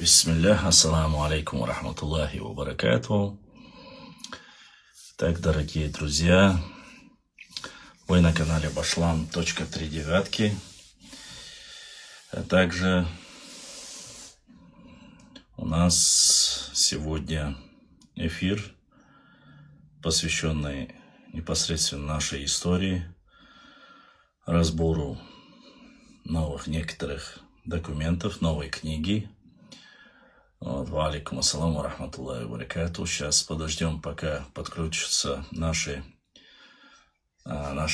Бисмиллях, ассаламу алейкум ва рахматуллахи ва баракатуху. Так, дорогие друзья, вы на канале Башлам.3 А также у нас сегодня эфир, посвященный непосредственно нашей истории, разбору новых некоторых документов, новой книги. Ва алейкум ассаламу ва рахматуллахи ва баракатуху. Сейчас подождем, пока подключится наш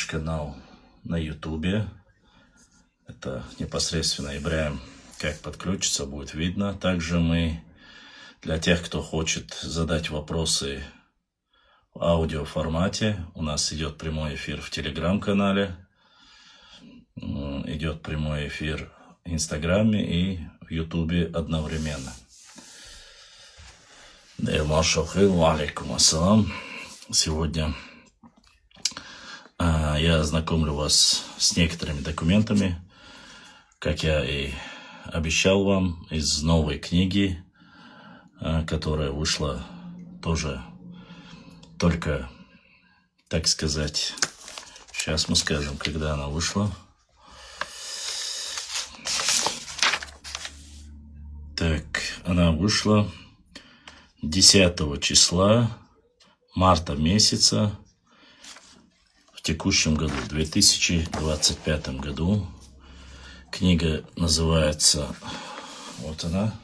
канал на ютубе. Это непосредственно Ибраим, как подключится, будет видно. Также мы, для тех, кто хочет задать вопросы в аудиоформате, у нас идет прямой эфир в телеграм-канале, идет прямой эфир в инстаграме и в ютубе одновременно. Алейкум ассалам. Сегодня я ознакомлю вас с некоторыми документами, как я и обещал вам, из новой книги, которая вышла тоже только, так сказать, сейчас мы скажем, когда она вышла. Так, она вышла 10 числа марта месяца в текущем году, в 2025 году. Книга называется, вот она,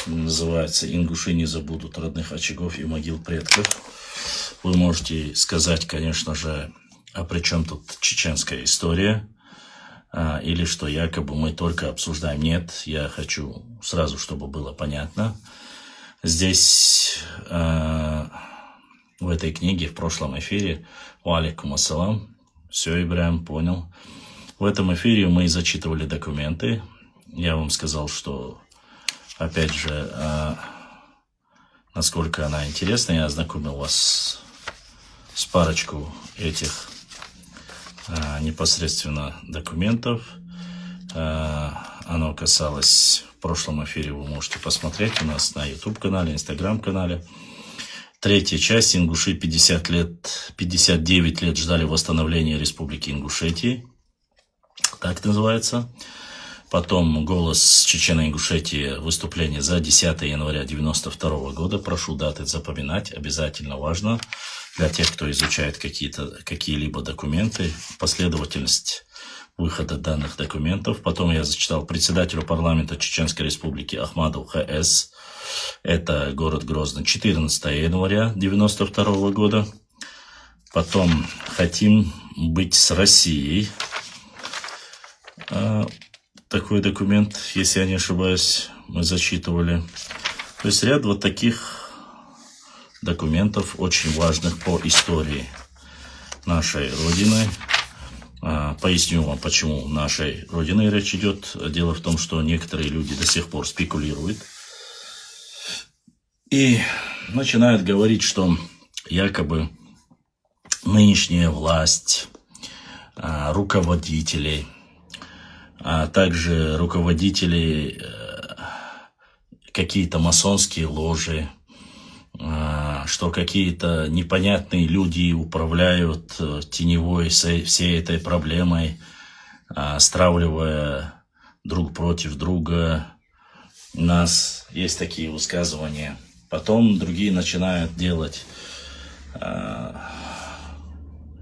называется «Ингуши не забудут родных очагов и могил предков». Вы можете сказать, конечно же, а при чем тут чеченская история? Или что якобы мы только обсуждаем. Нет, я хочу сразу, чтобы было понятно. Здесь, в этой книге, в прошлом эфире, ва алейкум ассалам, все, Ибраим, понял. В этом эфире мы зачитывали документы. Я вам сказал, что, опять же, насколько она интересна, я ознакомил вас с парочку этих непосредственно документов. Оно касалось, в прошлом эфире вы можете посмотреть у нас на YouTube-канале, Instagram-канале. Третья часть. Ингуши 59 лет ждали восстановления Республики Ингушетии. Так называется. Потом «Голос Чечено-Ингушетии», выступление за 10 января 1992 года. Прошу даты запоминать, обязательно важно для тех, кто изучает какие-либо документы, последовательность выхода данных документов. Потом я зачитал председателю парламента Чеченской Республики Ахмаду Х.С. Это город Грозный, 14 января 1992 года. Потом «Хотим быть с Россией». Такой документ, если я не ошибаюсь, мы зачитывали. То есть ряд вот таких документов, очень важных по истории нашей Родины. Поясню вам, почему нашей Родиной речь идет. Дело в том, что некоторые люди до сих пор спекулируют и начинают говорить, что якобы нынешняя власть, руководители, а также руководители, какие-то масонские ложи, что какие-то непонятные люди управляют теневой всей этой проблемой, стравливая друг против друга нас. Есть такие высказывания. Потом другие начинают делать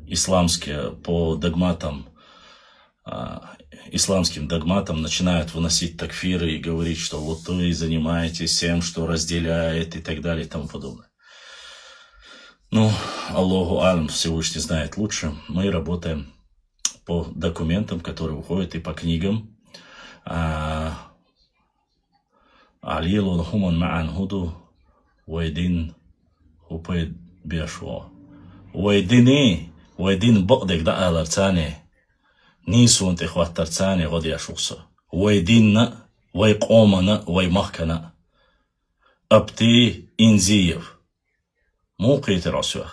исламские по догматам, исламским догматам, начинают выносить такфиры и говорить, что вот вы занимаетесь тем, что разделяет и так далее и тому подобное. Ну, Аллаху алям, Всевышний знает лучше. Мы работаем по документам, которые выходят, и по книгам. Алилу хуман маан худу вайдин хупайд биашва. Вайдини вайдин багдик да алартани. نيسون إخوات ترتاني غدي أشوصه ويديننا ويقومنا ويمخنا أبتي إنزيف مو قيت رسوه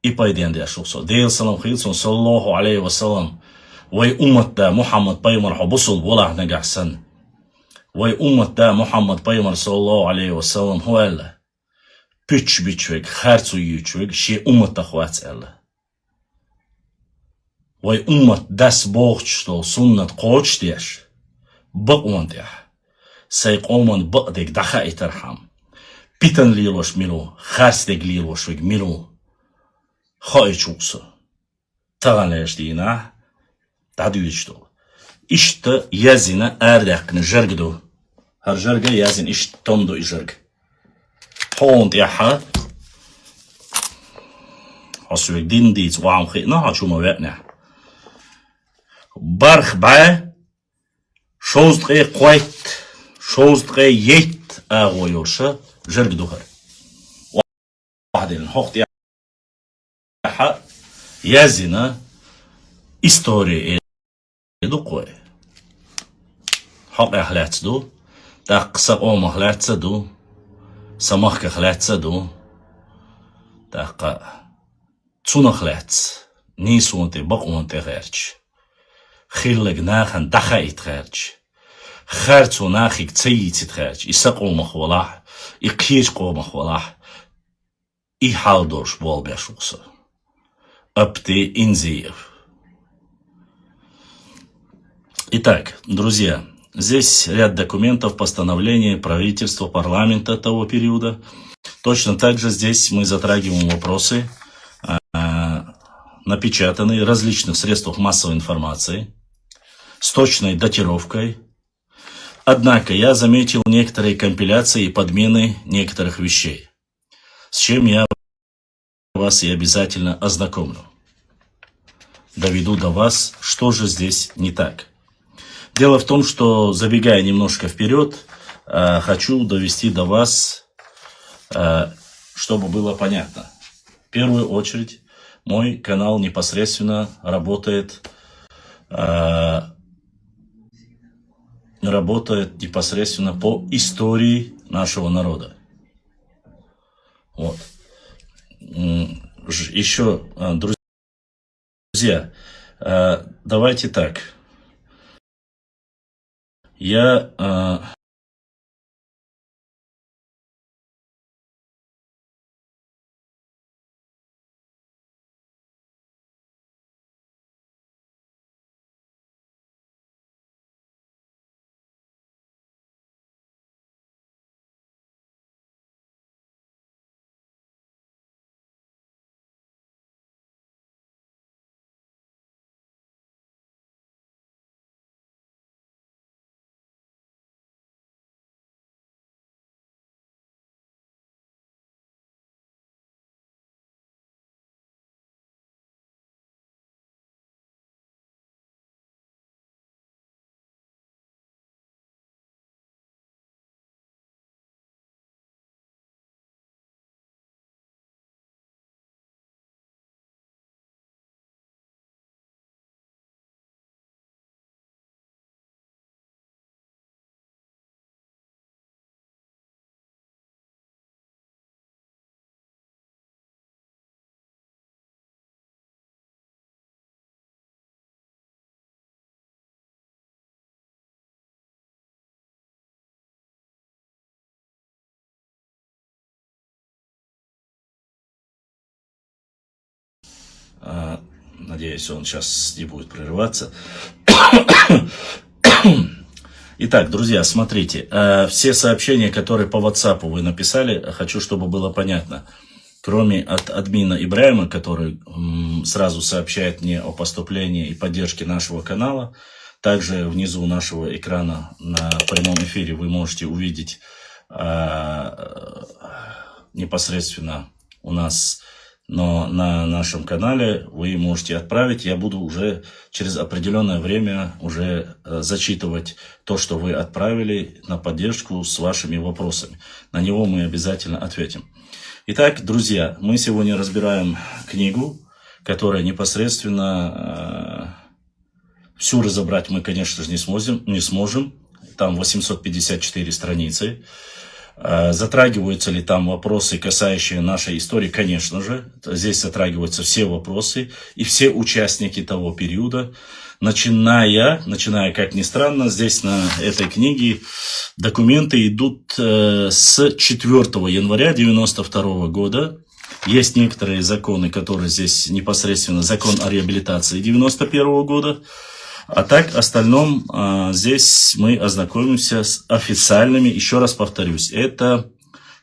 إبايدين دي أشوصه ديل سلام خيلسون صلى الله عليه وسلم وي أمت دا محمد بايمر حبصل ولا نجح سن Vay ummatda Muhammad Payg'ambar sallallohu alayhi vasallam hualla. Pitch bitchvek, herz uyuchvek, she ummatda khwats alla. Vay ummat das boğçto sunnat qoç diyash. Baqwant ya. Sayq oman baqdek daxa itarham. Pitan lilosh milo, kharsdek lilosh vek milo. Khaychuksa. Taganlash dina. Daduychto. İşte yazina erdekni jargdo. Har jarga yazin iş tondo ijarg. Hond yaha. Aswek din diits waam khina ha chuma wetna. Barch ba shoztre qoyt. Shoztre yet agoyorsa jargdo har. Wahdin hoqt yaha yazina история edu qoy. Haq ahlats do. Da qisa om ahlats do. Samach ahlats do. Da qa tsun ahlats. Nis wonte baq wonte gherch. Khilleg nahan dacha it gherch. Kharts o nachik tsayit it gherch. Isaq om khwalah. Iqhij qom khwalah. I haldorsh bol beshuksa. Апте инзиев. Итак, друзья, здесь ряд документов, постановлений правительства, парламента того периода. Точно так же здесь мы затрагиваем вопросы, напечатанные в различных средствах массовой информации, с точной датировкой. Однако я заметил некоторые компиляции и подмены некоторых вещей, с чем я вас и обязательно ознакомлю. Доведу до вас, что же здесь не так. Дело в том, что, забегая немножко вперед, хочу довести до вас, чтобы было понятно. В первую очередь, мой канал непосредственно работает непосредственно по истории нашего народа. Вот. Еще, друзья, давайте так. Я надеюсь, он сейчас не будет прерываться. Итак, друзья, смотрите. Все сообщения, которые по WhatsApp вы написали, хочу, чтобы было понятно. Кроме от админа Ибраима, который сразу сообщает мне о поступлении и поддержке нашего канала, также внизу нашего экрана на прямом эфире вы можете увидеть непосредственно у нас, но на нашем канале вы можете отправить. Я буду уже через определенное время уже зачитывать то, что вы отправили на поддержку с вашими вопросами. На него мы обязательно ответим. Итак, друзья, мы сегодня разбираем книгу, которая непосредственно всю разобрать мы, конечно же, не сможем. Там 854 страницы. Затрагиваются ли там вопросы, касающие нашей истории? Конечно же. Здесь затрагиваются все вопросы и все участники того периода. начиная, как ни странно, здесь на этой книге документы идут с 4 января 1992 года. Есть некоторые законы, которые здесь непосредственно закон о реабилитации 1991 года. А так, в остальном, здесь мы ознакомимся с официальными, еще раз повторюсь, это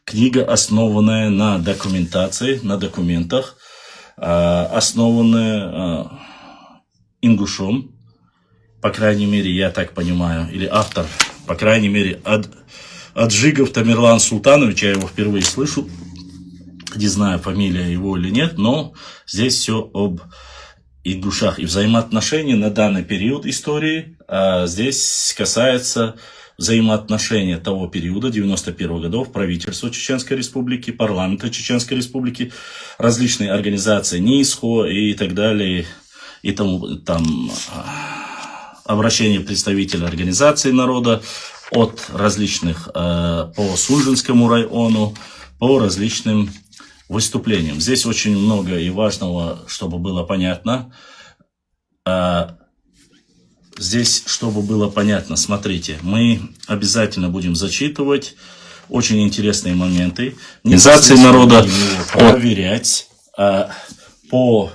книга, основанная на документации, на документах, основанная ингушом, по крайней мере, я так понимаю, или автор, по крайней мере, Аджигов Тамерлан Султанович, я его впервые слышу, не знаю, фамилия его или нет, но здесь все об ингушах и взаимоотношения на данный период истории. Здесь касается взаимоотношения того периода, 91 годов, правительства Чеченской Республики, парламента Чеченской Республики, различные организации НИСХО и так далее, и тому, там, обращение представителей организаций народа от различных по Сульжинскому району, по различным выступлениям. Здесь очень много и важного, чтобы было понятно. Здесь, чтобы было понятно, смотрите, мы обязательно будем зачитывать очень интересные моменты. Организации народа проверять по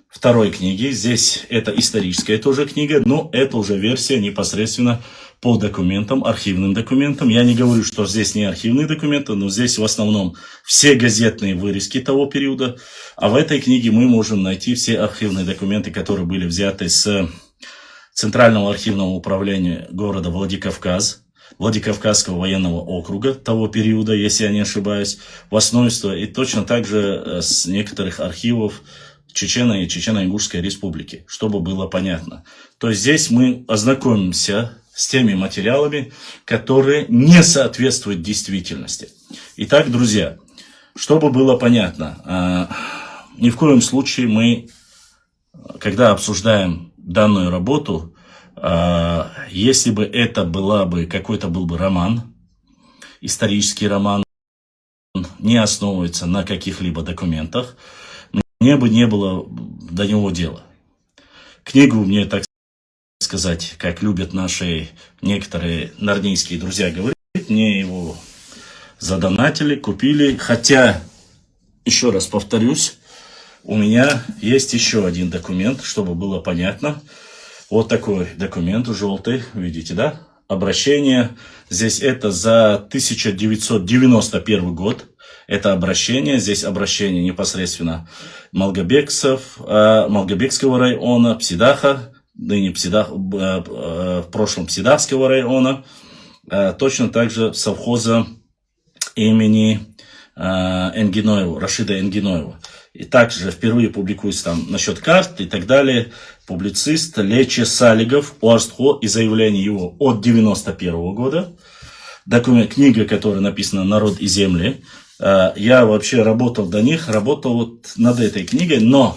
второй книге. Здесь это историческая тоже книга, но это уже версия непосредственно по документам, архивным документам. Я не говорю, что здесь не архивные документы, но здесь в основном все газетные вырезки того периода. А в этой книге мы можем найти все архивные документы, которые были взяты с Центрального архивного управления города Владикавказ, Владикавказского военного округа того периода, если я не ошибаюсь, в основе, и точно так же с некоторых архивов Чечено- и Чечено-Ингушской республики, чтобы было понятно. То есть здесь мы ознакомимся с теми материалами, которые не соответствуют действительности. Итак, друзья, чтобы было понятно, ни в коем случае мы, когда обсуждаем данную работу, если бы это какой-то был бы роман, исторический роман, не основывается на каких-либо документах, мне бы не было до него дела. Книгу мне, так сказать, как любят наши некоторые нарнийские друзья говорить, мне его задонатили, купили. Хотя, еще раз повторюсь, у меня есть еще один документ, чтобы было понятно. Вот такой документ, желтый, видите, да? Обращение. Здесь это за 1991 год. Это обращение. Здесь обращение непосредственно Малгобекского района, Псидаха, ныне в прошлом Псидахского района. Точно так же совхоза имени Энгиноева, Рашида Энгиноева. И также впервые публикуется там насчет карт и так далее. Публицист Лече Салигов, Уарстхо, и заявление его от 91 года. Книга, которая написана «Народ и земли». Я вообще работал вот над этой книгой, но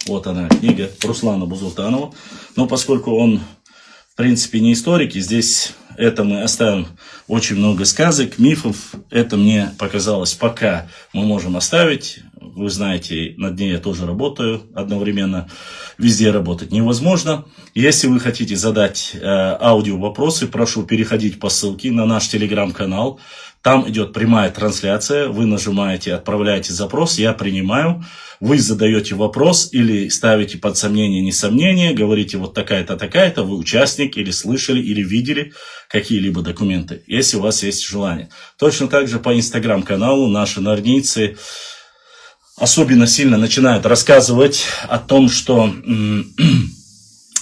вот она, книга Руслана Бузултанова. Но поскольку он, в принципе, не историк, и здесь это мы оставим очень много сказок, мифов. Это мне показалось, пока мы можем оставить. Вы знаете, над ней я тоже работаю одновременно. Везде работать невозможно. Если вы хотите задать аудио вопросы, прошу переходить по ссылке на наш телеграм-канал. Там идет прямая трансляция. Вы нажимаете, отправляете запрос, я принимаю. Вы задаете вопрос или ставите под сомнение, несомнение, говорите вот такая-то, такая-то, вы участник или слышали, или видели какие-либо документы, если у вас есть желание. Точно так же по инстаграм-каналу наши нарнийцы особенно сильно начинают рассказывать о том, что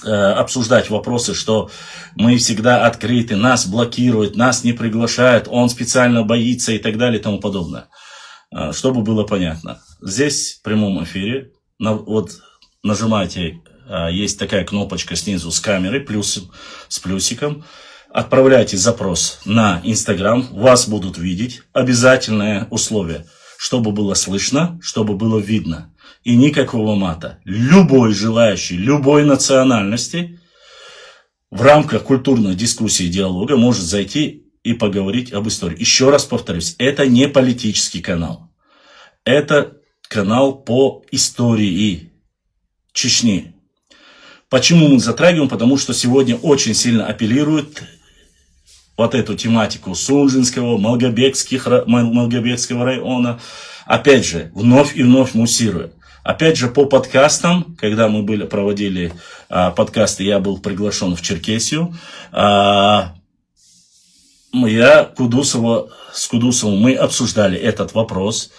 обсуждать вопросы, что мы всегда открыты, нас блокируют, нас не приглашают, он специально боится и так далее и тому подобное. Чтобы было понятно. Здесь в прямом эфире, вот нажимаете, есть такая кнопочка снизу с камерой, с плюсиком. Отправляйте запрос на Инстаграм, вас будут видеть. Обязательное условие, чтобы было слышно, чтобы было видно. И никакого мата. Любой желающий, любой национальности в рамках культурной дискуссии и диалога может зайти и поговорить об истории. Еще раз повторюсь, это не политический канал. Это канал по истории Чечни. Почему мы затрагиваем? Потому что сегодня очень сильно апеллирует вот эту тематику Сунжинского, Малгобекского района. Опять же, вновь и вновь муссируя. Опять же, по подкастам, когда мы проводили подкасты, я был приглашен в Черкесию. Я с Кудусовым мы обсуждали этот вопрос.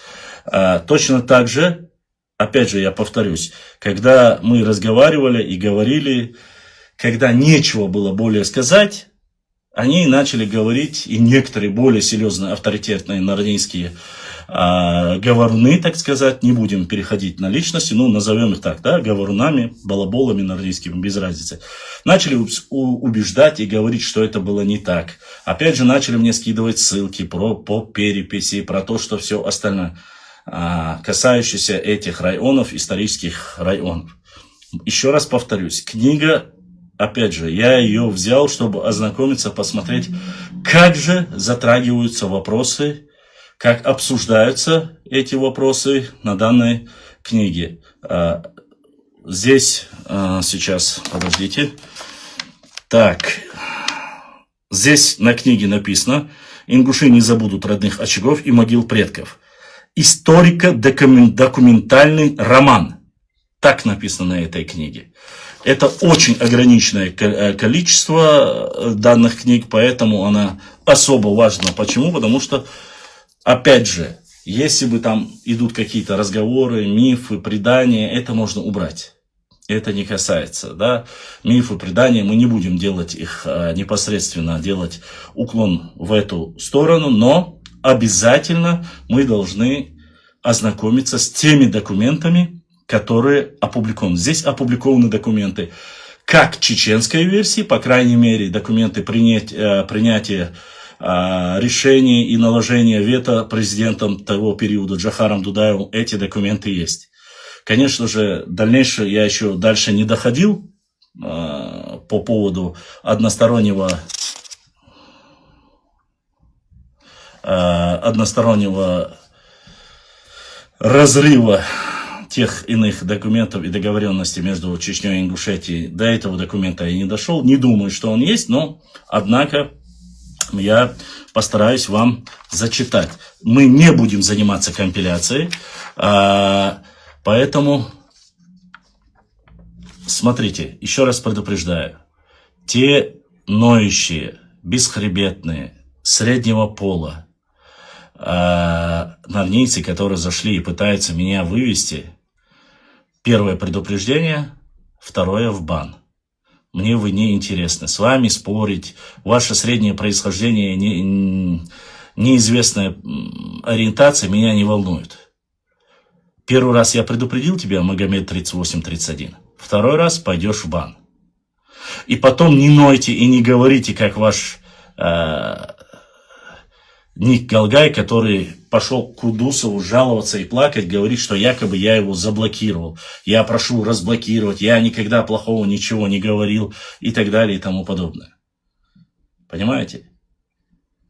Точно так же, опять же, я повторюсь, когда мы разговаривали и говорили, когда нечего было более сказать, они начали говорить, и некоторые более серьезные авторитетные народнейские говоруны, так сказать, не будем переходить на личности, ну, назовем их так, да, говорунами, балаболами народнейскими, без разницы, начали убеждать и говорить, что это было не так. Опять же, начали мне скидывать ссылки по переписи, про то, что все остальное, касающееся этих районов, исторических районов. Еще раз повторюсь, книга, опять же, я ее взял, чтобы ознакомиться, посмотреть, как же затрагиваются вопросы, как обсуждаются эти вопросы на данной книге. Здесь, сейчас, подождите. Так, здесь на книге написано: «Ингуши не забудут родных очагов и могил предков». Историко-документальный роман. Так написано на этой книге. Это очень ограниченное количество данных книг, поэтому она особо важна. Почему? Потому что, опять же, если бы там идут какие-то разговоры, мифы, предания, это можно убрать. Это не касается, да, мифы, предания, мы не будем делать их непосредственно, делать уклон в эту сторону, но обязательно мы должны ознакомиться с теми документами, которые опубликованы. Здесь опубликованы документы как чеченской версии, по крайней мере, документы принятия решений и наложения вето президентом того периода Джохаром Дудаевым, эти документы есть. Конечно же, дальнейшее я еще дальше не доходил по поводу одностороннего разрыва тех иных документов и договоренностей между Чечней и Ингушетией. До этого документа я не дошел. Не думаю, что он есть, но, однако, я постараюсь вам зачитать. Мы не будем заниматься компиляцией, поэтому, смотрите, еще раз предупреждаю. Те ноющие, бесхребетные, среднего пола нарнийцы, которые зашли и пытаются меня вывести, первое предупреждение, второе в бан. Мне вы не интересны. С вами спорить, ваше среднее происхождение, неизвестная ориентация меня не волнует. Первый раз я предупредил тебя, Магомед 3831. Второй раз пойдешь в бан. И потом не нойте и не говорите, как ваш Ник Галгай, который пошел к Кудусову жаловаться и плакать, говорит, что якобы я его заблокировал. Я прошу разблокировать, я никогда плохого ничего не говорил и так далее и тому подобное. Понимаете?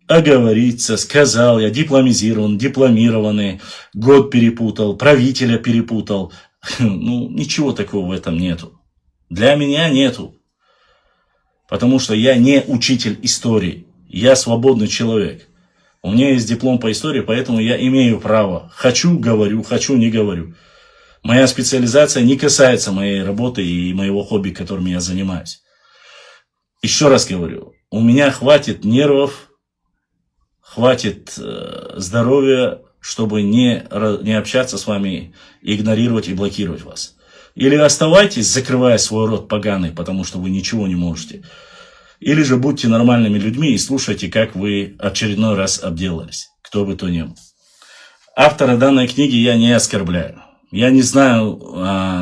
Оговориться, сказал я, дипломизирован, дипломированный, год перепутал, правителя перепутал. Ну, ничего такого в этом нету. Для меня нету. Потому что я не учитель истории. Я свободный человек. У меня есть диплом по истории, поэтому я имею право. Хочу – говорю, хочу – не говорю. Моя специализация не касается моей работы и моего хобби, которым я занимаюсь. Еще раз говорю, у меня хватит нервов, хватит здоровья, чтобы не общаться с вами, игнорировать и блокировать вас. Или оставайтесь, закрывая свой рот поганый, потому что вы ничего не можете. Или же будьте нормальными людьми и слушайте, как вы очередной раз обделались, кто бы то ни был. Автора данной книги я не оскорбляю. Я не знаю,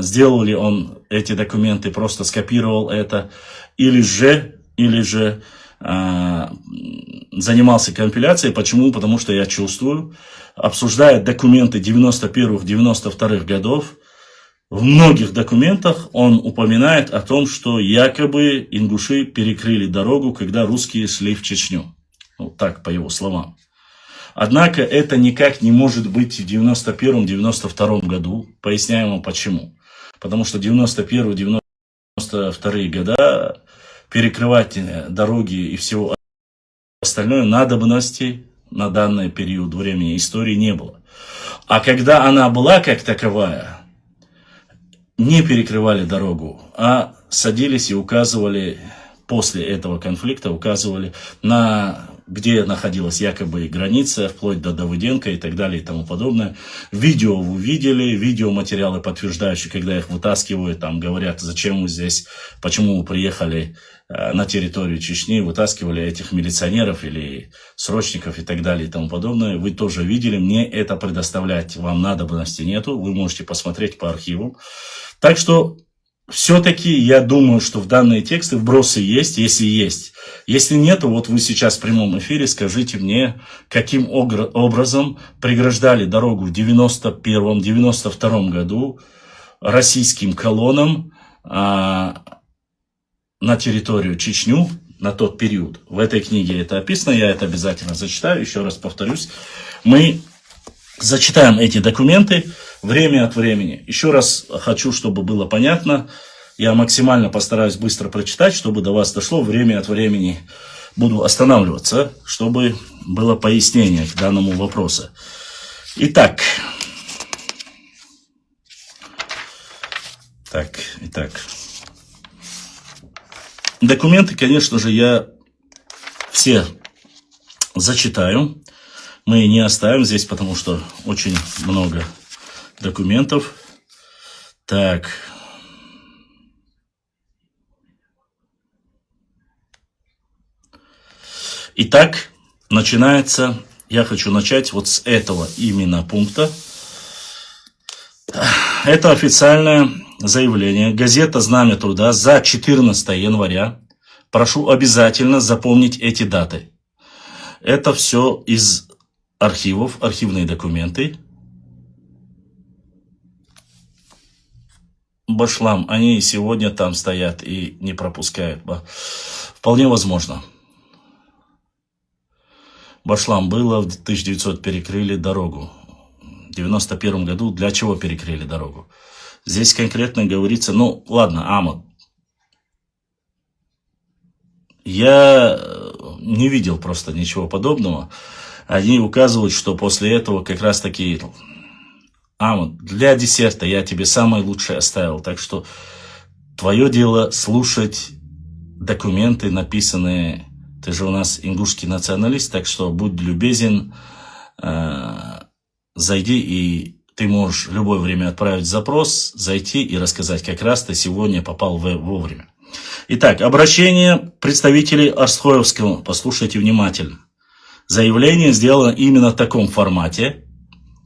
сделал ли он эти документы, просто скопировал это, или же занимался компиляцией. Почему? Потому что я чувствую, обсуждая документы 91-92 годов, в многих документах он упоминает о том, что якобы ингуши перекрыли дорогу, когда русские шли в Чечню. Ну, так, по его словам. Однако это никак не может быть в 91-92 году. Поясняем вам почему. Потому что 91-92 90-92 года перекрывать дороги и всего остальное надобности на данный период времени истории не было. А когда она была как таковая, не перекрывали дорогу, а садились и указывали, после этого конфликта, указывали на где находилась якобы граница, вплоть до Давыденко и так далее и тому подобное. Видео вы видели, видеоматериалы подтверждающие, когда их вытаскивают, там говорят, зачем вы здесь, почему вы приехали на территорию Чечни, вытаскивали этих милиционеров или срочников и так далее и тому подобное. Вы тоже видели, мне это предоставлять вам надобности нету, вы можете посмотреть по архиву. Так что все-таки я думаю, что в данные тексты вбросы есть, если есть. Если нет, вот вы сейчас в прямом эфире скажите мне, каким образом преграждали дорогу в 91-92 году российским колоннам на территорию Чечню на тот период. В этой книге это описано, я это обязательно зачитаю, еще раз повторюсь. Мы зачитаем эти документы время от времени. Еще раз хочу, чтобы было понятно. Я максимально постараюсь быстро прочитать, чтобы до вас дошло. Время от времени буду останавливаться, чтобы было пояснение к данному вопросу. Итак. Документы, конечно же, я все зачитаю. Мы не оставим здесь, потому что очень много документов. Так. Итак, начинается, я хочу начать вот с этого именно пункта. Это официальное заявление. Газета «Знамя труда» за 14 января. Прошу обязательно запомнить эти даты. Это все из архивов, архивные документы. Башлам, они сегодня там стоят и не пропускают. Вполне возможно. Башлам было, в 1900 перекрыли дорогу. В 91 году для чего перекрыли дорогу? Здесь конкретно говорится, ну ладно, Амад. Я не видел просто ничего подобного. Они указывают, что после этого как раз таки... Амад, для десерта я тебе самое лучшее оставил. Так что твое дело слушать документы, написанные... Ты же у нас ингушский националист, так что будь любезен, зайди, и ты можешь в любое время отправить запрос, зайти и рассказать, как раз ты сегодня попал вовремя. Итак, обращение представителей Арстхоевского. Послушайте внимательно. Заявление сделано именно в таком формате,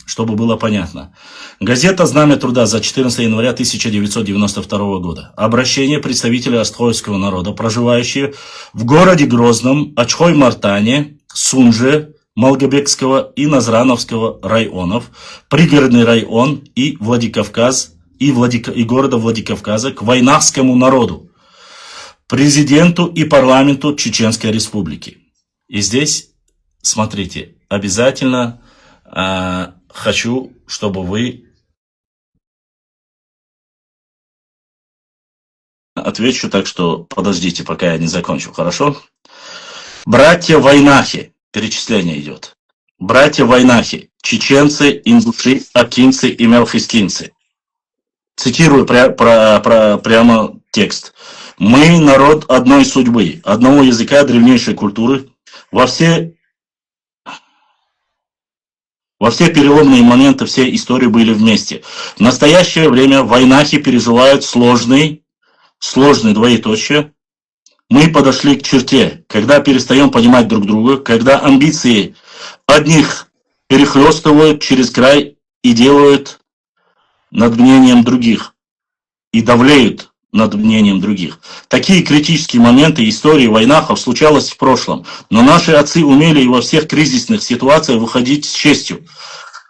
чтобы было понятно. Газета «Знамя труда» за 14 января 1992 года. Обращение представителей астхойского народа, проживающие в городе Грозном, Ачхой-Мартане, Сунже, Малгобекского и Назрановского районов, пригородный район и Владикавказ, и города Владикавказа к войнахскому народу, президенту и парламенту Чеченской Республики. И здесь, смотрите, обязательно хочу, чтобы вы... Отвечу, так что подождите, пока я не закончу, хорошо? Братья Войнахи, перечисление идет. Братья Войнахи, чеченцы, ингуши, акинцы и мелхискинцы. Цитирую прямо текст. Мы народ одной судьбы, одного языка, древнейшей культуры. Во все переломные моменты всей истории были вместе. В настоящее время войнахи переживают сложный двоеточие. Мы подошли к черте, когда перестаем понимать друг друга, когда амбиции одних перехлестывают через край и делают над мнением других, и давлеют над мнением других. Такие критические моменты истории войнахов случалось в прошлом, но наши отцы умели и во всех кризисных ситуациях выходить с честью,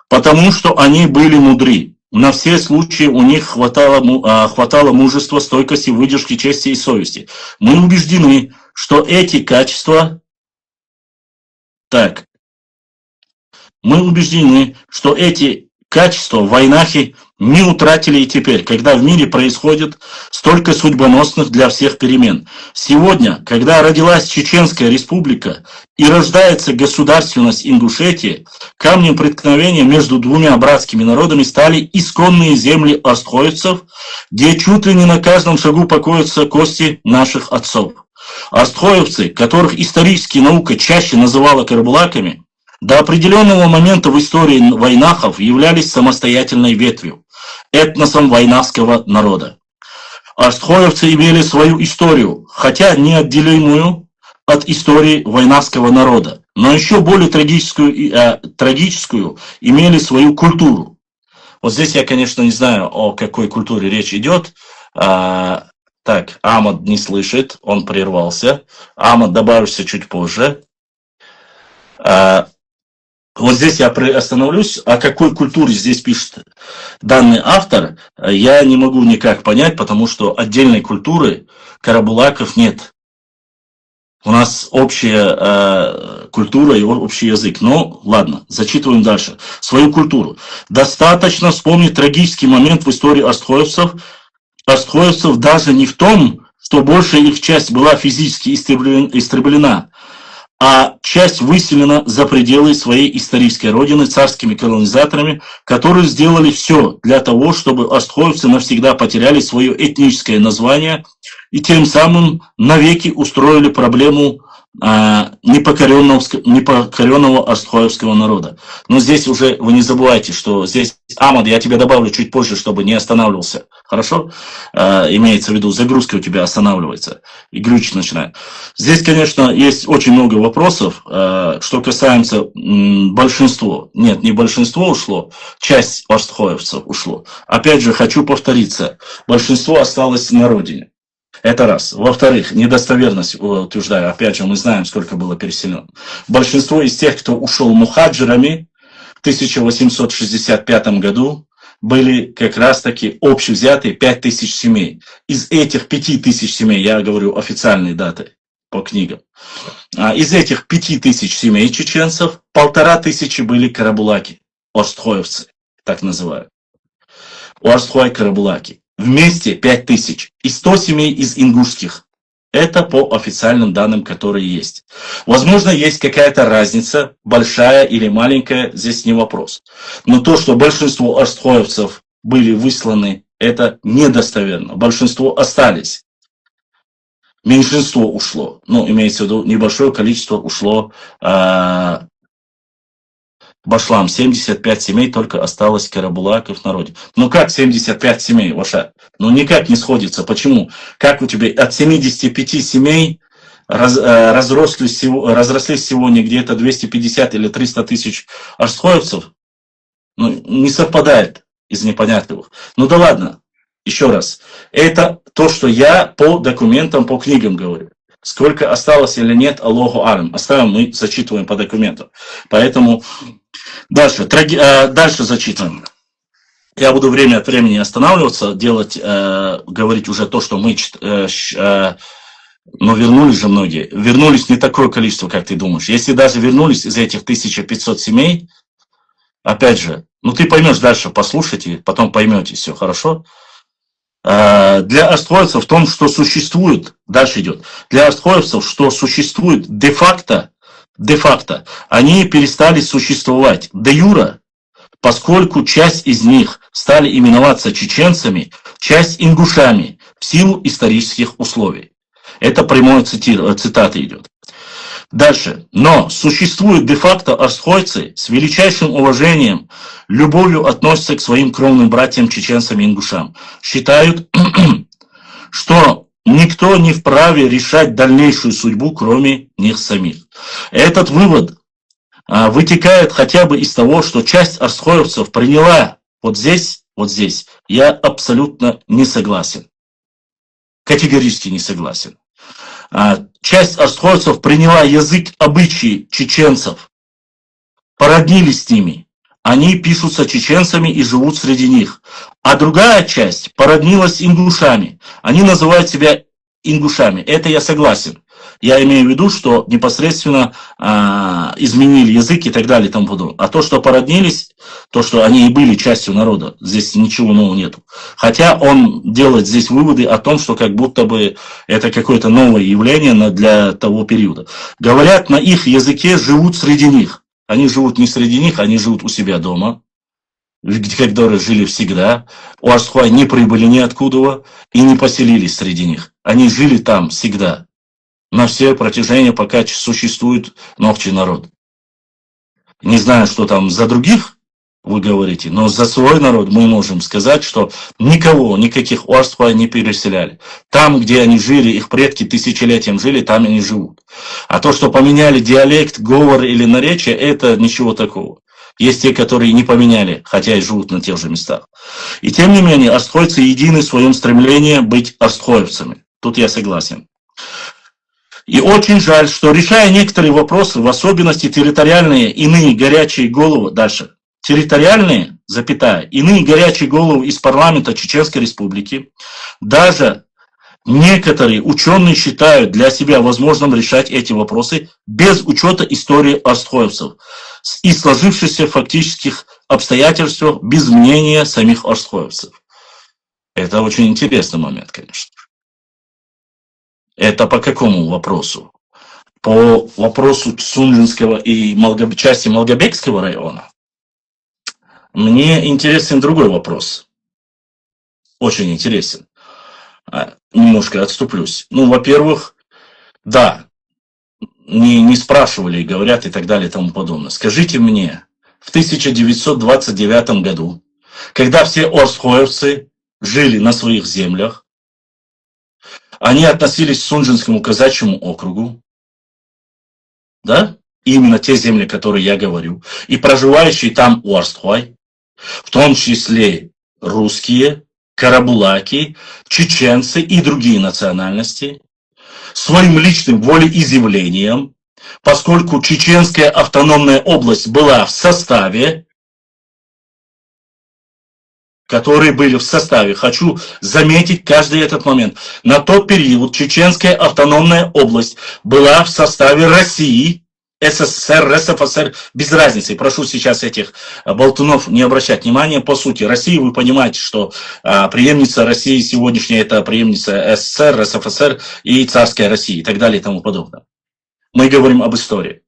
потому что они были мудры. На все случаи у них хватало мужества, стойкости, выдержки, чести и совести. Мы убеждены, что эти качества... Мы убеждены, что эти качество войнахи не утратили и теперь, когда в мире происходит столько судьбоносных для всех перемен. Сегодня, когда родилась Чеченская республика и рождается государственность Ингушетии, камнем преткновения между двумя братскими народами стали исконные земли астхоевцев, где чуть ли не на каждом шагу покоятся кости наших отцов. Астхоевцы, которых исторически наука чаще называла карабулаками, до определенного момента в истории войнахов являлись самостоятельной ветвью, этносом войнахского народа. Астхоевцы имели свою историю, хотя неотделимую от истории войнахского народа, но еще более трагическую имели свою культуру. Вот здесь я, конечно, не знаю, о какой культуре речь идет. Так, Амад не слышит, он прервался. Амад, добавишься чуть позже. Вот здесь я остановлюсь. О какой культуре здесь пишет данный автор, я не могу никак понять, потому что отдельной культуры карабулаков нет. У нас общая культура и общий язык. Но ладно, зачитываем дальше. Свою культуру. Достаточно вспомнить трагический момент в истории астхоевцев. Астхоевцев даже не в том, что большая их часть была физически истреблена, а часть выселена за пределы своей исторической родины царскими колонизаторами, которые сделали все для того, чтобы астхоевцы навсегда потеряли свое этническое название и тем самым навеки устроили проблему непокоренного астхоевского народа. Но здесь уже вы не забывайте, что здесь, Амад, я тебя добавлю чуть позже, чтобы не останавливался. Хорошо? Имеется в виду, загрузка у тебя останавливается и глючить начинает. Здесь, конечно, есть очень много вопросов, что касается большинства. Нет, не большинство ушло, часть астхоевцев ушло. Опять же, хочу повториться, большинство осталось на родине. Это раз. Во-вторых, недостоверность утверждаю. Опять же, мы знаем, сколько было переселено. Большинство из тех, кто ушел мухаджирами в 1865 году, были как раз-таки общевзятые 5000 семей. Из этих 5000 семей, я говорю официальные даты по книгам, из этих 5000 семей чеченцев 1500 были карабулаки, астхоевцы, так называют. Астхой карабулаки. Вместе 5000 и 100 семей из ингушских. Это по официальным данным, которые есть. Возможно, есть какая-то разница, большая или маленькая, здесь не вопрос. Но то, что большинство астхоевцев были высланы, это недостоверно. Большинство остались. Меньшинство ушло. Ну, имеется в виду, небольшое количество ушло Башлам, 75 семей только осталось карабулаков в народе. Ну как 75 семей, Ваша? Ну никак не сходится. Почему? Как у тебя от 75 семей разрослись сегодня где-то 250 или 300 тысяч астхоевцев? Ну, не совпадает из непонятливых. Ну да ладно, еще раз. Это то, что я по документам, по книгам говорю. Сколько осталось или нет, Аллаху алям. Оставим, мы зачитываем по документам. Поэтому дальше зачитываем. Я буду время от времени останавливаться, говорить уже то, что мы но вернулись же многие. Вернулись не такое количество, как ты думаешь. Если даже вернулись из этих 1500 семей, опять же, ну ты поймешь дальше, послушайте, потом поймете все, хорошо? Для астхоевцев в том, что существует, дальше идет, для астхоевцев, что существует де-факто, они перестали существовать де-юра, поскольку часть из них стали именоваться чеченцами, часть ингушами в силу исторических условий. Это прямое цитата идет. Дальше. Но существуют де-факто астхойцы с величайшим уважением, любовью относятся к своим кровным братьям, чеченцам и ингушам. Считают, что никто не вправе решать дальнейшую судьбу, кроме них самих. Этот вывод вытекает хотя бы из того, что часть астхоевцев приняла вот здесь, я абсолютно не согласен. Категорически не согласен. Часть астхоевцев приняла язык, обычаи чеченцев, породнились с ними. Они пишутся чеченцами и живут среди них. А другая часть породнилась с ингушами. Они называют себя ингушами. Это я согласен. Я имею в виду, что непосредственно изменили язык и так далее и тому подобное. А то, что породнились, то, что они и были частью народа, здесь ничего нового нету. Хотя он делает здесь выводы о том, что как будто бы это какое-то новое явление для того периода. Говорят, на их языке живут среди них. Они живут не среди них, они живут у себя дома, которые жили всегда. Уарсхуай не прибыли ниоткуда и не поселились среди них. Они жили там всегда. На все протяжение, пока существует Нохчий народ. Не знаю, что там за других вы говорите, но за свой народ мы можем сказать, что никаких Уарсхуай не переселяли. Там, где они жили, их предки тысячелетием жили, там они живут. А то, что поменяли диалект, говор или наречие, это ничего такого. Есть те, которые не поменяли, хотя и живут на тех же местах. И тем не менее, астхойцы едины в своем стремлении быть астхоевцами. Тут я согласен. И очень жаль, что решая некоторые вопросы, в особенности территориальные, иные горячие головы, дальше, территориальные, иные горячие головы из парламента Чеченской Республики, даже некоторые ученые считают для себя возможным решать эти вопросы без учета истории астхоевцев и сложившихся фактических обстоятельств без мнения самих астхоевцев. Это очень интересный момент, конечно. Это по какому вопросу? По вопросу Сунжинского и части Малгобекского района. Мне интересен другой вопрос. Очень интересен. Немножко отступлюсь. Ну, во-первых, да, не спрашивали, говорят и так далее и тому подобное. Скажите мне, в 1929 году, когда все астхоевцы жили на своих землях, они относились к Сунжинскому казачьему округу, да? Именно те земли, которые я говорю, и проживающие там уарстхуай, в том числе русские, карабулаки, чеченцы и другие национальности, своим личным волеизъявлением, поскольку Чеченская автономная область была в составе, которые были в составе. Хочу заметить каждый этот момент. На тот период Чеченская автономная область была в составе России, СССР, РСФСР, без разницы. Прошу сейчас этих болтунов не обращать внимания. По сути, Россия, вы понимаете, что преемница России сегодняшняя это преемница СССР, РСФСР и царская Россия и так далее и тому подобное. Мы говорим об истории.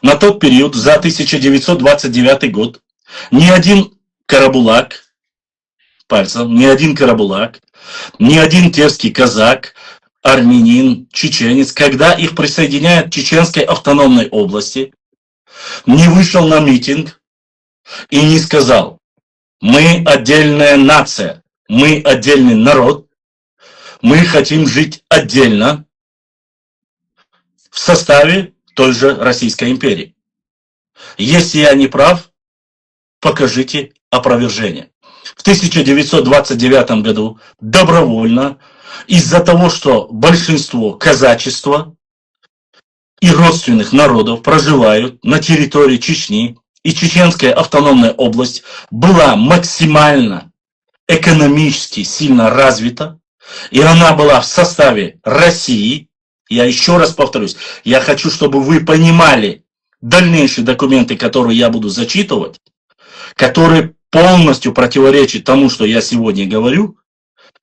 На тот период, за 1929 год, ни один карабулак, ни один карабулак, ни один терский казак, армянин, чеченец, когда их присоединяют к Чеченской автономной области, не вышел на митинг и не сказал: мы отдельная нация, мы отдельный народ, мы хотим жить отдельно в составе той же Российской империи. Если я не прав, покажите опровержение. В 1929 году добровольно, из-за того, что большинство казачества и родственных народов проживают на территории Чечни, и Чеченская автономная область была максимально экономически сильно развита, и она была в составе России, я еще раз повторюсь, я хочу, чтобы вы понимали дальнейшие документы, которые я буду зачитывать, которые полностью противоречит тому, что я сегодня говорю,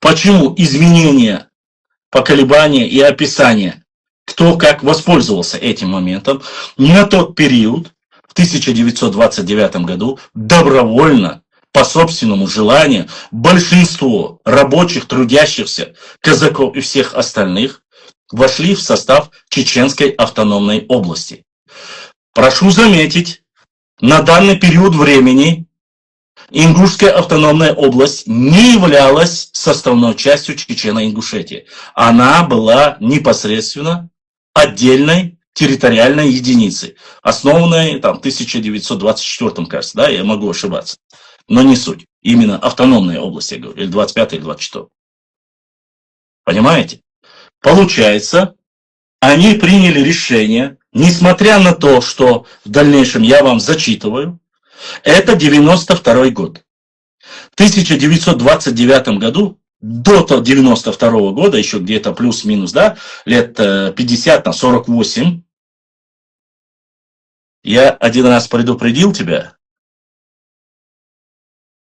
почему изменения, поколебания и описания, кто как воспользовался этим моментом, на тот период, в 1929 году, добровольно, по собственному желанию, большинство рабочих, трудящихся, казаков и всех остальных вошли в состав Чеченской автономной области. Прошу заметить, на данный период времени Ингушская автономная область не являлась составной частью Чечено-Ингушетии. Она была непосредственно отдельной территориальной единицей, основанной там, в 1924, кажется, да, я могу ошибаться, но не суть. Именно автономная область, я говорю, или 25 или 24. Понимаете? Получается, они приняли решение, несмотря на то, что в дальнейшем я вам зачитываю, это 92 год. В 1929 году до 92 года, еще где-то плюс-минус, да, лет 50 на 48, я один раз предупредил тебя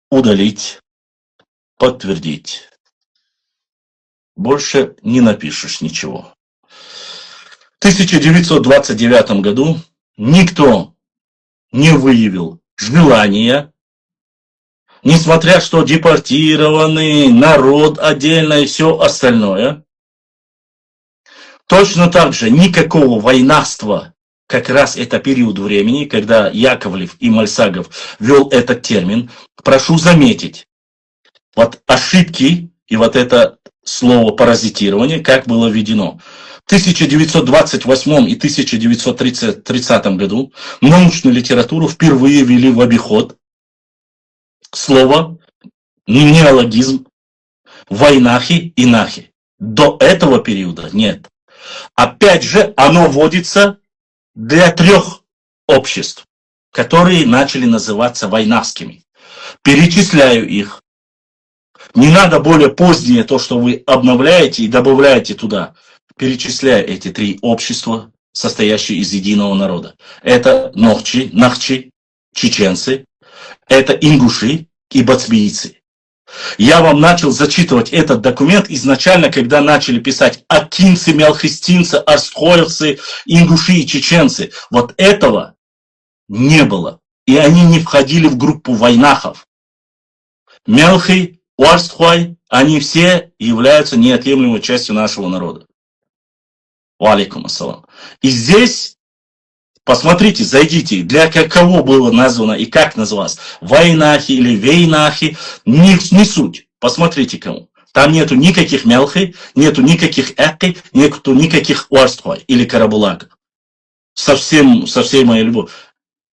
удалить, подтвердить. Больше не напишешь ничего. В 1929 году никто не выявил желания, несмотря что депортированный народ отдельно и все остальное. Точно так же никакого войнарства, как раз это период времени, когда Яковлев и Мальсагов ввел этот термин. Прошу заметить, вот ошибки и вот это слово паразитирование, как было введено. В 1928 и 1930 году научную литературу впервые ввели в обиход слово неологизм войнахи и нахи. До этого периода нет. Опять же, оно вводится для 3 обществ, которые начали называться войнавскими. Перечисляю их. Не надо более позднее то, что вы обновляете и добавляете туда. Перечисляю эти 3 общества, состоящие из единого народа. Это нахчи, чеченцы, это ингуши и бацмийцы. Я вам начал зачитывать этот документ изначально, когда начали писать акинцы, мелхистинцы, арскоевцы, ингуши и чеченцы. Вот этого не было. И они не входили в группу войнахов. Мелхи, Уарстхуай, они все являются неотъемлемой частью нашего народа. Валейкум ассалам. И здесь, посмотрите, зайдите, для кого было названо и как называлось. Войнахи или вейнахи, не суть. Посмотрите кому. Там нету никаких мелхи, нету никаких эки, нету никаких Уарстхуай или карабулаков. Со всей моей любовью.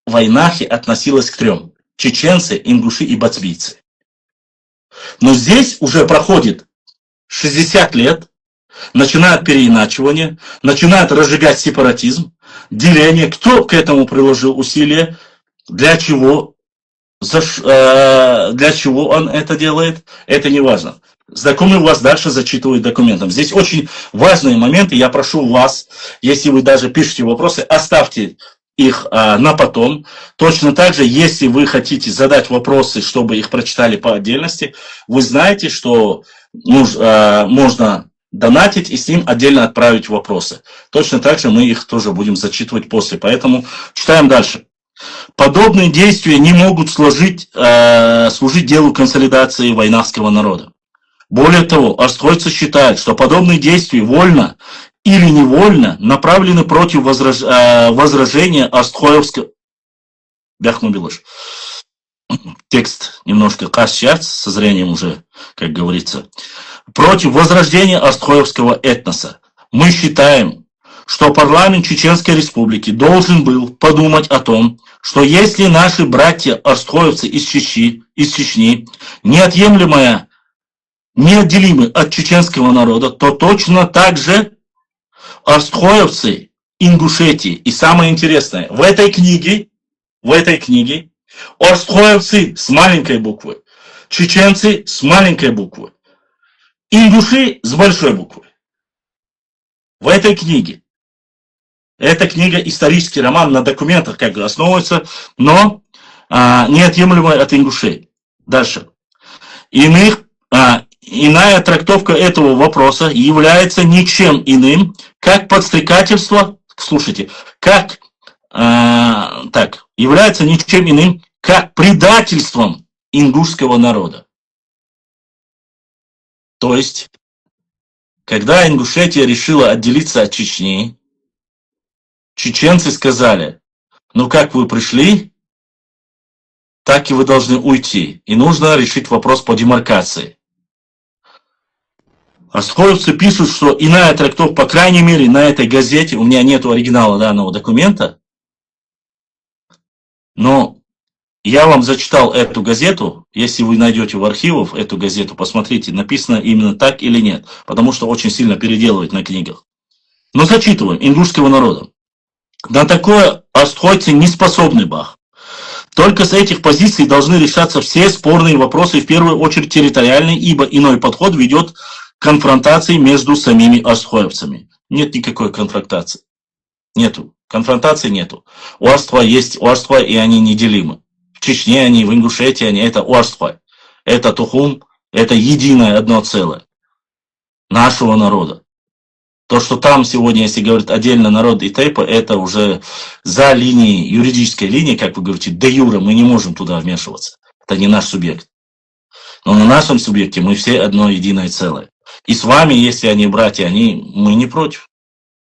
Войнахи относилась к 3. Чеченцы, ингуши и бацмийцы. Но здесь уже проходит 60 лет, начинает переиначивание, начинает разжигать сепаратизм, деление. Кто к этому приложил усилия? Для чего? Для чего он это делает? Это не важно. Знакомлю вас дальше, зачитываю документом. Здесь очень важные моменты. Я прошу вас, если вы даже пишете вопросы, оставьте их на потом. Точно так же, если вы хотите задать вопросы, чтобы их прочитали по отдельности, вы знаете, что можно донатить и с ним отдельно отправить вопросы. Точно так же мы их тоже будем зачитывать после. Поэтому читаем дальше. Подобные действия не могут служить делу консолидации войнавского народа. Более того, арскойцы считают, что подобные действия вольно или невольно направлены против возражения Арстхоевского. Текст немножко кашьяц, со зрением уже, как говорится. Против возрождения Арстхоевского этноса. Мы считаем, что парламент Чеченской Республики должен был подумать о том, что если наши братья арстхоевцы из Чечни неотъемлемые неотделимы от чеченского народа, то точно так же арстхоевцы, Ингушетии. И самое интересное, в этой книге арстхоевцы с маленькой буквы, чеченцы с маленькой буквы, ингуши с большой буквы. В этой книге. Эта книга исторический роман на документах как бы основывается, но неотъемлемая от ингушей. Дальше. Иная трактовка этого вопроса является ничем иным, как подстрекательство, слушайте, является ничем иным, как предательством ингушского народа. То есть, когда Ингушетия решила отделиться от Чечни, чеченцы сказали, ну как вы пришли, так и вы должны уйти. И нужно решить вопрос по демаркации. Арстхоевцы пишут, что иная трактовка, по крайней мере, на этой газете, у меня нет оригинала данного документа, но я вам зачитал эту газету, если вы найдете в архивах эту газету, посмотрите, написано именно так или нет, потому что очень сильно переделывают на книгах. Но зачитываем, ингушского народа. На такое арстхойцы не способны, бах. Только с этих позиций должны решаться все спорные вопросы, в первую очередь территориальные, ибо иной подход ведет к конфронтации между самими астхоевцами. Нет никакой конфронтации. Нету. Конфронтации нету. Уарства есть уарства, и они неделимы. В Чечне они, в Ингушетии они, это уарства. Это тухум, это единое одно целое нашего народа. То, что там сегодня, если говорить отдельно народ и тейпа, это уже за линией, юридической линией, как вы говорите, де юре, мы не можем туда вмешиваться. Это не наш субъект. Но на нашем субъекте мы все одно единое целое. И с вами, если они братья, мы не против.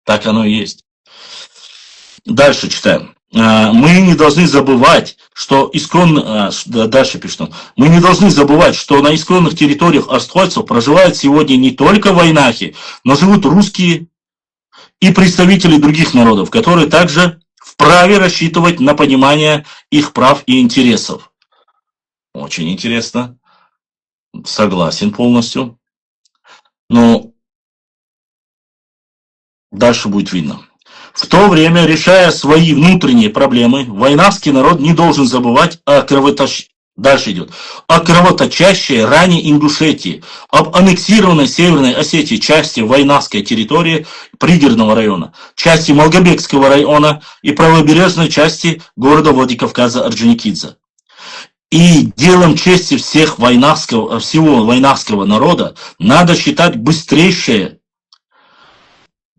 Так оно и есть. Дальше читаем. Мы не должны забывать, что дальше пишет он, мы не должны забывать, что на исконных территориях астхойцев проживают сегодня не только вайнахи, но живут русские и представители других народов, которые также вправе рассчитывать на понимание их прав и интересов. Очень интересно. Согласен полностью. Но дальше будет видно. В то время, решая свои внутренние проблемы, вайнахский народ не должен забывать о кровоточащей ране Ингушетии, об аннексированной Северной Осетии части вайнахской территории пригородного района, части Малгобекского района и правобережной части города Владикавказа Орджоникидзе. И делом чести всего вайнахского народа надо считать быстрейшее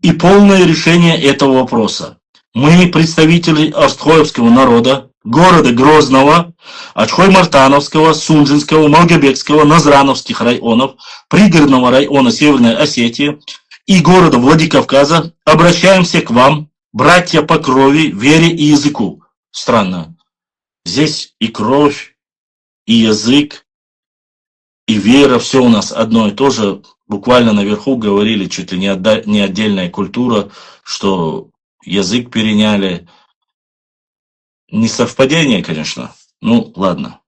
и полное решение этого вопроса. Мы, представители астхоевского народа, города Грозного, Ачхой-Мартановского, Сунжинского, Малгобекского, Назрановских районов, пригородного района Северной Осетии и города Владикавказа, обращаемся к вам, братья по крови, вере и языку. Странно. Здесь и кровь, и язык, и вера, все у нас одно и то же. Буквально наверху говорили, чуть ли не отдельная культура, что язык переняли. Не совпадение, конечно. Ну, ладно.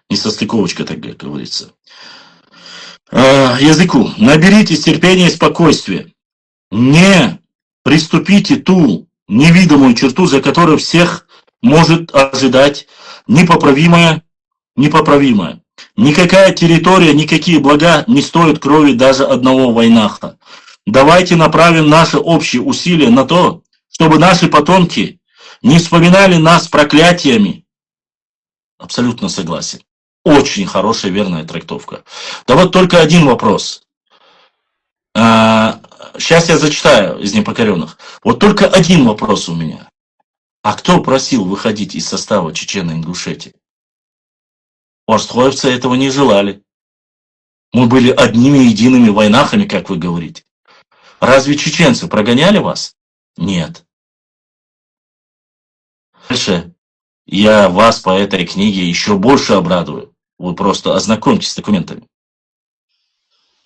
Не состыковочка, так говорится. Языку. Наберитесь терпения и спокойствия. Не приступите ту невидимую черту, за которой всех может ожидать непоправимое. Никакая территория, никакие блага не стоят крови даже одного вайнаха. Давайте направим наши общие усилия на то, чтобы наши потомки не вспоминали нас проклятиями. Абсолютно согласен. Очень хорошая, верная трактовка. Да вот только один вопрос. Сейчас я зачитаю из непокоренных. Вот только один вопрос у меня. А кто просил выходить из состава Чечено-Ингушетии? Астхоевцы этого не желали. Мы были одними едиными вайнахами, как вы говорите. Разве чеченцы прогоняли вас? Нет. Дальше я вас по этой книге еще больше обрадую. Вы просто ознакомьтесь с документами.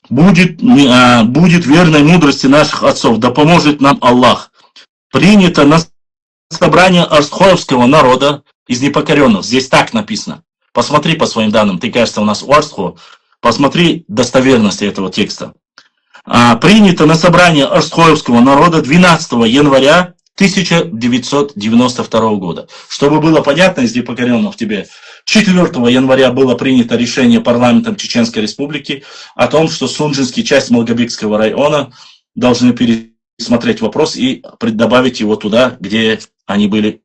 Будет верной мудрости наших отцов, да поможет нам Аллах. Принято на собрание астхоевского народа из непокоренных. Здесь так написано. Посмотри по своим данным, ты, кажется, у нас Уарстхо, посмотри достоверность этого текста. Принято на собрание астхоевского народа 12 января 1992 года. Чтобы было понятно из непокоренных тебе, 4 января было принято решение парламентом Чеченской Республики о том, что Сунжинская часть Малгобекского района должны пересмотреть вопрос и добавить его туда, где они были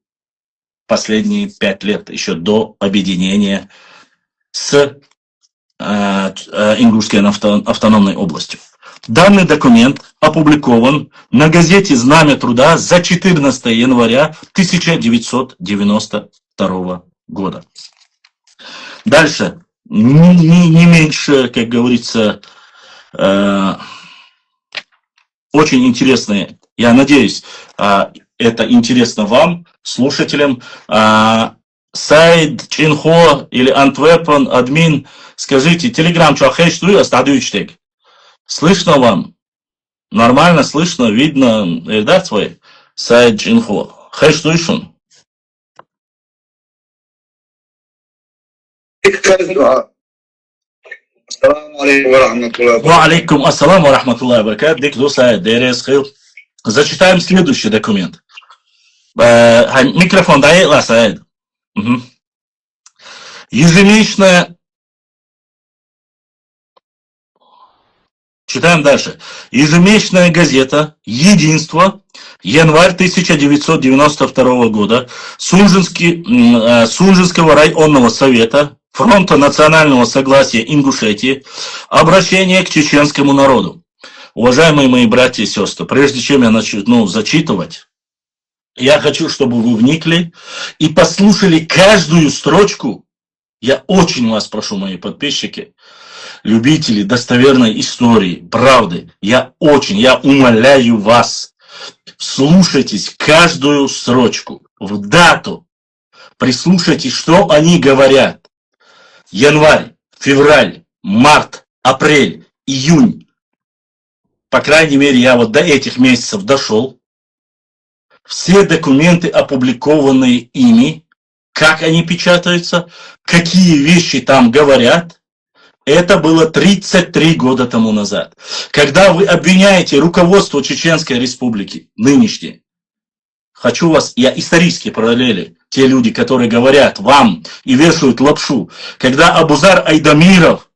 последние 5 лет, еще до объединения с Ингушской автономной областью. Данный документ опубликован на газете «Знамя труда» за 14 января 1992 года. Дальше. Не меньше, как говорится, очень интересные, я надеюсь, это интересно вам, слушателям. Сайд, Чинхо или Антверпен, админ, скажите, телеграм, что хэштуй, остадуючтек. Слышно вам? Нормально слышно, видно, да, твой? Сайд, Чинхо. Хэштуйшун. Ва алейкум ассалам ва рахматуллахи ва баракат. Дик Сайд, Дерес Хил. Зачитаем следующий документ. Микрофон дай, Сайд. Ежемесячная... Читаем дальше. Ежемесячная газета «Единство», январь 1992 года, Сунжинского районного совета, Фронта национального согласия Ингушетии, обращение к чеченскому народу. Уважаемые мои братья и сестры, прежде чем я начну зачитывать, я хочу, чтобы вы вникли и послушали каждую строчку. Я очень вас прошу, мои подписчики, любители достоверной истории, правды, я умоляю вас, слушайтесь каждую строчку, в дату, прислушайтесь, что они говорят. Январь, февраль, март, апрель, июнь. По крайней мере, я вот до этих месяцев дошел. Все документы, опубликованные ими, как они печатаются, какие вещи там говорят, это было 33 года тому назад. Когда вы обвиняете руководство Чеченской Республики, нынешнее, хочу вас, я исторические параллели, те люди, которые говорят вам и вешают лапшу, когда Абузар Айдамиров,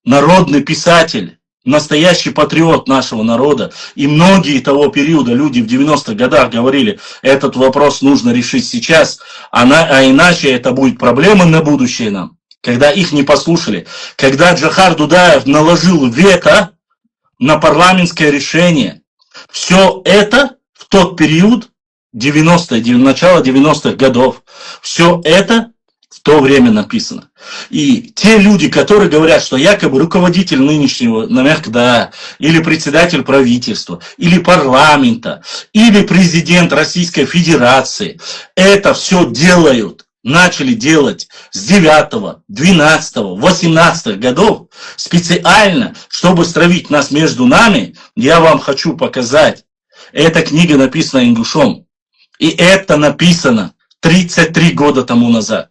народный писатель, настоящий патриот нашего народа, и многие того периода люди в 90-х годах говорили, этот вопрос нужно решить сейчас, а иначе это будет проблема на будущее нам. Когда их не послушали, когда Джохар Дудаев наложил вето на парламентское решение, все это в тот период, начало 90-х годов, все это в то время написано. И те люди, которые говорят, что якобы руководитель нынешнего НАМЕХКДА, или председатель правительства, или парламента, или президент Российской Федерации, это все делают, начали делать с 9, 12, 18 годов, специально, чтобы стравить нас между нами, я вам хочу показать. Эта книга написана ингушом. И это написано 33 года тому назад.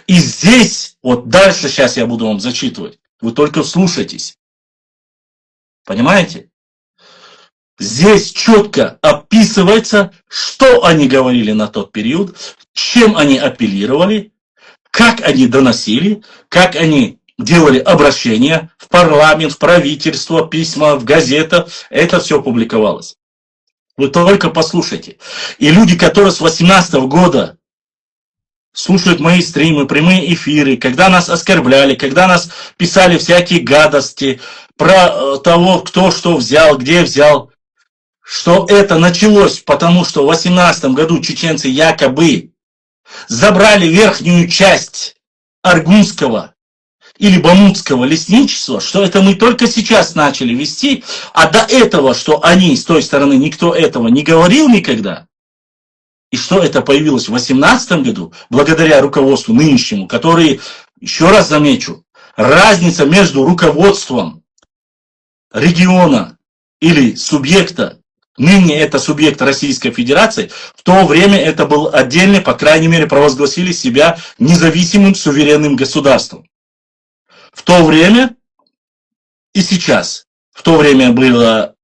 И здесь, вот дальше сейчас я буду вам зачитывать, вы только вслушайтесь. Понимаете? Здесь четко описывается, что они говорили на тот период, чем они апеллировали, как они доносили, как они делали обращения в парламент, в правительство, письма, в газетах. Это все публиковалось. Вы только послушайте. И люди, которые с 18 года слушают мои стримы, прямые эфиры, когда нас оскорбляли, когда нас писали всякие гадости про того, кто что взял, где взял, что это началось, потому что в 18 году чеченцы якобы забрали верхнюю часть Аргунского или Бамутского лесничества, что это мы только сейчас начали вести, а до этого, что они с той стороны, никто этого не говорил никогда. И что это появилось в 2018 году, благодаря руководству нынешнему, который, еще раз замечу, разница между руководством региона или субъекта, ныне это субъект Российской Федерации, в то время это был отдельный, по крайней мере, провозгласили себя независимым суверенным государством. В то время и сейчас. В то время было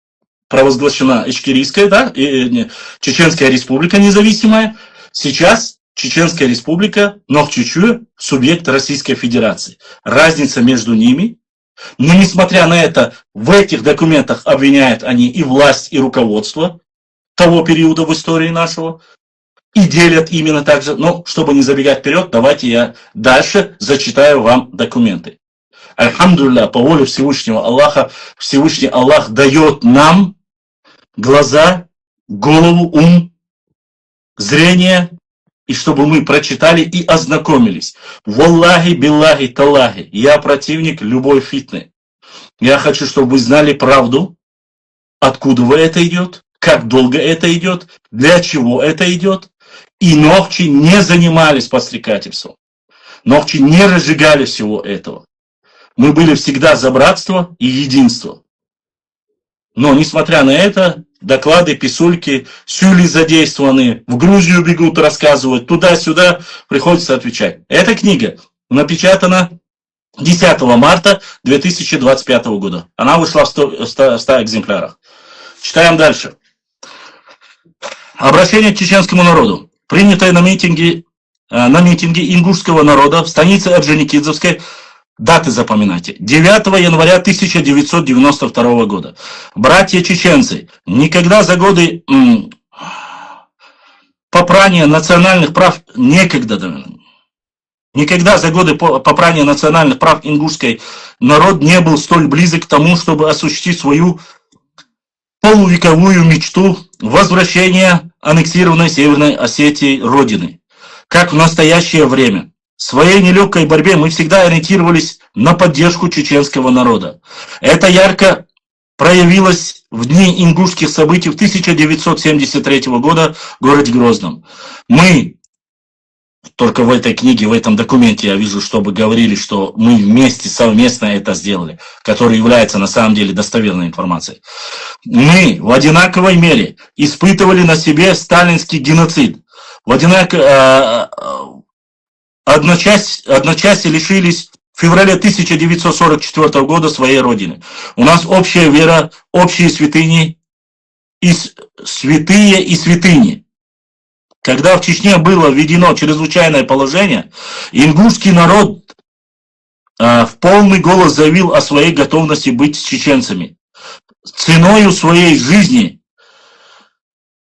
провозглашена Ичкерийская, да, Чеченская Республика независимая. Сейчас Чеченская Республика, Нохчичуя, субъект Российской Федерации. Разница между ними. Но несмотря на это, в этих документах обвиняют они и власть, и руководство того периода в истории нашего. И делят именно так же. Но, чтобы не забегать вперед, давайте я дальше зачитаю вам документы. Альхамдулилля, по воле Всевышнего Аллаха, Всевышний Аллах дает нам глаза, голову, ум, зрение, и чтобы мы прочитали и ознакомились. Валлахи, биллахи, таллахи, я противник любой фитны. Я хочу, чтобы вы знали правду, откуда это идет, как долго это идет, для чего это идет. И нохчи не занимались подстрекательством. Нохчи не разжигали всего этого. Мы были всегда за братство и единство. Но, несмотря на это, доклады, писульки, сюли задействованы, в Грузию бегут, рассказывают, туда-сюда, приходится отвечать. Эта книга напечатана 10 марта 2025 года. Она вышла в 100 экземплярах. Читаем дальше. Обращение к чеченскому народу. Принятое на митинге на митинге ингушского народа в станице Орджоникидзевской. Даты запоминайте. 9 января 1992 года. Братья чеченцы, никогда за годы попрания национальных прав, никогда за годы попрания национальных прав ингушский народ не был столь близок к тому, чтобы осуществить свою полувековую мечту возвращения аннексированной Северной Осетии родины, как в настоящее время. В своей нелегкой борьбе мы всегда ориентировались на поддержку чеченского народа. Это ярко проявилось в дни ингушских событий в 1973 года в городе Грозном. Мы, только в этой книге, в этом документе я вижу, чтобы говорили, что мы вместе, совместно это сделали, который является на самом деле достоверной информацией. Мы в одинаковой мере испытывали на себе сталинский геноцид. Одночасье лишились в феврале 1944 года своей родины. У нас общая вера, общие святыни, святые и святыни. Когда в Чечне было введено чрезвычайное положение, ингушский народ в полный голос заявил о своей готовности быть с чеченцами. Ценою своей жизни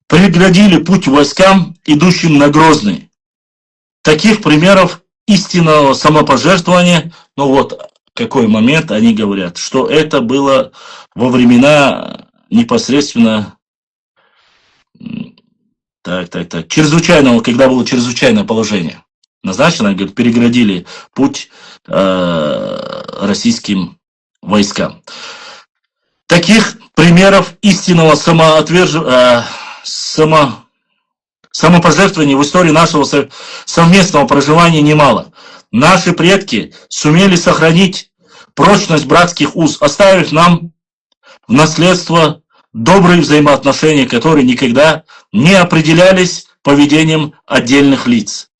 преградили путь войскам, идущим на Грозный. Таких примеров истинного самопожертвования, ну вот какой момент они говорят, что это было во времена непосредственно чрезвычайного, когда было чрезвычайное положение. Назначено, говорит, переградили путь российским войскам. Таких примеров истинного самопожертвования в истории нашего совместного проживания немало. Наши предки сумели сохранить прочность братских уз, оставив нам в наследство добрые взаимоотношения, которые никогда не определялись поведением отдельных лиц.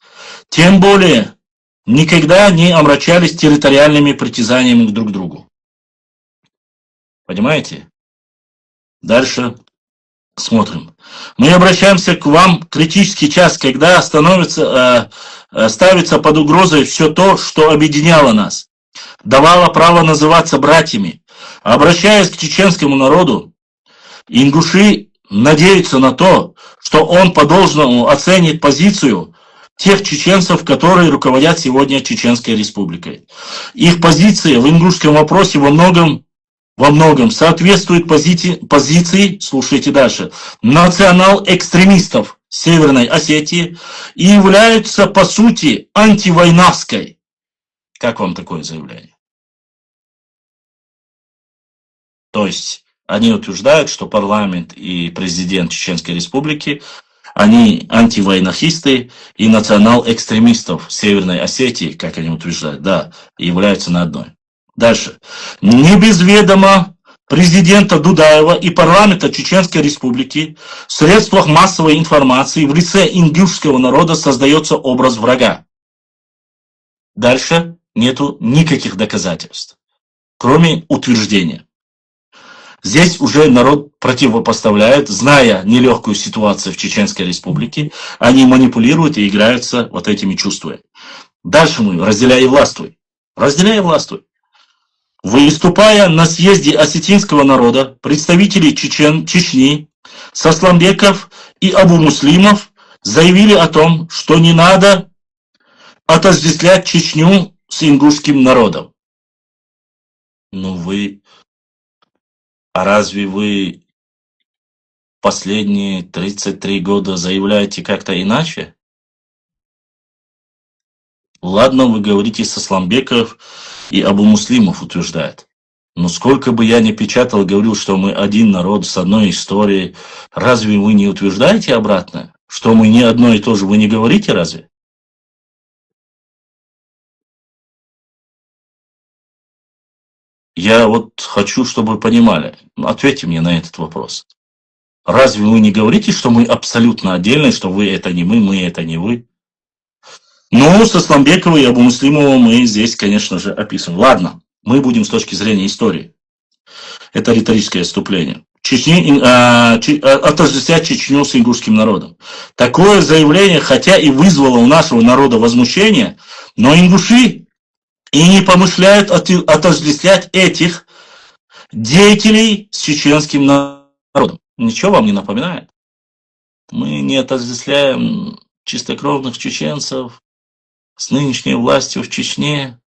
Тем более, никогда не омрачались территориальными притязаниями друг к другу. Понимаете? Дальше смотрим. Мы обращаемся к вам в критический час, когда ставится под угрозой все то, что объединяло нас, давало право называться братьями. Обращаясь к чеченскому народу, ингуши надеются на то, что он по-должному оценит позицию тех чеченцев, которые руководят сегодня Чеченской Республикой. Их позиция в ингушском вопросе во многом соответствует позиции, слушайте дальше, национал-экстремистов Северной Осетии и являются по сути антивойнавской. Как вам такое заявление? То есть они утверждают, что парламент и президент Чеченской Республики, они антивойнахисты и национал-экстремистов Северной Осетии, как они утверждают, да, являются на одной. Дальше. Не без ведома президента Дудаева и парламента Чеченской Республики в средствах массовой информации в лице ингушского народа создается образ врага. Дальше нету никаких доказательств, кроме утверждения. Здесь уже народ противопоставляет, зная нелегкую ситуацию в Чеченской Республике, они манипулируют и играются вот этими чувствами. Дальше мы, разделяй и властвуй. Разделяй и властвуй. Выступая на съезде осетинского народа, представители Чечни, Сасламбеков и Абу-Муслимов заявили о том, что не надо отождествлять Чечню с ингушским народом. А разве вы последние 33 года заявляете как-то иначе? Ладно, вы говорите, Сасламбеков и Абу-Муслимов утверждает. Но сколько бы я ни печатал, говорил, что мы один народ с одной историей, разве вы не утверждаете обратно? Что мы не одно и то же, вы не говорите разве? Я вот хочу, чтобы вы понимали. Ответьте мне на этот вопрос. Разве вы не говорите, что мы абсолютно отдельные, что вы это не мы это не вы? Ну, со Сасламбекова и Абу-Муслимова мы здесь, конечно же, описываем. Ладно, мы будем с точки зрения истории. Это риторическое отступление. отождествлять Чечню с ингушским народом. Такое заявление, хотя и вызвало у нашего народа возмущение, но ингуши и не помышляют отождествлять этих деятелей с чеченским народом. Ничего вам не напоминает? Мы не отождествляем чистокровных чеченцев с нынешней властью в Чечне.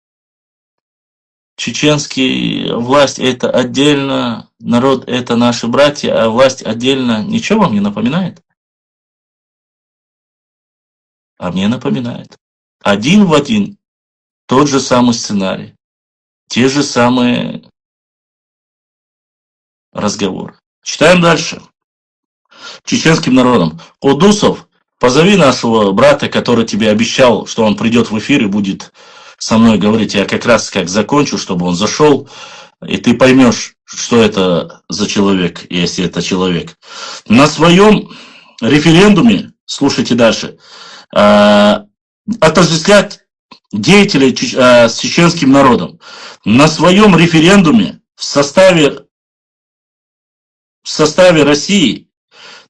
Чеченская власть это отдельно, народ это наши братья, а власть отдельно. Ничего вам не напоминает? А мне напоминает. Один в один тот же самый сценарий, те же самые разговоры. Читаем дальше. Чеченским народом. Кудусов, позови нашего брата, который тебе обещал, что он придет в эфир и будет со мной говорить. Я как раз как закончу, чтобы он зашел, и ты поймешь, что это за человек, если это человек. На своем референдуме, слушайте дальше, отождествлять деятелей с чеченским народом. На своем референдуме в составе России,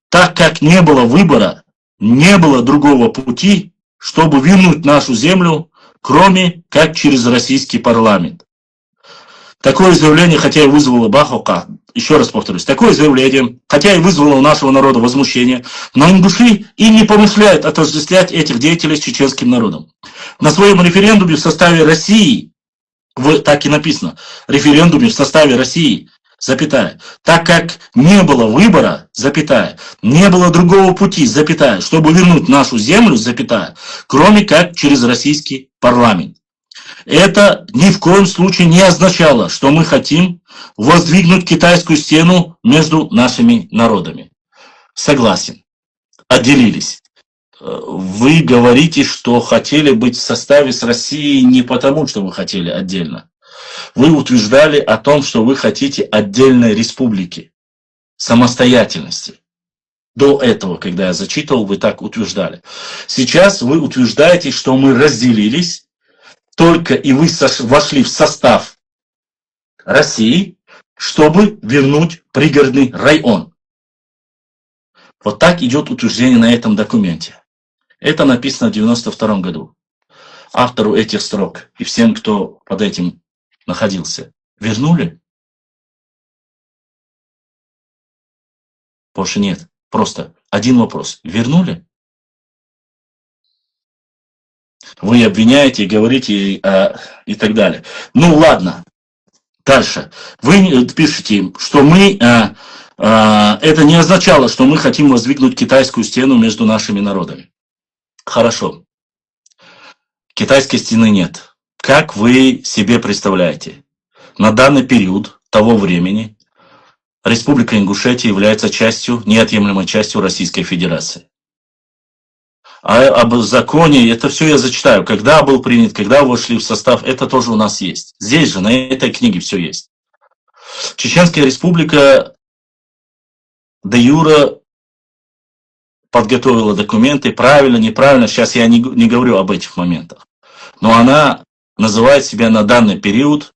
так как не было выбора, не было другого пути, чтобы вернуть нашу землю, кроме как через российский парламент. Такое заявление, хотя и вызвало Бахока, еще раз повторюсь, такое заявление, хотя и вызвало у нашего народа возмущение, но ингуши и не помышляют отождествлять этих деятелей с чеченским народом. На своем референдуме в составе России, так и написано, референдуме в составе России, запятая, так как не было выбора, запятая, не было другого пути, запятая, чтобы вернуть нашу землю, запятая, кроме как через российский парламент. Это ни в коем случае не означало, что мы хотим воздвигнуть китайскую стену между нашими народами. Согласен. Отделились. Вы говорите, что хотели быть в составе с Россией не потому, что вы хотели отдельно. Вы утверждали о том, что вы хотите отдельной республики, самостоятельности. До этого, когда я зачитывал, вы так утверждали. Сейчас вы утверждаете, что мы разделились, только и вы вошли в состав России, чтобы вернуть пригородный район. Вот так идет утверждение на этом документе. Это написано в 1992 году. Автору этих строк и всем, кто под этим находился, вернули? Больше нет. Просто один вопрос. Вернули? Вы обвиняете, говорите и так далее. Ну ладно. Дальше. Вы пишете, что мы... это не означало, что мы хотим воздвигнуть китайскую стену между нашими народами. Хорошо. Китайской стены нет. Как вы себе представляете? На данный период того времени Республика Ингушетия является неотъемлемой частью Российской Федерации. А об законе, это все я зачитаю, когда был принят, когда вошли в состав, это тоже у нас есть. Здесь же, на этой книге все есть. Чеченская Республика де юре подготовила документы, правильно, неправильно, сейчас я не говорю об этих моментах. Но она называет себя на данный период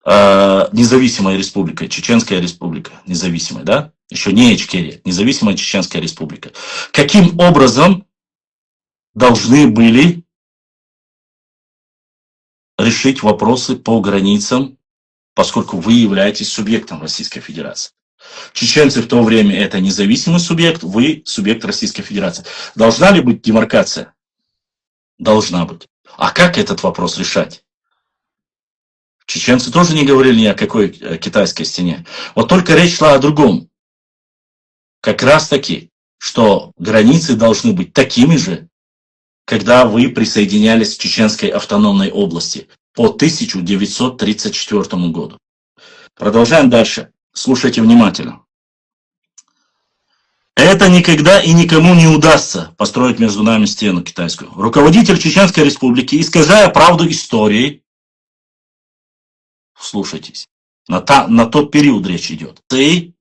независимой республикой, Чеченская Республика, независимая, да? Еще не Ичкерия, независимая Чеченская Республика. Каким образом должны были решить вопросы по границам, поскольку вы являетесь субъектом Российской Федерации? Чеченцы в то время это независимый субъект, вы субъект Российской Федерации. Должна ли быть демаркация? Должна быть. А как этот вопрос решать? Чеченцы тоже не говорили ни о какой китайской стене. Вот только речь шла о другом. Как раз таки, что границы должны быть такими же, когда вы присоединялись к Чеченской автономной области по 1934 году. Продолжаем дальше. Слушайте внимательно. Это никогда и никому не удастся построить между нами стену китайскую. Руководитель Чеченской Республики, искажая правду истории, слушайтесь, на тот период речь идет. И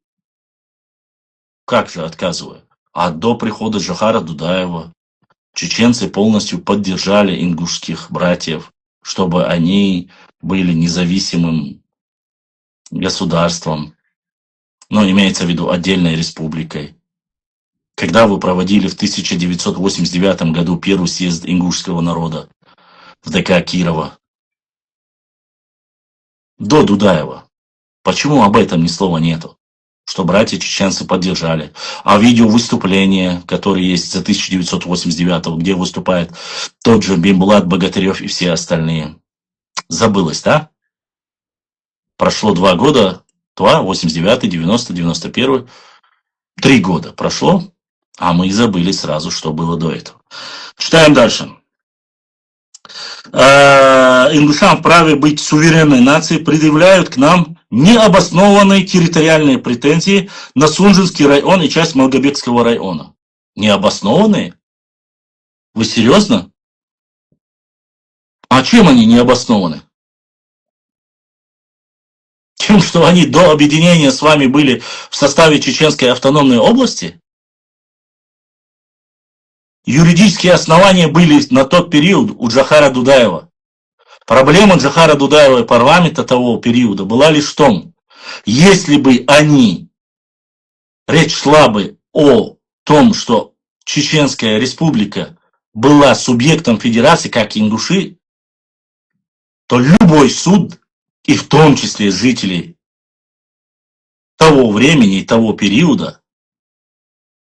как же отказываю? А до прихода Джохара Дудаева чеченцы полностью поддержали ингушских братьев, чтобы они были независимым государством. но имеется в виду отдельной республикой. Когда вы проводили в 1989 году первый съезд ингушского народа в ДК Кирова, до Дудаева, почему об этом ни слова нету? Что братья чеченцы поддержали. А видео выступления, которые есть за 1989, где выступает тот же Бимбулат Богатырев и все остальные, забылось, да? Прошло 2 года, 89, 90, 91, 3 года прошло, а мы забыли сразу, что было до этого. Читаем дальше. Ингушам вправе быть суверенной нацией, предъявляют к нам необоснованные территориальные претензии на Сунжинский район и часть Малгобекского района. Необоснованные? Вы серьезно? А чем они необоснованы? Тем, что они до объединения с вами были в составе Чеченской автономной области? Юридические основания были на тот период у Джохара Дудаева. Проблема Джохара Дудаева и парламента того периода была лишь в том, если бы они, речь шла бы о том, что Чеченская республика была субъектом федерации, как ингуши, то любой суд, и в том числе жителей того времени и того периода,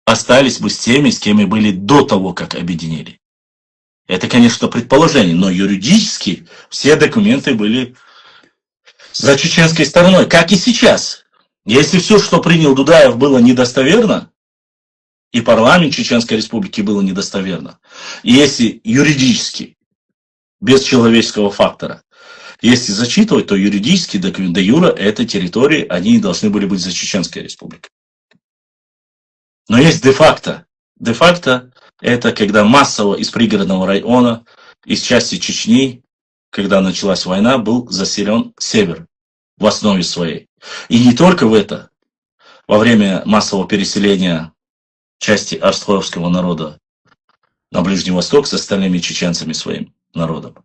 остались бы с теми, с кем и были до того, как объединили. Это, конечно, предположение, но юридически все документы были за чеченской стороной, как и сейчас. Если все, что принял Дудаев, было недостоверно, и парламент Чеченской Республики было недостоверно, и если юридически, без человеческого фактора, если зачитывать, то юридически, де юре, этой территории, они должны были быть за Чеченской Республикой. Но есть де-факто. Де-факто это когда массово из пригородного района, из части Чечни, когда началась война, был заселен север в основе своей. И не только в это. Во время массового переселения части арцхоевского народа на Ближний Восток с остальными чеченцами своим народом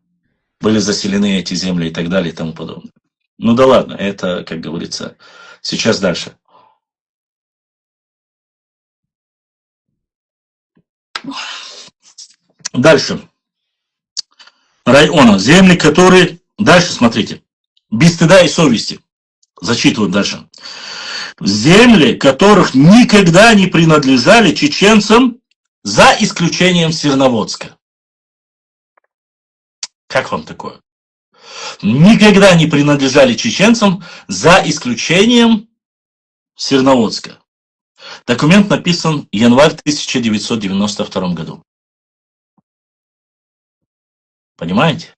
были заселены эти земли и так далее и тому подобное. Ну да ладно, это, как говорится, сейчас дальше. Дальше. Района. Земли, которые... Дальше, смотрите. Без стыда и совести. Зачитывают дальше. Земли, которых никогда не принадлежали чеченцам, за исключением Серноводска. Как вам такое? Никогда не принадлежали чеченцам, за исключением Серноводска. Документ написан январь 1992 году. Понимаете?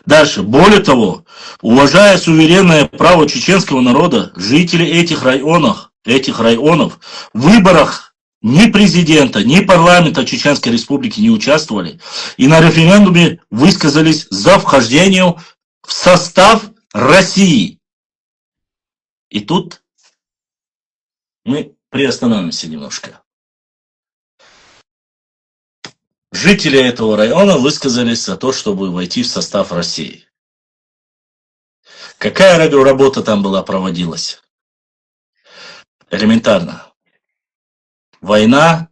Дальше. Более того, уважая суверенное право чеченского народа, жители этих районов в выборах ни президента, ни парламента Чеченской Республики не участвовали и на референдуме высказались за вхождение в состав России. И тут мы приостановимся немножко. Жители этого района высказались за то, чтобы войти в состав России. Какая радиоработа там была проводилась? Элементарно. Война,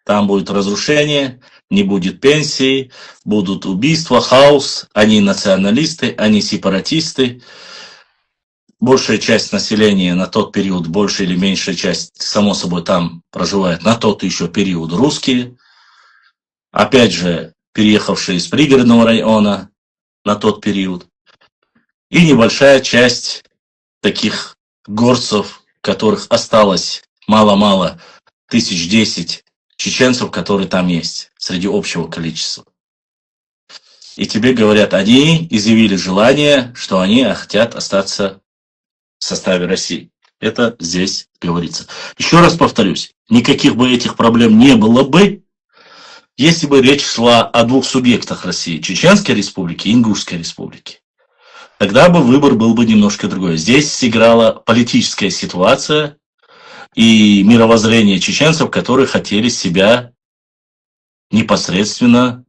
там будет разрушение, не будет пенсии, будут убийства, хаос, они националисты, они сепаратисты. Большая часть населения на тот период, большая или меньшая часть, само собой, там проживает на тот еще период русские. Опять же, переехавшие из пригородного района на тот период. И небольшая часть таких горцев, которых осталось мало-мало 1010 чеченцев, которые там есть, среди общего количества. И тебе говорят, они изъявили желание, что они хотят остаться в составе России. Это здесь говорится. Еще раз повторюсь, никаких бы этих проблем не было бы, если бы речь шла о двух субъектах России, Чеченской Республики и Ингушской Республики. Тогда бы выбор был бы немножко другой. Здесь сыграла политическая ситуация и мировоззрение чеченцев, которые хотели себя непосредственно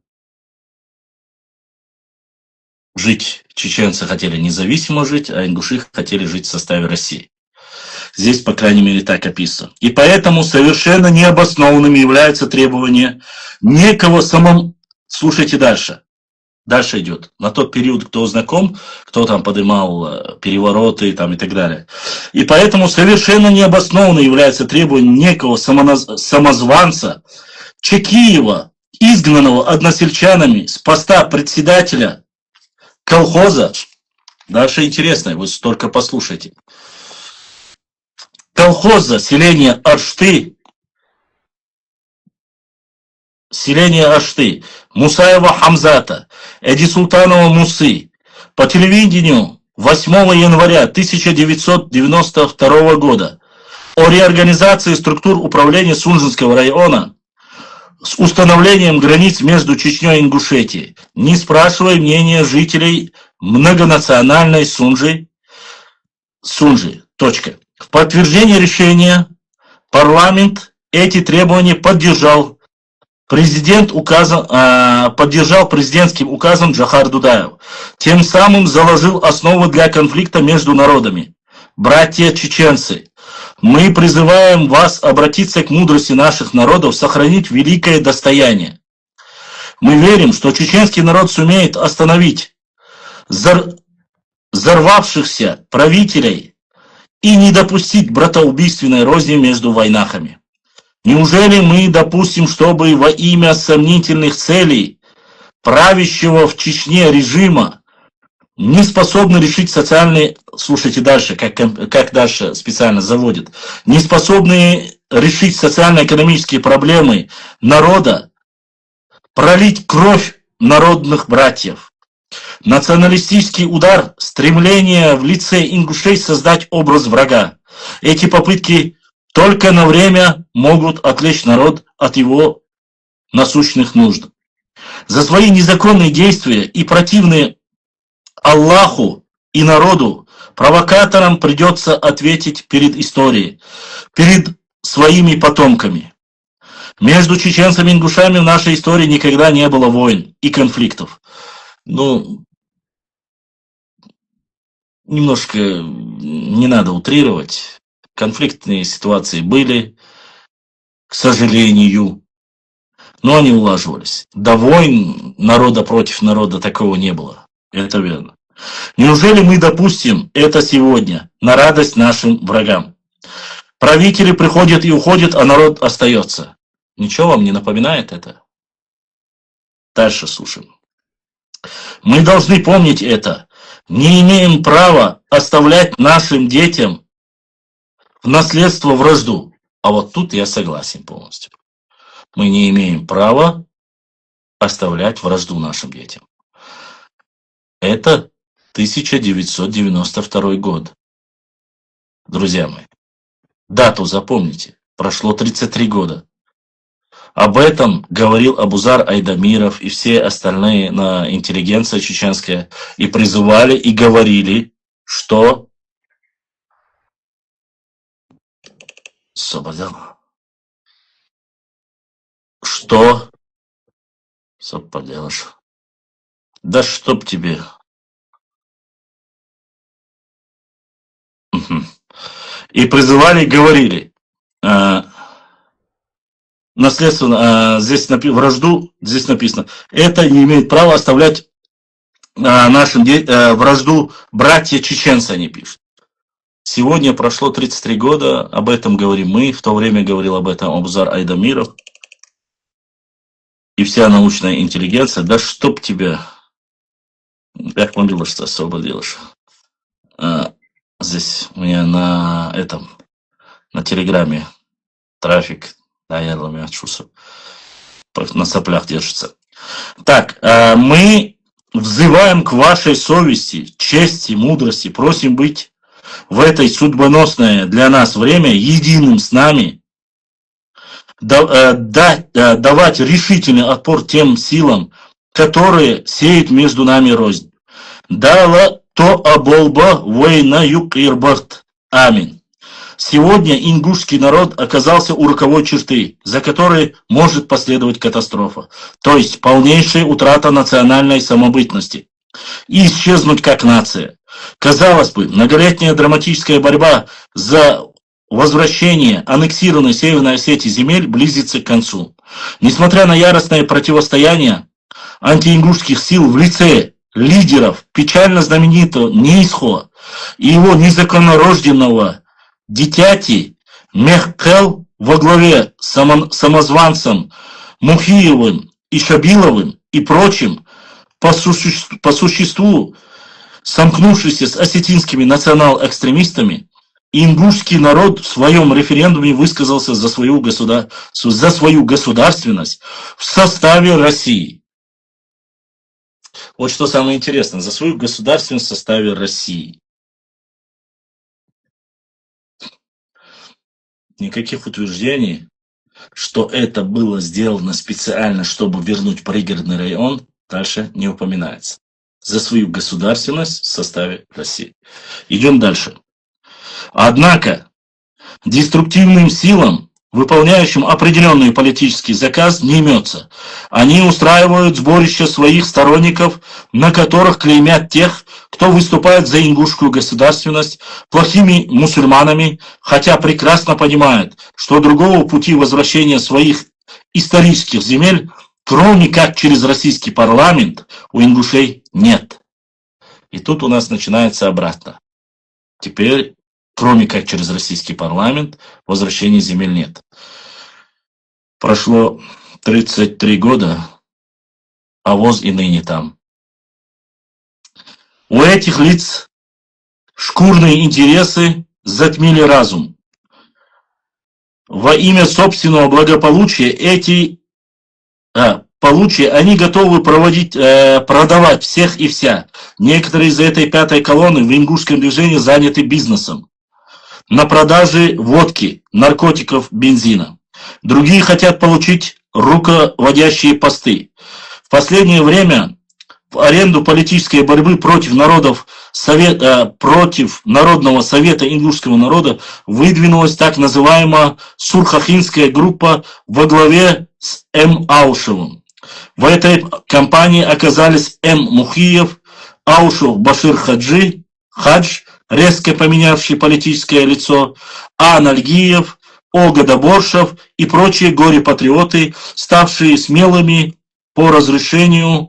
жить, чеченцы хотели независимо жить, а ингуши хотели жить в составе России. Здесь, по крайней мере, так описано. И поэтому совершенно необоснованными является требование некого самому... Слушайте дальше. Дальше идет. На тот период, кто знаком, кто там поднимал перевороты там, и так далее. И поэтому совершенно необоснованно является требование некого самозванца Чекиева, изгнанного односельчанами с поста председателя колхоза. Дальше интересно, вы только послушайте. Колхоза селения Ашты, Мусаева Хамзата, Эди Султанова Мусы по телевидению 8 января 1992 года о реорганизации структур управления Сунжинского района с установлением границ между Чечней и Ингушетией, не спрашивая мнения жителей многонациональной Сунжи. Точка. В подтверждение решения парламент эти требования поддержал. Поддержал президентским указом Джохар Дудаев. Тем самым заложил основу для конфликта между народами. Братья чеченцы, мы призываем вас обратиться к мудрости наших народов, сохранить великое достояние. Мы верим, что чеченский народ сумеет остановить взорвавшихся правителей и не допустить братоубийственной розни между войнахами. Неужели мы допустим, чтобы во имя сомнительных целей правящего в Чечне режима не способны решить социальные... Слушайте дальше, как дальше специально заводит. Не способные решить социально-экономические проблемы народа, пролить кровь народных братьев. Националистический удар, стремление в лице ингушей создать образ врага. Эти попытки только на время могут отвлечь народ от его насущных нужд. За свои незаконные действия и противные Аллаху и народу провокаторам придется ответить перед историей, перед своими потомками. Между чеченцами и ингушами в нашей истории никогда не было войн и конфликтов. Ну, немножко не надо утрировать. Конфликтные ситуации были, к сожалению, но они улаживались. До войн народа против народа такого не было. Это верно. Неужели мы допустим это сегодня на радость нашим врагам? Правители приходят и уходят, а народ остается. Ничего вам не напоминает это? Дальше слушаем. Мы должны помнить это. Не имеем права оставлять нашим детям в наследство вражду. А вот тут я согласен полностью. Мы не имеем права оставлять вражду нашим детям. Это 1992 год. Друзья мои, дату запомните. Прошло 33 года. Об этом говорил Абузар Айдамиров и все остальные на интеллигенция чеченская. И призывали, и говорили, что... Что поделаешь? Да чтоб тебе. И призывали, говорили. Наследственно, здесь вражду, здесь написано, это не имеет права оставлять нашим вражду братья чеченцы, они пишут. Сегодня прошло 33 года, об этом говорим мы, в то время говорил об этом Абузар Айдамиров и вся научная интеллигенция. Да чтоб тебя, как могла, что особо делаешь. Здесь у меня на телеграме трафик, наверное, на соплях держится. Так, мы взываем к вашей совести, чести, мудрости, просим быть в это судьбоносное для нас время единым с нами, давать решительный отпор тем силам, которые сеют между нами рознь. Дала то оболба война юг ирбахт. Аминь. Сегодня ингушский народ оказался у роковой черты, за которой может последовать катастрофа, то есть полнейшая утрата национальной самобытности. и исчезнуть как нация. Казалось бы, многолетняя драматическая борьба за возвращение аннексированной Северной Осетии земель близится к концу. Несмотря на яростное противостояние антиингушских сил в лице лидеров печально знаменитого Неисхо и его незаконнорожденного дитяти Мехкел во главе с самозванцем Мухиевым и Шабиловым и прочим, по существу сомкнувшийся с осетинскими национал-экстремистами, ингушский народ в своем референдуме высказался за свою государственность в составе России. Вот что самое интересное, за свою государственность в составе России. Никаких утверждений, что это было сделано специально, чтобы вернуть пригородный район, дальше не упоминается. За свою государственность в составе России. Идем дальше. Однако, деструктивным силам, выполняющим определенный политический заказ, не имется. Они устраивают сборище своих сторонников, на которых клеймят тех, кто выступает за ингушскую государственность, плохими мусульманами, хотя прекрасно понимают, что другого пути возвращения своих исторических земель, кроме как через российский парламент, у ингушей нет. И тут у нас начинается обратно. Теперь, кроме как через российский парламент, возвращения земель нет. Прошло 33 года, а ВОЗ и ныне там. У этих лиц шкурные интересы затмили разум. Во имя собственного благополучия они готовы продавать всех и вся. Некоторые из этой пятой колонны в ингушском движении заняты бизнесом на продаже водки, наркотиков, бензина. Другие хотят получить руководящие посты. В последнее время в аренду политической борьбы против Народного совета ингушского народа выдвинулась так называемая Сурхахинская группа во главе с М. Аушевым. В этой кампании оказались М. Мухиев, Аушев Башир Хадж, резко поменявший политическое лицо, А. Нальгиев, Ольга Доборшев и прочие горе-патриоты, ставшие смелыми по разрешению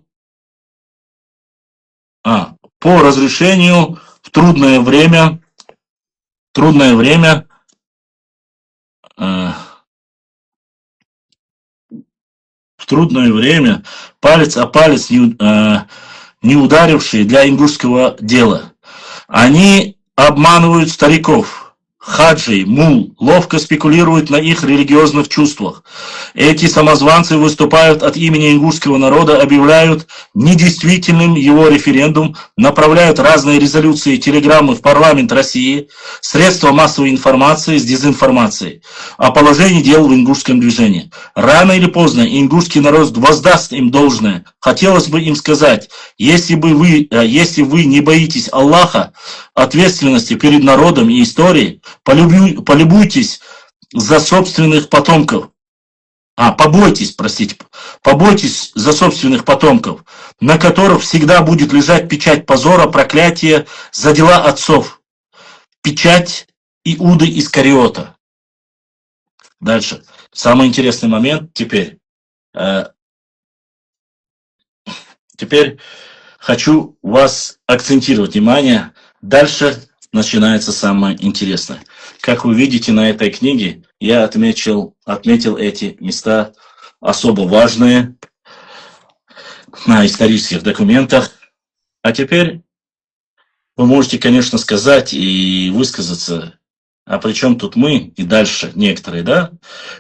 в трудное время палец о палец не ударившие для ингушского дела. Они обманывают стариков, хаджей, мул, ловко спекулируют на их религиозных чувствах. Эти самозванцы выступают от имени ингушского народа, объявляют недействительным его референдум, направляют разные резолюции и телеграммы в парламент России, средства массовой информации с дезинформацией о положении дел в ингушском движении. Рано или поздно ингушский народ воздаст им должное. Хотелось бы им сказать, если вы не боитесь Аллаха, ответственности перед народом и историей, побойтесь за собственных потомков, на которых всегда будет лежать печать позора, проклятия за дела отцов, печать Иуды Искариота. Дальше. Самый интересный момент теперь. Теперь хочу вас акцентировать внимание. Дальше начинается самое интересное. Как вы видите на этой книге, я отметил эти места особо важные на исторических документах. А теперь вы можете, конечно, сказать и высказаться, а при чем тут мы и дальше некоторые, да,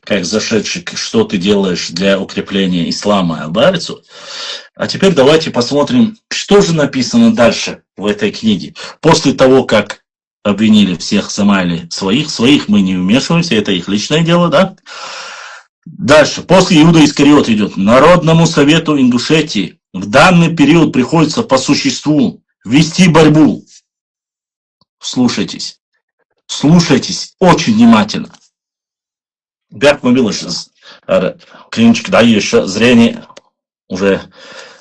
как зашедшие, что ты делаешь для укрепления ислама и Албарицу. А теперь давайте посмотрим, что же написано дальше в этой книге. После того, как обвинили всех, замаяли своих мы не вмешиваемся, это их личное дело, да. Дальше, после Иуда Искариот идет. Народному совету Ингушетии в данный период приходится по существу вести борьбу. Слушайтесь очень внимательно. Как мы видели, клинчик, да, еще зрение уже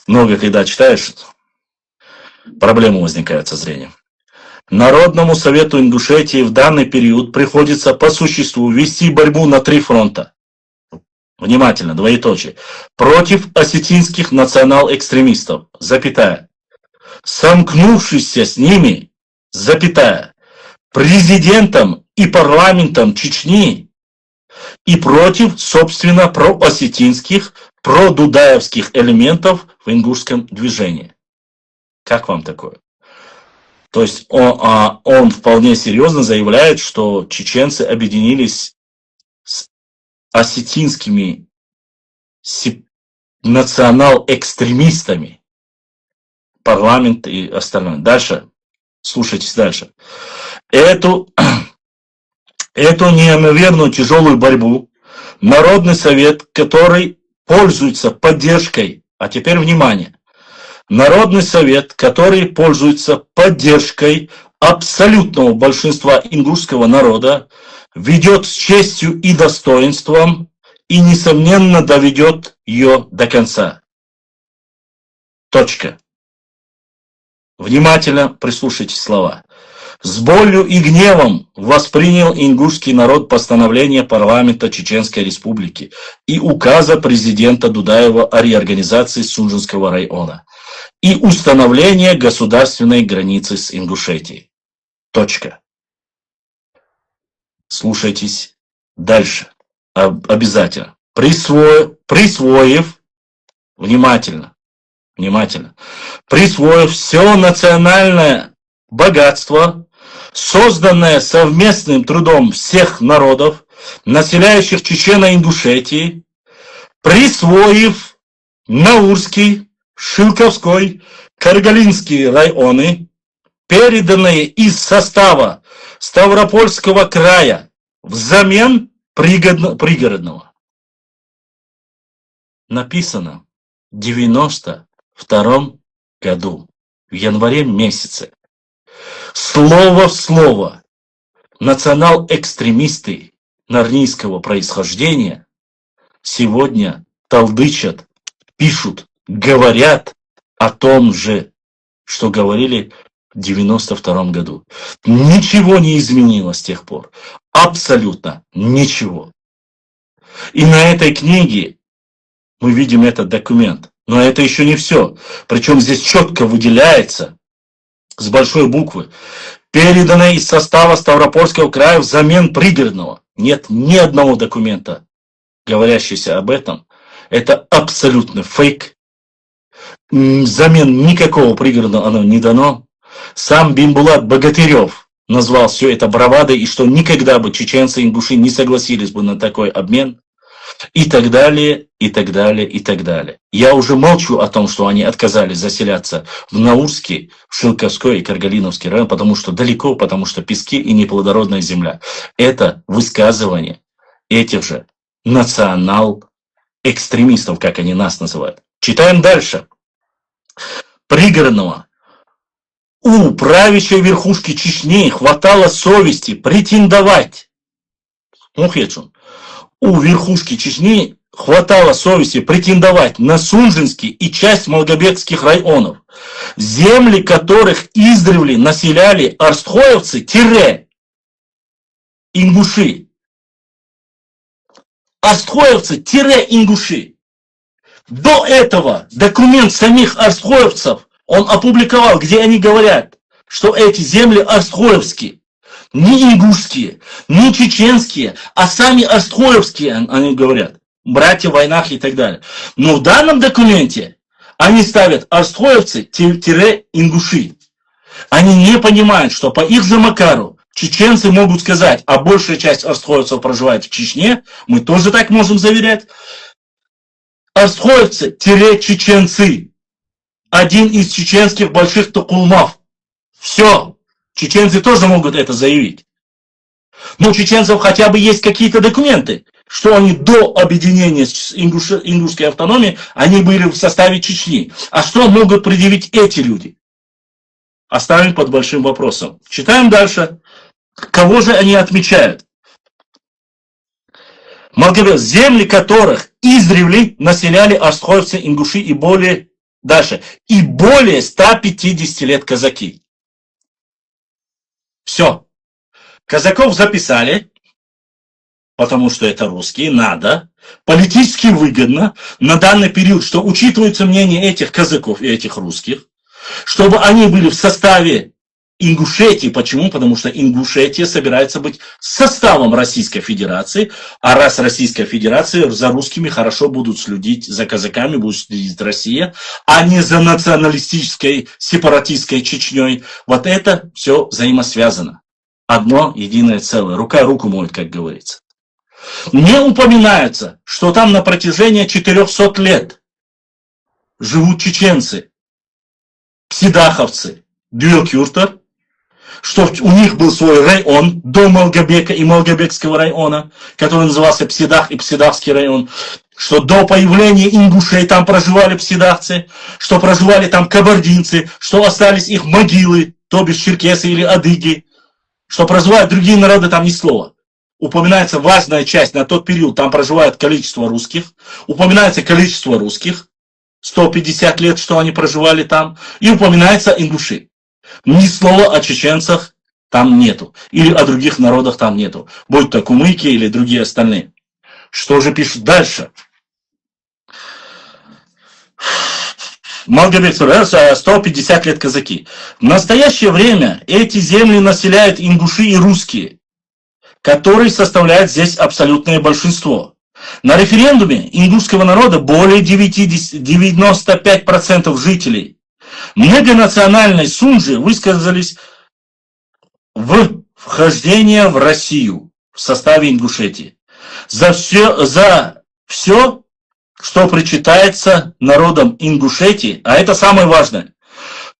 много когда читаешь. Проблемы возникают со зрением. Народному совету Ингушетии в данный период приходится по существу вести борьбу на 3 фронта. Внимательно, двоеточие. Против осетинских национал-экстремистов, запятая. Сомкнувшись с ними, запятая. Президентом и парламентом Чечни и против, собственно, проосетинских, продудаевских элементов в ингушском движении. Как вам такое? То есть он вполне серьезно заявляет, что чеченцы объединились с осетинскими национал-экстремистами, парламент и остальное. Дальше, слушайтесь дальше. Эту неимоверную тяжелую борьбу Народный совет, который пользуется поддержкой, а теперь внимание, Народный совет, который пользуется поддержкой абсолютного большинства ингушского народа, ведет с честью и достоинством и, несомненно, доведет ее до конца. Точка. Внимательно прислушайтесь слова. С болью и гневом воспринял ингушский народ постановление парламента Чеченской Республики и указа президента Дудаева о реорганизации Сунжинского района и установление государственной границы с Ингушетией. Точка. Слушайтесь дальше. Обязательно. Присвоив, внимательно, присвоив все национальное богатство, созданное совместным трудом всех народов, населяющих Чечено-Ингушетии, присвоив Наурский, Шилковской, Каргалинские районы, переданные из состава Ставропольского края взамен пригородного. Написано в 92 году, в январе месяце. Слово в слово национал-экстремисты нарнийского происхождения сегодня толдычат, пишут, говорят о том же, что говорили в 92 году. Ничего не изменилось с тех пор. Абсолютно ничего. И на этой книге мы видим этот документ. Но это еще не все. Причем здесь четко выделяется с большой буквы, переданное из состава Ставропольского края взамен пригородного. Нет ни одного документа, говорящегося об этом. Это абсолютно фейк. Взамен никакого пригородного оно не дано. Сам Бимбулат Богатырев назвал все это бравадой, и что никогда бы чеченцы и ингуши не согласились бы на такой обмен. И так далее, и так далее, и так далее. Я уже молчу о том, что они отказались заселяться в Наурский, в Шилковской и Каргалиновский район, потому что далеко, потому что пески и неплодородная земля. Это высказывание этих же национал-экстремистов, как они нас называют. Читаем дальше. Пригородного. У правящей верхушки Чечни хватало совести претендовать. У верхушки Чечни хватало совести претендовать на Сунжинский и часть Малгобекских районов, земли которых издревле населяли арстхоевцы-ингуши. Арстхоевцы-ингуши. До этого документ самих арстхоевцев он опубликовал, где они говорят, что эти земли арстхоевские. Не ингушские, не чеченские, а сами арстхоевские, они говорят, братья в войнах и так далее. Но в данном документе они ставят арстхоевцы-ингуши. Они не понимают, что по их же Макару чеченцы могут сказать, а большая часть арстхоевцев проживает в Чечне, мы тоже так можем заверять. Арстхоевцы-чеченцы. Один из чеченских больших токулмов. Все. Чеченцы тоже могут это заявить. Но у чеченцев хотя бы есть какие-то документы, что они до объединения с ингушской автономией, они были в составе Чечни. А что могут предъявить эти люди? Оставим под большим вопросом. Читаем дальше. Кого же они отмечают? Земли которых издревле населяли арстхоевцы, ингуши и более Дальше. И более 150 лет казаки. Все. Казаков записали, потому что это русские, надо. Политически выгодно на данный период, что учитывается мнение этих казаков и этих русских, чтобы они были в составе Ингушетии. Почему? Потому что Ингушетия собирается быть составом Российской Федерации, а раз Российская Федерация, за русскими хорошо будут следить, за казаками будет следить Россия, а не за националистической, сепаратистской Чечней. Вот это все взаимосвязано. Одно единое целое. Рука руку моет, как говорится. Не упоминается, что там на протяжении 400 лет живут чеченцы, псидаховцы, Дюркюртер, что у них был свой район до Малгобека и Малгобекского района, который назывался Псидах и Псидахский район, что до появления ингушей там проживали псидахцы, что проживали там кабардинцы, что остались их могилы, то бишь черкесы или адыги, что проживают другие народы, там ни слова. Упоминается важная часть на тот период, там проживает количество русских, упоминается количество русских, 150 лет, что они проживали там, и упоминается ингуши. Ни слова о чеченцах там нету, или о других народах там нету, будь то кумыки или другие остальные. Что же пишут дальше? Малгобек, 150 лет казаки. В настоящее время эти земли населяют ингуши и русские, которые составляют здесь абсолютное большинство. На референдуме ингушского народа более 95% жителей многонациональной Сунжи высказались в вхождение в Россию в составе Ингушетии. За все, что причитается народам Ингушетии, а это самое важное.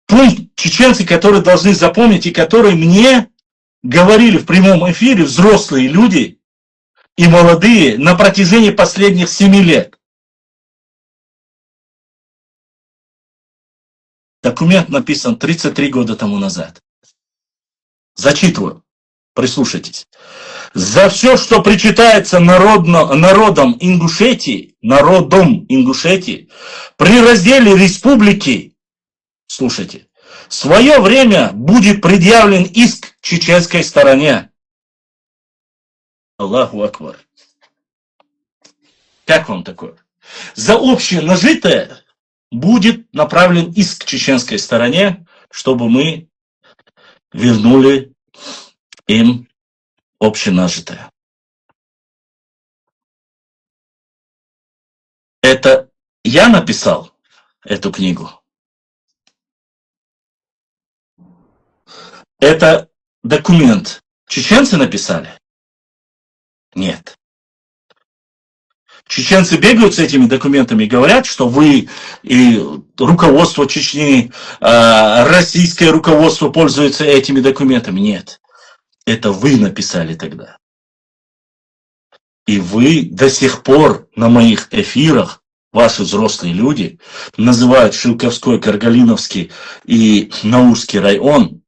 Пункт чеченцы, которые должны запомнить и которые мне говорили в прямом эфире взрослые люди и молодые на протяжении последних 7 лет. Документ написан 33 года тому назад. Зачитываю. Прислушайтесь. За все, что причитается народом Ингушетии, при разделе республики, слушайте, в свое время будет предъявлен иск чеченской стороне. Аллаху Акбар. Как вам такое? За общее нажитое будет направлен иск чеченской стороне, чтобы мы вернули им общенажитое. Это я написал эту книгу. Это документ чеченцы написали? Нет. Чеченцы бегают с этими документами и говорят, что вы и руководство Чечни, российское руководство пользуется этими документами. Нет. Это вы написали тогда. И вы до сих пор на моих эфирах, ваши взрослые люди, называют Шилковской, Каргалиновский и Наурский район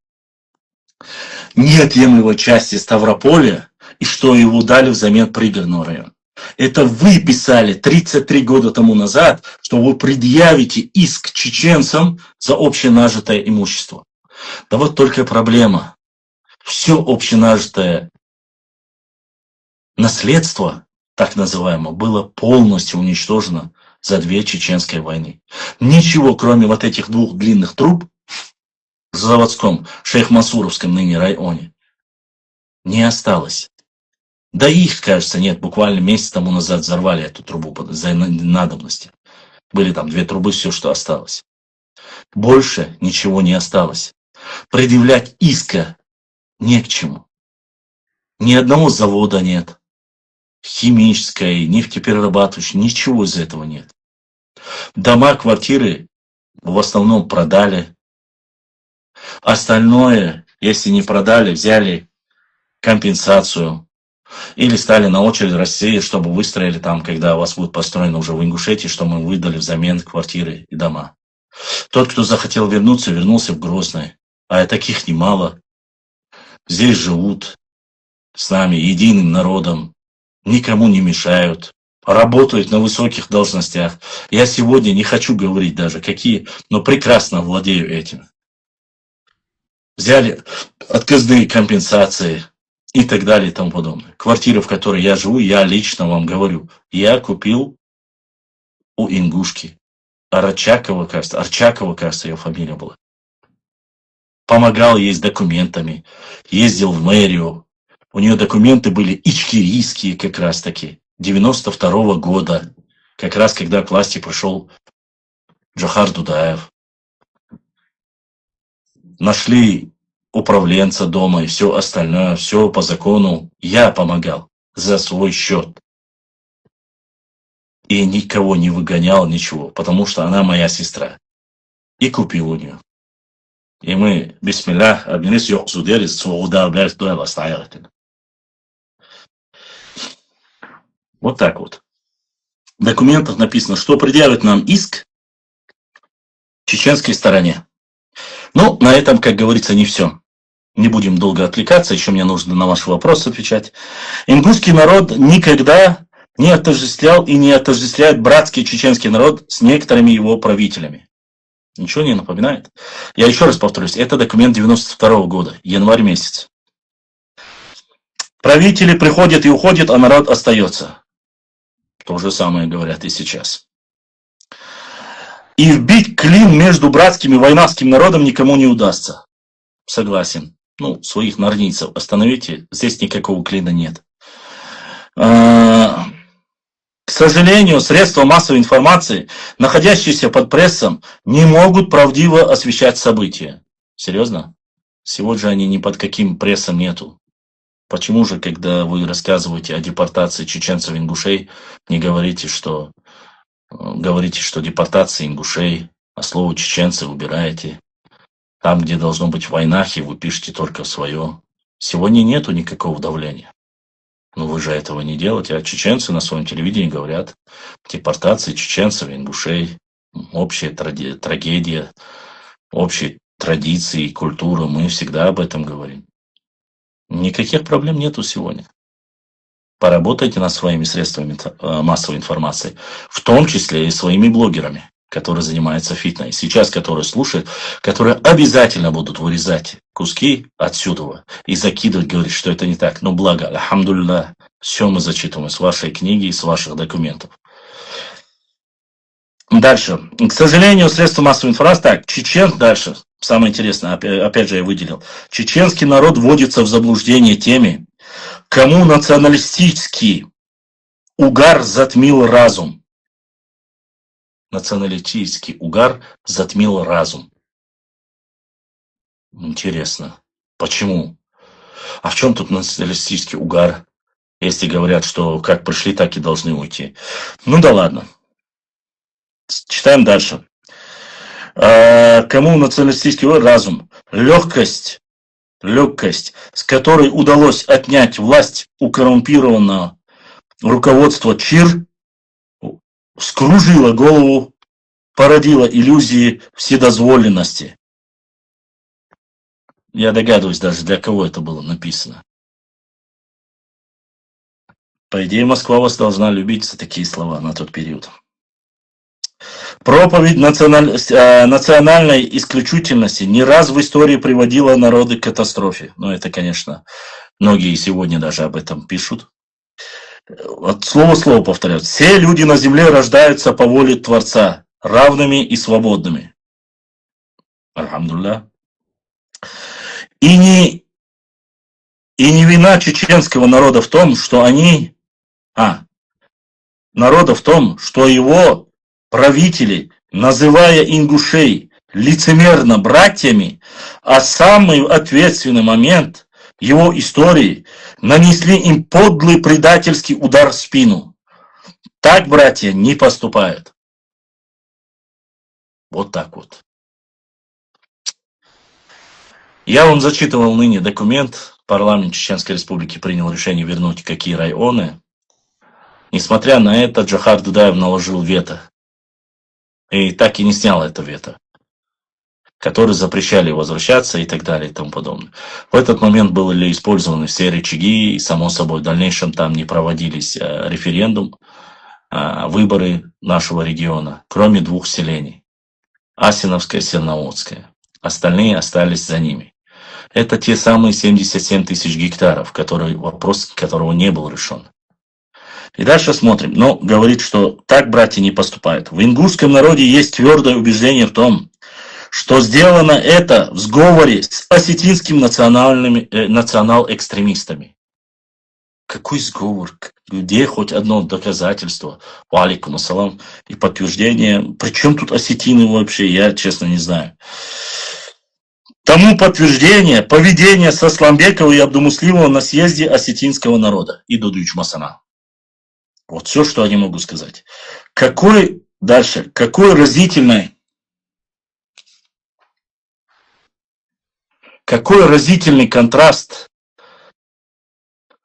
неотъемлемой части Ставрополя, и что его дали взамен пригородного района. Это вы писали 33 года тому назад, что вы предъявите иск чеченцам за общенажитое имущество. Да вот только проблема. Все общенажитое наследство, так называемое, было полностью уничтожено за 2 чеченские войны. Ничего, кроме вот этих 2 длинных труб в заводском, Шейх-Мансуровском ныне районе, не осталось. Да их, кажется, нет. Буквально месяц тому назад взорвали эту трубу за надобности. Были там 2 трубы, все, что осталось. Больше ничего не осталось. Предъявлять иска не к чему. Ни одного завода нет. Химической, нефтеперерабатывающей, ничего из этого нет. Дома, квартиры в основном продали. Остальное, если не продали, взяли компенсацию. Или стали на очередь России, чтобы выстроили там, когда у вас будет построено уже в Ингушетии, что мы выдали взамен квартиры и дома. Тот, кто захотел вернуться, вернулся в Грозное. А таких немало. Здесь живут с нами, единым народом. Никому не мешают. работают на высоких должностях. Я сегодня не хочу говорить даже какие, но прекрасно владею этим. Взяли отказные компенсации и так далее и тому подобное. Квартира, в которой я живу, я лично вам говорю, я купил у ингушки. Арчакова, кажется, ее фамилия была. Помогал ей с документами, ездил в мэрию. У нее документы были ичкерийские как раз таки, 92-го года, как раз когда к власти пришел Джохар Дудаев. Нашли управленца дома и все остальное, все по закону. Я помогал за свой счет. И никого не выгонял, ничего, потому что она моя сестра. И купил у нее. И мы, бисмиллах, обнялись, судили, вот так вот. В документах написано, что предъявит нам иск чеченской стороне. Ну, на этом, как говорится, не все. Не будем долго отвлекаться, еще мне нужно на ваши вопросы отвечать. Ингушский народ никогда не отождествлял и не отождествляет братский чеченский народ с некоторыми его правителями. Ничего не напоминает? Я еще раз повторюсь, это документ 92-го года, январь месяц. Правители приходят и уходят, а народ остается. То же самое говорят и сейчас. И вбить клин между братским и войнавским народом никому не удастся. Согласен. Ну, своих норнийцев остановите, здесь никакого клина нет. К сожалению, средства массовой информации, находящиеся под прессом, не могут правдиво освещать события. Серьезно? Сегодня они ни под каким прессом нету. Почему же, когда вы рассказываете о депортации чеченцев-ингушей, не говорите, что депортация ингушей, а слово чеченцы убираете? Там, где должно быть войнахи, вы пишете только свое. Сегодня нету никакого давления. Но вы же этого не делаете. А чеченцы на своем телевидении говорят, депортация чеченцев, ингушей, общая трагедия, общие традиции, культура. Мы всегда об этом говорим. Никаких проблем нету сегодня. Поработайте над своими средствами массовой информации, в том числе и своими блогерами, которые занимаются фитнесом. Сейчас, которые слушают, которые обязательно будут вырезать куски отсюда и закидывать, говорить, что это не так. Но благо, альхамдулилля, все мы зачитываем с вашей книги и с ваших документов. Дальше. К сожалению, средства массовой информации, дальше. Самое интересное, опять же я выделил. Чеченский народ вводится в заблуждение теми, кому националистический угар затмил разум. Националистический угар затмил разум. Интересно. Почему? А в чем тут националистический угар? Если говорят, что как пришли, так и должны уйти. Ну да ладно. Читаем дальше. Кому националистический разум? Легкость, с которой удалось отнять власть у коррумпированного руководства ЧИР, скружила голову, породила иллюзии вседозволенности. Я догадываюсь даже, для кого это было написано. По идее, Москва вас должна любить за такие слова на тот период. Проповедь национальной исключительности не раз в истории приводила народы к катастрофе. Но это, конечно, многие сегодня даже об этом пишут. От слова в слово повторяю. Все люди на земле рождаются по воле Творца, равными и свободными. Альхамдулилля. И не вина чеченского народа в том, что что его правители, называя ингушей лицемерно братьями, а самый ответственный момент его истории нанесли им подлый предательский удар в спину. Так братья не поступают. Вот так вот. Я вам зачитывал ныне документ. Парламент Чеченской Республики принял решение вернуть какие районы. Несмотря на это, Джохар Дудаев наложил вето. И так и не снял это вето, которые запрещали возвращаться и так далее и тому подобное. В этот момент были использованы все рычаги, и само собой в дальнейшем там не проводились референдум. выборы нашего региона, кроме двух селений. Асиновское и Серноводское. Остальные остались за ними. Это те самые 77 тысяч гектаров, вопрос которого не был решен. И дальше смотрим. Но говорит, что так братья не поступают. В ингушском народе есть твердое убеждение в том, что сделано это в сговоре с осетинскими национал-экстремистами. Какой сговор? Где хоть одно доказательство? Алейкум ассалам. И подтверждение. Причем тут осетины вообще? Я, честно, не знаю. Тому подтверждение поведение Сасламбекова и Абдумуслимова на съезде осетинского народа и Додуич Масана. Вот все, что они могут сказать. Какой разительный контраст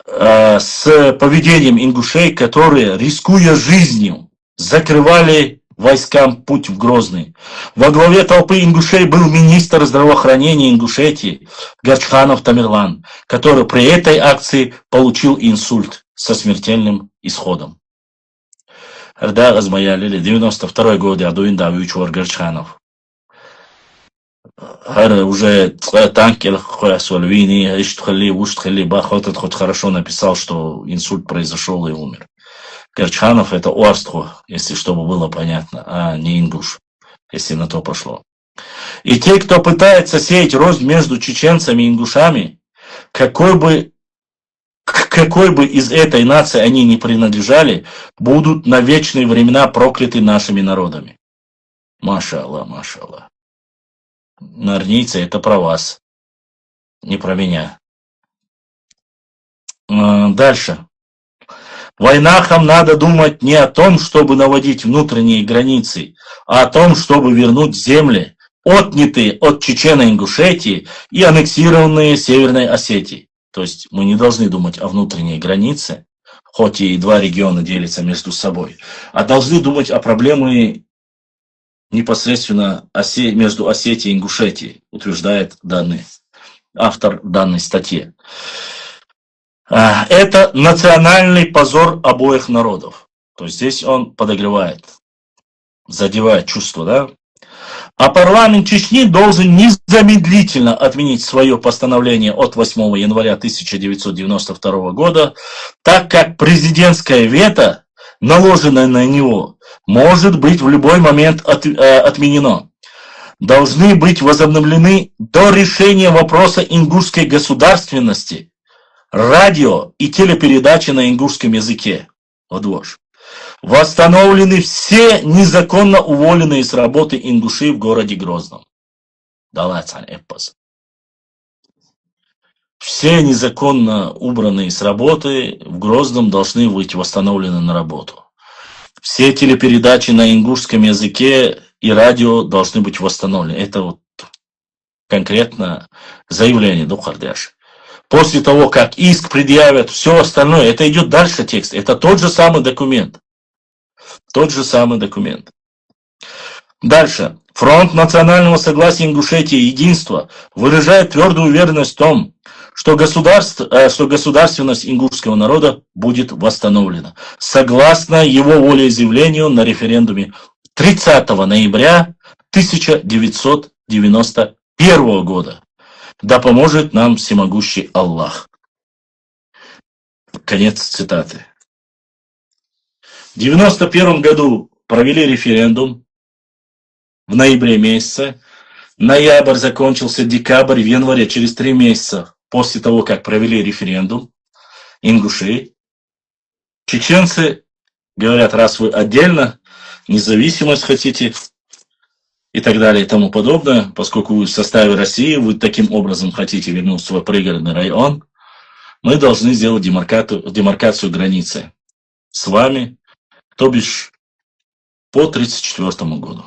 с поведением ингушей, которые, рискуя жизнью, закрывали войскам путь в Грозный. Во главе толпы ингушей был министр здравоохранения Ингушетии Гарчханов Тамерлан, который при этой акции получил инсульт со смертельным исходом. Арда Азмаялили, 92 год, Адуин Давичуар Гарчханов. Уже танки Сольвини, Уштхали, Бахотет хоть хорошо написал, что инсульт произошел и умер. Гарчханов это Орство, если чтобы было понятно, а не ингуш, если на то пошло. И те, кто пытается сеять рознь между чеченцами и ингушами, какой бы из этой нации они ни принадлежали, будут на вечные времена прокляты нашими народами. Маша Аллах, Маша Аллах. Нарнийцы, это про вас, не про меня. Дальше. Войнахам надо думать не о том, чтобы наводить внутренние границы, а о том, чтобы вернуть земли, отнятые от Чечено-Ингушетии и аннексированные Северной Осетии. То есть мы не должны думать о внутренней границе, хоть и два региона делятся между собой, а должны думать о проблеме непосредственно между Осетией и Ингушетией, утверждает автор данной статьи. Это национальный позор обоих народов. То есть здесь он подогревает, задевает чувство, да? А парламент Чечни должен незамедлительно отменить свое постановление от 8 января 1992 года, так как президентское вето, наложенное на него, может быть в любой момент отменено. Должны быть возобновлены до решения вопроса ингушской государственности радио и телепередачи на ингушском языке. Восстановлены все незаконно уволенные с работы ингуши в городе Грозном. Все незаконно убранные с работы в Грозном должны быть восстановлены на работу. Все телепередачи на ингушском языке и радио должны быть восстановлены. Это вот конкретно заявление Духардяш. После того, как иск предъявят, все остальное, это идет дальше текст. Это тот же самый документ. Тот же самый документ. Дальше. Фронт национального согласия Ингушетии и единства выражает твердую уверенность в том, что государственность ингушского народа будет восстановлена, согласно его волеизъявлению на референдуме 30 ноября 1991 года. Да поможет нам всемогущий Аллах. Конец цитаты. В 1991 году провели референдум в ноябре месяце. Ноябрь закончился, декабрь, в январе, через 3 месяца после того, как провели референдум, ингуши, чеченцы говорят, раз вы отдельно, независимость хотите и так далее и тому подобное, поскольку вы в составе России, вы таким образом хотите вернуть свой пригородный район, мы должны сделать демаркацию границы с вами, то бишь по 1934 году.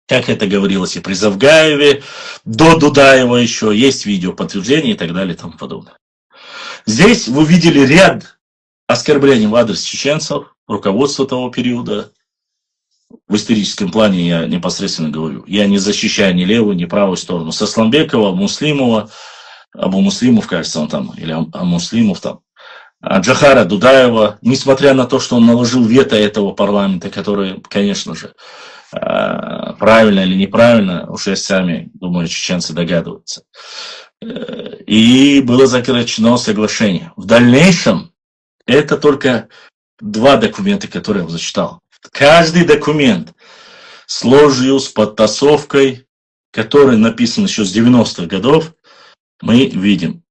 Как это говорилось и при Завгаеве, до Дудаева еще, есть видео подтверждение и так далее и тому подобное. Здесь вы видели ряд оскорблений в адрес чеченцев, руководства того периода. В историческом плане я непосредственно говорю. Я не защищаю ни левую, ни правую сторону. Сасламбекова, Абу Муслимов, кажется, он там, или Амуслимов там. Джохара Дудаева, несмотря на то, что он наложил вето этого парламента, который, конечно же, правильно или неправильно, уже сами, думаю, чеченцы догадываются. И было заключено соглашение. В дальнейшем это только два документа, которые я зачитал. Каждый документ с ложью, с подтасовкой, который написан еще с 90-х годов, мы видим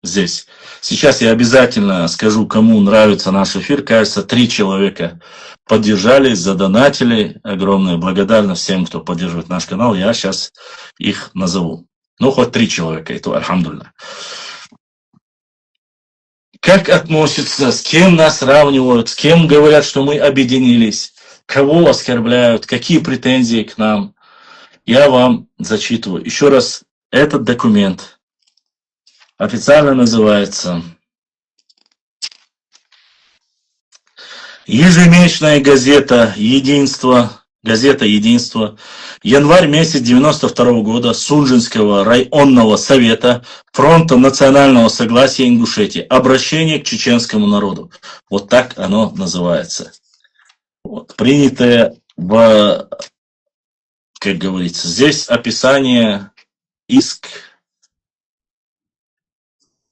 здесь. Сейчас я обязательно скажу, кому нравится наш эфир. Кажется, 3 человека поддержали, задонатили. Огромная благодарность всем, кто поддерживает наш канал. Я сейчас их назову. Ну, хоть 3 человека, и то, альхамдулилля. Как относятся, с кем нас сравнивают, с кем говорят, что мы объединились, кого оскорбляют, какие претензии к нам. Я вам зачитываю. Еще раз, этот документ официально называется ежемесячная газета «Единство», январь месяц 92 года Сунжинского районного совета Фронта национального согласия Ингушетии. Обращение к чеченскому народу. Вот так оно называется. Вот, принятое в, как говорится, здесь описание, иск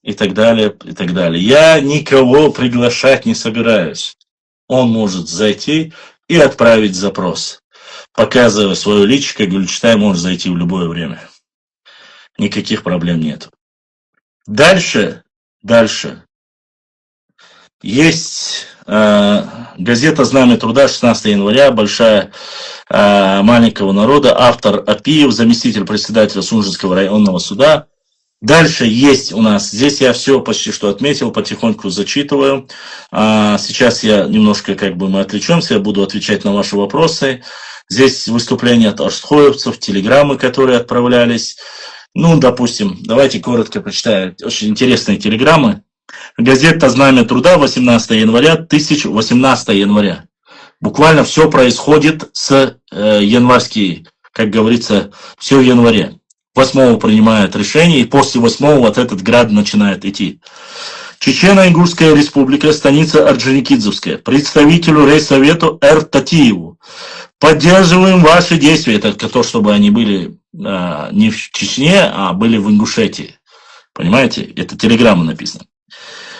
и так далее, и так далее. Я никого приглашать не собираюсь. Он может зайти и отправить запрос. Показывая свое личико, Гюльчатай может зайти в любое время. Никаких проблем нет. Дальше есть газета «Знамя труда», 16 января, большая маленького народа, автор Апиев, заместитель председателя Сунжинского районного суда. Дальше есть у нас, здесь я все почти что отметил, потихоньку зачитываю. Сейчас я немножко, мы отвлечемся, я буду отвечать на ваши вопросы. Здесь выступления от ашхоевцев, телеграммы, которые отправлялись. Ну, допустим, давайте коротко прочитаю. Очень интересные телеграммы. Газета «Знамя труда», 18 января. Буквально все происходит с январские, как говорится, все в январе. 8-го принимают решение, и после 8-го вот этот град начинает идти. Чечено-Ингушская республика, станица Орджоникидзевская, представителю райсовету Р. Татиеву. Поддерживаем ваши действия. Это то, чтобы они были не в Чечне, а были в Ингушетии. Понимаете? Это телеграмма написано.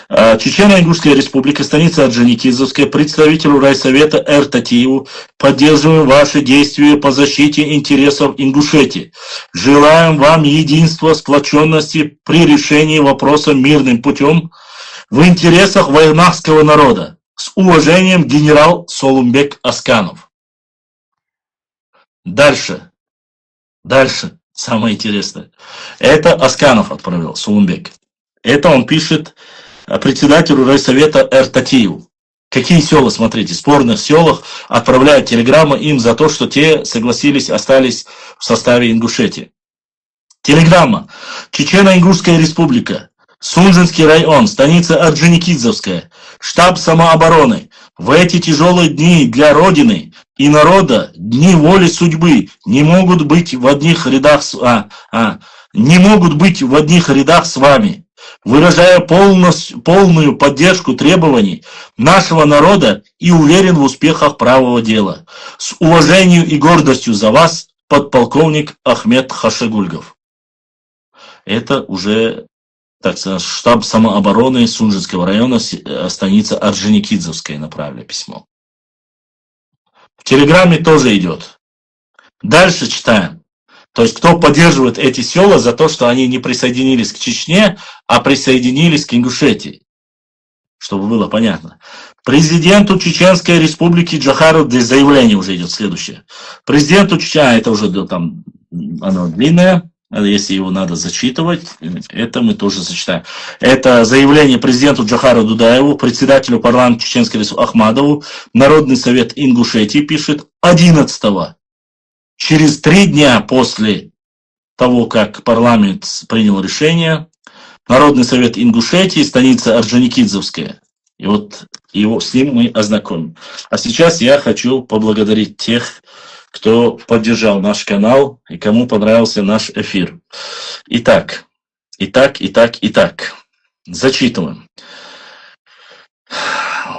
Чечено-Ингушская республика, станица Орджоникидзевская, представителю райсовета Р. Татиеву. Поддерживаем ваши действия по защите интересов Ингушетии. Желаем вам единства, сплоченности при решении вопроса мирным путем в интересах вайнахского народа. С уважением, генерал Солумбек Асканов. Дальше, самое интересное. Это Асканов отправил, Солумбек. Это он пишет председателю райсовета Р. Татиеву. Какие села, смотрите, в спорных селах отправляют телеграммы им за то, что те согласились, остались в составе Ингушетии. Телеграмма. Чечено-Ингушская республика. Сунжинский район, станица Орджоникидзевская, штаб самообороны. В эти тяжелые дни для Родины и народа, дни воли судьбы, не могут быть в одних рядах с вами. Выражая полную поддержку требований нашего народа и уверен в успехах правого дела. С уважением и гордостью за вас, подполковник Ахмед Хашагульгов. Это уже, так сказать, штаб самообороны Сунжинского района, станица Орджоникидзевская, направили письмо. В телеграмме тоже идет. Дальше читаем. То есть, кто поддерживает эти села за то, что они не присоединились к Чечне, а присоединились к Ингушетии. Чтобы было понятно. Президенту Чеченской республики Джохару, заявление уже идет следующее. Президенту Чечни, это уже там, оно длинное, если его надо зачитывать, это мы тоже зачитаем. Это заявление президенту Джохару Дудаеву, председателю парламента Чеченской республики Ахмадову, Народный совет Ингушетии пишет 11-го. Через 3 дня после того, как парламент принял решение, Народный совет Ингушетии, станица Орджоникидзевская. И вот с ним мы ознакомим. А сейчас я хочу поблагодарить тех, кто поддержал наш канал и кому понравился наш эфир. Итак. Зачитываем.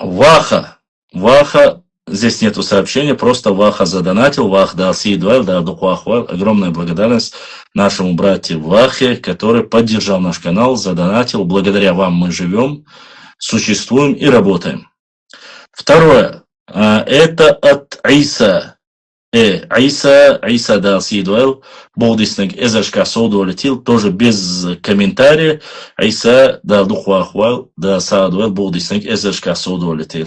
Ваха, здесь нету сообщения, просто Ваха задонатил, Вах дал Сидваль, дал Духуахваль. Огромная благодарность нашему брату Вахе, который поддержал наш канал, задонатил. Благодаря вам мы живем, существуем и работаем. Второе. Это от Иса. Иса дал Сидваль, Богдиснег Эзершка Соуду улетел, тоже без комментария. Иса дал Духуахваль, да Саадваль, Богдиснег Эзершка Соуду улетел.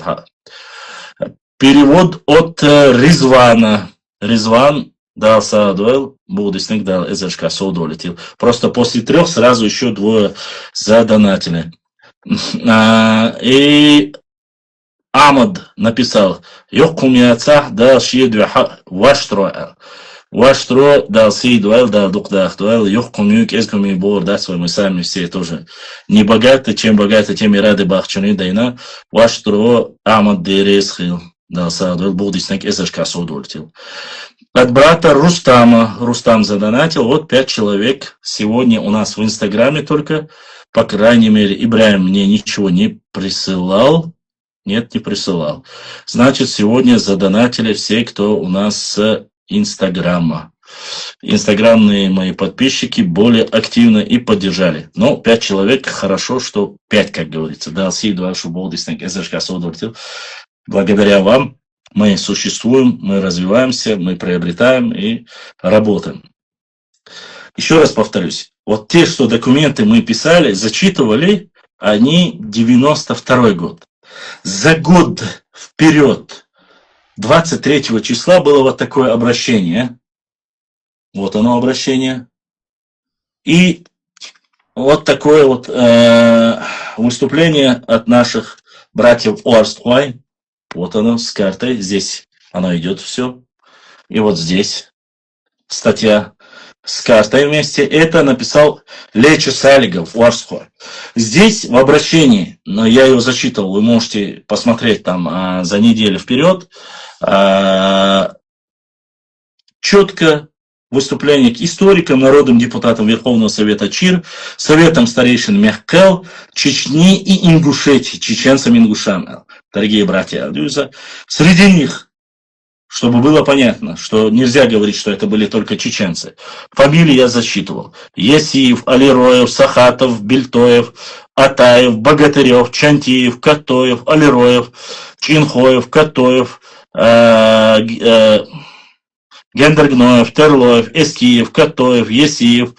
Перевод от Ризвана. Ризван дал Саадвел, Богдиснег дал Эзершка Соуду улетел. Просто после 3 сразу еще 2 задонатили. И Амад написал, Йоккум яцах дал шиедве ваштро. Ваштро дал Сидвел, дал Духдахтвел, Йоккум юк эзкум и бор, да, мы сами все тоже не богаты, чем богаты, тем и рады бахчаны дайна. Ваштро Амад дересхил. Да, Саадвел Богдиснег Эзершка Соуду улетел. От брата Рустама. Рустам задонатил. Вот 5 человек. Сегодня у нас в Инстаграме только. По крайней мере, Ибраим мне ничего не присылал. Нет, не присылал. Значит, сегодня задонатили все, кто у нас с Инстаграма. Инстаграмные мои подписчики более активно и поддержали. Но 5 человек, хорошо, что 5, как говорится. Да, Сидваль Богдиснег Эзершка Соуду улетел. Благодаря вам мы существуем, мы развиваемся, мы приобретаем и работаем. Еще раз повторюсь, вот те, что документы мы писали, зачитывали, они 92 год. За год вперед, 23 числа было вот такое обращение. Вот оно обращение. И вот такое вот выступление от наших братьев Орстхуай. Вот оно с картой, здесь оно идет все. И вот здесь статья с картой вместе. Это написал Лечо Салигов, Уарсхо. Здесь в обращении, но я его зачитывал, вы можете посмотреть там за неделю вперед. Четко выступление к историкам, народным депутатам Верховного Совета ЧИР, Советом старейшин Мехкел, Чечни и Ингушетии, чеченцам-ингушам. Дорогие братья Адюза, среди них, чтобы было понятно, что нельзя говорить, что это были только чеченцы. Фамилии я зачитывал. Есиев, Алироев, Сахатов, Бельтоев, Атаев, Богатырев, Чантиев, Катоев, Алироев, Чинхоев, Катоев, Гендергноев, Терлоев, Эскиев, Катоев, Есиев,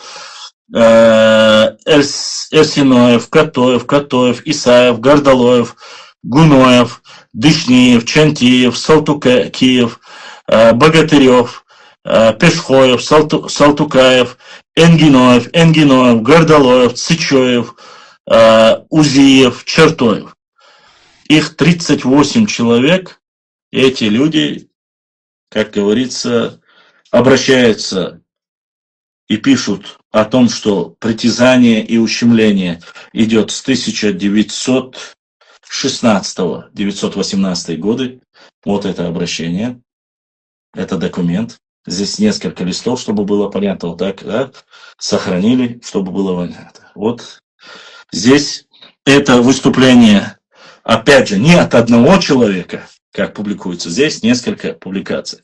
Эрсиноев, Катоев, Исаев, Гордалоев, Гуноев, Дышниев, Чантиев, Салтукаев, Богатырев, Пешхоев, Салтукаев, Энгиноев, Гордалоев, Цычоев, Узиев, Чертоев. Их 38 человек, и эти люди, как говорится, обращаются и пишут о том, что притязание и ущемление идет с 1916-918 годы. Вот это обращение, это документ. Здесь несколько листов, чтобы было понятно. Вот так, да? Сохранили, чтобы было понятно. Вот здесь это выступление, опять же, не от одного человека, как публикуется. Здесь несколько публикаций.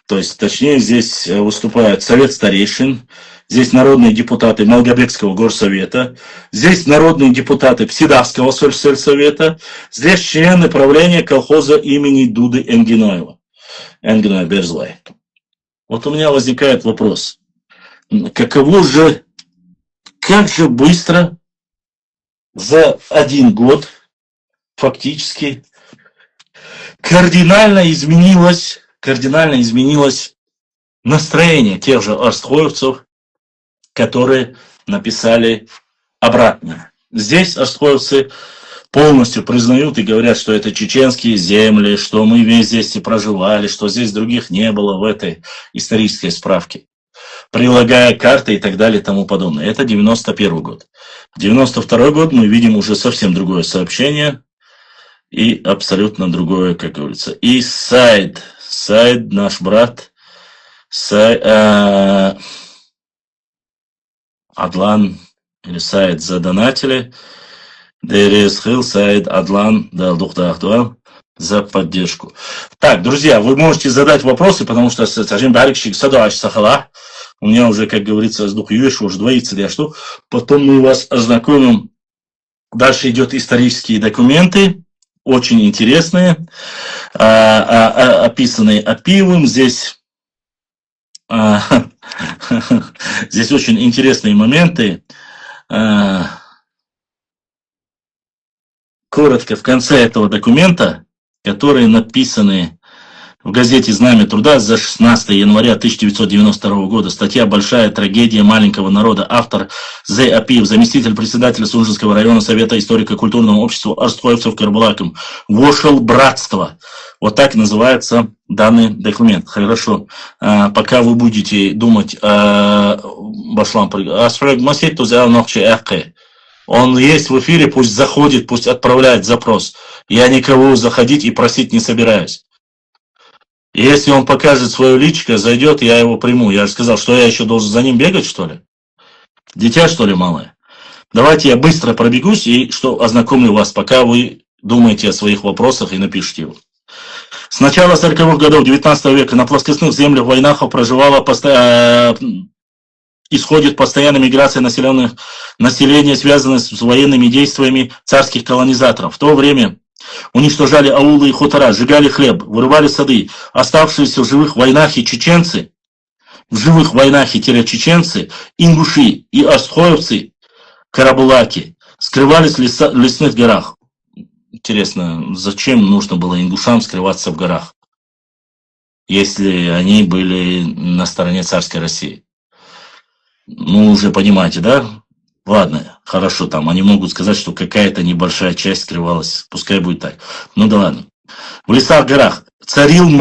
То есть, точнее, здесь выступает Совет старейшин, здесь народные депутаты Малгобекского горсовета, здесь народные депутаты Псидавского сельсовета, здесь члены правления колхоза имени Дуды Энгиноева. Энгиноев Берзлай. Вот у меня возникает вопрос. Как же быстро за 1 год фактически кардинально изменилось настроение тех же орстхоевцев, которые написали обратно. Здесь орстхоевцы полностью признают и говорят, что это чеченские земли, что мы весь здесь и проживали, что здесь других не было в этой исторической справке, прилагая карты и так далее и тому подобное. Это 91 год. 92 год мы видим уже совсем другое сообщение и абсолютно другое, как говорится. И Саид, наш брат, Адлан или Саид задонатили. Дересхил Саид Адлан Далдухтахтуа за поддержку. Так, друзья, вы можете задать вопросы, потому что Сажим Барикшик Садуаш Сахала. У меня уже, как говорится, с дух Юэш уже двоится, я что. Потом мы вас ознакомим. Дальше идет исторические документы, очень интересные, описанные Апиевым. Здесь очень интересные моменты. Коротко, в конце этого документа, которые написаны в газете «Знамя труда» за 16 января 1992 года, статья «Большая трагедия маленького народа», автор Зей Апиев, заместитель председателя Сунжинского района Совета историко-культурного общества Арстхоевцев Карабулаком, вошел братство. Вот так называется данный документ. Хорошо. Пока вы будете думать Башлам, он есть в эфире, пусть заходит, пусть отправляет запрос. Я никого заходить и просить не собираюсь. Если он покажет свое личико, зайдет, я его приму. Я же сказал, что я еще должен за ним бегать, что ли? Дитя, что ли, малое? Давайте я быстро пробегусь и что ознакомлю вас, пока вы думаете о своих вопросах и напишите его. С начала 40-х годов 19 века на плоскостных землях войнахов проживала исходит постоянная миграция населения, связанная с военными действиями царских колонизаторов. В то время уничтожали аулы и хутора, сжигали хлеб, вырывали сады. Оставшиеся в живых войнахи чеченцы, ингуши и арстхоевцы, карабулаки, скрывались в лесных горах. Интересно, зачем нужно было ингушам скрываться в горах, если они были на стороне царской России? Ну, уже понимаете, да? Ладно, хорошо, там они могут сказать, что какая-то небольшая часть скрывалась. Пускай будет так. Ну да ладно. В лесах, горах царизм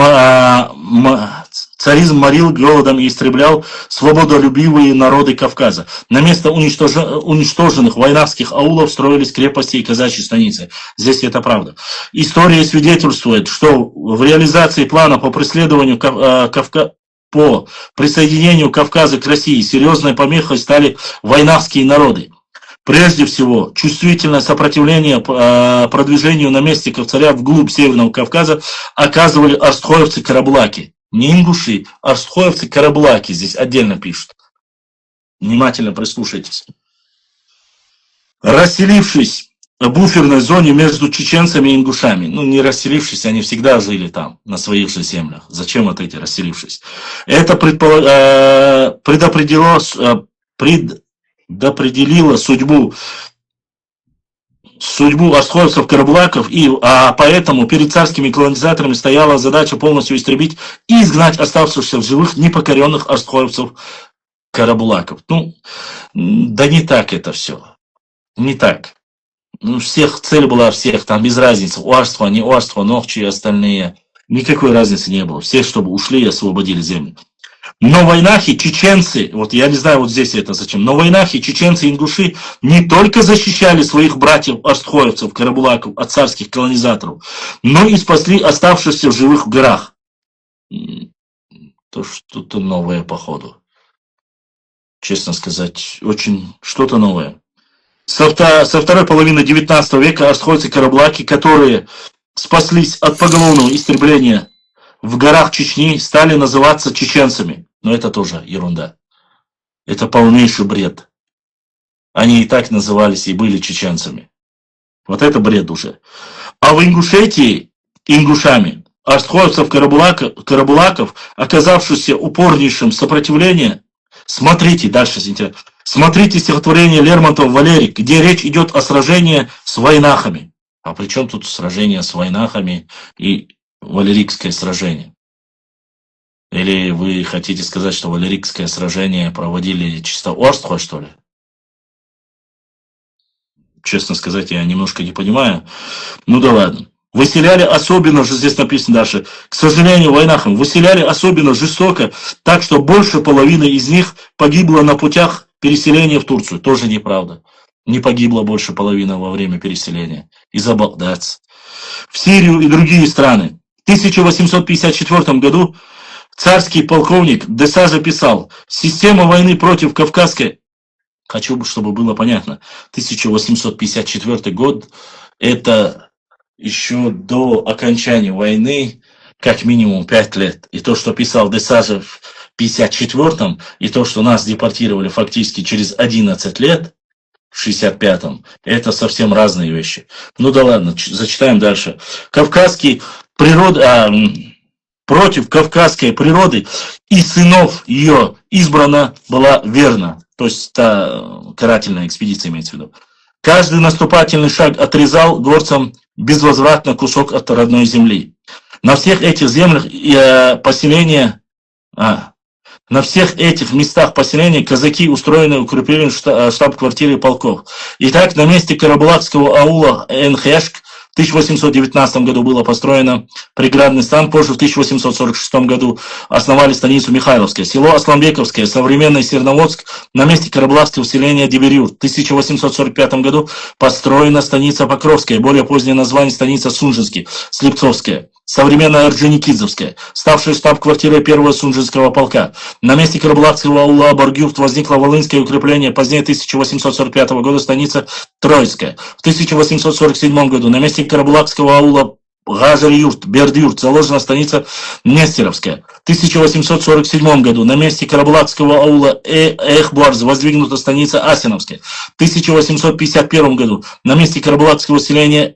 морил голодом и истреблял свободолюбивые народы Кавказа. На место уничтоженных войнавских аулов строились крепости и казачьи станицы. Здесь это правда. История свидетельствует, что в реализации плана по преследованию по присоединению Кавказа к России серьезной помехой стали войнавские народы. Прежде всего, чувствительное сопротивление продвижению наместников царя вглубь Северного Кавказа оказывали арстхоевцы-карабулаки. Не ингуши, арстхоевцы-карабулаки здесь отдельно пишут. Внимательно прислушайтесь. Расселившись в буферной зоне между чеченцами и ингушами. Ну, не расселившись, они всегда жили там, на своих же землях. Зачем вот эти расселившись? Это предопределило судьбу арстхоевцев-карабулаков, а поэтому перед царскими колонизаторами стояла задача полностью истребить и изгнать оставшихся в живых непокоренных арстхоевцев-карабулаков. Ну, да не так это все. Не так. Ну, цель была всех, там без разницы, уарство, не уарство, нохчи и остальные. Никакой разницы не было. Все, чтобы ушли и освободили землю. Но войнахи, чеченцы, вот я не знаю, вот здесь это зачем, но войнахи, чеченцы и ингуши не только защищали своих братьев арстхоевцев, карабулаков от царских колонизаторов, но и спасли оставшихся в живых в горах. То что-то новое, походу. Честно сказать, очень что-то новое. Со второй половины 19 века арстхоевцы-карабулаки, которые спаслись от поголовного истребления в горах Чечни, стали называться чеченцами. Но это тоже ерунда. Это полнейший бред. Они и так назывались и были чеченцами. Вот это бред уже. А в Ингушетии ингушами арстхоевцев-карабулаков, оказавшихся упорнейшим сопротивлением, смотрите дальше. Смотрите стихотворение Лермонтова «Валерик», где речь идет о сражении с войнахами. А при чем тут сражение с войнахами и Валерикское сражение? Или вы хотите сказать, что Валерикское сражение проводили чисто Орстхо, что ли? Честно сказать, я немножко не понимаю. Ну да ладно. Выселяли особенно, же здесь написано дальше, к сожалению, войнахам, выселяли особенно жестоко, так что больше половины из них погибло на путях переселения в Турцию. Тоже неправда. Не погибло больше половины во время переселения. Из-за багдадцев. В Сирию и другие страны. В 1854 году царский полковник Деса записал: система войны против Хочу, чтобы было понятно. 1854 год – это еще до окончания войны как минимум 5 лет. И то, что писал Десажа в 1954-м, и то, что нас депортировали фактически через 11 лет, в 65-м, это совсем разные вещи. Ну да ладно, зачитаем дальше. Против кавказской природы и сынов ее избрана была верна. То есть та карательная экспедиция имеется в виду. Каждый наступательный шаг отрезал горцам безвозвратно кусок от родной земли. На всех этих землях на всех этих местах поселения казаки устроены, укреплены в штаб-квартире полков. Итак, на месте Карабулакского аула Энхешк в 1819 году было построено преградный стан, позже в 1846 году основали станицу Михайловская. Село Асламбековское, современный Серноводск, на месте Карабулакского селения Дебирюр. В 1845 году построена станица Покровская, более позднее название станица Сунжинский, Слепцовская. Современная Орджоникидзевская, ставшая штаб-квартирой первого Сунжинского полка. На месте Карабулакского аула Баргюфт возникло волынское укрепление, позднее 1845 года станица Троицкая. В 1847 году на месте Карабулакского аула Гажар-Юрт, Берд-Юрт заложена станица Нестеровская. В 1847 году на месте Карабулакского аула Эхбуарз воздвигнута станица Асиновская. В 1851 году на месте Карабулакского селения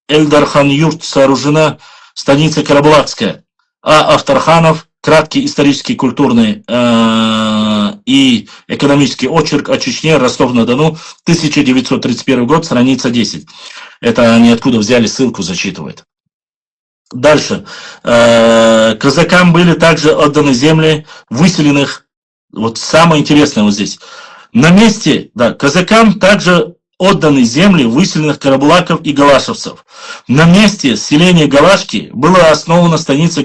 Эльдархан-Юрт сооружена станица Карабулакская. А Автарханов, краткий исторический, культурный и экономический очерк о Чечне, Ростов-на-Дону, 1931 год, страница 10. Это они откуда взяли, ссылку зачитывают. Дальше. Казакам были также отданы земли выселенных, вот самое интересное вот здесь. На месте, да, казакам также отданы земли выселенных карабулаков и галашевцев. На месте селения Галашки была основана станица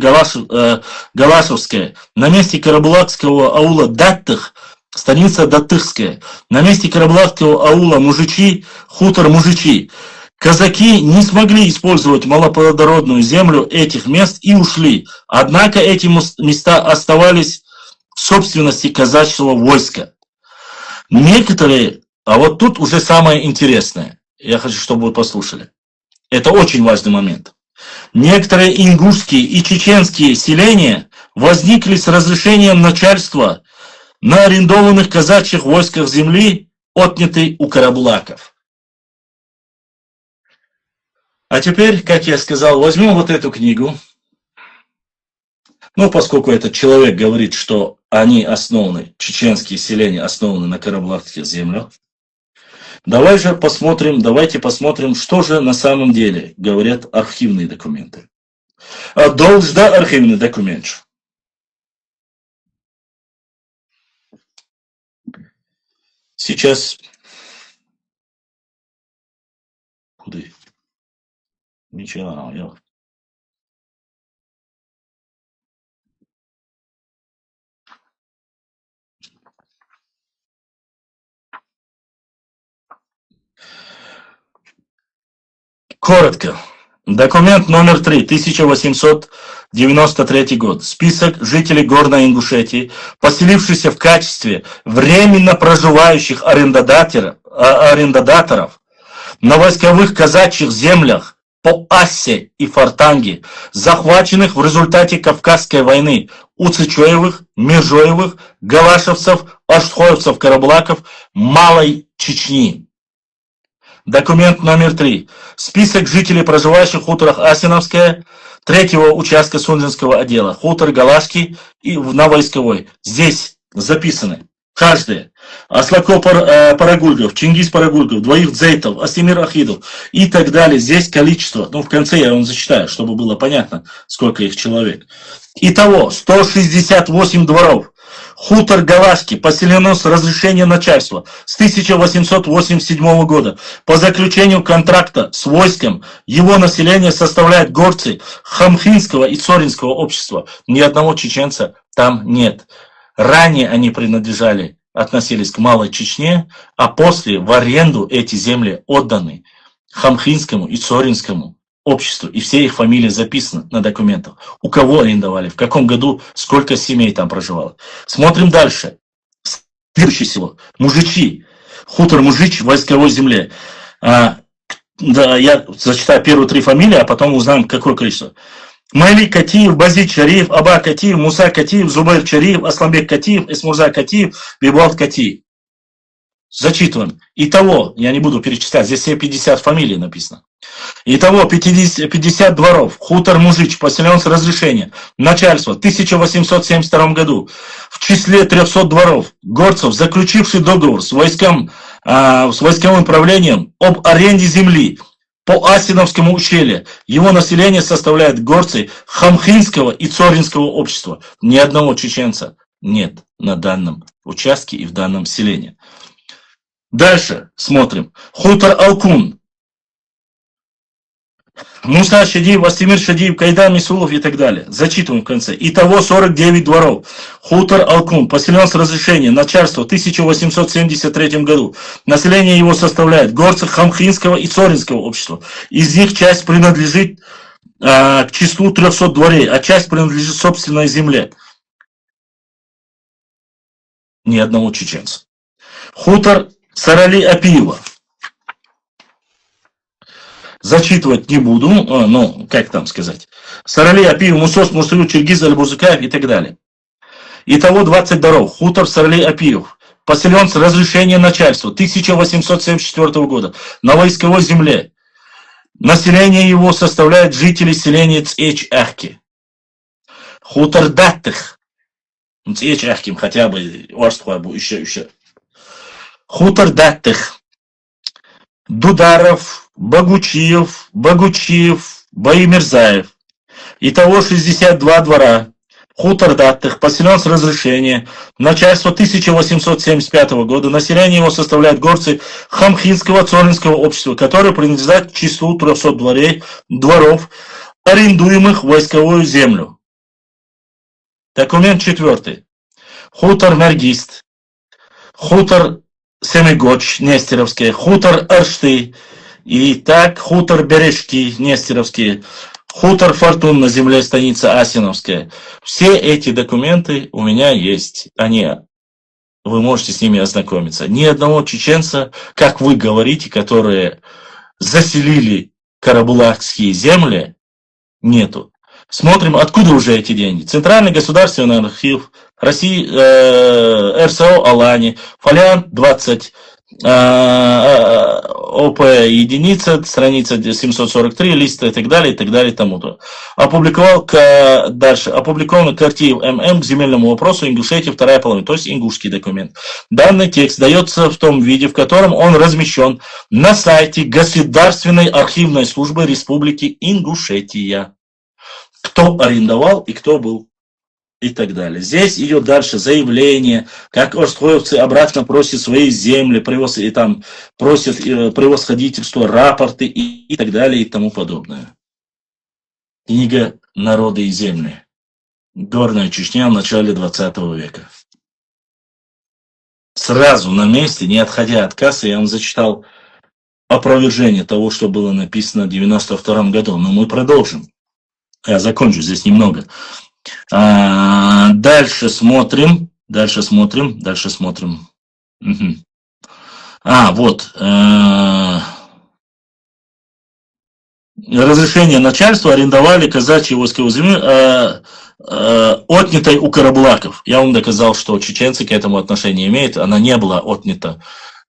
Галашевская. На месте карабулакского аула Даттых станица Даттыхская. На месте карабулакского аула Мужичи хутор Мужичи. Казаки не смогли использовать малоплодородную землю этих мест и ушли. Однако эти места оставались в собственности казачьего войска. Некоторые, а вот тут уже самое интересное, я хочу, чтобы вы послушали. Это очень важный момент. Некоторые ингушские и чеченские селения возникли с разрешением начальства на арендованных казачьих войсках земли, отнятой у карабулаков. А теперь, как я сказал, возьмем вот эту книгу. Ну, поскольку этот человек говорит, что они основаны, чеченские селения основаны на карабулакских землях, давайте посмотрим, что же на самом деле говорят архивные документы. Должда архивный документ. Сейчас. Куда? Ничего, я. Коротко. Документ номер 3, 1893 год. Список жителей Горной Ингушетии, поселившихся в качестве временно проживающих арендодаторов на войсковых казачьих землях по Ассе и Фортанге, захваченных в результате Кавказской войны у Цычоевых, Межоевых, Галашевцев, Аштхоевцев, Карабулаков, Малой Чечни. Документ номер 3. Список жителей, проживающих в хуторах Асиновская, 3-го участка Сунжинского отдела, хутор Галашки и на Войсковой. Здесь записаны каждый. Аслако Парагульгов, Чингис Парагульгов, Двоих Дзейтов, Асимир Ахидов и так далее. Здесь количество, ну в конце я вам зачитаю, чтобы было понятно, сколько их человек. Итого 168 дворов. Хутор Галашки поселено с разрешения начальства с 1887 года. По заключению контракта с войском его население составляет горцы Хамхинского и Цоринского общества. Ни одного чеченца там нет. Ранее они относились к Малой Чечне, а после в аренду эти земли отданы Хамхинскому и Цоринскому обществу, и все их фамилии записаны на документах. У кого арендовали, в каком году, сколько семей там проживало. Смотрим дальше. Следующее село. Мужичи. Хутор Мужич в войсковой земле. Да, я зачитаю первые три фамилии, а потом узнаем, какое количество. Малик Катиев, Базит Шариф, Аба Катиев, Муса Катиев, Зубайр Шариф, Асламбек Катиев, Эсмурза Катиев, Бибуат Катиев. Зачитываем. Итого, я не буду перечислять, здесь все 50 фамилий написано. Итого 50 дворов. Хутор Мужич, поселен с разрешения. Начальство в 1872 году. В числе 300 дворов. Горцев, заключивший договор с войсковым правлением об аренде земли по Асиновскому ущелью. Его население составляет горцы Хамхинского и Цоринского общества. Ни одного чеченца нет на данном участке и в данном селении. Дальше смотрим. Хутор Алкун. Муса Шадиев, Астемир Шадиев, Кайдан Мисулов и так далее. Зачитываем в конце. Итого 49 дворов. Хутор Алкун поселен с разрешения. Начальство в 1873 году. Население его составляет горцы Хамхинского и Цоринского общества. Из них часть принадлежит к числу 300 дворей, а часть принадлежит собственной земле. Ни одного чеченца. Хутор Сарали Апиева. Зачитывать не буду, ну, как там сказать. Сарали, Апиев, Мусос, Мусрю, Чиргиз, Альбурзыкаев и так далее. Итого 20 дорог. Хутор Сарали Апиев. Поселен с разрешения начальства 1874 года на войсковой земле. Население его составляет жители селения Цеч-Ахки. Хутор Даттых. Цеч-Ахким хотя бы, Орствабу, еще. Хутор Даттых. Дударов, Богучиев, Баимирзаев. Итого 62 двора. Хутор Даттых, поселен с разрешения. Начальство 1875 года. Население его составляет горцы Хамхинского Цоринского общества, которые принадлежат к числу 300 дворов, арендуемых в войсковую землю. Документ 4. Хутор Наргист. Хутор Семигоч, Нестеровские. Хутор Аршты. И так, хутор Бережки, Нестеровские, хутор Фортун на земле станица Асиновская. Все эти документы у меня есть. Вы можете с ними ознакомиться. Ни одного чеченца, как вы говорите, которые заселили карабулакские земли, нету. Смотрим, откуда уже эти деньги. Центральный государственный архив России, РСО Алани, фолиант 20. ОП единица, страница 743, лист и так далее, тому-то. Опубликован Картиев ММ к земельному вопросу Ингушетии, вторая половина, то есть ингушский документ. Данный текст дается в том виде, в котором он размещен на сайте Государственной архивной службы Республики Ингушетия. Кто арендовал и кто был. И так далее. Здесь идет дальше заявление, как орскоевцы обратно просят свои земли, просят превосходительство, рапорты и так далее и тому подобное. Книга «Народы и земли». Горная Чечня в начале 20 века. Сразу на месте, не отходя от кассы, я вам зачитал опровержение того, что было написано в 92 году. Но мы продолжим. Я закончу, здесь немного. Дальше смотрим. Угу. Вот. Разрешение начальства арендовали казачьи войсковые земли, отнятой у карабулаков. Я вам доказал, что чеченцы к этому отношения имеют. Она не была отнята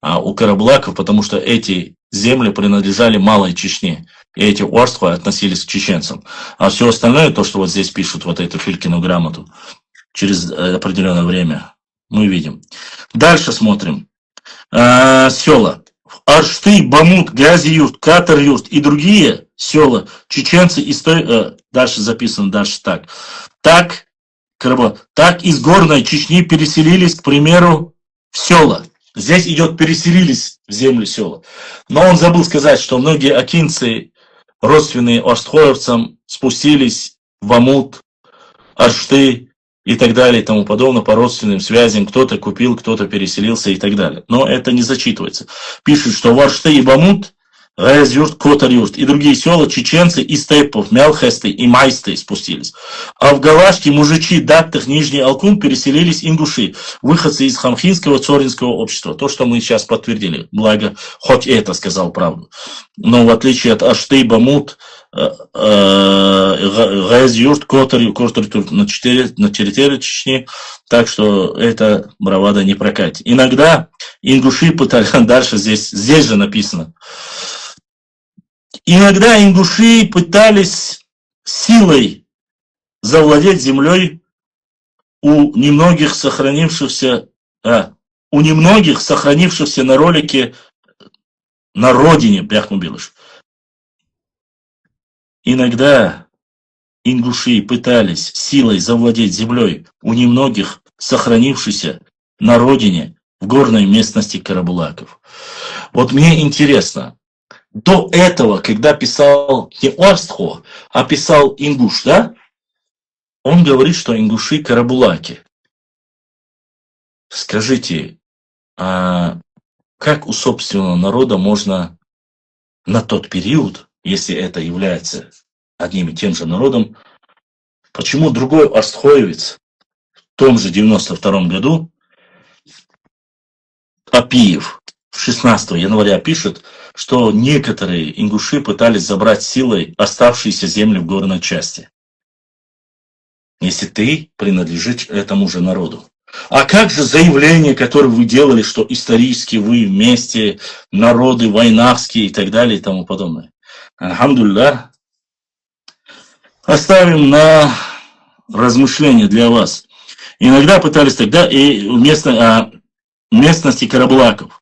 у карабулаков, потому что эти земли принадлежали Малой Чечне. И эти орства относились к чеченцам. А все остальное, то, что вот здесь пишут, вот эту Филькину грамоту, через определенное время мы видим. Дальше смотрим. Села. Аршты, Бамут, Гази-Юрт, Катар-Юрт и другие села чеченцы дальше записано, дальше так. Так из Горной Чечни переселились, к примеру, в села. Здесь идет переселились в земли села. Но он забыл сказать, что многие акинцы, родственные орстхоевцам, спустились в Амут, Аршты и так далее и тому подобное по родственным связям. Кто-то купил, кто-то переселился и так далее. Но это не зачитывается. Пишут, что в Аршты и Бамут Гаязюрт, Котарюрт и другие села чеченцы из степов, Мелхесты и Майсты спустились. А в Галашке мужичи Даттах, Нижний Алкун переселились ингуши, выходцы из хамхинского цоринского общества. То, что мы сейчас подтвердили. Благо, хоть это сказал правду. Но в отличие от Ашты, Бамут, Гаязюрт, Котарюрт на территории Чечни. Так что эта бравада не прокатит. Иногда ингуши пытались, дальше здесь же написано, иногда ингуши пытались силой завладеть землей у немногих сохранившихся на ролике на родине Бяхмубилыш. Иногда ингуши пытались силой завладеть землей у немногих сохранившихся на родине в горной местности Карабулаков. Вот мне интересно, до этого, когда писал не Орстхо, а писал ингуш, да? Он говорит, что ингуши Карабулаки. Скажите, а как у собственного народа можно на тот период, если это является одним и тем же народом, почему другой орстхоевец в том же 92 году, Апиев, 16 января пишет, что некоторые ингуши пытались забрать силой оставшиеся земли в горной части, если ты принадлежишь этому же народу. А как же заявление, которое вы делали, что исторически вы вместе, народы войнахские и так далее и тому подобное? Алхамдулилlah. Оставим на размышление для вас. Иногда пытались тогда и в местности Карабулаков.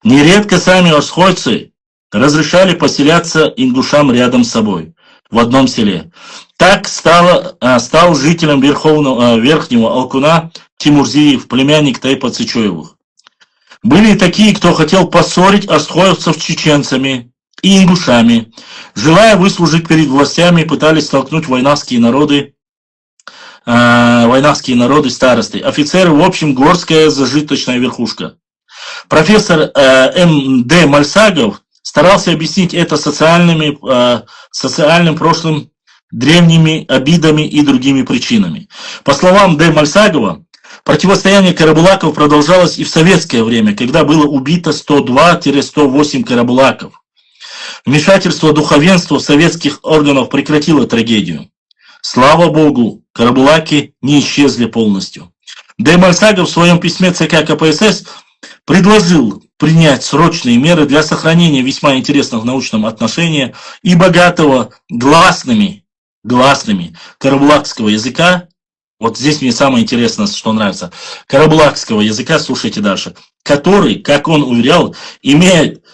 Нередко сами орсхойцы разрешали поселяться ингушам рядом с собой, в одном селе. Так стал жителем Верхнего Алкуна Тимурзиев, племянник Тайпа Цичоевых. Были и такие, кто хотел поссорить орсхоевцев с чеченцами и ингушами. Желая выслужить перед властями, пытались столкнуть войнахские народы старосты. Офицеры, в общем, горская зажиточная верхушка. Профессор М.Д. Мальсагов старался объяснить это социальным прошлым, древними обидами и другими причинами. По словам Д. Мальсагова, противостояние карабулаков продолжалось и в советское время, когда было убито 102-108 карабулаков. Вмешательство духовенства советских органов прекратило трагедию. Слава Богу, карабулаки не исчезли полностью. Д. Мальсагов в своем письме ЦК КПСС предложил принять срочные меры для сохранения весьма интересного в научном отношении и богатого гласными карабулакского языка. Вот здесь мне самое интересное, что нравится. Карабулакского языка, слушайте дальше, который, как он уверял, имеет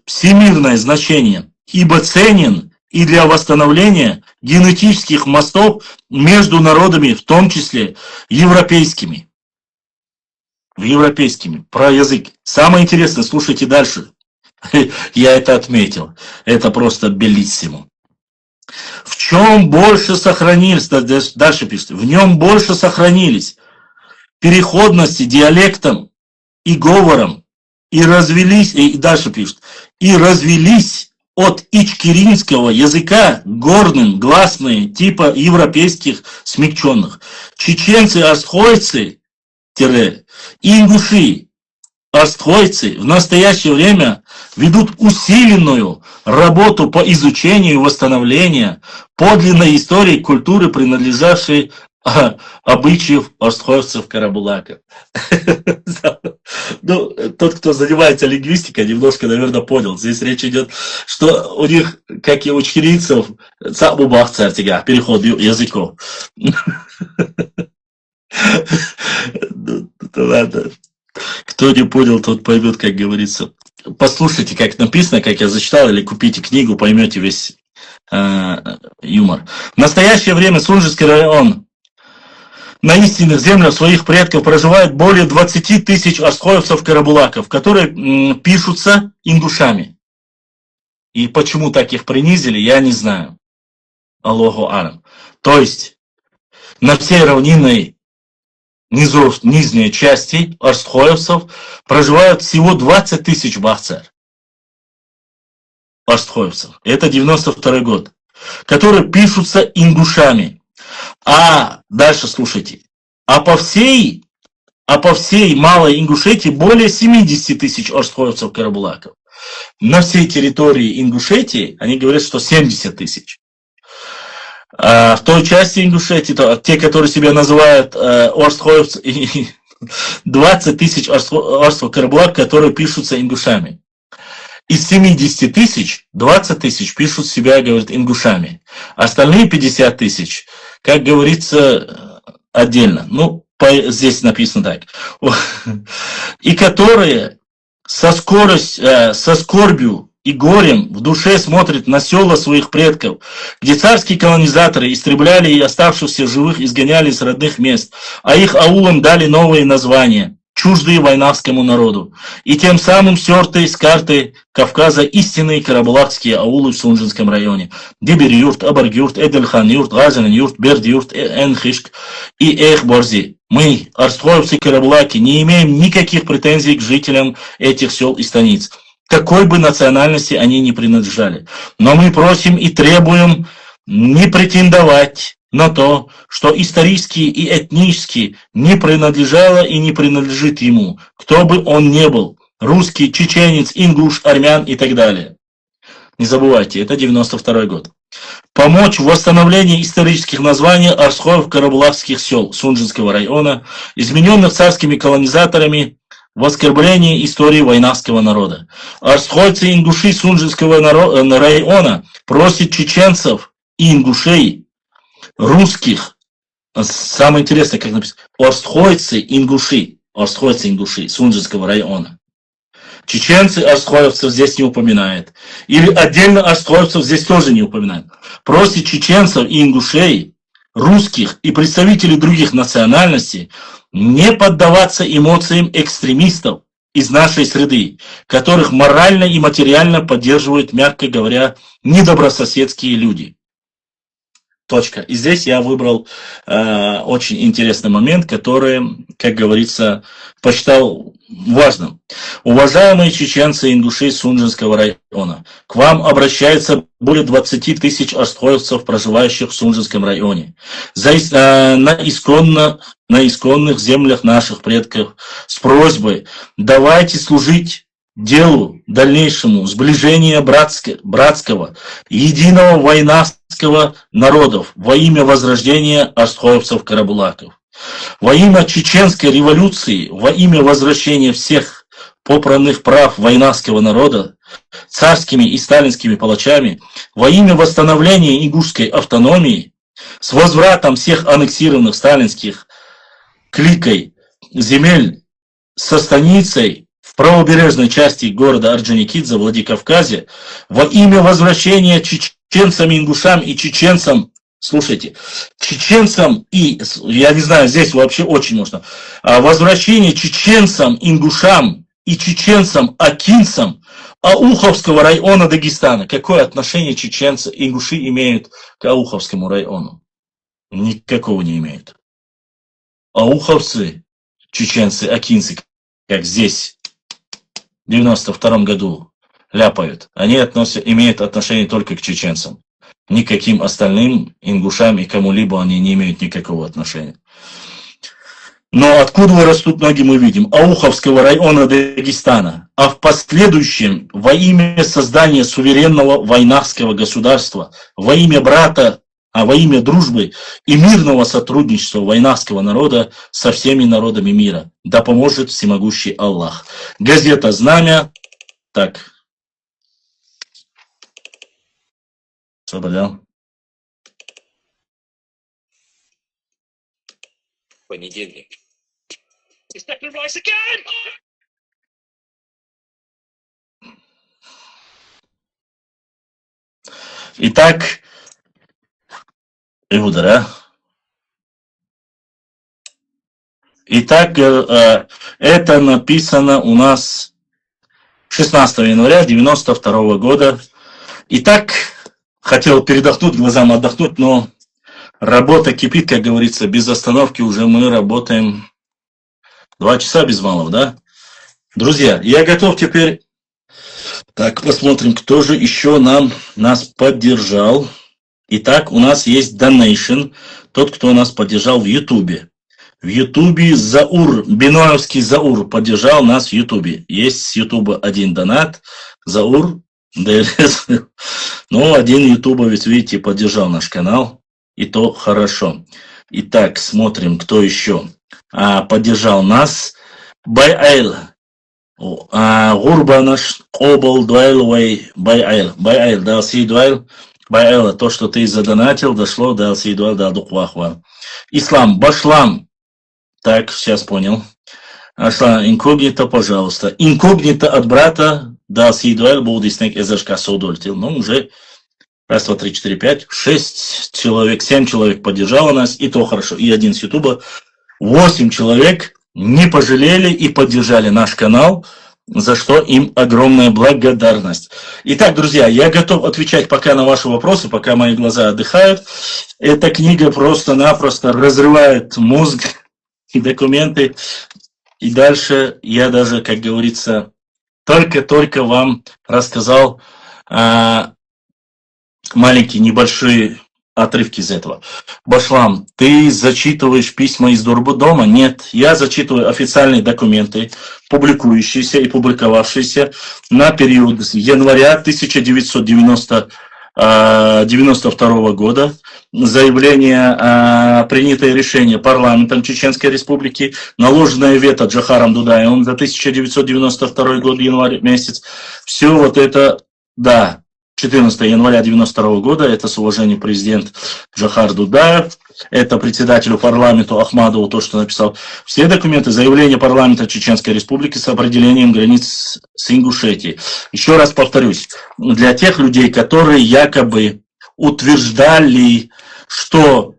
всемирное значение, ибо ценен и для восстановления генетических мостов между народами, в том числе европейскими. Про язык. Самое интересное, слушайте дальше. Я это отметил. Это просто белиссимо. В чем больше сохранились, дальше пишет, в нем больше сохранились переходности диалектом и говором, и развелись, и дальше пишет, и развелись от ичкеринского языка горным, гласные, типа европейских смягченных. Чеченцы, орсхойцы, ингуши, орсхойцы в настоящее время ведут усиленную работу по изучению и восстановлению подлинной истории культуры, принадлежавшей обычаев орсхойцев Карабулаков. Ну, тот, кто занимается лингвистикой, немножко, наверное, понял. Здесь речь идет, что у них, как и у чхирийцев, переход языков. Ладно. Кто не понял, тот поймет, как говорится. Послушайте, как написано, как я зачитал, или купите книгу, поймете весь юмор. В настоящее время Сунжский район на истинных землях своих предков проживает более 20 тысяч орсхоевцев-карабулаков, которые пишутся ингушами. И почему так их принизили, я не знаю. Аллаху алям. То есть на всей равнинной нижней части орсхоевцев проживают всего 20 тысяч бахцер. орстхоевцев. Это 92 год. Которые пишутся ингушами. А дальше слушайте. А по всей Малой Ингушетии более 70 тысяч орстхоевцев-карабулаков. На всей территории Ингушетии они говорят, что 70 тысяч. А в той части Ингушетии, те, которые себя называют орстхоевцы, 20 тысяч орстхоев-карабулак, которые пишутся ингушами. Из 70 тысяч, 20 тысяч пишут себя, говорят, ингушами. Остальные 50 тысяч, как говорится, отдельно. Ну, здесь написано так. И которые со скорбью и горем в душе смотрят на села своих предков, где царские колонизаторы истребляли и оставшихся живых изгоняли с родных мест, а их аулам дали новые названия, чуждые войнавскому народу, и тем самым стертые с карты Кавказа истинные карабулакские аулы в Сунжинском районе. Дебир-юрт, Абарг-юрт, Эдельхан-юрт, Газан-юрт, Берд-юрт, Энхишк и Эхборзи. Мы, орстхоевцы-карабулаки, не имеем никаких претензий к жителям этих сел и станиц, какой бы национальности они ни принадлежали. Но мы просим и требуем не претендовать на то, что исторически и этнически не принадлежало и не принадлежит ему, кто бы он ни был, русский, чеченец, ингуш, армян и так далее. Не забывайте, это 92 год. Помочь в восстановлении исторических названий орстхоев-карабулакских сел Сунжинского района, измененных царскими колонизаторами, в оскорблении истории войнавского народа. Орстхойцы и ингуши Сунжинского района просят чеченцев и ингушей, русских, самое интересное, как написано, орстхойцы и ингуши Сунжинского района. Чеченцы орстхоевцев здесь не упоминает. Или отдельно орстхоевцев здесь тоже не упоминает. Просят чеченцев и ингушей, русских и представителей других национальностей не поддаваться эмоциям экстремистов из нашей среды, которых морально и материально поддерживают, мягко говоря, недобрососедские люди. Точка. И здесь я выбрал очень интересный момент, который, как говорится, посчитал важным. Уважаемые чеченцы и ингуши Сунжинского района, к вам обращается более 20 тысяч орстхоевцев, проживающих в Сунжинском районе, на исконных землях наших предков, с просьбой: давайте служить делу дальнейшему сближения братского, единого войнавского народов во имя возрождения орстхоевцев-карабулаков. Во имя чеченской революции, во имя возвращения всех попранных прав войнавского народа царскими и сталинскими палачами, во имя восстановления ингушской автономии, с возвратом всех аннексированных сталинских кликой земель со станицей в правобережной части города Орджоникидзе, Владикавказе, во имя возвращения чеченцам, ингушам и чеченцам, слушайте, чеченцам и, я не знаю, здесь вообще очень можно, возвращение чеченцам, ингушам и чеченцам, акинцам Ауховского района Дагестана. Какое отношение чеченцы и ингуши имеют к Ауховскому району? Никакого не имеют. Ауховцы, чеченцы, акинцы, как здесь в 92 году ляпают, они имеют отношение только к чеченцам. Никаким остальным ингушам и кому-либо они не имеют никакого отношения. Но откуда растут ноги, мы видим. Ауховского района Дагестана. А в последующем во имя создания суверенного войнавского государства, во имя во имя дружбы и мирного сотрудничества войнавского народа со всеми народами мира. Да поможет всемогущий Аллах. Газета «Знамя». Так. Свобода. Понедельник. Итак, Иуда, да? Итак, это написано у нас 16 января 92 года. Итак, хотел передохнуть, глазам отдохнуть, но работа кипит, как говорится, без остановки уже мы работаем 2 часа без малого, да? Друзья, я готов теперь Так, посмотрим, кто же еще нас поддержал. Итак, у нас есть Donation, тот, кто нас поддержал в Ютубе. В Ютубе Заур, Биноевский Заур поддержал нас в Ютубе. Есть с Ютуба один донат. Заур, ну, один ютубовец, видите, поддержал наш канал. И то хорошо. Итак, смотрим, кто еще поддержал нас. Байайл. Гурба наш обл дуайлвей Байайл. Байайл, дал си дуайл. Байайл, то, что ты задонатил, дошло, дал си дуайл, дал духвахва. Ислам, Башлам. Так, сейчас понял. Инкогнито, пожалуйста. Инкогнито от брата дал си дуайл, был диснек эзершка соудольтил. Ну, уже раз, два, три, четыре, пять, 6 человек, 7 человек поддержало нас, и то хорошо. И один с Ютуба. 8 человек не пожалели и поддержали наш канал, за что им огромная благодарность. Итак, друзья, я готов отвечать пока на ваши вопросы, пока мои глаза отдыхают. Эта книга просто-напросто разрывает мозг и документы. И дальше я даже, как говорится, только вам рассказал маленькие, небольшие отрывки из этого. Башлам, ты зачитываешь письма из Дурбудома? Нет, я зачитываю официальные документы, публикующиеся и публиковавшиеся на период с января 1992 года. Заявление, принятое решение парламентом Чеченской Республики, наложенное вето Джохаром Дудаевым за 1992 год, январь месяц. Все вот это, да. 14 января 1992 года, это с уважением президент Джохар Дудаев, это председателю парламента Ахмадову, то, что написал. Все документы, заявления парламента Чеченской Республики с определением границ с Ингушетией. Еще раз повторюсь, для тех людей, которые якобы утверждали, что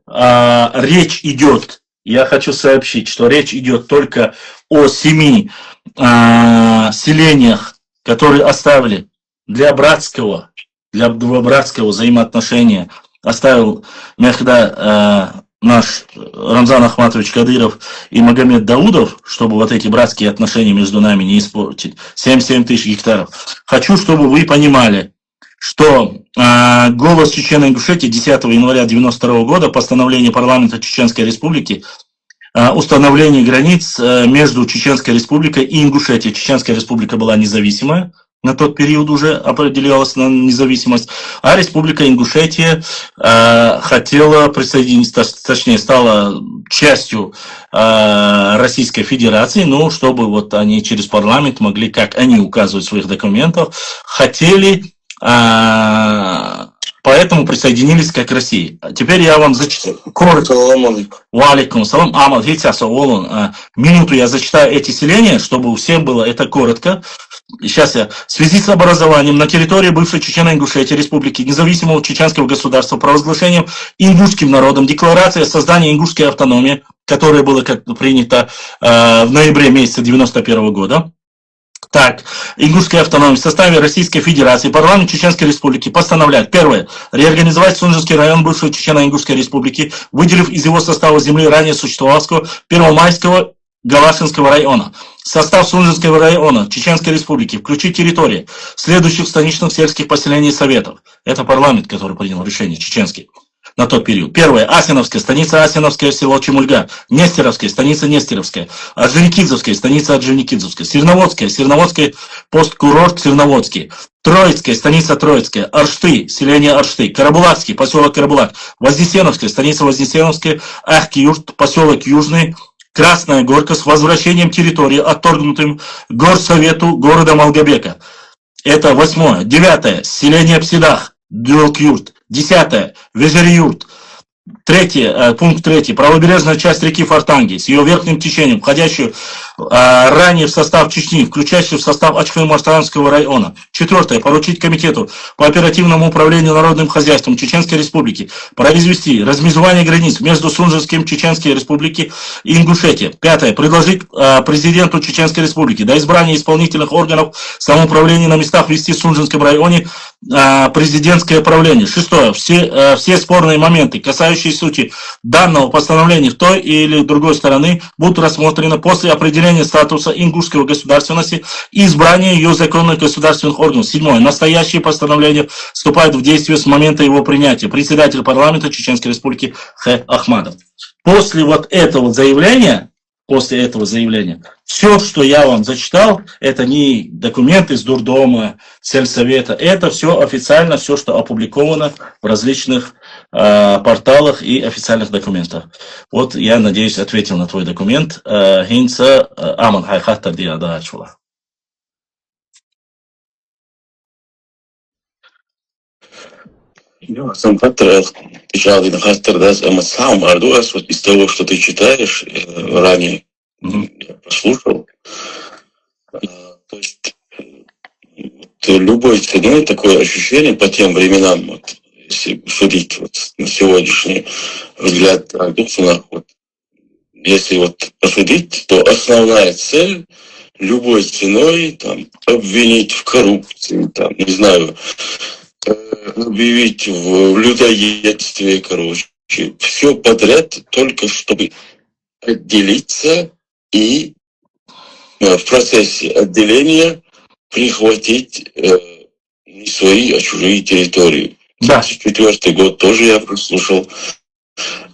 речь идет, я хочу сообщить, что речь идет только о 7 селениях, которые оставили для братского взаимоотношения, оставил Мехда наш Рамзан Ахматович Кадыров и Магомед Даудов, чтобы вот эти братские отношения между нами не испортить. 77 тысяч гектаров. Хочу, чтобы вы понимали, что голос Чеченной Ингушетии 10 января 1992 года, постановление парламента Чеченской Республики, установление границ между Чеченской Республикой и Ингушетией. Чеченская Республика была независимая, на тот период уже определялась на независимость, а Республика Ингушетия хотела присоединиться, точнее, стала частью Российской Федерации, но чтобы вот они через парламент могли, как они указывают в своих документах, хотели, поэтому присоединились как России. Теперь я вам зачитаю. Валикум салам. Минуту я зачитаю эти селения, чтобы у всех было это коротко. Сейчас я. В связи с образованием на территории бывшей Чечено-Ингушетии Республики независимого чеченского государства провозглашением ингушским народом декларации о создании ингушской автономии, которая была принята в ноябре месяца 1991 года. Так, ингушская автономия в составе Российской Федерации, парламент Чеченской Республики постановляет: первое, реорганизовать Сунжинский район бывшей Чечено-Ингушской Республики, выделив из его состава земли ранее существовавшего Первомайского Галашинского района. Состав Сунжинского района Чеченской Республики включить территории следующих станичных сельских поселений советов. Это парламент, который принял решение чеченский на тот период. Первое. Асиновская, станица Асиновская, село Чемульга. Нестеровская, станица Нестеровская. Орджоникидзевская, станица Орджоникидзевская. Сирноводская, Сирноводская, посткурорт Сирноводский. Троицкая, станица Троицкая. Оршты, селение Оршты. Карабулакский, поселок Карабулак. Вознесеновская, станица Вознесеновская. Ахкиюрт, поселок Южный. Красная Горка с возвращением территории, отторгнутым горсовету города Малгобека. Это 8. 9. Селение Псидах, Дюлк-Юрт. 10. Вежер-Юрт. Пункт 3. Правобережная часть реки Фортанги с ее верхним течением, входящую ранее в состав Чечни, включающую в состав Ачхой-Маштанского района. 4. Поручить комитету по оперативному управлению народным хозяйством Чеченской Республики произвести размежевание границ между Сунжинским Чеченской Республики и Ингушетией. 5. Предложить президенту Чеченской Республики до избрания исполнительных органов самоуправления на местах ввести в Сунжинском районе президентское правление. Шестое. Все спорные моменты, касающиеся сути данного постановления в той или другой стороны, будут рассмотрены после определения статуса ингушской государственности и избрания ее законных государственных органов. Седьмое. Настоящее постановление вступает в действие с момента его принятия. Председатель парламента Чеченской Республики Х. Ахмадов. После этого заявления, все, что я вам зачитал, это не документы из дурдома, сельсовета, это все официально, все, что опубликовано в различных порталах и официальных документах. Вот я, надеюсь, ответил на твой документ. Хинца Аман Хайхаттар Диадачула. Сам фактор отвечал на фактор, да, сам Ардуас, вот из того, что ты читаешь, ранее я послушал, то есть любой ценой такое ощущение по тем временам, вот, если судить вот, на сегодняшний взгляд Ардуса, вот, если вот посудить, то основная цель любой ценой там, обвинить в коррупции, там, не знаю, объявить в людоедстве, короче, все подряд, только чтобы отделиться и в процессе отделения прихватить не свои, а чужие территории. Да. 2004 год тоже я прослушал.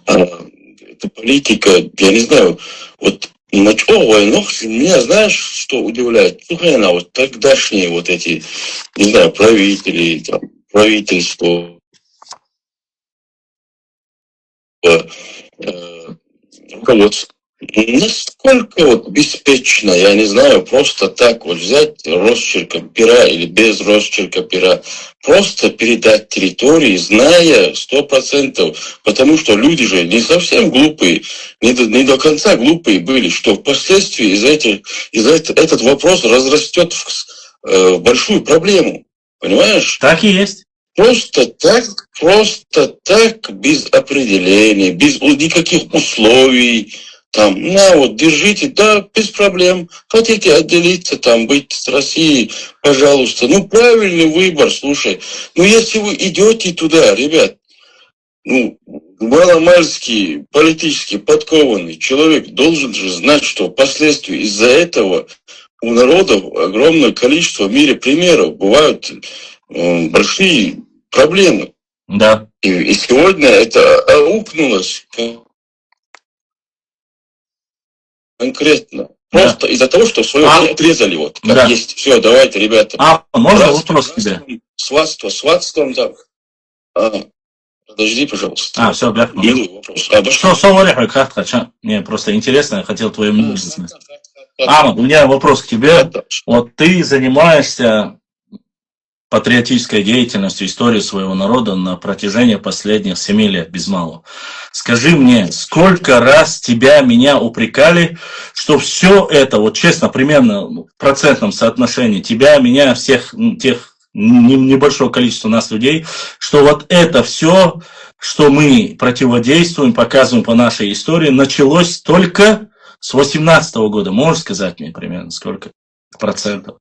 Это политика, я не знаю, вот меня, знаешь, что удивляет? Слушай, вот тогдашние вот эти, не знаю, правители, там, правительство, руководство, насколько вот беспечно, я не знаю, просто так вот взять росчерком пера или без росчерка пера, просто передать территории, зная 100%, потому что люди же не совсем глупые, не до конца глупые были, что впоследствии этот вопрос разрастет в большую проблему. Понимаешь? Так и есть. Просто так, без определения, без никаких условий. Там, вот, держите, да, без проблем. Хотите отделиться, там, быть с Россией, пожалуйста. Правильный выбор, слушай. Если вы идете туда, ребят, маломальский, политически подкованный человек должен же знать, что впоследствии из-за этого у народов огромное количество в мире примеров. Бывают большие проблемы. Да. И сегодня это аукнулось конкретно. Просто из-за того, что свое отрезали, вот, как есть. Все, давайте, ребята. Можно вопрос к тебе? Сватством, да. Подожди, пожалуйста. Все, да. Милый вопрос. Мне просто интересно, я хотел твое мнение знать. У меня вопрос к тебе. Вот ты занимаешься патриотической деятельностью, историей своего народа на протяжении последних 7 лет, без малого. Скажи мне, сколько раз меня упрекали, что все это, вот честно, примерно в процентном соотношении, меня, всех тех небольшого количества нас людей, что вот это все, что мы противодействуем, показываем по нашей истории, началось только с 2018 года. Можешь сказать мне примерно сколько процентов?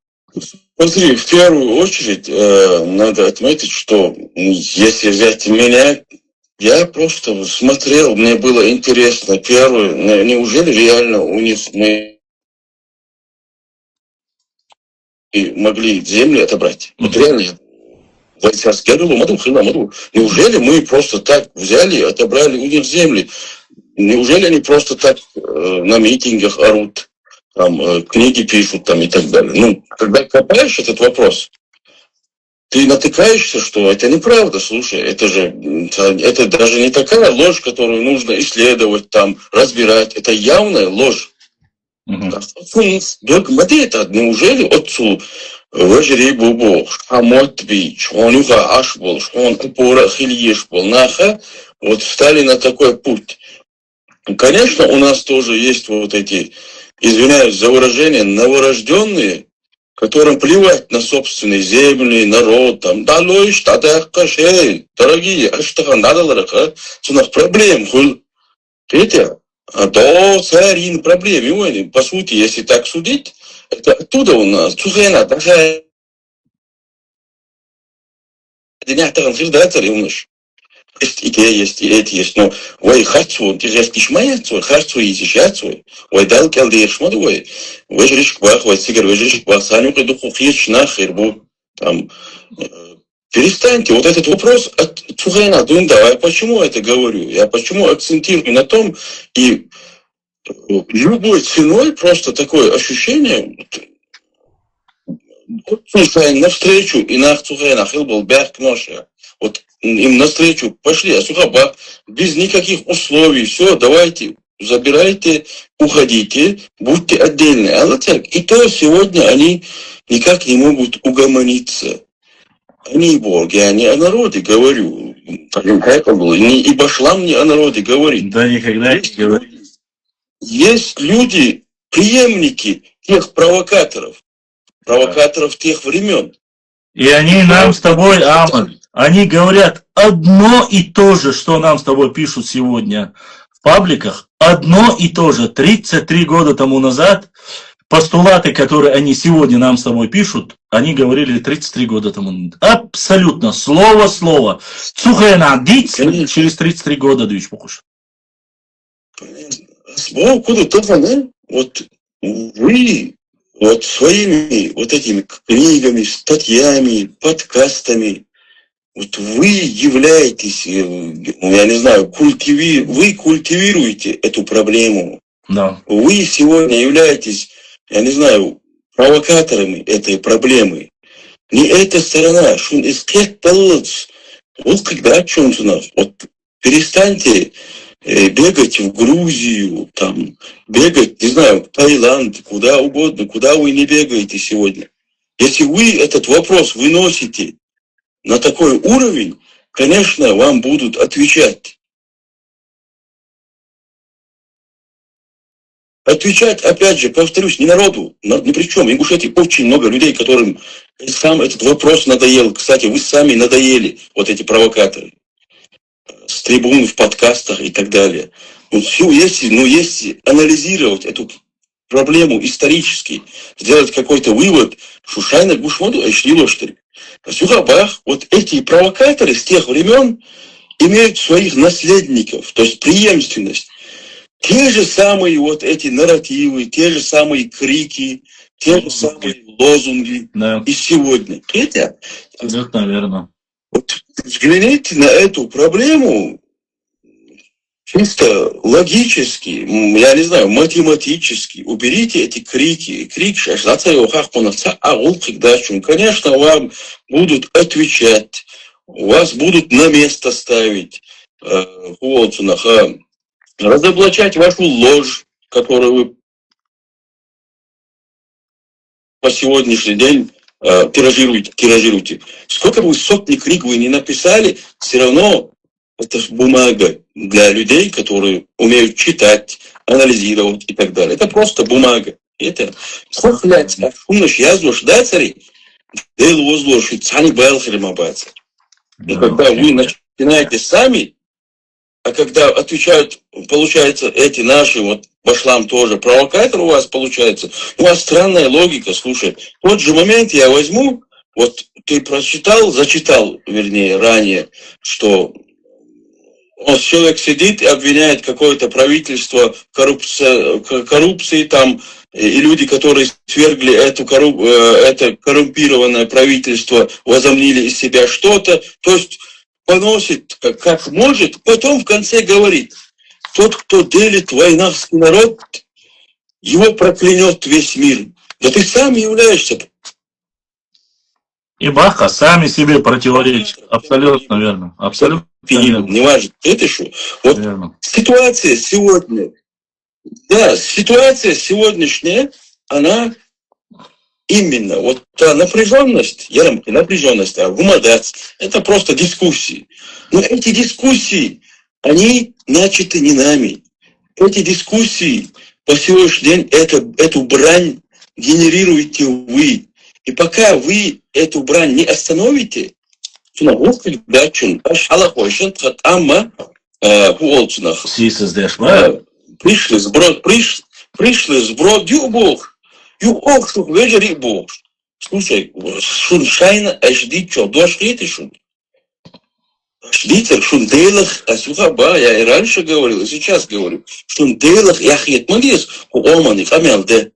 Смотри, в первую очередь надо отметить, что если взять меня, я просто смотрел, мне было интересно. Первое, неужели реально у них мы могли земли отобрать? Вот реально. Неужели мы просто так взяли и отобрали у них земли? Неужели они просто так на митингах орут? Там, книги пишут там, и так далее. Когда копаешь этот вопрос, ты натыкаешься, что это неправда, слушай, это даже не такая ложь, которую нужно исследовать, там, разбирать, это явная ложь. Неужели отцу вожри бубо, хамотби, шонюха ашбол, шон купора хильеш бол, наха, вот встали на такой путь. Конечно, у нас тоже есть вот эти, извиняюсь за выражение, новорожденные, которым плевать на собственные земли, народ, там, дорогие, у нас проблем, проблем. По сути, если так судить, это оттуда у нас, Динятаран хирда царевныш. Есть идея, есть и эти есть, но ой, харцу, ты же кишмаяцу, харцу и зищацу, ой, дал келдер шмаду, ой, выжришь квах, ой, сигар, выжришь квах, саню приду хирч нахер, там, перестаньте, вот этот вопрос от Цухайна Дунда, я почему это говорю, я почему акцентирую на том, и любой ценой просто такое ощущение, Цухайн навстречу, и на Цухайна хилбал бярк ноша, вот им навстречу пошли, а Сухаба без никаких условий, все, давайте, забирайте, уходите, будьте отдельны. И то сегодня они никак не могут угомониться. Они и боги, они о народе, говорю. Это было. И Башлам не о народе говорит. Да, никогда не говорит. Есть люди, преемники тех провокаторов тех времен. И они нам с тобой, Аман, они говорят одно и то же, что нам с тобой пишут сегодня в пабликах, одно и то же. 33 года тому назад постулаты, которые они сегодня нам с тобой пишут, они говорили 33 года тому назад. Абсолютно, слово в слово. Цухайна дить через 33 года, дичь похож. Вот вы вот своими вот этими книгами, статьями, подкастами, вот вы являетесь, я не знаю, вы культивируете эту проблему. Да. Вы сегодня являетесь, я не знаю, провокаторами этой проблемы. Не эта сторона, шун искать толоц. Вот когда чем-то нас. Вот перестаньте бегать в Грузию, там, бегать, не знаю, в Таиланд, куда угодно, куда вы не бегаете сегодня. Если вы этот вопрос выносите на такой уровень, конечно, вам будут отвечать. Отвечать, опять же, повторюсь, не народу, ни при чем. В Ингушетии очень много людей, которым сам этот вопрос надоел. Кстати, вы сами надоели, вот эти провокаторы. С трибун, в подкастах и так далее. Если анализировать эту проблему исторически, сделать какой-то вывод, Шушайна Гушмоду Эшлилоштырь. Сюхабах, вот эти провокаторы с тех времен имеют своих наследников, то есть преемственность. Те же самые вот эти нарративы, те же самые крики, те же самые лозунги и сегодня. Это, наверное. Вот взгляните на эту проблему чисто логически, я не знаю, математически. Уберите эти крики. Конечно, вам будут отвечать, вас будут на место ставить, разоблачать вашу ложь, которую вы по сегодняшний день тиражируйте. Сколько бы сотни книг вы не написали, все равно это бумага для людей, которые умеют читать, анализировать и так далее. Это просто бумага. Это и когда вы начинаете сами, а когда отвечают, получается, эти наши, вот Башлам тоже, провокатор у вас получается, у вас странная логика, слушай, в тот же момент я возьму, вот ты зачитал, ранее, что человек сидит и обвиняет какое-то правительство в коррупции там, и люди, которые свергли это коррумпированное правительство, возомнили из себя что-то, то есть поносит как может, потом в конце говорит, тот, кто делит войнавский народ, его проклянет весь мир. Да ты сам являешься. И Баха сами себе противоречат. Абсолютно верно. Абсолютно верно. Не важно. Это что? Вот верно. Ситуация сегодняшняя, она именно, вот та напряженность, гумадац, это просто дискуссии. Но эти дискуссии, они начаты не нами. Эти дискуссии по сегодняшний день, эту брань генерируете вы. И пока вы эту брань не остановите, пришли сброд, слушай, шуншайна эжди чо, дошли ты шун. Дитер, шунделах, асюхаба, я и раньше говорил, и сейчас говорю, шунделах, яхет магис, оман и хамелде.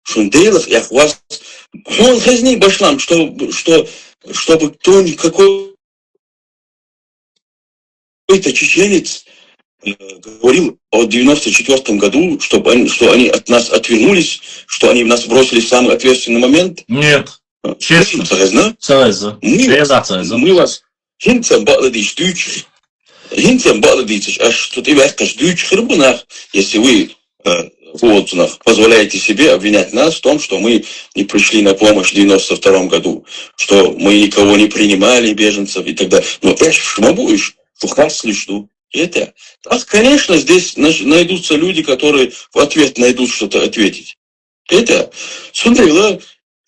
Шунделах, яхвас, он хазни башлам, чтобы кто какой-то чеченец говорил о 94-м году, что они от нас отвернулись, что они в нас бросили в самый ответственный момент. Нет. Честно. Мы вас hinten баладич дючи. Hinten баладич, аж что-то вяткаш дючи хрбунах, если вы позволяете себе обвинять нас в том, что мы не пришли на помощь в 92-м году, что мы никого не принимали, беженцев и так далее. Но я ж шмабуешь, фухас слышу. Это. Так, конечно, здесь найдутся люди, которые в ответ найдут что-то ответить. Это. Смотри,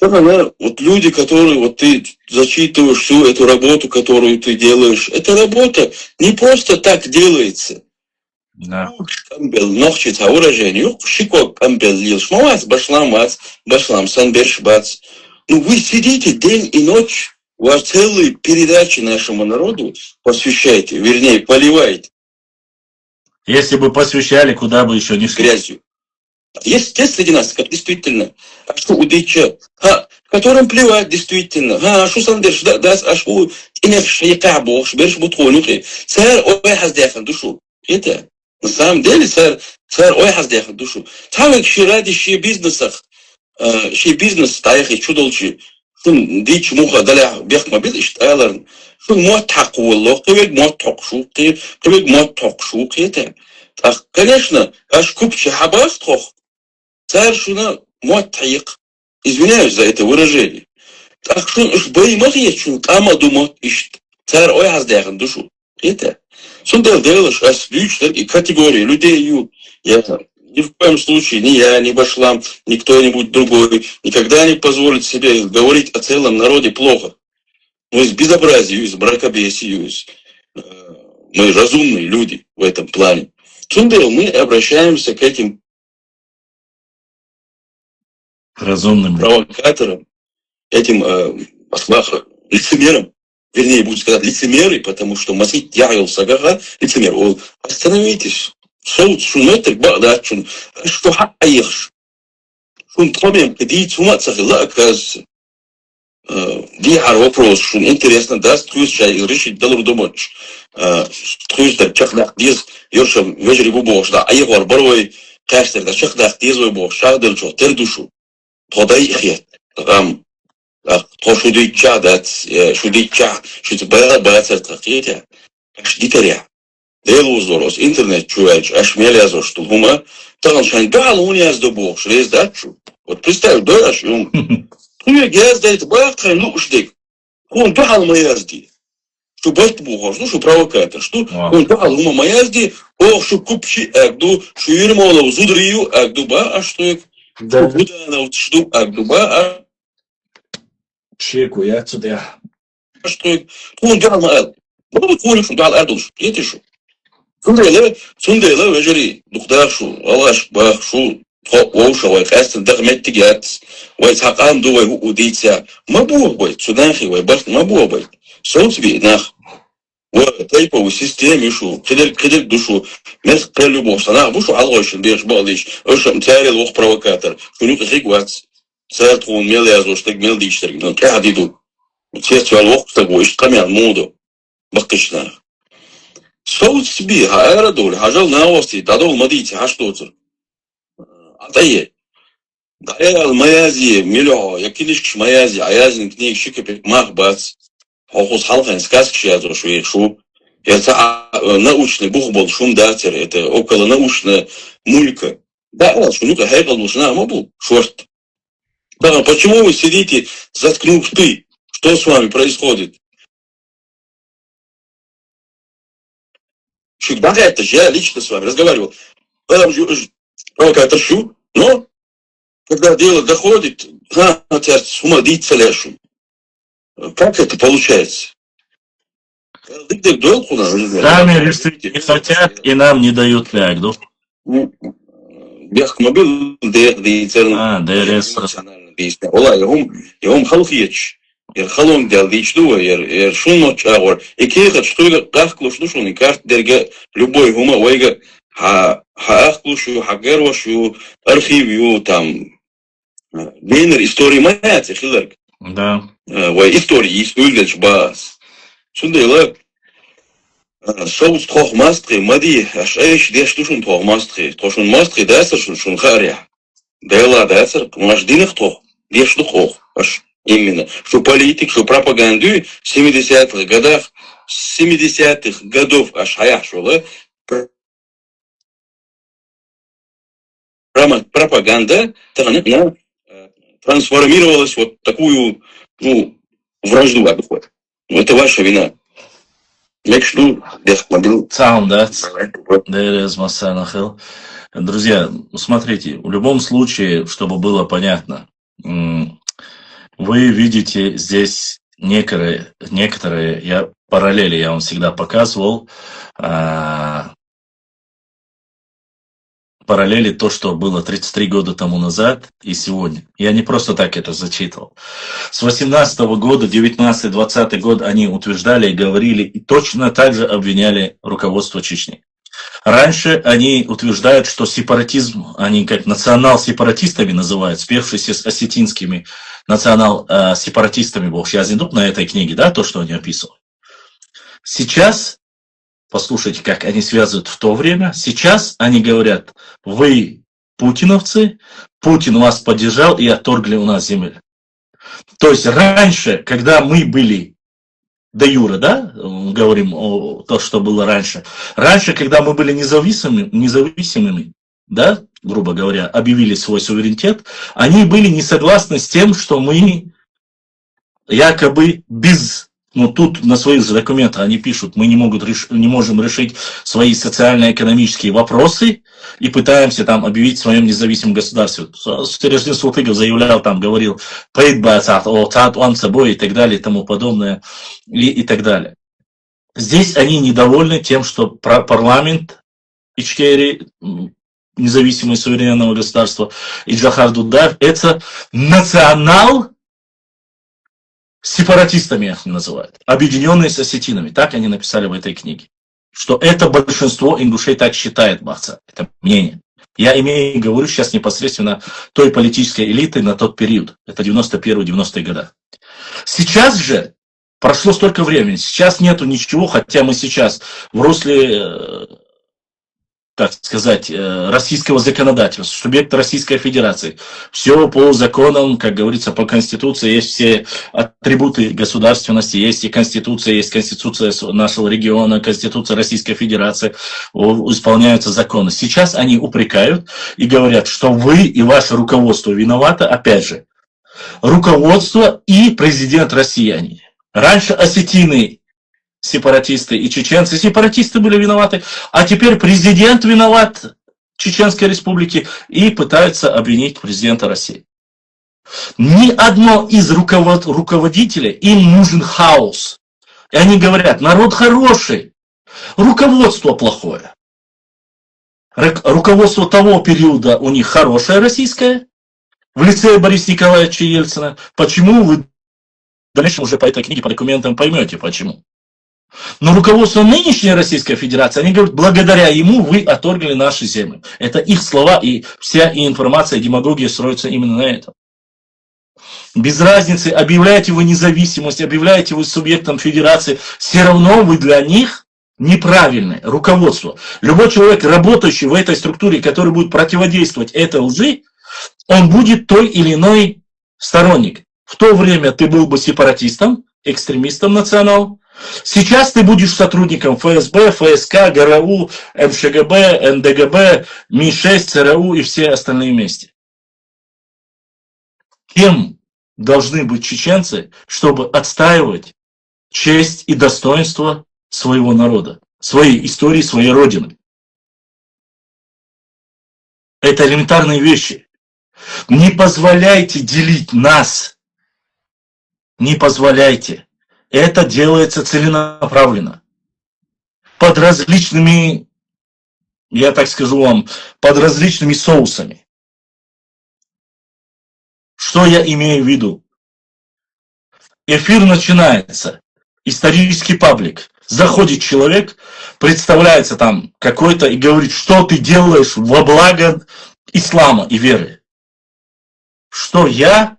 вот люди, которые вот ты зачитываешь всю эту работу, которую ты делаешь, эта работа не просто так делается. Да. Ну, вы сидите день и ночь, у вас целые передачи нашему народу посвящаете, вернее, поливаете. Если бы посвящали, куда бы еще не шли. Грязью. Есть те среди нас, как действительно, а что удача, которым плевать действительно, а что сандерш, да, а что инерш якабо, шберш бутхонухи, сэр ой хаздяхан душу. Это на самом деле сэр ой хаздяхан душу. Тавик ширади ши бизнесах, ши бизнес таихи чудолчи, шун дич муха даля бехмабил иштайларн, шун мот такуалло, кевек мот токшу, это. Конечно, аж купчи хабастхох. Царь шуна мотаик. Извиняюсь за это выражение. Так что уж боимах есть, что камаду мот ищет. Царь ой хаздяхан душу. Это. Сундел делаешь осличных и категории людей. Я ни в коем случае, ни я, ни Башлам, ни кто-нибудь другой никогда не позволит себе говорить о целом народе плохо. Мы из безобразия, из мракобесия, мы разумные люди в этом плане. Сундел, мы обращаемся к этим разумным провокаторам, этим лицемерам, вернее, буду сказать лицемеры, потому что масит яил сагага лицемер. Остановитесь. Соут шунетер багдачун. Что хаешь? Шун томем кедит сумат сахила оказывается. Дихар вопрос, шун интересно даст твой чай решить доллар домочь. Твой да чахнах диз ёршам вежри бубош да аегор барой кастер да чахнах диз бубош шагдел чо тер душу. Тодай ихет. То шудича дат шудича шуд баацер тахита. Шдитаря. Делузорос интернет чуяч ашмелязо что хума таган шайн галуниаз до бог шрез дачу. Вот представь, дораш юм. Ну газ дает бахай лушдик. Он дал маязди. Что бать бухаш, ну что провокатор, что он дал ума маязди, ох что купчи агду, что юрмола зудрию агдуба, а что их да вот что агдуба, а чеку я отсюда. Что их он дал маязди. Ну вот что дал ардуш, это что? Сундела вежери, духдашо, алаш бахшо, оуша вай хастен дагметтигят, вай хакам ду вай удица, мабуа вай цунахи вай бах мабуа вай. Соцби нах. Вай тайповой системе шу, кедер душу, мес прелюбов санах, бушу алгошин беш балдиш, ошам царил ох провокатор, шунюк хигвац, цартрун мелязо, штег мелдиштер, но кядиду. Цецвал ох стагу, иштамян моду, бахтышнах. Соцби, аэrodol, хажал новости, дадол мадите, хаштоцер. Атае. Даял маязи, мило, якилиш маязи, аязин книг шикапик махбац. Хохус халхан сказки шиазо шуешу. Это научный бухбол шумдатер, это около научная мулька. Да, шунюка хайгал нужна, мабу, шорт. Да, почему вы сидите, заткнув ты? Что с вами происходит? Да, это же я лично с вами разговаривал. Провокатор шу, но когда дело доходит, с ума диться лешу. Как это получается? Сами решить не хотят и нам не дают лягду. Бехмобил ДРС. ДРС. Олай, я вам халфьеч. халон дел дичду, шунно чагор. И кейха что кахклуш душу, не карт дерге любой гума вайга хаахклушу, хагервашу, архивью там. Венер истории маяц, хилерк. Да. Вай истории, истории бас. Сундела. Соус трох мастри, мади, аш эш деш тушун трох мастри, трошун мастри десер шун харя. Дела десер, маждинах трох, деш трох, аш именно. Что политик, что пропаганду в 70-х годах, 70-х годов аш хая шула, пропаганда трансформировалась вот такую, ну, вражду. Это ваша вина. Друзья, смотрите, в любом случае, чтобы было понятно, вы видите здесь некоторые параллели я вам всегда показывал, параллели то, что было 33 года тому назад и сегодня. Я не просто так это зачитывал. С 18 года, 19-20 год они утверждали и говорили, и точно так же обвиняли руководство Чечни. Раньше они утверждают, что сепаратизм, они как национал-сепаратистами называют, спевшиеся с осетинскими национал-сепаратистами, Бог сейчас идут на этой книге, да, то, что они описывают. Сейчас, послушайте, как они связывают в то время, сейчас они говорят, вы путиновцы, Путин вас поддержал и отторгли у нас земли. То есть раньше, когда мы были де юре, да, говорим о том, что было раньше. Раньше, когда мы были независимыми, да, грубо говоря, объявили свой суверенитет, они были не согласны с тем, что мы якобы тут на своих документах они пишут, мы не можем решить свои социально-экономические вопросы и пытаемся там объявить в своем независимом государстве. Сережин Султыгов заявлял, там говорил, он собой и так далее и тому подобное и так далее. Здесь они недовольны тем, что парламент Ичкерии, независимое суверенного государства, и Джохар Дудаев, это сепаратистами их называют, объединенные с осетинами. Так они написали в этой книге. Что это большинство ингушей так считает, Бахца. Это мнение. Я говорю сейчас непосредственно той политической элиты на тот период. Это 91-90-е годы. Сейчас же прошло столько времени. Сейчас нету ничего, хотя мы сейчас в русле, так сказать, российского законодательства, субъекта Российской Федерации. Все по законам, как говорится, по Конституции, есть все атрибуты государственности, есть и Конституция, есть Конституция нашего региона, Конституция Российской Федерации, исполняются законы. Сейчас они упрекают и говорят, что вы и ваше руководство виноваты, опять же, руководство и президент России. Раньше осетины, сепаратисты и чеченцы, сепаратисты были виноваты, а теперь президент виноват Чеченской Республики и пытаются обвинить президента России. Ни одно из руководителей, им нужен хаос. И они говорят, народ хороший, руководство плохое. Руководство того периода у них хорошее российское, в лице Бориса Николаевича Ельцина. Почему вы в дальнейшем уже по этой книге, по документам поймете почему. Но руководство нынешней Российской Федерации, они говорят, благодаря ему вы отторгли наши земли. Это их слова, и вся информация, и демагогия строится именно на этом. Без разницы, объявляете вы независимость, объявляете вы субъектом федерации, все равно вы для них неправильное руководство. Любой человек, работающий в этой структуре, который будет противодействовать этой лжи, он будет той или иной сторонник. В то время ты был бы сепаратистом, экстремистом национал. Сейчас ты будешь сотрудником ФСБ, ФСК, ГРУ, МШГБ, НДГБ, МИ-6, ЦРУ и все остальные вместе. Кем должны быть чеченцы, чтобы отстаивать честь и достоинство своего народа, своей истории, своей родины? Это элементарные вещи. Не позволяйте делить нас. Не позволяйте. Это делается целенаправленно. Под различными, я так скажу вам, под различными соусами. Что я имею в виду? Эфир начинается. Исторический паблик. Заходит человек, представляется там какой-то и говорит, что ты делаешь во благо ислама и веры. Что я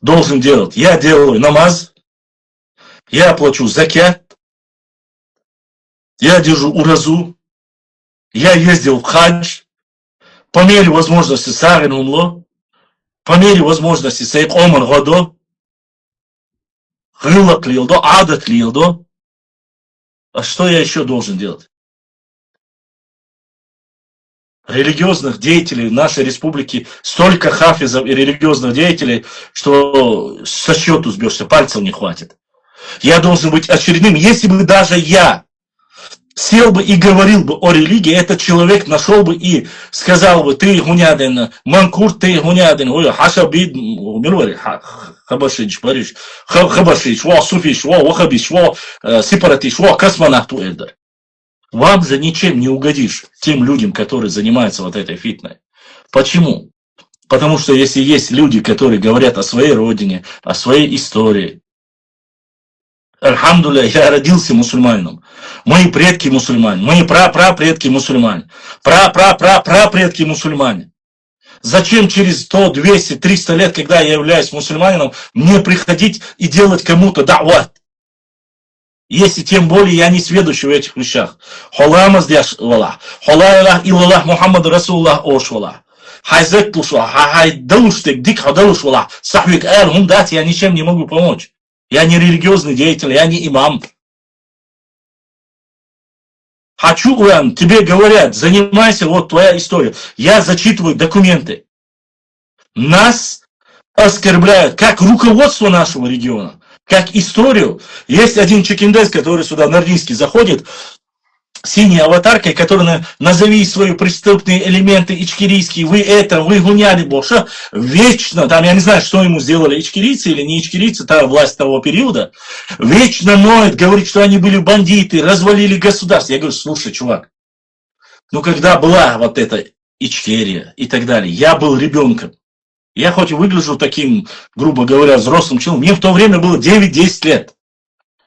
должен делать? Я делаю намаз, я плачу закят, я держу уразу, я ездил в хадж, по мере возможности сарин умло, по мере возможности сейк омар годо, гылак лилдо, адат лилдо. А что я еще должен делать? Религиозных деятелей в нашей республике столько хафизов и религиозных деятелей, что со счету сбьешься, пальцев не хватит. Я должен быть очередным. Если бы даже я сел бы и говорил бы о религии, этот человек нашел бы и сказал бы, ты гунядин, манкур, ты гунядин, хашабид, хабашич, бариш, хабашич, суфиш, вахабиш, сепаратиш, космонавту эльдар. Вам же ничем не угодишь тем людям, которые занимаются вот этой фитной. Почему? Потому что если есть люди, которые говорят о своей родине, о своей истории. Альхамдулилля, я родился мусульманином. Мои предки мусульмане, мои прапредки мусульмане, прапредки мусульмане. Зачем через 100, 200, 300 лет, когда я являюсь мусульманином, мне приходить и делать кому-то да'ват? Если тем более я не сведущий в этих вещах. Холамаз дяш вала. Холайлах илаллах Мухаммад Расуллах ош вала. Хайзек пушва. Хайдалуштек, дик хадалуш вала. Сахвик эл хундат, я ничем не могу помочь. Я не религиозный деятель, я не имам. Хочу, Уян, тебе говорят, занимайся, вот твоя история. Я зачитываю документы. Нас оскорбляют, как руководство нашего региона, как историю. Есть один чекиндес, который сюда нордийский заходит, синей аватаркой, который назови свои преступные элементы ичкерийские, вы это, вы гуняли Боша, вечно, там я не знаю, что ему сделали ичкерийцы или не ичкерийцы, та власть того периода, вечно ноет, говорит, что они были бандиты, развалили государство. Я говорю, слушай, чувак, ну когда была вот эта Ичкерия и так далее, я был ребенком. Я хоть и выгляжу таким, грубо говоря, взрослым человеком, мне в то время было 9-10 лет.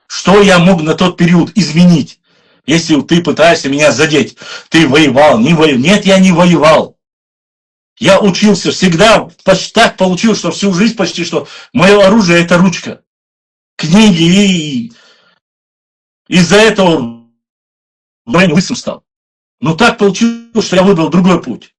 Что я мог на тот период изменить? Если ты пытаешься меня задеть, ты воевал, не воевал. Нет, я не воевал. Я учился всегда, почти так получилось, что всю жизнь почти, что мое оружие это ручка. Книги, и из-за этого я лысым стал. Но так получилось, что я выбрал другой путь.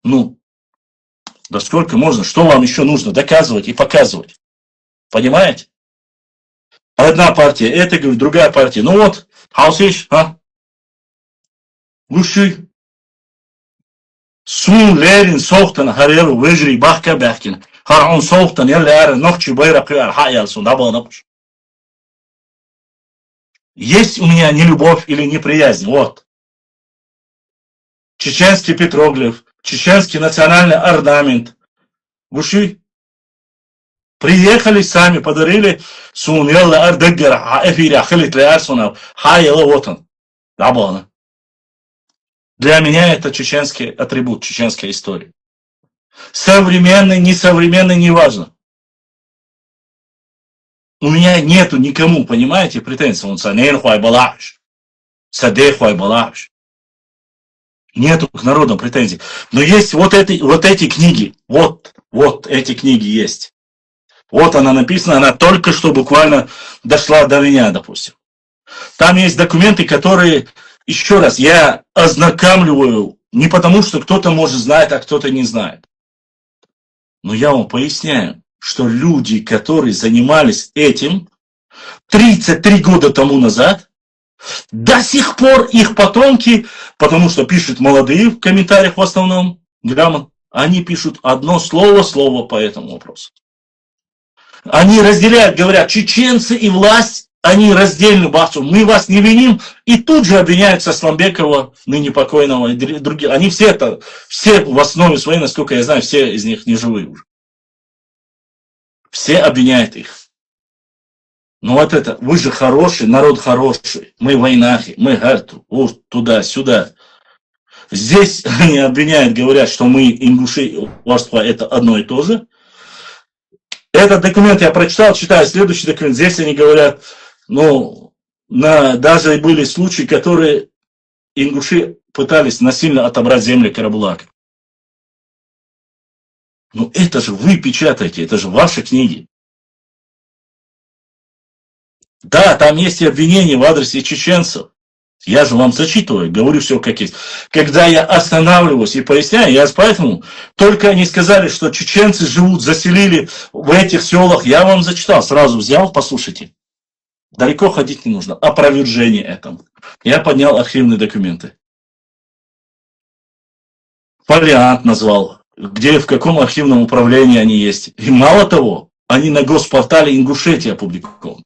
Ну, да сколько можно, что вам еще нужно доказывать и показывать? Понимаете? Одна партия, это говорит, другая партия. Ну вот, хаусиш, а? Гуши. Сун лерин сохтан хареру вежри бахка бахкин. Харун сохтан ялляр нохчи байракы архаял сундабанапуш. Есть у меня нелюбовь или неприязнь, вот. Чеченский петроглиф, чеченский национальный орнамент. Гуши. Приехали сами, подарили сун ялла ардаггара, эфири ахилит ле арсунав, хайла вот он. Дабана. Для меня это чеченский атрибут, чеченская история. Современный, несовременный, неважно. У меня нету никому, понимаете, претензий. Он санейн хуай балаш, садей хуай балаш. Нету к народам претензий. Но есть вот эти книги. Вот эти книги есть. Вот она написана, она только что буквально дошла до меня, допустим. Там есть документы, которые, еще раз, я ознакомливаю, не потому что кто-то может знать, а кто-то не знает. Но я вам поясняю, что люди, которые занимались этим 33 года тому назад, до сих пор их потомки, потому что пишут молодые в комментариях в основном, они пишут одно слово по этому вопросу. Они разделяют, говорят, чеченцы и власть, они раздельны бахсу, мы вас не виним, и тут же обвиняют Сасламбекова, ныне покойного, и других. Они все в основе своей, насколько я знаю, все из них не живые уже. Все обвиняют их. Ну вот это, вы же хороший, народ хороший. Мы войнахи, мы гарту, туда-сюда. Здесь они обвиняют, говорят, что мы ингуши и Орсква это одно и то же. Этот документ я прочитал, читаю следующий документ. Здесь они говорят, ну, даже были случаи, которые ингуши пытались насильно отобрать земли Карабулака. Ну это же вы печатаете, это же ваши книги. Да, там есть и обвинения в адрес чеченцев. Я же вам зачитываю, говорю все как есть. Когда я останавливаюсь и поясняю, я поэтому только они сказали, что чеченцы живут, заселили в этих селах. Я вам зачитал, сразу взял, послушайте. Далеко ходить не нужно. Опровержение этому. Я поднял архивные документы. Вариант назвал, где, в каком архивном управлении они есть. И мало того, они на госпортале Ингушетии опубликованы.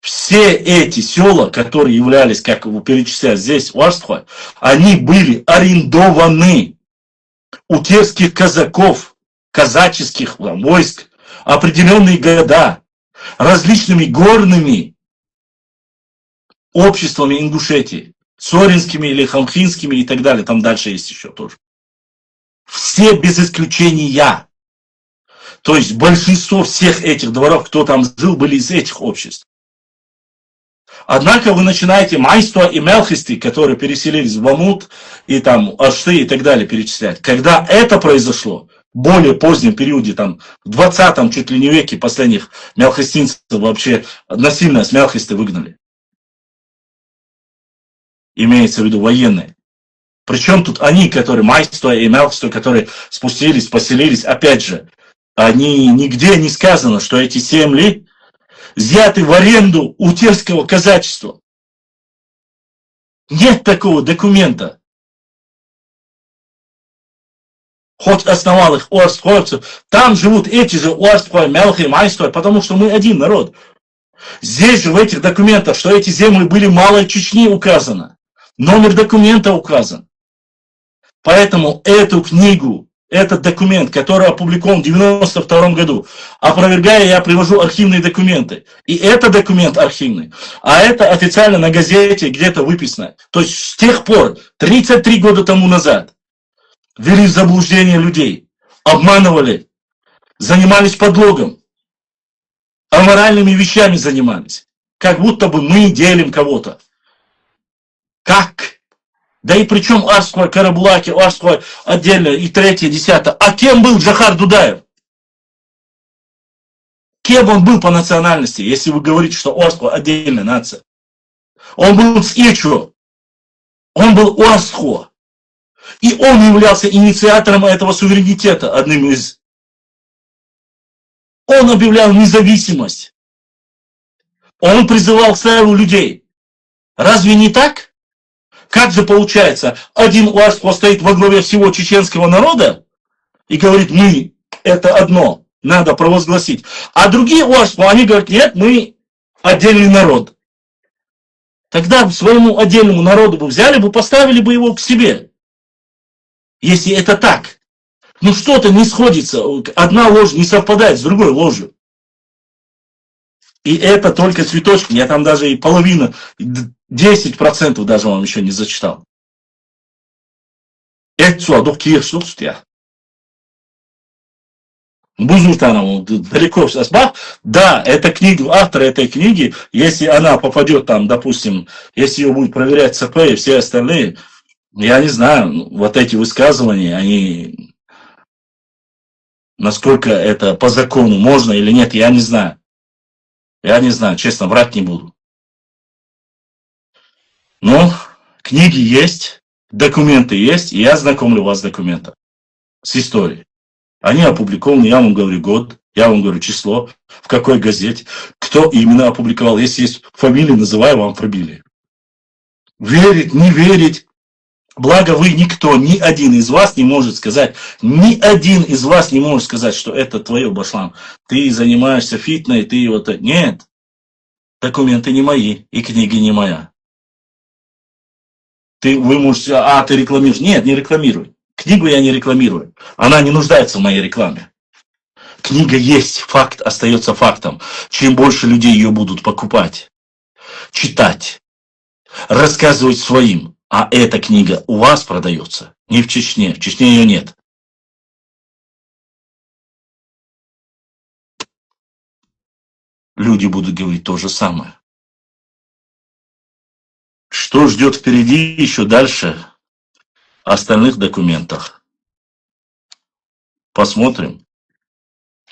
Все эти села, которые являлись, как его перечислять здесь, в Арстхуе, они были арендованы у терских казаков, казаческих войск, определенные года, различными горными обществами Ингушетии, соринскими или хамхинскими и так далее, там дальше есть еще тоже. Все без исключения. То есть большинство всех этих дворов, кто там жил, были из этих обществ. Однако вы начинаете Майства и Мелхисты, которые переселились в Бамут, и там Ашты и так далее перечислять. Когда это произошло, в более позднем периоде, там, в 20-м чуть ли не веке последних мелхистинцев вообще насильно с Мелхисты выгнали. Имеется в виду военные. Причем тут они, которые Майства и Мелхисты, которые спустились, поселились, опять же, они нигде не сказано, что эти земли взяты в аренду у терского казачества. Нет такого документа. Хоть основал их Орстхойцев, там живут эти же Орстхой, Мелхи, Майстой, потому что мы один народ. Здесь же в этих документах, что эти земли были Малой Чечни указано. Номер документа указан. Поэтому эту книгу, этот документ, который опубликован в 1992 году, опровергая, я привожу архивные документы. И это документ архивный, а это официально на газете где-то выписано. То есть с тех пор, 33 года тому назад, ввели в заблуждение людей, обманывали, занимались подлогом, аморальными вещами занимались. Как будто бы мы делим кого-то. Как? Да и причем Арсквой, Карабулаки, Арсквой отдельно, и третье, десятое. А кем был Джахар Дудаев? Кем он был по национальности, если вы говорите, что Арсквой отдельная нация? Он был с Ичо. Он был Арскво. И он являлся инициатором этого суверенитета, одним из. Он объявлял независимость. Он призывал к славу людей. Разве не так? Как же получается, один Уарского стоит во главе всего чеченского народа и говорит, мы это одно, надо провозгласить. А другие Уарского, они говорят, нет, мы отдельный народ. Тогда своему отдельному народу бы взяли бы, поставили бы его к себе. Если это так. Ну что-то не сходится, одна ложь не совпадает с другой ложью. И это только цветочки, я там даже и половина, 10% даже вам еще не зачитал. Это я. Бузутанову далеко сейчас. Да, это книга, автор этой книги, если она попадет там, допустим, если ее будет проверять ЦП и все остальные, я не знаю, вот эти высказывания, они, насколько это по закону можно или нет, я не знаю. Я не знаю, честно, врать не буду. Но книги есть, документы есть, и я знакомлю вас с документом, с историей. Они опубликованы, я вам говорю год, я вам говорю число, в какой газете, кто именно опубликовал. Если есть фамилии, называю вам фамилии. Верить, не верить. Благо вы никто, ни один из вас не может сказать, ни один из вас не может сказать, что это твое, Башлам. Ты занимаешься фитной, ты вот... Нет. Документы не мои, и книги не моя. Вы можете... ты рекламируешь. Нет, не рекламируй. Книгу я не рекламирую. Она не нуждается в моей рекламе. Книга есть, факт остается фактом. Чем больше людей ее будут покупать, читать, рассказывать своим, а эта книга у вас продается, не в Чечне ее нет. Люди будут говорить то же самое. Что ждет впереди еще дальше в остальных документах? Посмотрим.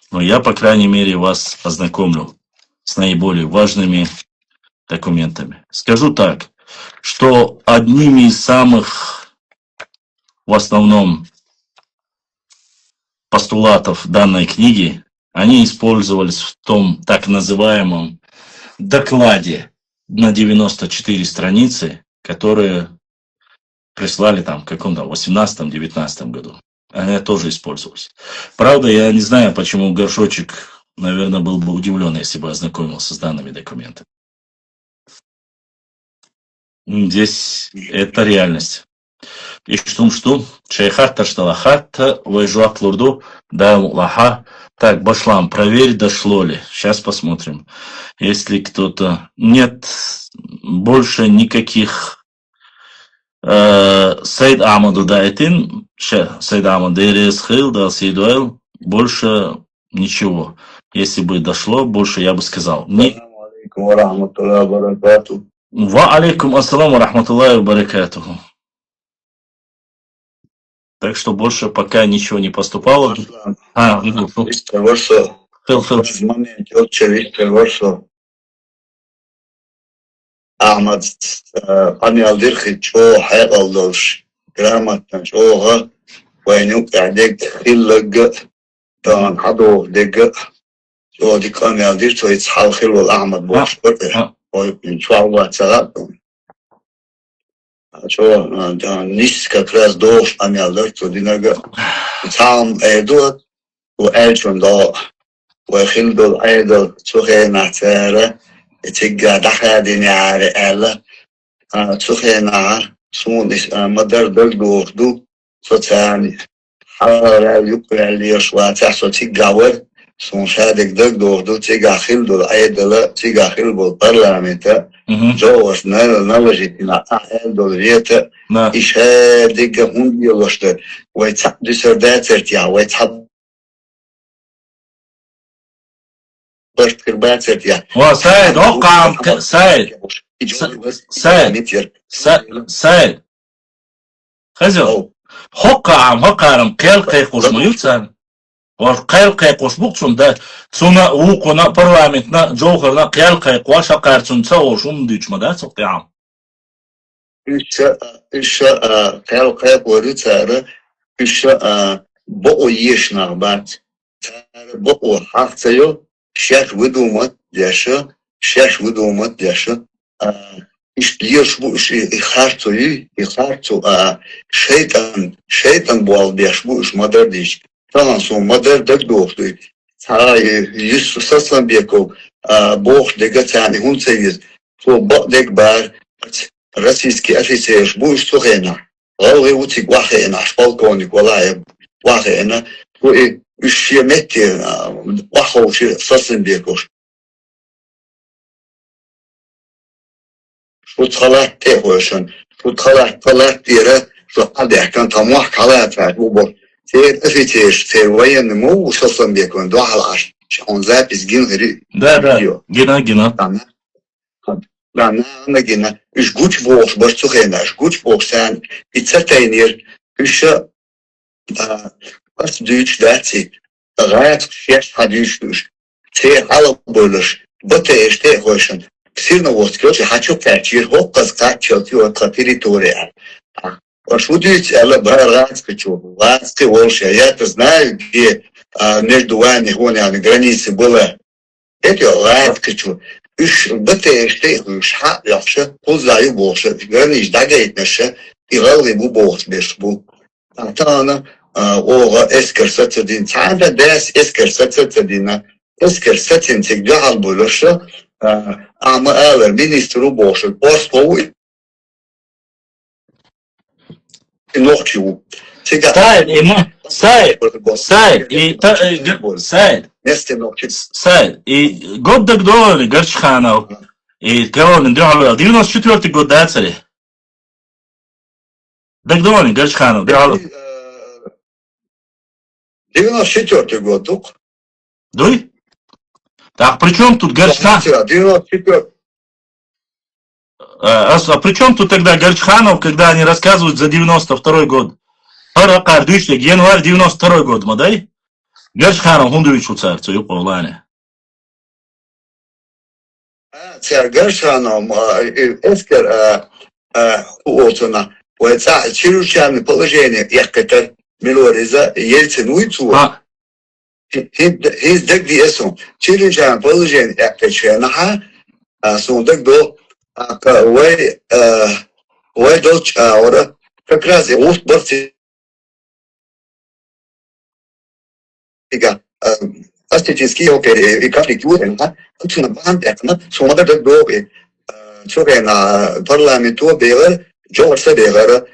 Но я, по крайней мере, вас ознакомлю с наиболее важными документами. Скажу так, что одними из самых, в основном, постулатов данной книги, они использовались в том так называемом докладе на 94 страницы, которые прислали там в каком-то 18-19 году. Они тоже использовались. Правда, я не знаю, почему Горшочек, наверное, был бы удивлен, если бы ознакомился с данными документами. Здесь это реальность. И что? Шейхат ташталахат, вайжуак лурду, да лаха. Так, Башлам, проверь, дошло ли. Сейчас посмотрим. Если кто-то... Нет, больше никаких... Сайд Амаду Дайтин, Сайд Амаду Дайресхил, да Сейдуэл, больше ничего. Если бы дошло, больше я бы сказал. Ва алейкум ассаламу рахматуллахи ва баракатуху. Так что больше пока ничего не поступало. Ahmad anjaldirhi çoğu hayaldoş gramatan çoğu وينوك عدك خلق دان حدو دق شو دي كان يالدير تو يتصحال خلو الأحمد بوش برده ويبين شو الله تسغط شو دان نيس كراس دوش أن يالدير تو دي نقا تام ايدوت وألشون دا ويخلدو الأيدو تخي نحتاره تيجا دخل دينار ألا تخي نار سون مدر دلقو دو صوتاني حالا يقول لي شوية تحصل تيجاور سون شادك دلقو دو تيجا خلدو الأيدلا تيجا خلدو البرلمانتا جوش نلجيتنا أهل دوليتا إيش هادك هم يلوشت ويتحدث سرداترت يا ويتحدث وسائد وقع سائد خزر حقا قيل قيقوش ميوتسان وقيل قيقوش بوكسون دا تسونا وقونا برلامنتنا جوهرنا قيل قيقوش قارتون تسوشون ديش مدا سقيام إيش قيل قيقوري تارا إيش بقو يشنا بات بقو حقتيو شاش ودومت داشا إيش ليش بو إيش يخارتو شيطان بوال داش بو إيش مدر ديش طبعا سو مدر دقوختي تاي يسو ساسان بيكو بوخ دقا تاني هون سيز سو بق دق بار راسيسكي أفيسيش بو إيش تخينا غالغي وتيك واخينا شبالكونيك ولا واخينا بو إيش يمتي واخوش ساسان بيكوش شو تخلات تيهوشن شو تخلات تيرا شو قادح كان طموح خلات فاتوبو تير أفيتيش تير وين مو ساسان بيكون دو على عش شون زابس جين غري да جنا لا أنا جينا إيش جوش بوخ بس تخينا إيش جوش بوخ سان إتساتينير إيش بس دوش داتي غاية شيش حديش تير على بولش بتيش تيهوشن سيرنا وستكلش حاجو كاتير هو قصقات شلتي وقتيري توري وشوديت على بهارات كتشو واسكي волшеб я-то знаю где между вами вон يعني границы была это лайт качу إيش بتيش تيهوش حق يخشى وزاي بوش гранич дагайтнаше يغلي بو بوش بيش بو أنا اوغا اسكر ستدين تعالى داس اسكر ستدين اسكر ستين تجعل بولشة اما اول مينسترو بوشة بوستو نوخشو Said, Said, и год Дагдоли, Горчханов, и кого он 94-й год, да, цари? Дагдоли, Горчханов, 94 год, тук. Дуй? Так, при чем тут Горчханов? 94. А при чем тут тогда Горчханов, когда они рассказывают за 92-й год? Январь 92-й год, модай? Горчханов, Хундович уцарцу, юпа в лане. Горчханов, эскер, уотуна, это чрезвычайное положение, я как-то Милориза, Ельцин уйцу. Хиз даг диэсун, чрезвычайное положение, я как-то наха, сундак до, Уай долч, ора, как раз и уст борцы. Астетинский окей, и конфликт юрен, тут на банд, это сумма даг до, чуре на парламенту бегар, Джорса бегара,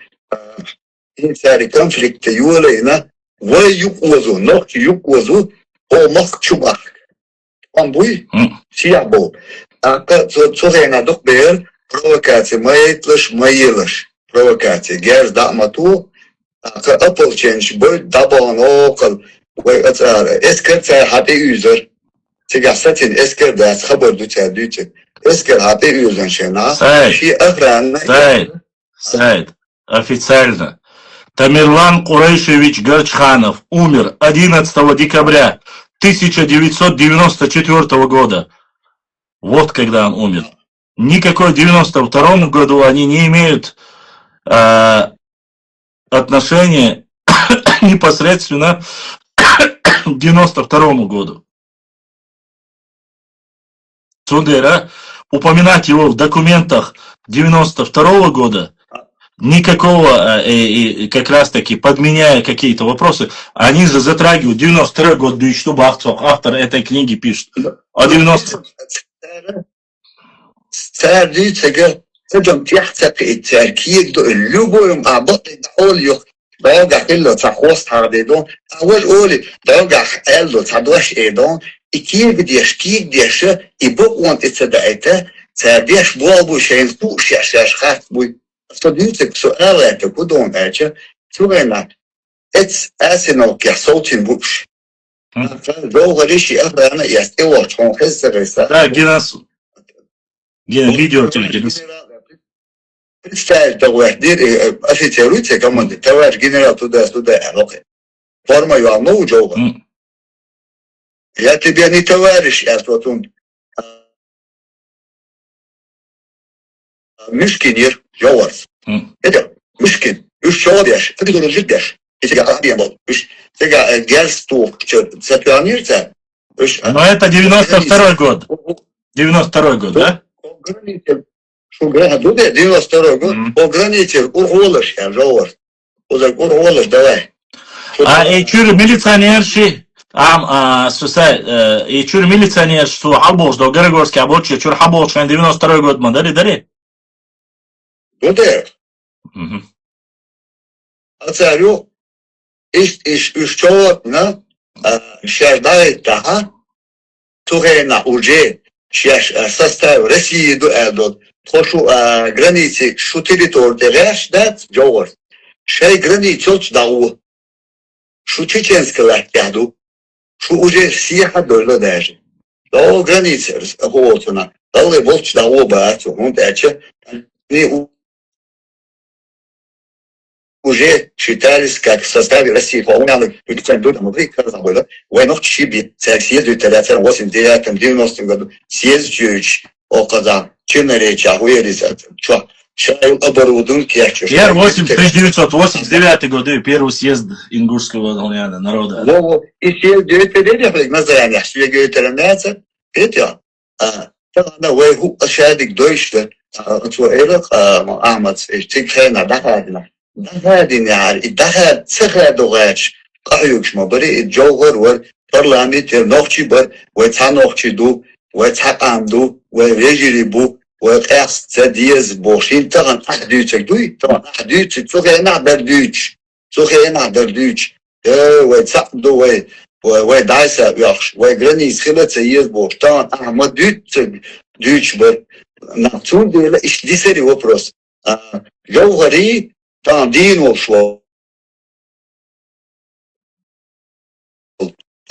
инсари конфликт юрена, Уай юкозу, ног юкозу, о мах чубак. Он буй, сиябо. Чуре на док бегар, провокация, маилаш, провокация. Герз да мату, ополченч, бой дабан окол, эскер хапи юзер. Сега сатин эскер да хабар дуча. Эскер хапи юзер шена. Сайд, официально. Тамерлан Курейшевич Горчханов умер 11 декабря 1994 года. Вот когда он умер. Никакой в 92 году они не имеют отношения непосредственно к 92 году. Сундера, упоминать его в документах 92 года, никакого, и как раз таки подменяя какие-то вопросы, они же затрагивают 92 год, да и что автор этой книги пишет. А 90... Сардицега, это тяхтак и церкви, любой абот олюх, дорога элло цахост хардедон, а вот оли дорога элло цадош эдон, и кигдеш, и бог он это, цердеш болбу шейнту шашхат буй. Что дицек все это куда он это, цурена, это асинок я солтин буш. Долго реши, это она есть, и вот он хестереса. Да, Генасу. Видео телевизор. Представь, товарищ, официруйте команды, товарищ генерал туда-сюда, форма я ну джога. Я тебе не товарищ, я вот он. Мишкинер, Йоварс. Это Мишкин, Ушчовеш, ты говоришь, жидешь. Если я объемал, сега герсту, цепионирца. Но это 92 год. 92 год, да? Шуграна, 92 год, ограничил, урголыш, я жовар. Урголыш, давай. А и чур милиционерши, и чур милиционер, что хабош, до Горогорский, абочи, чур хабош, 92 год, дари. Дуде. А царю, еще, шаждает, да, Турена уже, состав России до Элдот, прошу границы, что территория реш, да, Джовар. Шей границу дау, что чеченская латяду, что уже все ходили даже. До границы, вот она, дали волч дау бать, он дальше, не уже считались как в составе России. По-моему, войну в Чиби, съездили в 89-90 году, съездили около Черноречи, Агуэриза, шаю оборудование. 1989 году, первый съезд ингушского народа. И съездили в название, что я говорю, это это, тогда вы шадик дойшло, что это Ахмад, Тикхена, Дахадина. Дахадин яр, Дахад цехадугач, Каюкшма, бери Джовар, вер парламент, нохчи бар, вер цанохчи ду, вер цаканду, вер режири бу, вер эрст цадиез бошин, таган ахдючек дуй, таган ахдючек, цухена бердюч. سخينا دردوش ويتصعدوا ويدعسا يخش ويقرني سخلة سيز بوشتان أحمد دوش بر نقصون ديلا إش دي سري وبرس جوهري تان دين وشو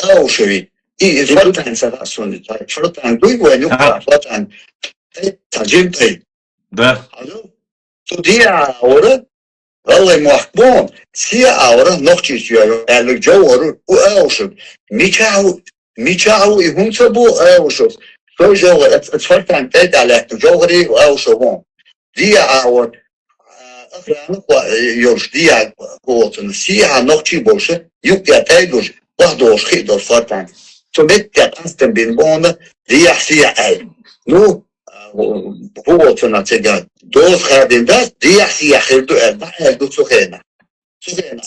أو شوي إيه فرطان سراسون فرطان دوي وينوكا فرطان تجيبتي Да. Dia ora, ela morre se a hora não tiver ela já ora o elso, michau e hunsa bo elso, so já het fartan tijd ala já ora o elso bom. Dia a hora, afrano jos dia goten, se a não tiver eu que até dos dos dos fartan. So met dat ansten bin bona, dia se a no هو نتيجة دوز خادم ده دي يحكي يخردو البحر دو سخينة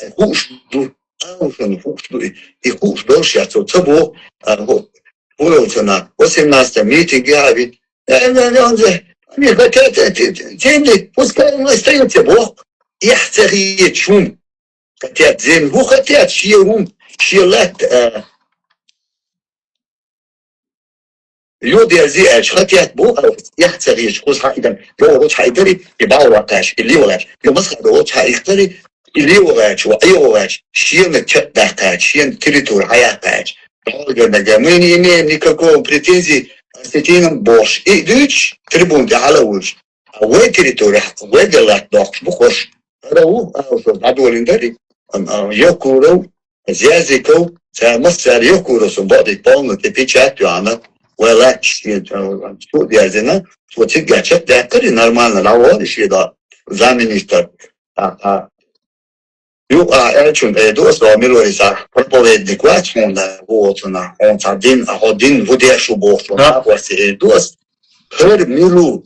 يخوش دو أوشن يخوش دو يخوش دوش يتو تبو هو يوتنا وسيم ناس تميتي قابي أنا بكات تيملي وسكاين ما يستيقظ تبو يحتغي يتشوم كتات زين هو كتات شيرهم شيرلات люди здесь хотят Бога, я хочу речь, кус хайдан, я вот хайдери, и бауакаш, или ураш, я масха вот хайдери, или ураш, и ураш, шиен чатдакач, шиен территория хаякач. Мы не имеем никакого претензий с этим Бош. И дичь трибун дялауш, а вы территория, вы делать докш, бухош. Рау, адолиндери, йокуров, зязиков, мастер йокуров, сумбади полный печать, ана. ولا شو ديازنا وتيجي تشد دكتور نورمال لا شيء ده زمين يشتر يو أرجون دوس راميرو إذا بربوه دكوات من ووتنا on تدين هدين ودي شو بوفنا واسي دوس هر ميرو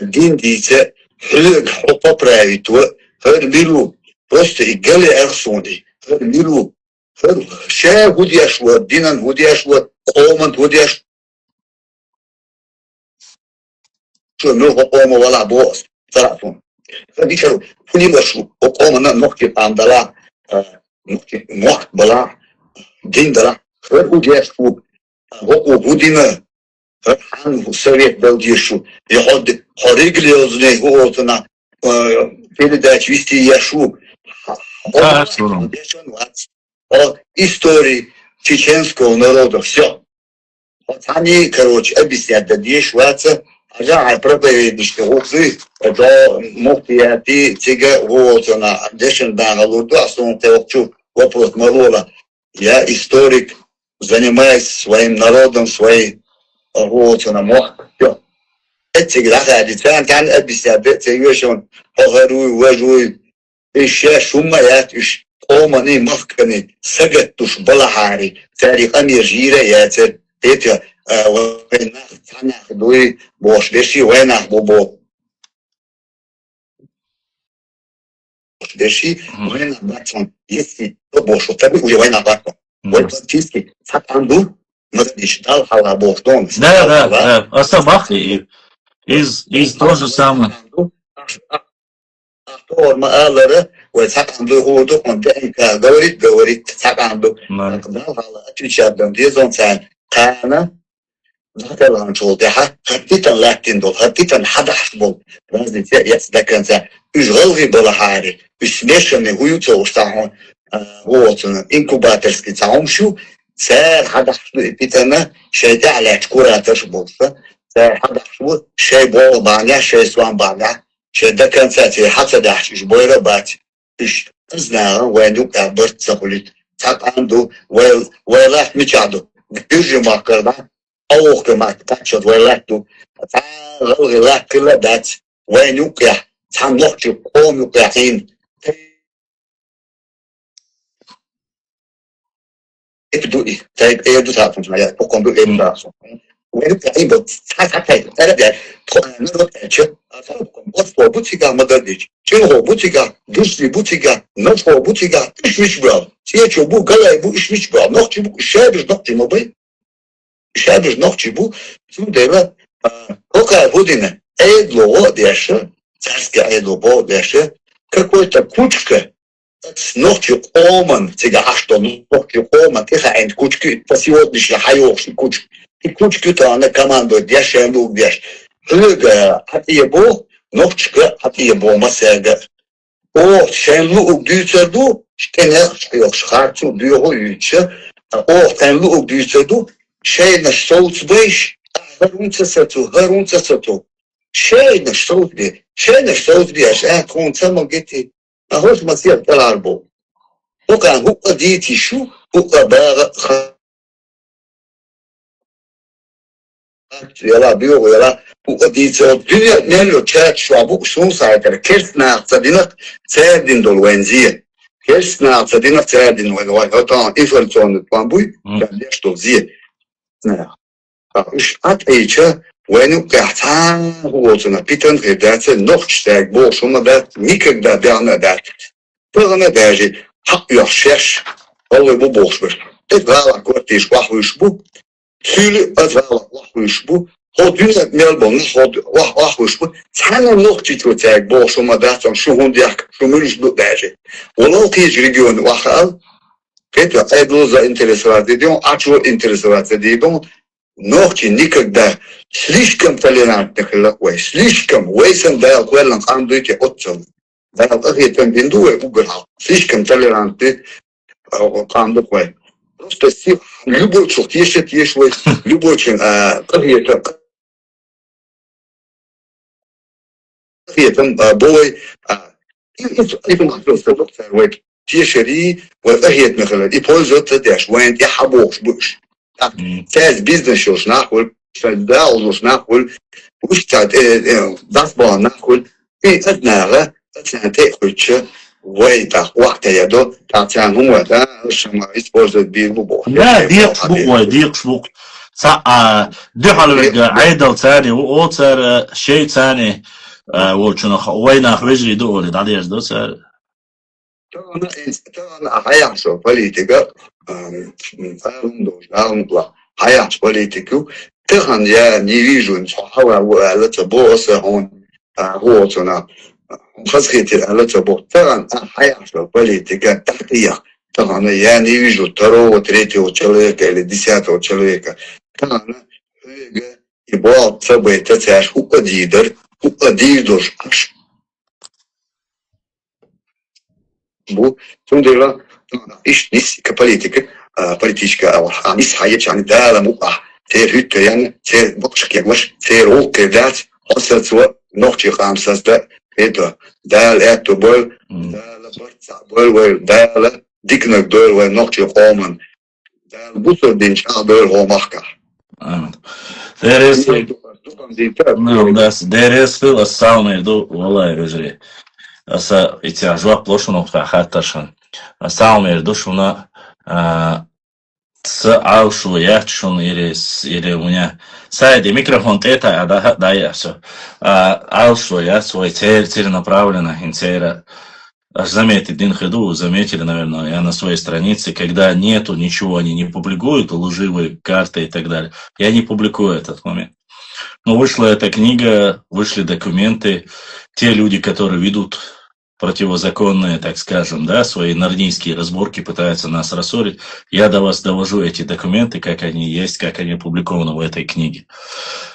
دين ديته هر حبا برايتو هر ميرو بس إجالي أرسوني هر ميرو هر شيء ودي شو دينن ودي شو قومن ودي شو نو قوم ولا بوس تعرفون فدي شو فني وشو قومن نحكي عن دلا نحكي موقت بلا دين دلا هر ودي شو هو ودينا عن السويت بلدي شو يحد خارج ليزني هو تنا في داش ويستي يشو истории чеченского народа. Все. Вот они, короче, объяснят, да дишь, ваться, а я проповеднички, усы, это мог я ты, тига, вот она, дешен дана, лурду, а сон те обчу, вопрос Марола. Я историк, занимаюсь своим народом, своей, вот она, мог, все. Это всегда ходится, он объяснят, да, тига, что он, похоруй, уважуй, еще шумаят, قومني مفكني سجدتش بلحاري تاريخ أمير جيرة ياتر تيتا وينах تانح دوي بوش بشي وينах بوبو بشي وينах باتون يسي بوشو تبي ويا وينах باتون ويبتيسكي сатанду مدريش дал хала бош дом. Да. А собаки из то же самое. ما قال وتحقق هو دكان ده قوريت تحقق ده على أشياء دي زون ثان كان هذا لان شو ده حتى لكن ده حتى حدا حبول لازم يصدق كان يشغل بلا حاري يسمشني هو يتوسطهم هو إنكوباترسكي تعم شو سار حدا حبول بيتنا شيء على كورة تشبول سار حدا حبول شيء بول بانيا شيء سوان بانيا شيء ده كان ساتي حتى ده حش بويرة بات إيش أزنا وينو كبرت سقولت تاكاندو ويلا ميشادو بيجي ما كرنا أو كما تكشف ويلا تو ويلا كلا دات وينو كه تاملك قوم كهين إبدو إيه تايب إيه دو تعرفون شنو بقوم بقول إيه براسو وينو كهين بس تاكاي أنا ده نقول أشياء أصلا بوتيكا مدرج شنو بوتيكا دوسري بوتيكا نفسه بوتيكا إيش مش برا سيأتشو بو قلا بو إيش مش برا نقطي بو شابش نقطي مبين شابش نقطي بو شو ده هوكا بودينا أيد لو ديشه تاسك أيد لو بو ديشه какой-то кучка ночью оман, тебя что, ночью оман, ты хайн кучки, по сегодняшней хайовши кучки. И кучки-то она командует, дешь, я люблю, дешь. Лыга, от ебо, ночка, от ебо, масяга. О, шенлу büyütürdü, yok şartı diyor yüce. O tenlu büyütürdü, şey ne soğut beş, harunca satı. Şey ne soğut bir, şey konta mı gitti. Hoş masiyet kalar bu. O kan hukka diyeti şu, hukka bağı yala diyor yala hukka diyeti. Dünya nelo çet şu abu sun sayıdır. Kersna sadinak serdin dolu venziye. Kersna sadinak serdin venziye. Hatta informasyonu bambuy. Yani что zie. At eğice войну кахтан вот питан хедаться ночь бо шума да никогда да да тогда даже хак я шеш олы бу бошбер это квартиш вахвишбу сюли это вахвишбу ходюнет мелбон ход вахвишбу цана ночь тек бо шума да там шугундяк шумишбу даже оло киж регион вахал это айдо заинтересовать идем а что интересоваться идем ночи никогда слишком толерантных лаквей, слишком вейсен дал квелан хандуйте отцом. Дал ахетен биндуе уграл, слишком толерантный хандуй. Просто любой чух ешет ешвей, любой чин ахетен бой, и просто доктор вей тешери, вот ахет мехала, и пользуется деш, вен я хабош буш. Часть бизнеса уж нахуй, да, он уж нахуй, уж das war нахуй, и однако, это хочет, вейта, вахта я до, татьяну, да, что использует бирбу. Да, дик шбук. دحل عيدل ثاني وأوتر شيء ثاني وشنو وين خرجي دول عليه دو ثاني. طبعا حيحصل политика, حيحصل политику. طبعا я не вижу ничего, это босс, он вот она, خذ это босс. طبعا حيحصل политика тактия. طبعا я не вижу второго, третьего человека или 10-го человека. طبعا и бог события, царь укадидер, укадидуш. Bu sonduyla iş nisika politika nis hayat yani dağla muka ter hütte yani ter bakışık yakmış ter o kedat asatsu nokçı kamsazda eto dağla eto bol dağla barca bol ve dağla diknak dol ve nokçı koman dağla bu sordin çağ dol homakka. There is still a sound do vallahi özür. Asa itya jua plošuno hataršan. Salmer dušuna с аушу яхшун или у меня сайди микрофон тета да я все аушу я свой целенаправленно интера заметить динхеду заметили наверное я на своей странице когда нету ничего они не публикуют лживые карты и так далее я не публикую этот момент но вышла эта книга вышли документы те люди которые ведут противозаконные, так скажем, да, свои нарнийские разборки пытаются нас рассорить. Я до вас довожу эти документы, как они есть, как они опубликованы в этой книге.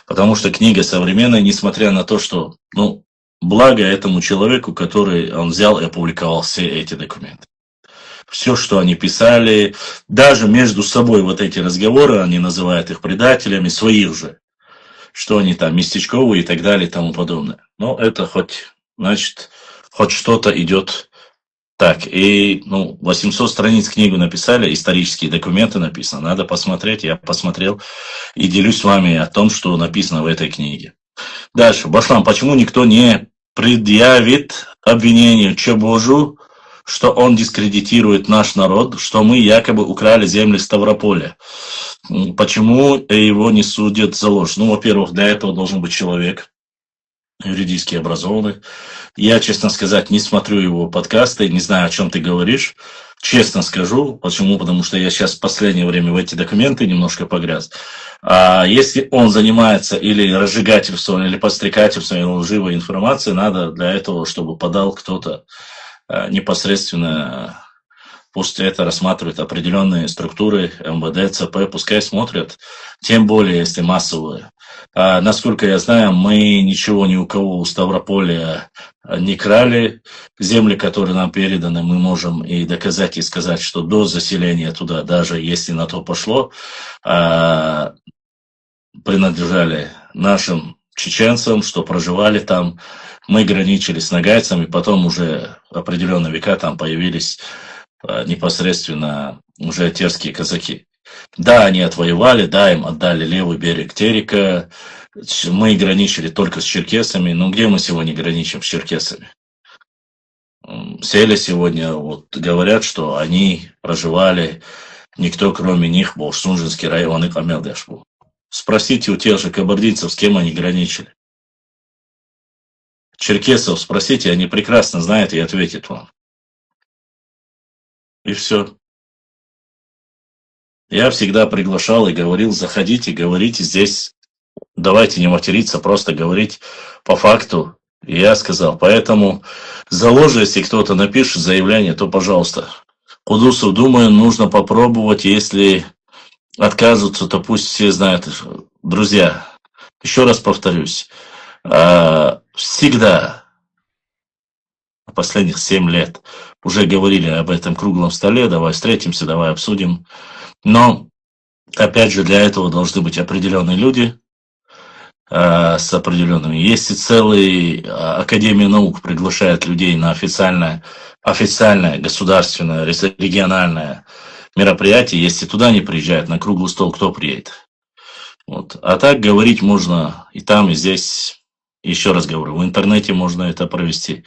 Потому что книга современная, несмотря на то, что, ну, благо этому человеку, который он взял и опубликовал все эти документы. Все, что они писали, даже между собой вот эти разговоры, они называют их предателями, своих же. Что они там, местечковые и так далее и тому подобное. Но это хоть, значит... Хоть что-то идет так. И 800 страниц книгу написали, исторические документы написаны. Надо посмотреть. Я посмотрел и делюсь с вами о том, что написано в этой книге. Дальше. Башлам, почему никто не предъявит обвинению Чебожу, что он дискредитирует наш народ, что мы якобы украли земли Ставрополя? Почему его не судят за ложь? Во-первых, для этого должен быть человек юридически образованный. Я, честно сказать, не смотрю его подкасты, не знаю, о чем ты говоришь. Честно скажу. Почему? Потому что я сейчас в последнее время в эти документы немножко погряз. А если он занимается или разжигательством, или подстрекательством, или лживой информацией, надо для этого, чтобы подал кто-то непосредственно пусть это рассматривают определенные структуры МВД, ЦП, пускай смотрят, тем более, если массовые. Насколько я знаю, мы ничего ни у кого у Ставрополя не крали. Земли, которые нам переданы, мы можем и доказать, и сказать, что до заселения туда, даже если на то пошло, принадлежали нашим чеченцам, что проживали там. Мы граничили с нагайцами, потом уже определенные века там появились непосредственно уже терские казаки. Да, они отвоевали, да, им отдали левый берег Терека. Мы граничили только с черкесами. Но где мы сегодня граничим с черкесами? Сели сегодня, вот говорят, что они проживали, никто кроме них, был Сунжинский район и Камелдеш был. Спросите у тех же кабардинцев, с кем они граничили. Черкесов спросите, они прекрасно знают и ответят вам. И все. Я всегда приглашал и говорил, заходите, говорите здесь, давайте не материться, просто говорить по факту. И я сказал, поэтому за ложь, если кто-то напишет заявление, то пожалуйста. Кудусов, думаю, нужно попробовать, если откажутся, то пусть все знают. Друзья, еще раз повторюсь, всегда последних 7 лет уже говорили об этом круглом столе, давай встретимся, давай обсудим. Но, опять же, для этого должны быть определенные люди с определенными. Если целая Академия наук приглашает людей на официальное государственное, региональное мероприятие, если туда не приезжают, на круглый стол кто приедет? Вот. А так говорить можно и там, и здесь. Еще раз говорю, в интернете можно это провести,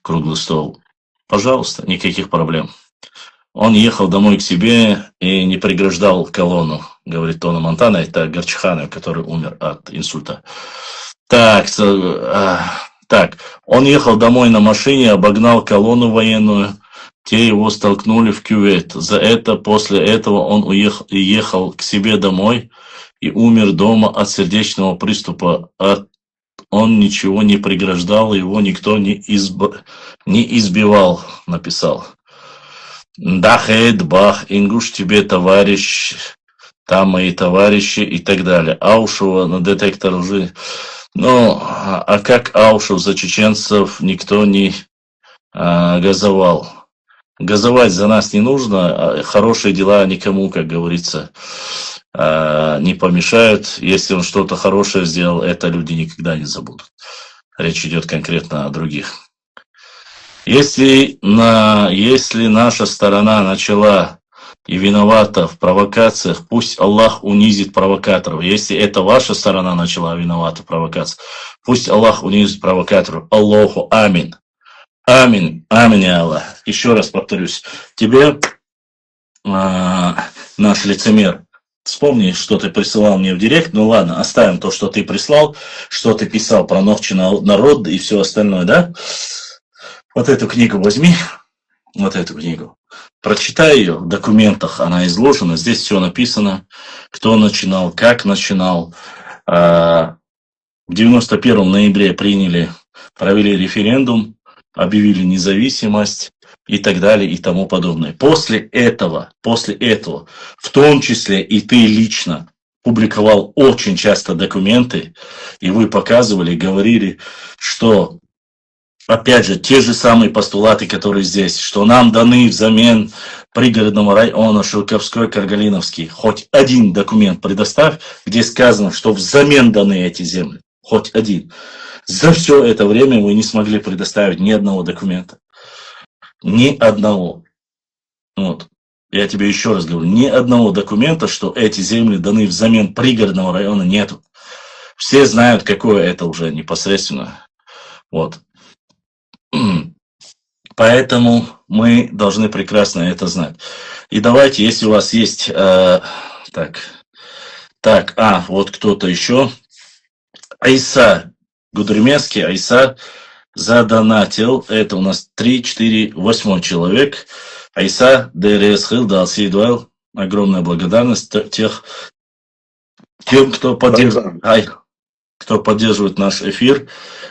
круглый стол. Пожалуйста, никаких проблем. Он ехал домой к себе и не преграждал колонну, говорит Тона Монтана, это Горчиханов, который умер от инсульта. Так, он ехал домой на машине, обогнал колонну военную, те его столкнули в кювет. После этого он ехал к себе домой и умер дома от сердечного приступа. Он ничего не преграждал, его никто не избивал, написал. Дахед, бах, ингуш тебе товарищ, там мои товарищи и так далее. Аушева на детектор лжи. Ну, а как Аушев за чеченцев никто не газовал? Газовать за нас не нужно, хорошие дела никому, как говорится, не помешают. Если он что-то хорошее сделал, это люди никогда не забудут. Речь идет конкретно о других. Если наша сторона начала и виновата в провокациях, пусть Аллах унизит провокаторов. Если это ваша сторона начала виновата в провокациях, пусть Аллах унизит провокаторов. Аллаху амин. Амин. Амин, я Аллах. Еще раз повторюсь. Тебе, наш лицемер, вспомни, что ты присылал мне в директ. Ну ладно, оставим то, что ты прислал, что ты писал про ногчи народ и все остальное, да? Вот эту книгу возьми, вот эту книгу. Прочитай ее, в документах она изложена, здесь все написано, кто начинал, как начинал. В 91 ноябре провели референдум, объявили независимость и так далее и тому подобное. После этого, в том числе и ты лично публиковал очень часто документы, и вы показывали, говорили, что, опять же, те же самые постулаты, которые здесь, что нам даны взамен пригородного района Шелковской, Каргалиновский. Хоть один документ предоставь, где сказано, что взамен даны эти земли. Хоть один. За все это время вы не смогли предоставить ни одного документа. Ни одного. Вот. Я тебе еще раз говорю, ни одного документа, что эти земли даны взамен пригородного района, нету. Все знают, какое это уже непосредственно. Вот. Поэтому мы должны прекрасно это знать. И давайте, если у вас есть... вот кто-то еще. Айса Гудермесский, Айса задонатил. Это у нас 3, 4, 8 человек. Айса ДРСХИЛ дал Сейдуэл. Огромная благодарность тем, кто поддерживает. кто поддерживает наш эфир.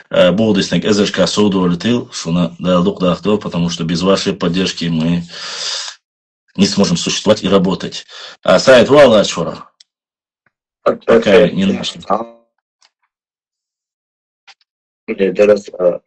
Болдисник СЖК Соуду улетел, что потому что без вашей поддержки мы не сможем существовать и работать. А сайт Вала Ачфора. Пока не начнем. Пригородный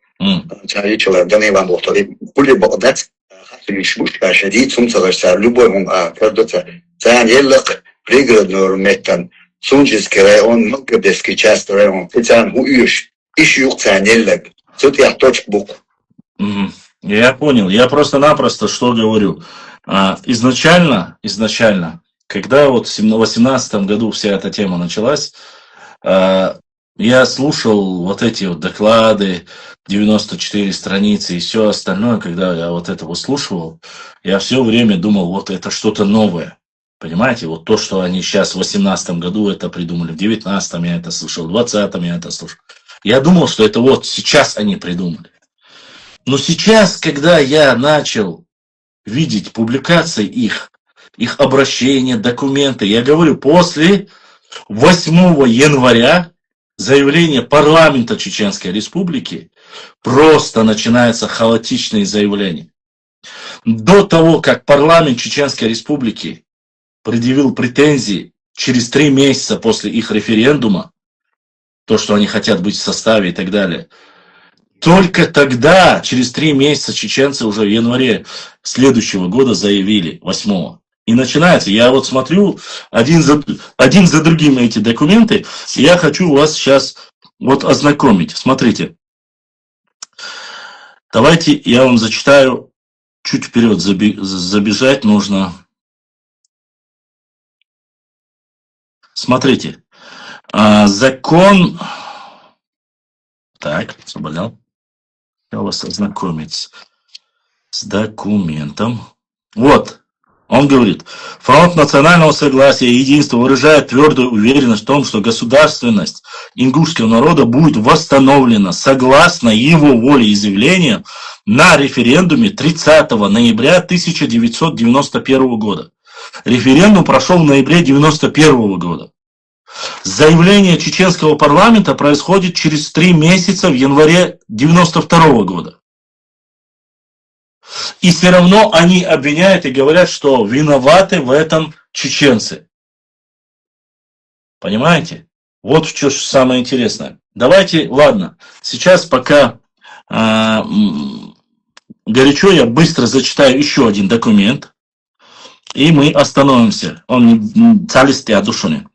район, Сунжинский район, Малгобекский частный район, Петян, Уюш, Ищук, Цанеллак. Тут я точку букву. Я понял. Я просто-напросто что говорю. Изначально, когда вот в 2018 году вся эта тема началась, я слушал вот эти вот доклады, 94 страницы и все остальное, когда я вот это выслушивал, я все время думал, вот это что-то новое. Понимаете, вот то, что они сейчас в 2018 году это придумали, в 2019 я это слышал, в 2020 я это слышал. Я думал, что это вот сейчас они придумали. Но сейчас, когда я начал видеть публикации их обращения, документы, я говорю, после 8 января заявление парламента Чеченской Республики просто начинается хаотичные заявления. До того, как парламент Чеченской Республики предъявил претензии через 3 месяца после их референдума, то, что они хотят быть в составе и так далее, только тогда, через 3 месяца, чеченцы уже в январе следующего года заявили, 8-го. И начинается, я вот смотрю один за другим эти документы, и я хочу вас сейчас вот ознакомить. Смотрите, давайте я вам зачитаю, чуть вперед забежать нужно. Смотрите, закон, так, заболел, я вас ознакомить с документом. Вот, он говорит, Фронт национального согласия и единства выражает твердую уверенность в том, что государственность ингушского народа будет восстановлена согласно его волеизъявлению на референдуме 30 ноября 1991 года. Референдум прошел в ноябре 1991 года. Заявление чеченского парламента происходит через 3 месяца в январе 1992 года. И все равно они обвиняют и говорят, что виноваты в этом чеченцы. Понимаете? Вот что самое интересное. Давайте, ладно, сейчас пока горячо, я быстро зачитаю еще один документ. И мы остановимся. Он цалисты одушены.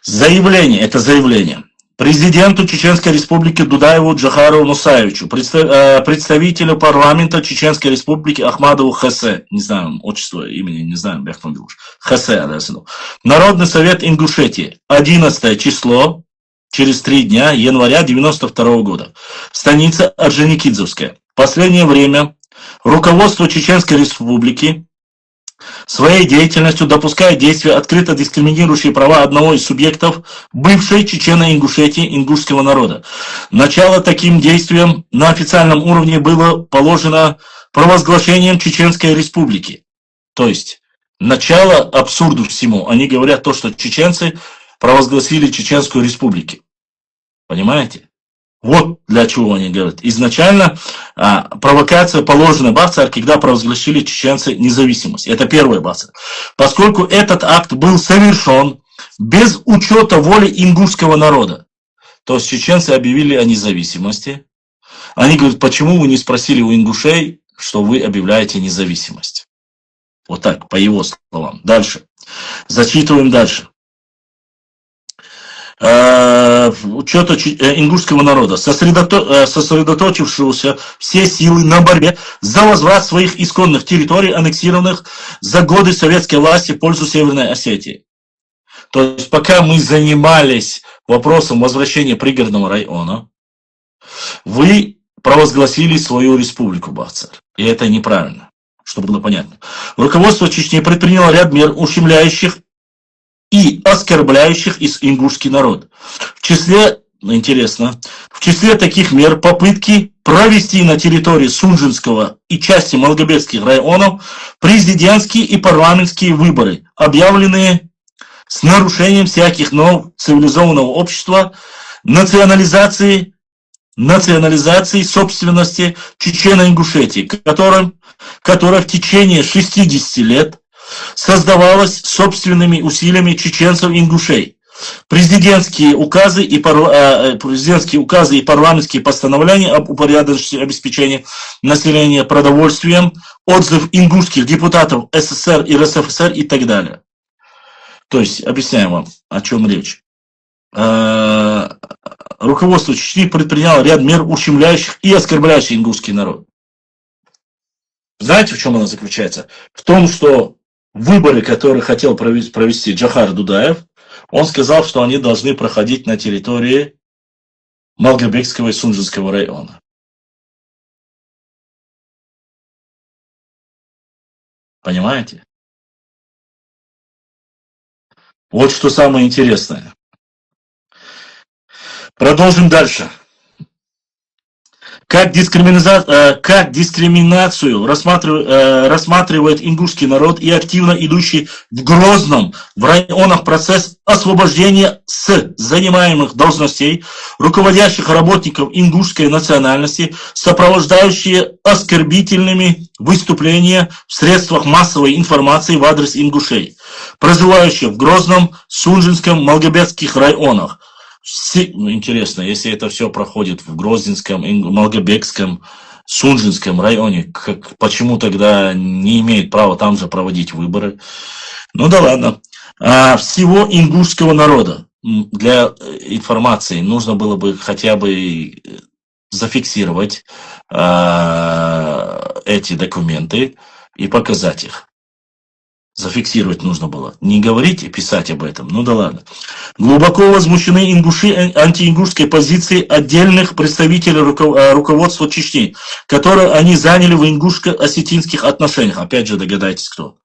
Заявление, это заявление. Президенту Чеченской Республики Дудаеву Джахару Мусаевичу, представителю парламента Чеченской Республики Ахмадову Хасе, не знаю, отчество, имени, не знаю, Хасе, Народный совет Ингушетии, 11 число, через 3 дня, января 1992 года, станица Орджоникидзевская. В последнее время руководство Чеченской Республики своей деятельностью допускает действия, открыто дискриминирующие права одного из субъектов бывшей Чечено-Ингушетии ингушского народа. Начало таким действиям на официальном уровне было положено провозглашением Чеченской Республики. То есть, начало абсурду всему. Они говорят то, что чеченцы провозгласили Чеченскую Республику. Понимаете? Вот для чего они говорят. Изначально провокация положена Бахцар, когда провозгласили чеченцы независимость. Это первая Бахцар. Поскольку этот акт был совершен без учета воли ингушского народа, то есть чеченцы объявили о независимости. Они говорят, почему вы не спросили у ингушей, что вы объявляете независимость. Вот так, по его словам. Дальше. Зачитываем дальше. Учета ингушского народа, сосредоточившегося все силы на борьбе за возврат своих исконных территорий, аннексированных за годы советской власти в пользу Северной Осетии. То есть, пока мы занимались вопросом возвращения пригородного района, вы провозгласили свою республику, Бахцар. И это неправильно, чтобы было понятно. Руководство Чечни предприняло ряд мер, ущемляющих и оскорбляющих ингушский народ. В числе, интересно, в числе таких мер попытки провести на территории Сунжинского и части Малгобекских районов президентские и парламентские выборы, объявленные с нарушением всяких норм цивилизованного общества национализации собственности Чечено-Ингушетии, которая в течение 60 лет создавалась собственными усилиями чеченцев-ингушей. Президентские указы и парламентские постановления об упорядочении обеспечения населения продовольствием, отзыв ингушских депутатов СССР и РСФСР и так далее. То есть, объясняю вам, о чем речь. Руководство Чечни предприняло ряд мер, ущемляющих и оскорбляющих ингушский народ. Знаете, в чем она заключается? В том, что выборы, которые хотел провести Джохар Дудаев, он сказал, что они должны проходить на территории Малгобекского и Сунжинского района. Понимаете? Вот что самое интересное. Продолжим дальше. Как дискриминацию рассматривает ингушский народ и активно идущий в Грозном в районах процесс освобождения с занимаемых должностей руководящих работников ингушской национальности, сопровождающие оскорбительными выступления в средствах массовой информации в адрес ингушей, проживающих в Грозном, Сунжинском, Малгобекских районах. Интересно, если это все проходит в Грозненском, Малгобекском, Сунжинском районе, почему тогда не имеет права там же проводить выборы? Ну да ладно. Всего ингушского народа для информации нужно было бы хотя бы зафиксировать эти документы и показать их. Зафиксировать нужно было. Не говорить и писать об этом. Ну да ладно. Глубоко возмущены ингуши антиингушской позиции отдельных представителей руководства Чечни, которые они заняли в ингушско-осетинских отношениях. Опять же, догадайтесь, кто.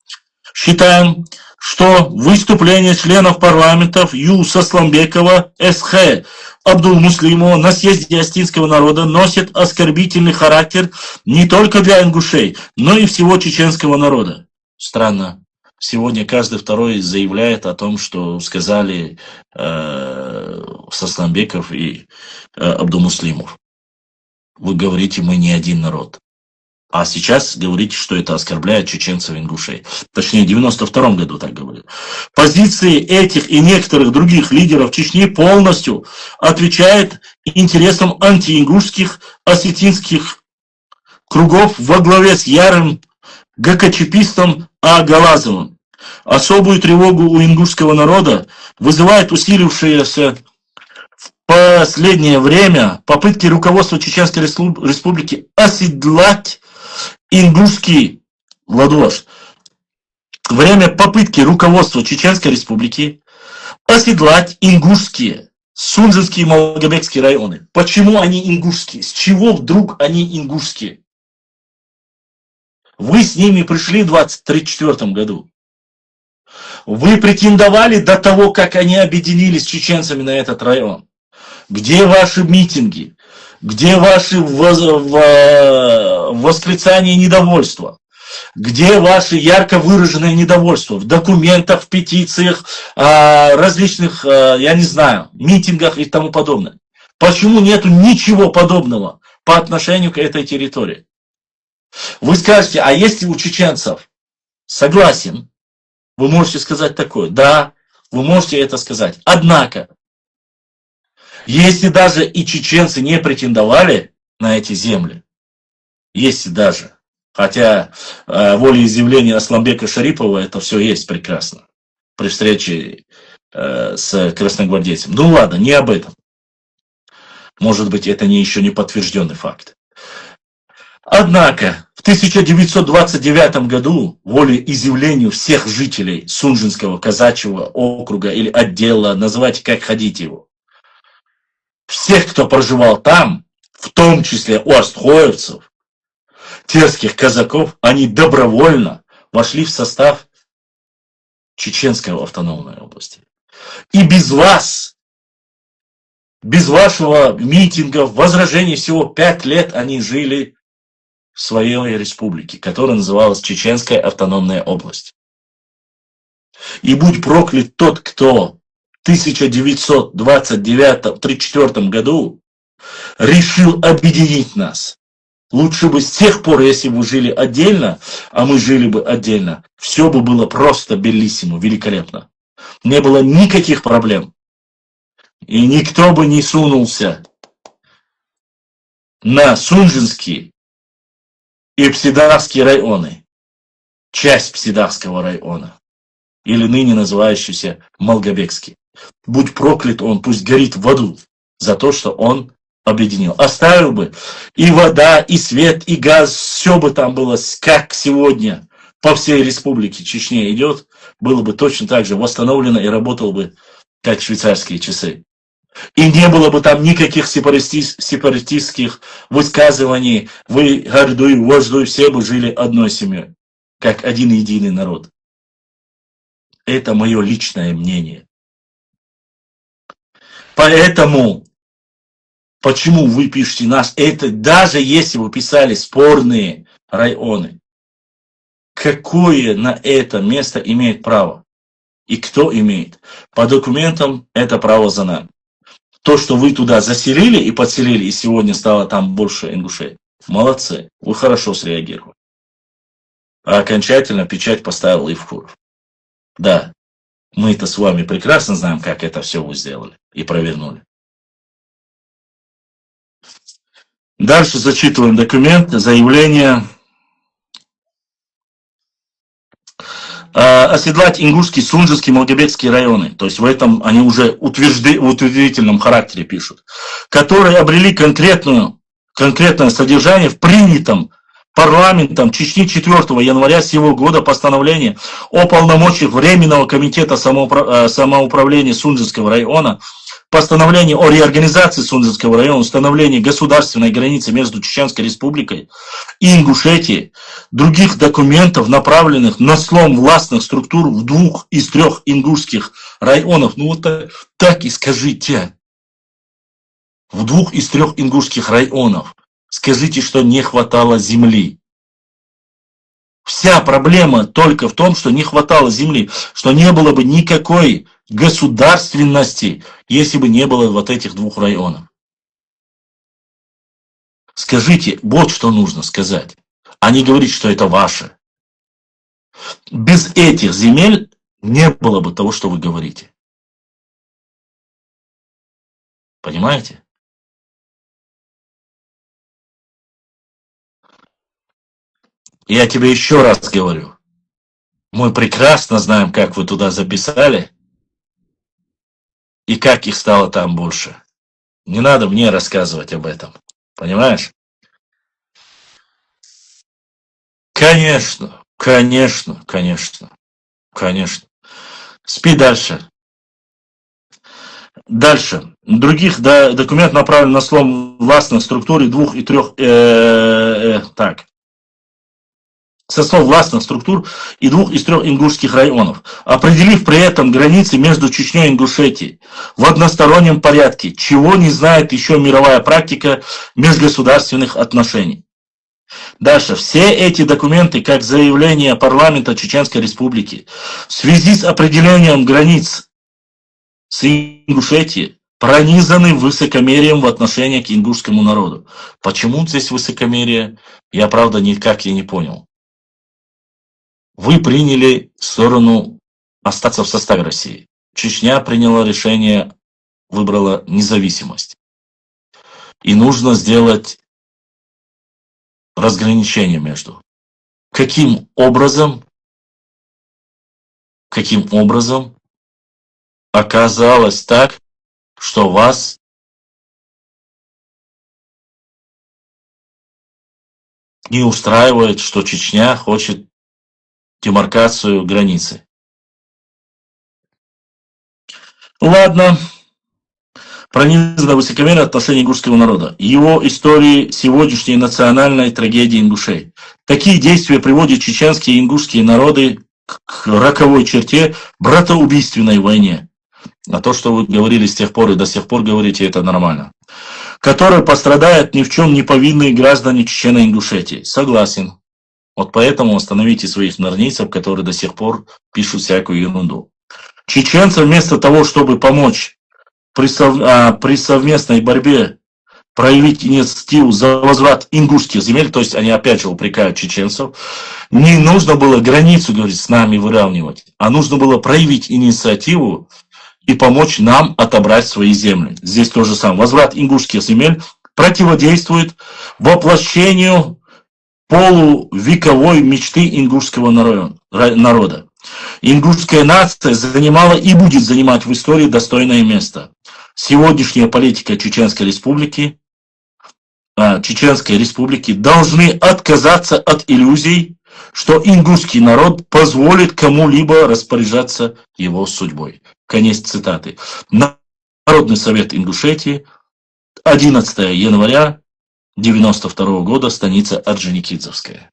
Считаем, что выступление членов парламентов Ю. Сасламбекова, С.Х. Абдул-Муслимова на съезде осетинского народа носит оскорбительный характер не только для ингушей, но и всего чеченского народа. Странно. Сегодня каждый второй заявляет о том, что сказали Сасламбеков и Абдул-Муслимов. Вы говорите, мы не один народ. А сейчас говорите, что это оскорбляет чеченцев и ингушей. Точнее, в 1992 году так говорили. Позиции этих и некоторых других лидеров Чечни полностью отвечают интересам антиингушских осетинских кругов во главе с ярым ГКЧПистом Агалазовым. Особую тревогу у ингушского народа вызывает усилившаяся в последнее время попытки руководства Чеченской Республики оседлать ингушский ладош. Время попытки руководства Чеченской Республики оседлать ингушские, Сунжинские и Малгобекские районы. Почему они ингушские? С чего вдруг они ингушские? Вы с ними пришли в 1934 году. Вы претендовали до того, как они объединились с чеченцами на этот район. Где ваши митинги? Где ваши восклицания недовольства? Где ваше ярко выраженное недовольство? В документах, в петициях, различных, я не знаю, митингах и тому подобное. Почему нету ничего подобного по отношению к этой территории? Вы скажете, а есть ли у чеченцев? Согласен. Вы можете сказать такое. Да, вы можете это сказать. Однако, если даже и чеченцы не претендовали на эти земли, если даже, хотя волеизъявление Асламбека Шарипова, это все есть прекрасно, при встрече с красногвардейцем. Ну ладно, не об этом. Может быть, это еще не подтвержденный факт. Однако, в 1929 году волеизъявлению всех жителей Сунжинского казачьего округа или отдела, называйте как хотите его, всех, кто проживал там, в том числе у остхоевцев, терских казаков, они добровольно вошли в состав Чеченской автономной области. И без вас, без вашего митинга, возражений, всего 5 лет они жили в своей республике, которая называлась Чеченская автономная область. И будь проклят тот, кто 1934 году решил объединить нас. Лучше бы с тех пор, если бы жили отдельно, а мы жили бы отдельно, все бы было просто белиссимо, великолепно. Не было никаких проблем. И никто бы не сунулся на Сунжинский и Псидарский районы, часть Псидарского района, или ныне называющийся Малгобекский. Будь проклят он, пусть горит в аду за то, что он объединил. Оставил бы и вода, и свет, и газ, все бы там было, как сегодня по всей республике Чечне идет, было бы точно так же восстановлено и работало бы, как швейцарские часы. И не было бы там никаких сепаратистских высказываний, вы гордуй, вождуй, все бы жили одной семьей, как один единый народ. Это мое личное мнение. Поэтому, почему вы пишете нас, это даже если вы писали спорные районы, какое на это место имеет право? И кто имеет? По документам это право за нами. То, что вы туда заселили и подселили, и сегодня стало там больше ингушей, молодцы, вы хорошо среагировали. А окончательно печать поставил Ивкуров. Да, мы-то с вами прекрасно знаем, как это все вы сделали и провернули. Дальше зачитываем документ, заявление. Оседлать Ингушский, Сунжинский, Малгобекский районы, то есть в этом они уже в утвердительном характере пишут, которые обрели конкретное содержание в принятом парламентом Чечни 4 января сего года постановление о полномочиях Временного комитета самоуправления Сунжинского района, постановление о реорганизации Сунжинского района, установлении государственной границы между Чеченской республикой и Ингушетией, других документов, направленных на слом властных структур в 2 из 3 ингушских районах. Ну вот так и скажите. В 2 из 3 ингушских районов. Скажите, что не хватало земли. Вся проблема только в том, что не хватало земли, что не было бы никакой государственности, если бы не было вот этих 2 районов. Скажите, вот что нужно сказать, а не говорить, что это ваше. Без этих земель не было бы того, что вы говорите. Понимаете? Я тебе еще раз говорю. Мы прекрасно знаем, как вы туда записали и как их стало там больше. Не надо мне рассказывать об этом. Понимаешь? Конечно, конечно, конечно, конечно. Спи дальше. Дальше. Других документов направлен на слом властных структур 2 и 3 со слов властных структур и 2 из 3 ингушских районов, определив при этом границы между Чечней и Ингушетией в одностороннем порядке, чего не знает еще мировая практика межгосударственных отношений. Дальше. Все эти документы, как заявление парламента Чеченской Республики в связи с определением границ с Ингушетией, пронизаны высокомерием в отношении к ингушскому народу. Почему здесь высокомерие, я правда никак и не понял. Вы приняли сторону остаться в составе России. Чечня приняла решение, выбрала независимость. И нужно сделать разграничение между. Каким образом оказалось так, что вас не устраивает, что Чечня хочет демаркацию границы? Ладно. Пронизано высокомерие отношений ингушского народа. Его истории сегодняшней национальной трагедии ингушей. Такие действия приводят чеченские и ингушские народы к роковой черте братоубийственной войне. А то, что вы говорили с тех пор и до сих пор говорите, это нормально. Которой пострадают ни в чем не повинные граждане Чечен и Ингушетии. Согласен. Вот поэтому остановите своих норнийцев, которые до сих пор пишут всякую ерунду. Чеченцы вместо того, чтобы помочь при совместной борьбе проявить инициативу за возврат ингушских земель, то есть они опять же упрекают чеченцев, не нужно было границу, говорит, с нами выравнивать, а нужно было проявить инициативу и помочь нам отобрать свои земли. Здесь то же самое. Возврат ингушских земель противодействует воплощению полувековой мечты ингушского народа. Ингушская нация занимала и будет занимать в истории достойное место. Сегодняшняя политика Чеченской Республики должны отказаться от иллюзий, что ингушский народ позволит кому-либо распоряжаться его судьбой. Конец цитаты. Народный совет Ингушетии, 11 января 1992 года, станица Орджоникидзевская.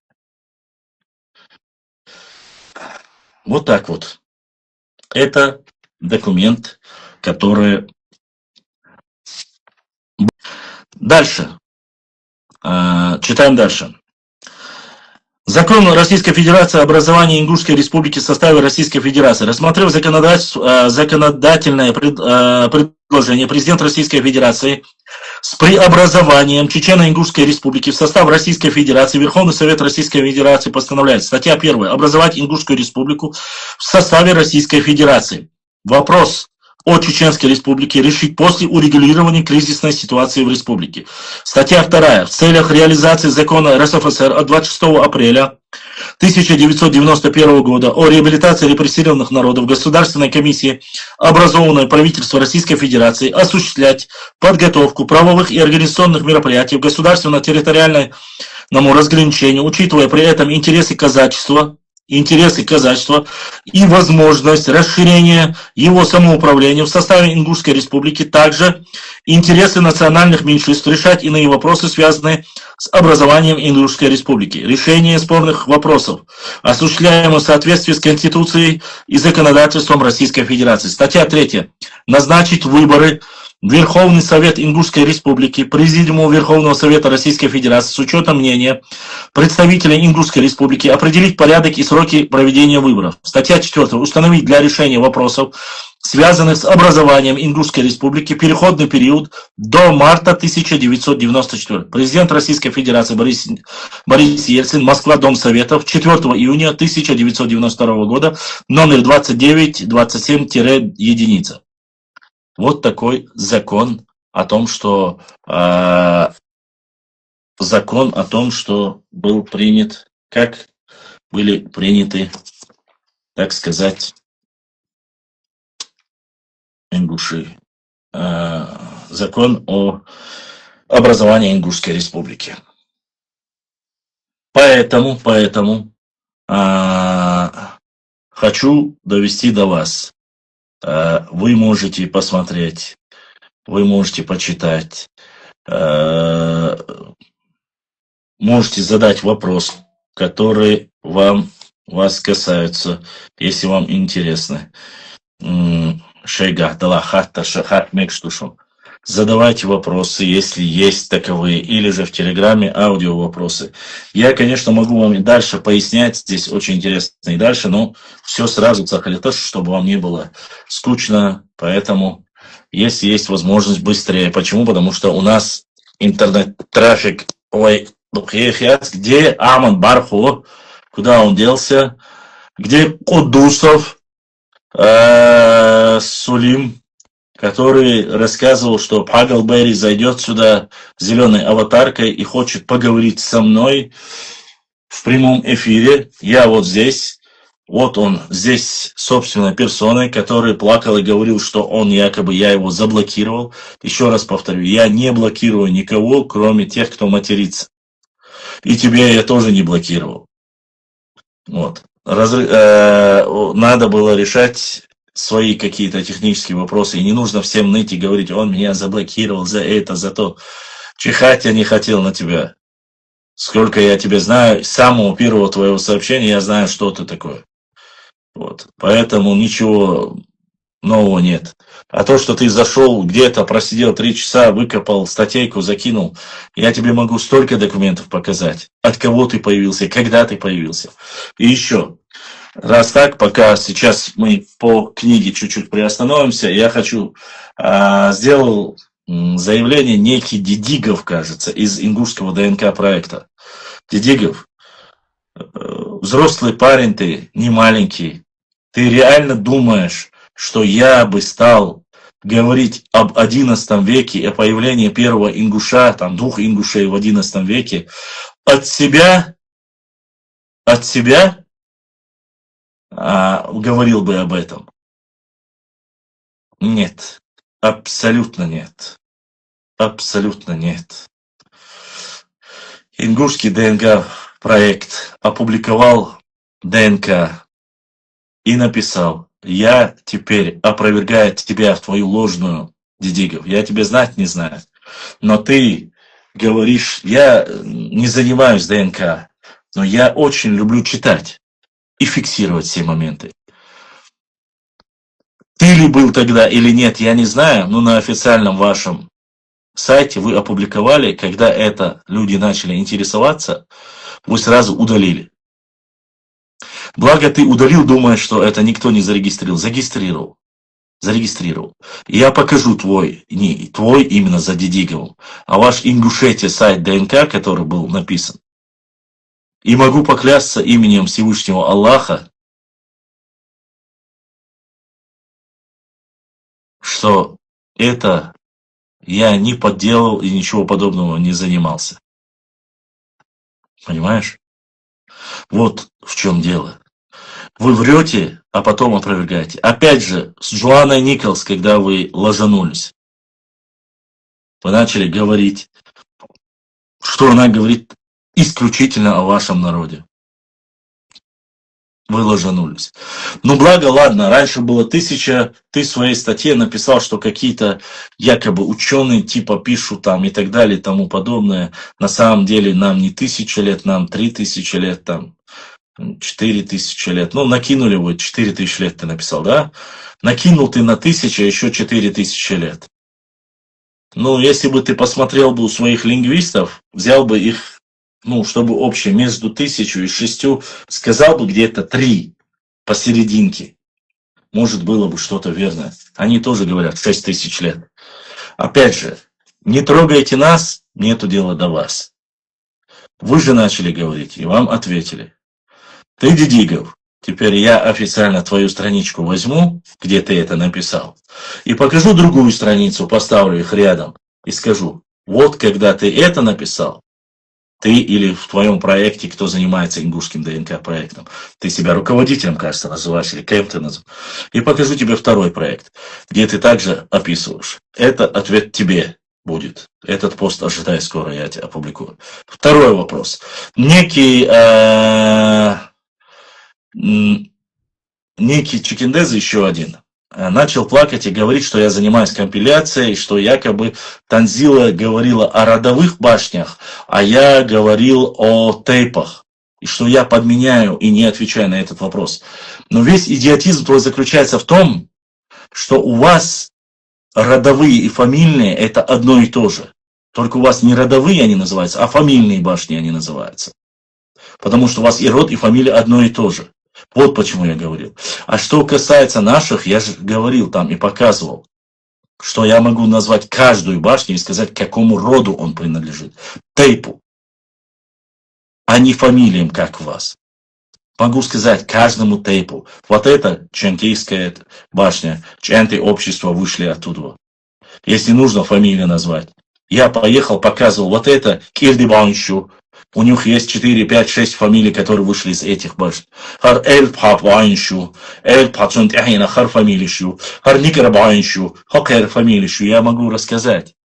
Вот так вот. Это документ, который... Дальше. Читаем дальше. Закон Российской Федерации о образовании Ингушской Республики в составе Российской Федерации. Рассмотрев законодательное предложение президента Российской Федерации с преобразованием Чечено-Ингушской Республики в состав Российской Федерации, Верховный Совет Российской Федерации постановляет. Статья 1. Образовать Ингушскую Республику в составе Российской Федерации. Вопрос о Чеченской Республике решить после урегулирования кризисной ситуации в республике. Статья 2. В целях реализации закона РСФСР от 26 апреля 1991 года о реабилитации репрессированных народов Государственной комиссии, образованной правительством Российской Федерации, осуществлять подготовку правовых и организационных мероприятий в государственно-территориальному разграничению, учитывая при этом интересы казачества и возможность расширения его самоуправления в составе Ингушской Республики, также интересы национальных меньшинств, решать иные вопросы, связанные с образованием Ингушской Республики. Решение спорных вопросов, осуществляемое в соответствии с Конституцией и законодательством Российской Федерации. Статья 3. Назначить выборы в Верховный Совет Ингушской Республики, Президиуму Верховного Совета Российской Федерации с учетом мнения представителей Ингушской Республики, определить порядок и сроки проведения выборов. Статья 4. Установить для решения вопросов, связанных с образованием Ингушской Республики, переходный период до марта 1994. Президент Российской Федерации Борис Ельцин, Москва, Дом Советов, 4 июня 1992 года, номер 2927-1. Вот такой закон о том, что был принят, как были приняты, так сказать, ингуши. Закон о образовании Ингушской Республики. Поэтому хочу довести до вас. Вы можете посмотреть, вы можете почитать, можете задать вопрос, который вас касаются, если вам интересно. Задавайте вопросы, если есть таковые, или же в Телеграме аудио вопросы. Я, конечно, могу вам и дальше пояснять, здесь очень интересно и дальше, но все сразу чтобы вам не было скучно, поэтому если есть возможность быстрее. Почему? Потому что у нас интернет-трафик, где Аман Барху, куда он делся, где Кудусов, Сулим, который рассказывал, что Пагал Берри зайдет сюда зеленой аватаркой и хочет поговорить со мной в прямом эфире. Я вот здесь, вот он здесь собственной персоной, который плакал и говорил, что он якобы, я его заблокировал. Еще раз повторю, я не блокирую никого, кроме тех, кто матерится. И тебя я тоже не блокировал. Вот. Надо было решать свои какие-то технические вопросы. И не нужно всем ныть и говорить, он меня заблокировал за это, за то. Чихать я не хотел на тебя. Сколько я тебя знаю, с самого первого твоего сообщения я знаю, что ты такое. Вот. Поэтому ничего нового нет. А то, что ты зашел где-то, просидел 3 часа, выкопал статейку, закинул, я тебе могу столько документов показать. От кого ты появился, когда ты появился. И еще. Раз так, пока сейчас мы по книге чуть-чуть приостановимся, я хочу сделал заявление некий Дидигов, кажется, из ингушского ДНК проекта. Дидигов, взрослый парень ты, не маленький. Ты реально думаешь, что я бы стал говорить об XI веке, о появлении первого ингуша, там, двух ингушей в XI веке, от себя говорил бы об этом? Нет, абсолютно нет. Абсолютно нет. Ингушский ДНК проект опубликовал ДНК и написал: я теперь опровергаю тебя в твою ложную, Дидигов. Я тебя знать не знаю. Но ты говоришь, я не занимаюсь ДНК, но я очень люблю читать и фиксировать все моменты. Ты ли был тогда или нет, я не знаю, но на официальном вашем сайте вы опубликовали, когда это люди начали интересоваться, вы сразу удалили. Благо ты удалил, думая, что это никто не зарегистрировал. Зарегистрировал. И я покажу твой, не твой именно за Дидиговым, а ваш Ингушетия сайт ДНК, который был написан. И могу поклясться именем Всевышнего Аллаха, что это я не подделал и ничего подобного не занимался. Понимаешь? Вот в чем дело. Вы врете, а потом опровергаете. Опять же, с Джоанной Николс, когда вы ложанулись, вы начали говорить, что она говорит исключительно о вашем народе. Вы ложанулись. Ну, благо, ладно, раньше было 1000, ты в своей статье написал, что какие-то якобы ученые типа пишут там и так далее и тому подобное. На самом деле нам не 1000 лет, нам 3000 лет, там 4000 лет. Ну, накинули вы 4000 лет, ты написал, да? Накинул ты на 1000, еще 4000 лет. Ну, если бы ты посмотрел бы у своих лингвистов, взял бы их, ну, чтобы общее между 1000 и 6, сказал бы где-то 3 посерединке. Может, было бы что-то верное. Они тоже говорят 6000 лет. Опять же, не трогайте нас, нету дела до вас. Вы же начали говорить, и вам ответили. Ты, Дидигов, теперь я официально твою страничку возьму, где ты это написал, и покажу другую страницу, поставлю их рядом и скажу: вот когда ты это написал, ты или в твоем проекте, кто занимается ингушским ДНК проектом, ты себя руководителем, кажется, называешь, или кем ты называешь, и покажу тебе второй проект, где ты также описываешь. Это ответ тебе будет. Этот пост ожидай, скоро я тебя опубликую. Второй вопрос. Некий Чикиндез, еще один, начал плакать и говорить, что я занимаюсь компиляцией, что якобы Танзила говорила о родовых башнях, а я говорил о тейпах, и что я подменяю и не отвечаю на этот вопрос. Но весь идиотизм твой заключается в том, что у вас родовые и фамильные – это одно и то же. Только у вас не родовые они называются, а фамильные башни они называются. Потому что у вас и род, и фамилия одно и то же. Вот почему я говорил. А что касается наших, я же говорил там и показывал, что я могу назвать каждую башню и сказать, к какому роду он принадлежит. Тейпу. А не фамилиям, как у вас. Могу сказать каждому тейпу. Вот это Чантейская башня, Чанты общества вышли оттуда. Если нужно фамилию назвать. Я поехал, показывал вот это Кирдибаншу. У них есть 4, 5, 6 фамилий, которые вышли из этих башен. Хар Эль Папваншу, Эль Пацунтяхина, Хар фамилишу, Хар Никарабаншу, Хокер фамилишу. Я могу рассказать.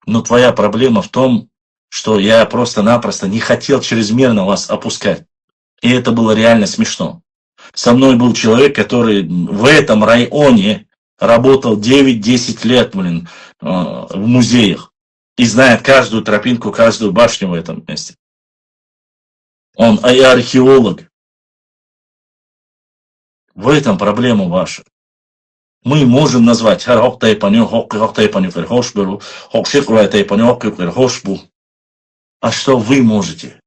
Но твоя проблема в том, что я просто-напросто не хотел чрезмерно вас опускать. И это было реально смешно. Со мной был человек, который в этом районе работал 9-10 лет, в музеях. И знает каждую тропинку, каждую башню в этом месте. Он и археолог. В этом проблема ваша. Мы можем назвать а что вы можете?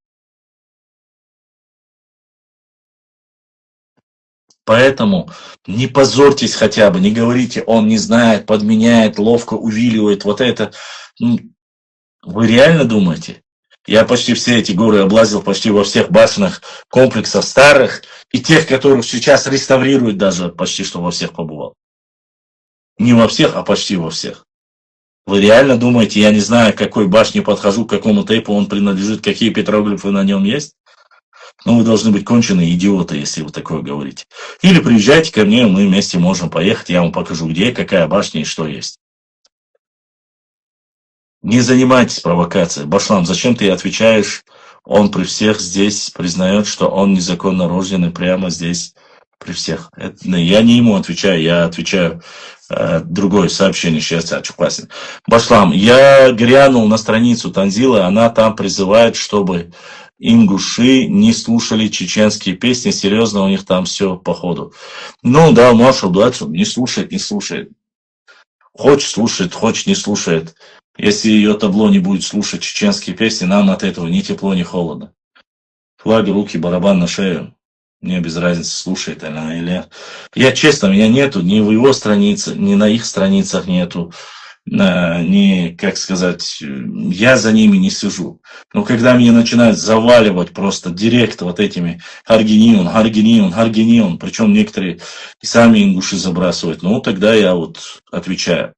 Поэтому не позорьтесь хотя бы, не говорите, он не знает, подменяет, ловко увиливает, вот это. Вы реально думаете? Я почти все эти горы облазил, почти во всех башенных комплексах старых, и тех, которых сейчас реставрируют даже, почти что во всех побывал. Не во всех, а почти во всех. Вы реально думаете, я не знаю, к какой башне подхожу, к какому тейпу он принадлежит, какие петроглифы на нем есть? Ну, вы должны быть конченые идиоты, если вы такое говорите. Или приезжайте ко мне, мы вместе можем поехать, я вам покажу, где, какая башня и что есть. Не занимайтесь провокацией. Башлам, зачем ты отвечаешь? Он при всех здесь признает, что он незаконно рожденный прямо здесь при всех. Я не ему отвечаю, я отвечаю другое сообщение. Сейчас классно. Башлам, я глянул на страницу Танзилы, она там призывает, чтобы ингуши не слушали чеченские песни. Серьезно, у них там все по ходу. Ну да, Маршал Блэдшоу не слушает, не слушает. Хочет слушает, хочет не слушает. Если ее табло не будет слушать чеченские песни, нам от этого ни тепло, ни холодно. Флаг, руки, барабан на шею. Мне без разницы, слушает она или нет. Я честно, меня нету ни в его странице, ни на их страницах нету. Ни, как сказать, я за ними не сижу. Но когда меня начинают заваливать просто директ вот этими Харгинион, причем некоторые и сами ингуши забрасывают, ну тогда я вот отвечаю.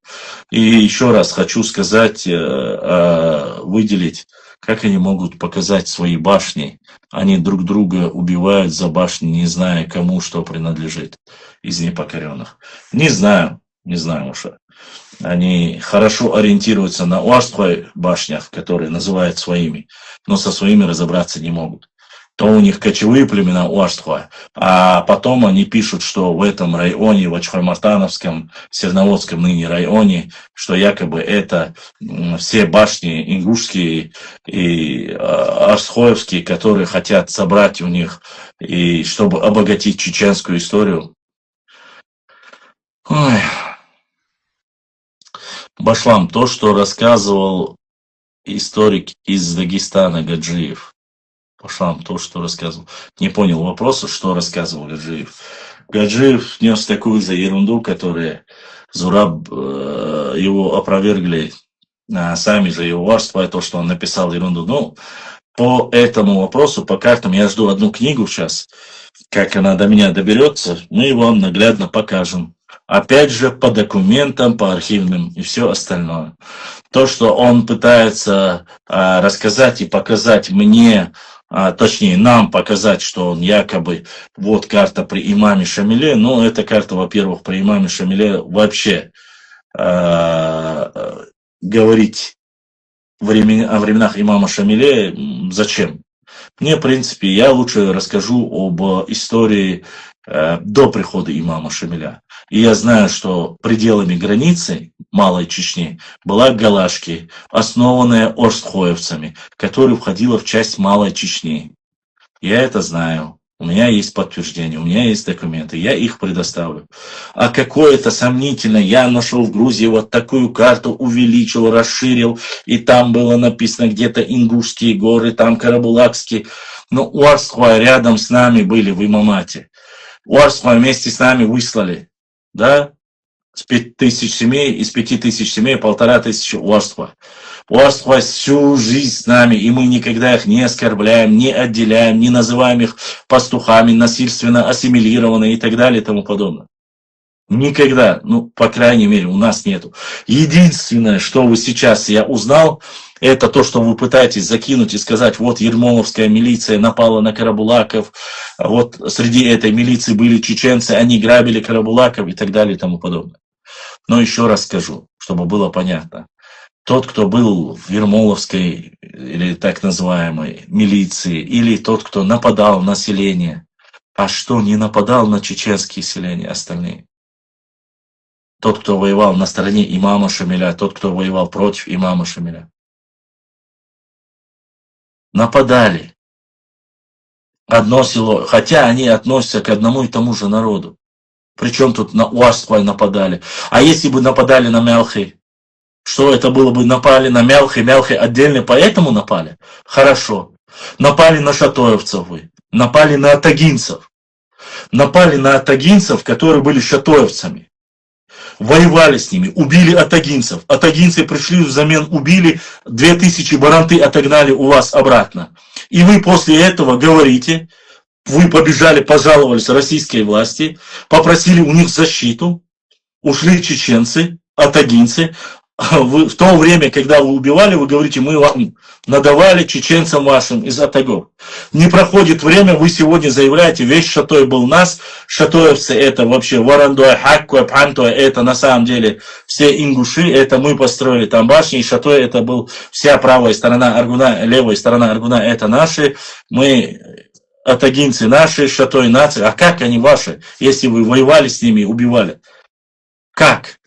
И еще раз хочу сказать, выделить, как они могут показать свои башни. Они друг друга убивают за башни, не зная, кому что принадлежит из непокоренных. Не знаю, Муша. Они хорошо ориентируются на Уаштхой башнях, которые называют своими, но со своими разобраться не могут. То у них кочевые племена Уаштхуа, а потом они пишут, что в этом районе, в Ачхой-Мартановском, Серноводском ныне районе, что якобы это все башни ингушские и астхоевские, которые хотят собрать у них, и чтобы обогатить чеченскую историю. Ой. Башлам, то, что рассказывал историк из Дагестана Гаджиев. Башлам, то, что рассказывал. Не понял вопроса, что рассказывал Гаджиев. Гаджиев нес такую за ерунду, которая Зураб его опровергли, сами же его варствуя то, что он написал ерунду. Ну, по этому вопросу, по картам, я жду одну книгу сейчас, как она до меня доберется, мы вам наглядно покажем. Опять же, по документам, по архивным и все остальное. То, что он пытается рассказать и показать мне, точнее нам показать, что он якобы, вот карта при имаме Шамиле, ну, эта карта, во-первых, при имаме Шамиле вообще говорить о временах имама Шамиле зачем? Мне, в принципе, я лучше расскажу об истории до прихода имама Шамиля. И я знаю, что пределами границы Малой Чечни была Галашки, основанная орстхоевцами, которая входила в часть Малой Чечни. Я это знаю. У меня есть подтверждение, у меня есть документы, я их предоставлю. А какое-то сомнительное, я нашел в Грузии вот такую карту, увеличил, расширил, и там было написано где-то Ингушские горы, там Карабулакские. Но Уарстхуа рядом с нами были в Имамате. Уарстхуа вместе с нами выслали, да, с 5000 семей, из 5000 семей 1500 Уарстхуа. Уарстхуа всю жизнь с нами, и мы никогда их не оскорбляем, не отделяем, не называем их пастухами, насильственно ассимилированные и так далее и тому подобное. Никогда, ну, по крайней мере, у нас нету. Единственное, что вы сейчас я узнал, это то, что вы пытаетесь закинуть и сказать, вот Ермоловская милиция напала на Карабулаков, вот среди этой милиции были чеченцы, они грабили Карабулаков и так далее и тому подобное. Но еще раз скажу, чтобы было понятно. Тот, кто был в Ермоловской или так называемой милиции, или тот, кто нападал на селение, а что не нападал на чеченские селения остальные? Тот, кто воевал на стороне имама Шамиля, тот, кто воевал против имама Шамиля. Нападали. Одно село, хотя они относятся к одному и тому же народу. Причем тут на Уаштхуа нападали. А если бы нападали на Мялхи? Что это было бы, напали на Мялхи, Мялхи отдельно, поэтому напали? Хорошо. Напали на шатоевцев вы, напали на тагинцев. напали на атагинцев, которые были шатоевцами. Воевали с ними, убили атагинцев. Атагинцы пришли взамен, убили, 2000 баранты отогнали у вас обратно. И вы после этого говорите, вы побежали, пожаловались российской власти, попросили у них защиту, ушли чеченцы, атагинцы. В то время, когда вы убивали, вы говорите, мы вам надавали чеченцам вашим из атагов. Не проходит время, вы сегодня заявляете, весь Шатой был нас, шатоевцы это вообще Варандуа, Хаккуа, Пхантуа, это на самом деле все ингуши, это мы построили там башни, и Шатой это был вся правая сторона Аргуна, левая сторона Аргуна это наши, мы атагинцы наши, Шатой нации, а как они ваши, если вы воевали с ними, убивали? Как?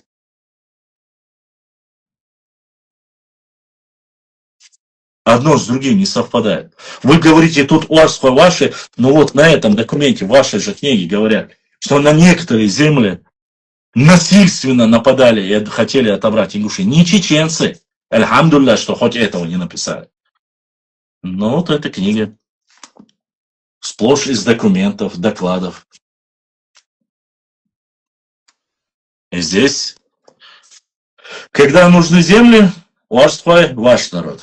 Одно с другим не совпадает. Вы говорите, тут уарство ваши, но вот на этом документе, в вашей же книге говорят, что на некоторые земли насильственно нападали и хотели отобрать ингуши. Не чеченцы. Альхамдулилля, что хоть этого не написали. Но вот эта книга. Сплошь из документов, докладов. И здесь, когда нужны земли, уарство ваш народ.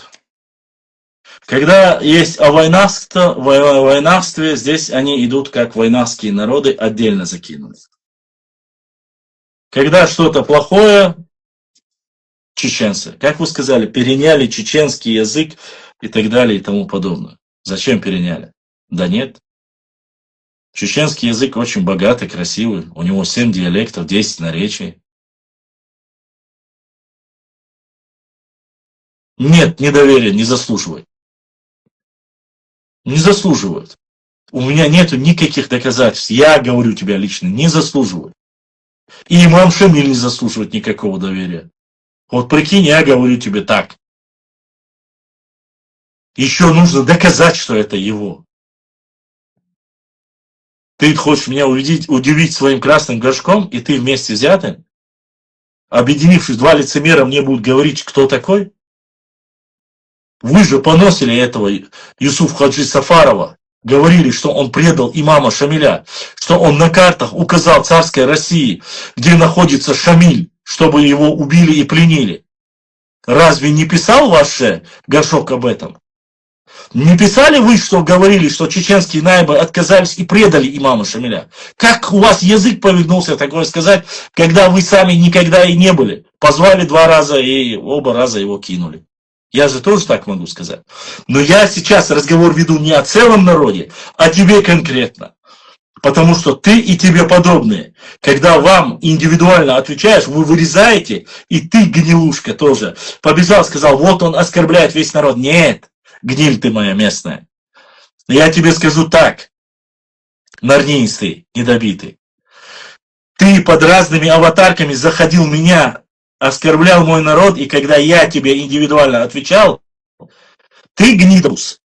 Когда есть о войнавстве, здесь они идут как войнавские народы, отдельно закинуты. Когда что-то плохое, чеченцы, как вы сказали, переняли чеченский язык и так далее и тому подобное. Зачем переняли? Да нет. Чеченский язык очень богатый, красивый. У него 7 диалектов, 10 наречий. Нет, недоверия не заслуживает. Не заслуживают. У меня нету никаких доказательств. Я говорю тебе лично, не заслуживают. И имам Шамиль не заслуживает никакого доверия. Вот прикинь, я говорю тебе так. Еще нужно доказать, что это его. Ты хочешь меня удивить своим красным горшком, и ты вместе взятым, объединившись, два лицемера мне будут говорить, кто такой? Вы же поносили этого Юсуф Хаджи Сафарова. Говорили, что он предал имама Шамиля, что он на картах указал царской России, где находится Шамиль, чтобы его убили и пленили. Разве не писал ваш Горшок об этом? Не писали вы, что говорили, что чеченские наибы отказались и предали имама Шамиля? Как у вас язык повернулся такое сказать, когда вы сами никогда и не были? Позвали 2 раза и оба раза его кинули. Я же тоже так могу сказать. Но я сейчас разговор веду не о целом народе, а тебе конкретно. Потому что ты и тебе подобные, когда вам индивидуально отвечаешь, вы вырезаете, и ты, гнилушка, тоже побежал, сказал, вот он оскорбляет весь народ. Нет, гниль ты моя местная. Я тебе скажу так, нарнистый, недобитый. Ты под разными аватарками заходил меня, оскорблял мой народ, и когда я тебе индивидуально отвечал, ты гнидус.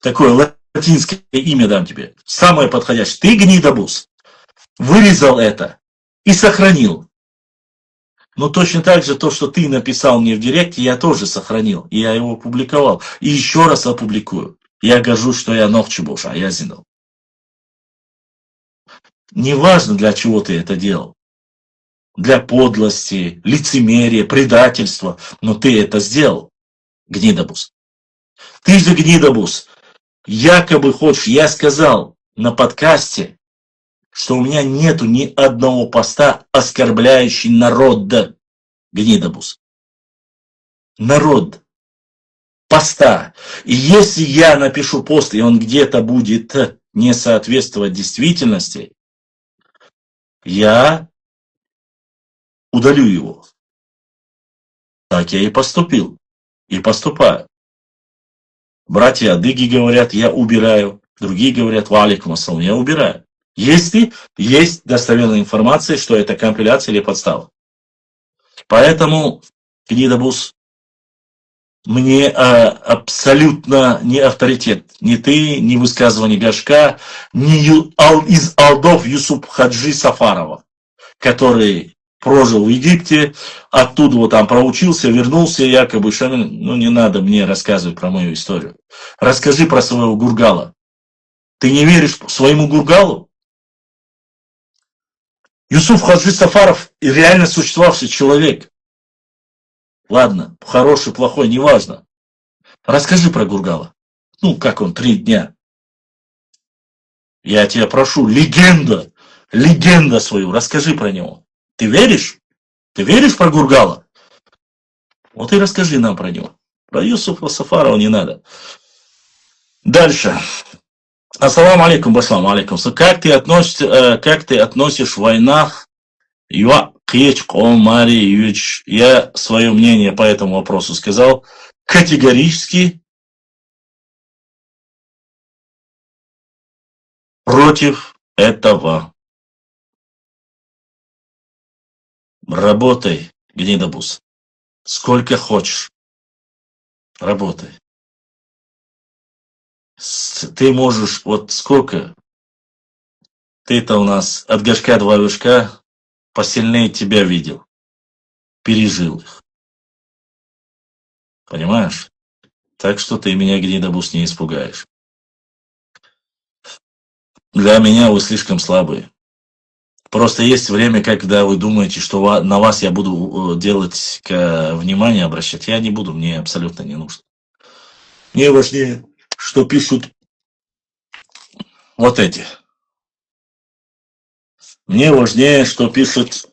Такое латинское имя дам тебе. Самое подходящее. Ты гнидобус. Вырезал это и сохранил. Но точно так же то, что ты написал мне в директе, я тоже сохранил. И я его опубликовал. И еще раз опубликую. Я горжусь, что я нохчебуш, а я зинал. Неважно, для чего ты это делал. Для подлости, лицемерия, предательства. Но ты это сделал, гнидобус. Ты же гнидобус. Якобы хочешь, я сказал на подкасте, что у меня нету ни одного поста, оскорбляющий народ. Гнидобус. Народ. Поста. И если я напишу пост, и он где-то будет не соответствовать действительности, я удалю его. Так я и поступил. И поступаю. Братья адыги говорят, я убираю. Другие говорят, ва алейкум ассалам, я убираю. Если есть достоверная информация, что это компиляция или подстава. Поэтому, гнидобус, мне абсолютно не авторитет. Ни ты, ни высказывание Горшка, ни из алдов Юсуф Хаджи Сафарова, который прожил в Египте, оттуда вот там проучился, вернулся, якобы Шамиль. Ну, не надо мне рассказывать про мою историю. Расскажи про своего Гургала. Ты не веришь своему Гургалу? Юсуф Хаджи Сафаров реально существовавший человек. Ладно, хороший, плохой, неважно. Расскажи про Гургала. Ну, как он, 3 дня. Я тебя прошу, легенда свою, расскажи про него. Ты веришь? Ты веришь про Гургала? Вот и расскажи нам про него. Про Юсуфа Сафарова не надо. Дальше. Ассаламу алейкум, бассаламу алейкум. Как ты относишь в войнах? Я свое мнение по этому вопросу сказал категорически против этого. Работай, гнидобус. Сколько хочешь. Работай. Ты можешь, вот сколько? Ты-то у нас от горшка 2 вершка посильнее тебя видел. Пережил их. Понимаешь? Так что ты меня, гнидобус, не испугаешь. Для меня вы слишком слабые. Просто есть время, когда вы думаете, что на вас я буду делать внимание, обращать. Я не буду, мне абсолютно не нужно. Мне важнее, что пишут вот эти. Мне важнее, что пишут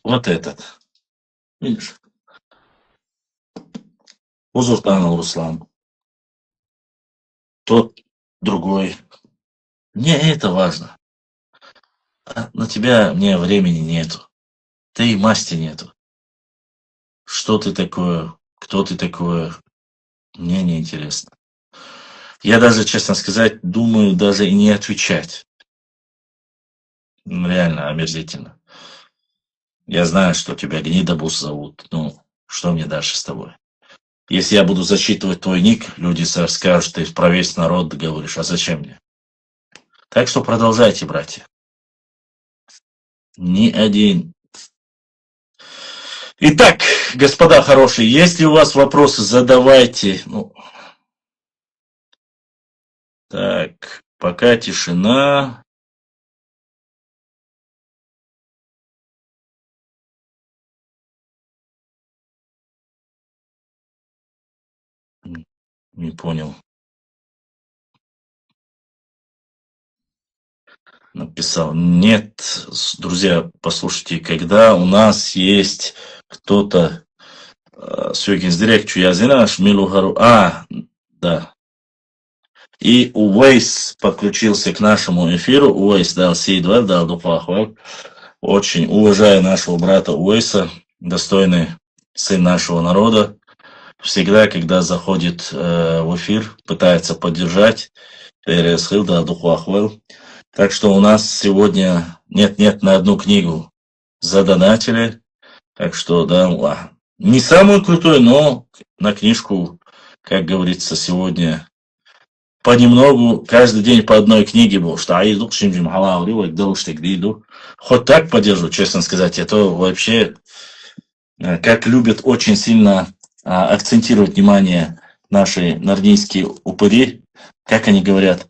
вот этот. Видишь? Узуртанов Руслан. Тот, другой. Мне это важно. А на тебя мне времени нету. Да и масти нету. Что ты такое? Кто ты такое? Мне не интересно. Я даже, честно сказать, думаю даже и не отвечать. Реально омерзительно. Я знаю, что тебя гнидобус зовут. Ну, что мне дальше с тобой? Если я буду зачитывать твой ник, люди скажут, ты про весь народ говоришь, а зачем мне? Так что продолжайте, братья. Ни один. Итак, господа хорошие, если у вас вопросы, задавайте. Ну, так, пока тишина. Не понял. Написал. Нет, друзья, послушайте, когда у нас есть кто-то Сёгинс Директ, я знаю, Милугару. Да. И Уэйс подключился к нашему эфиру. Уэйс дал Си-2, дал Дупахвал. Очень уважаю нашего брата Уэйса, достойный сын нашего народа. Всегда, когда заходит в эфир, пытается поддержать. Так что у нас сегодня нет на одну книгу задонатили. Так что, да, не самую крутую, но на книжку, как говорится, сегодня понемногу, каждый день по одной книге был. Хоть так поддержу, честно сказать, это вообще, как любят очень сильно акцентировать внимание наши нарнийские упыри, как они говорят,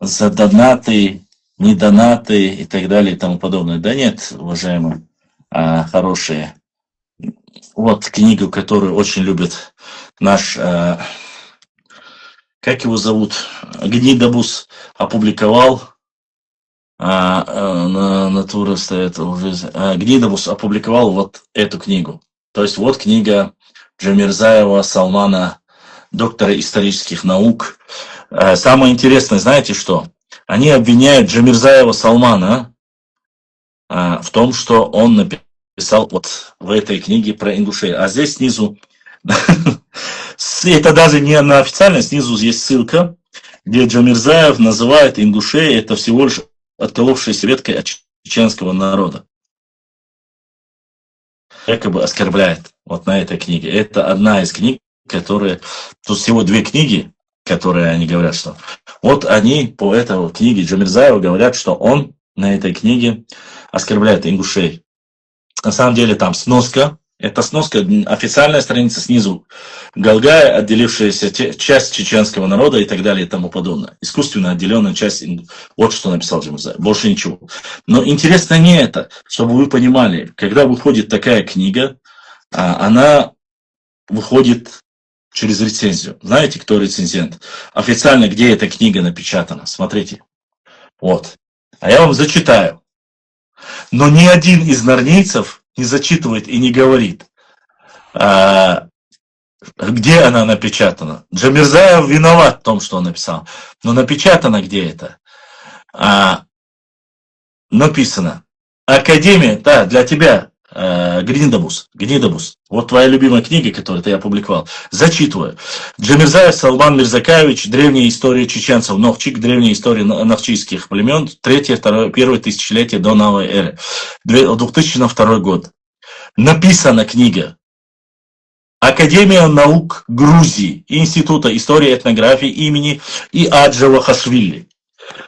за донаты, не донаты и так далее и тому подобное. Да нет, уважаемые, хорошие. Вот книгу, которую очень любит наш, как его зовут, Гнидобус, опубликовал, натура стоит уже, Гнидобус опубликовал вот эту книгу. То есть вот книга Джамирзаева Салмана, доктора исторических наук. Самое интересное, знаете что? Они обвиняют Джамирзаева Салмана в том, что он написал вот в этой книге про ингушей. А здесь снизу, это даже не на официальной, снизу есть ссылка, где Джамирзаев называет ингушей, это всего лишь отколовшаяся веткой от чеченского народа. Якобы оскорбляет вот на этой книге. Это одна из книг, которые... Тут всего 2 книги, которые они говорят, что... Вот они по этой книге Джамирзаева говорят, что он на этой книге оскорбляет ингушей. На самом деле там сноска Это сноска, официальная страница снизу. Галгая, отделившаяся часть чеченского народа и так далее и тому подобное. Искусственно отделенная часть. Вот что написал Джамирзаев. Больше ничего. Но интересно не это, чтобы вы понимали, когда выходит такая книга, она выходит через рецензию. Знаете, кто рецензент? Официально, где эта книга напечатана? Смотрите. Вот. А я вам зачитаю. Но ни один из нарнийцев не зачитывает и не говорит, где она напечатана. Джамирзаев виноват в том, что он написал. Но напечатано где это? Написано. Академия, да, для тебя, Гнидобус. Вот твоя любимая книга, которую ты опубликовал. Зачитываю. Джамирзаев Салман Мирзакаевич. Древняя история чеченцев. Нохчик. Древняя история нохчийских племен. 1-2 тысячелетие до новой эры. 2002 год. Написана книга. Академия наук Грузии. Института истории и этнографии имени Иаджева Хашвили.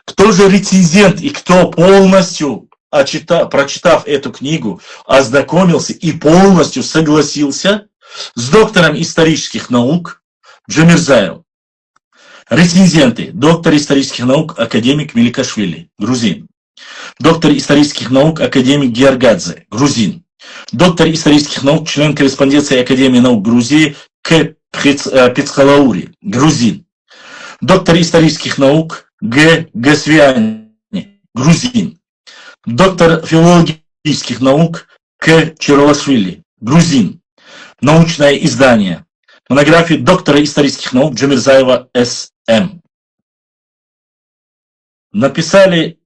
Кто же рецензент и кто полностью, прочитав эту книгу, ознакомился и полностью согласился с доктором исторических наук Джамирзаевым? Рецензенты. Доктор исторических наук академик Меликашвили, грузин. Доктор исторических наук академик Георгадзе, грузин. Доктор исторических наук, член корреспонденции Академии наук Грузии К. Пицхалаури, грузин. Доктор исторических наук Г. Гасвиани, грузин. Доктор филологических наук К. Чаралашвили, грузин. Научное издание. Монография доктора исторических наук Джамирзаева С.М. Написали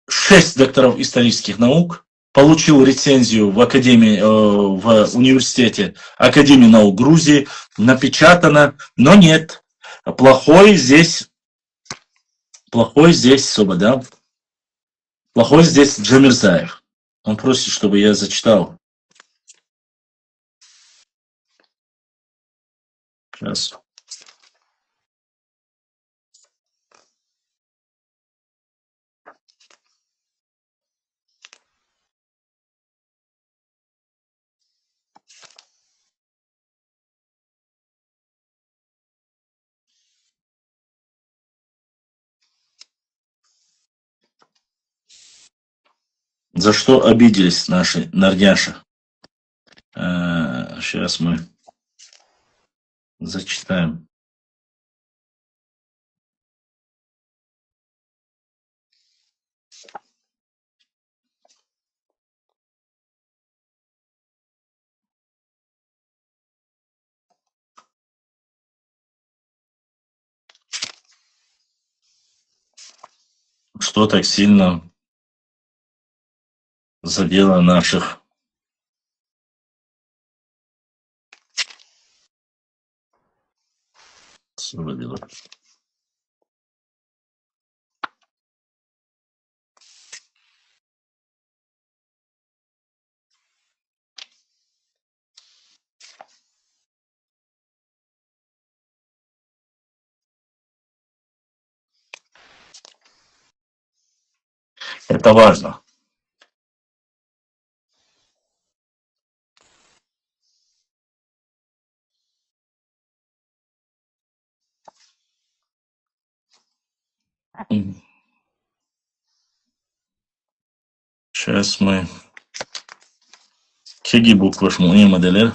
6 докторов исторических наук. Получил рецензию в Академии, в университете Академии наук Грузии. Напечатано, но нет. Плохой здесь Собода. Плохой здесь Джамирзаев. Он просит, чтобы я зачитал. Сейчас. За что обиделись наши норняши? Сейчас мы зачитаем. Что так сильно задело наших свободилов? Это важно. Сейчас мы Кеги буква шмуни моделер.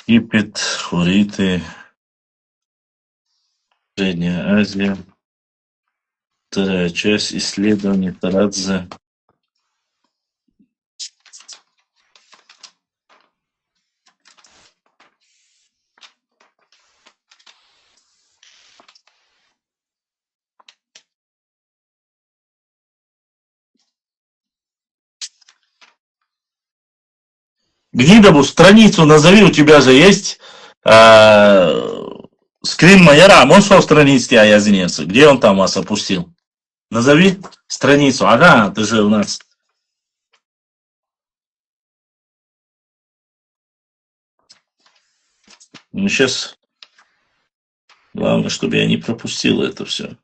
Египет, Хуриты, Средняя Азия. Вторая часть исследований Тарадзе. Гнидову страницу назови, у тебя же есть скрин майора, можешь его страницы, а я извиняюсь, где он там вас опустил? Назови страницу, ага, ты же у нас. Сейчас Главное, чтобы я не пропустил это все.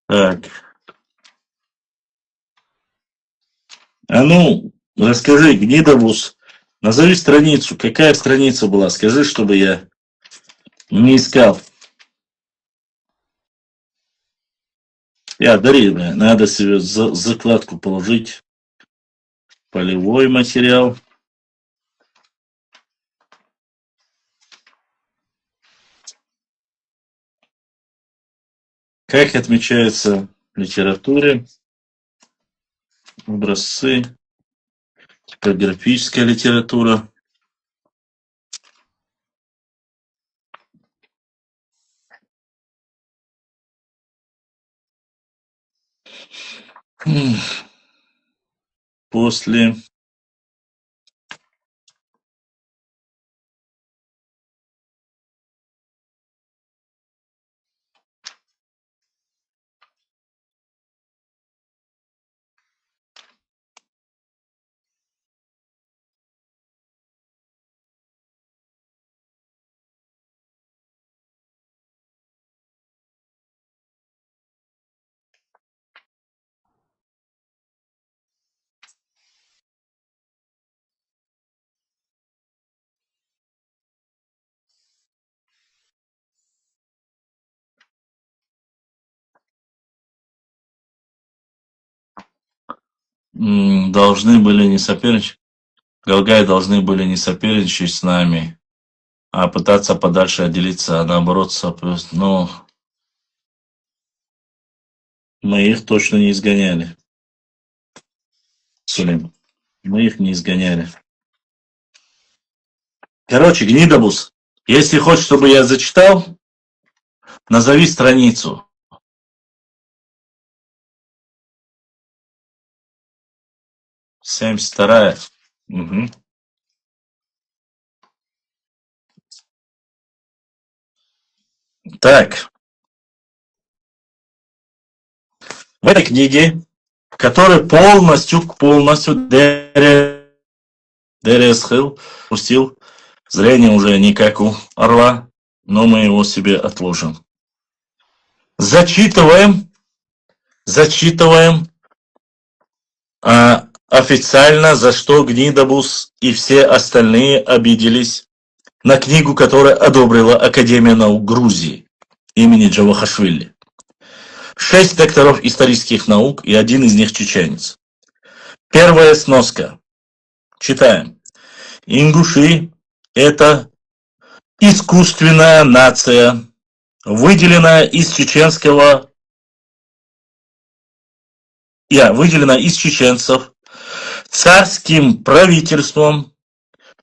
Так. А ну, расскажи, Гнидовус, назови страницу. Какая страница была? Скажи, чтобы я не искал. Дарина, надо себе закладку положить. Полевой материал. Как отмечается в литературе? Образцы. Типографическая литература. После должны были не соперничать. Галгай должны были не соперничать с нами, а пытаться подальше отделиться, а наоборот, ну, мы их точно не изгоняли. Сулейман. Мы их не изгоняли. Короче, Гнидобус, если хочешь, чтобы я зачитал, назови страницу. 72-я. Угу. Так. В этой книге, которая полностью Дересхил пустил, зрение уже не как у орла, но мы его себе отложим. Зачитываем официально, за что Гнидобус и все остальные обиделись на книгу, которую одобрила Академия наук Грузии имени Джавахашвили. 6 докторов исторических наук и один из них чеченец. Первая сноска. Читаем. Ингуши – это искусственная нация, выделенная из чеченцев царским правительством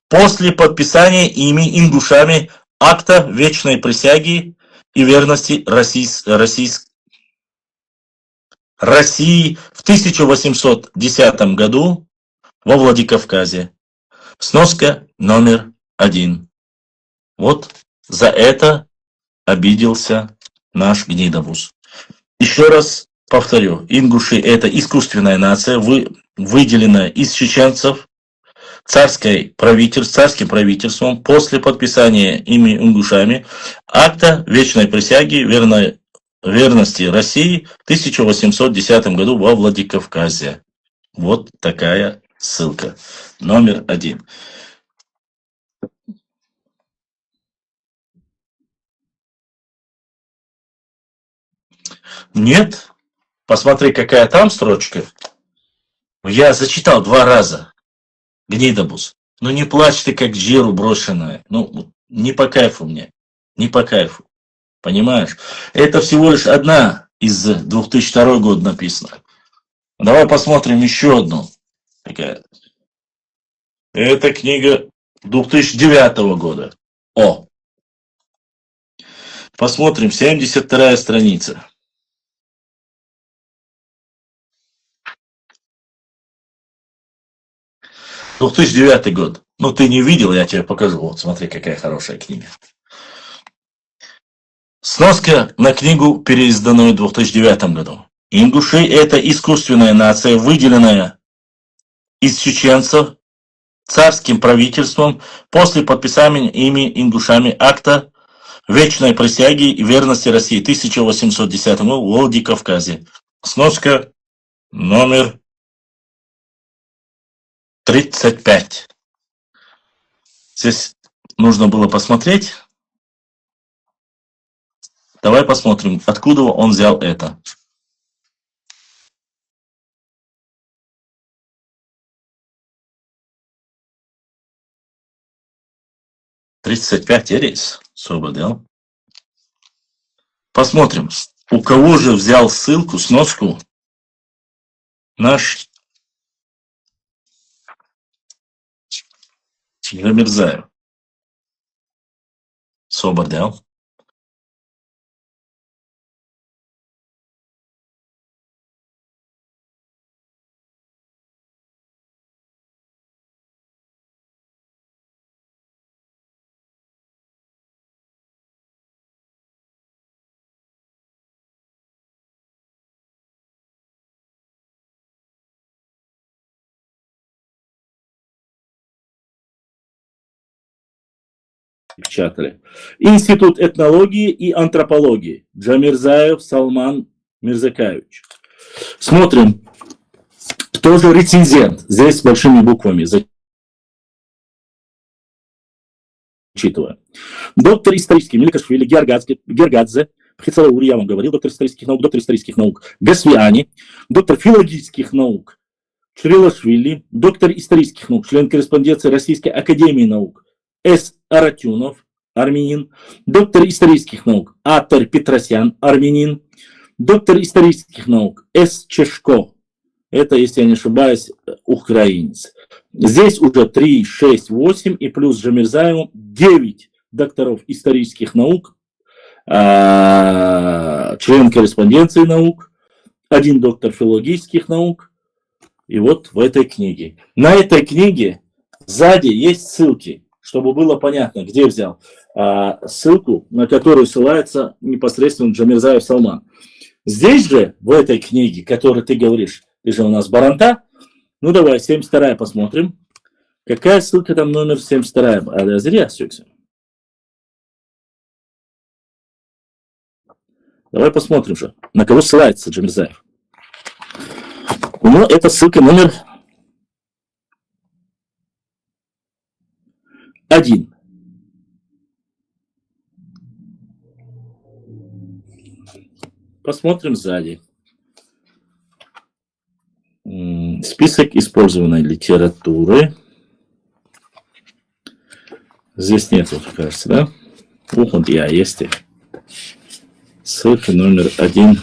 после подписания ими ингушами акта вечной присяги и верности России в 1810 году во Владикавказе. Сноска номер 1. Вот за это обиделся наш Гнидобус. Еще раз повторю, ингуши – это искусственная нация, выделенная из чеченцев царским правительством после подписания ими ингушами акта вечной присяги верности России в 1810 году во Владикавказе. Вот такая ссылка. Номер 1. Нет. Посмотри, какая там строчка. Я зачитал 2 раза. Гнидобус. Ну не плачь ты, как джиру брошенная. Ну, не по кайфу мне. Не по кайфу. Понимаешь? Это всего лишь одна из 2002 года написана. Давай посмотрим еще одну. Такая. Эта книга 2009 года. О! Посмотрим, 72-я страница. — 2009 год. Ну, ты не видел, я тебе покажу. Вот, смотри, какая хорошая книга. Сноска на книгу, переизданную в 2009 году. Ингуши – это искусственная нация, выделенная из чеченцев царским правительством после подписания ими ингушами акта вечной присяги и верности России 1810 году в Владикавказе. Сноска номер 35. Здесь нужно было посмотреть. Давай посмотрим, откуда он взял это. «35 Эрис», Сободел. Посмотрим, у кого же взял ссылку, сноску наш Гамирзаев. Сободел. Печатали. Институт этнологии и антропологии. Джамирзаев Салман Мирзакаевич. Смотрим, кто же рецензент. Здесь с большими буквами. Зачитываю. Доктор исторических Меликашвили Гергадзе, Хицалаури, я вам говорил, доктор исторических наук Гасвиани, доктор филологических наук Чрилашвили, доктор исторических наук, член-корреспонденции Российской Академии Наук С. Аратюнов, армянин, доктор исторических наук Атер Петросян, армянин, доктор исторических наук С. Чешко, это, если я не ошибаюсь, украинец. Здесь уже 3, 6, 8 и плюс Джамирзаеву 9 докторов исторических наук, член корреспонденции наук, 1 доктор филологических наук. И вот в этой книге. На этой книге сзади есть ссылки, чтобы было понятно, где взял. Ссылку, на которую ссылается непосредственно Джамирзаев Салман. Здесь же, в этой книге, которой ты говоришь, ты же у нас Баранта, ну давай, 72-я посмотрим. Какая ссылка там номер 72-я? Зря, Сюкси. Давай посмотрим же, на кого ссылается Джамирзаев. У него это ссылка номер 1. Посмотрим сзади. Список использованной литературы. Здесь нет, кажется, да? Вот я есть. Ссылка номер 1.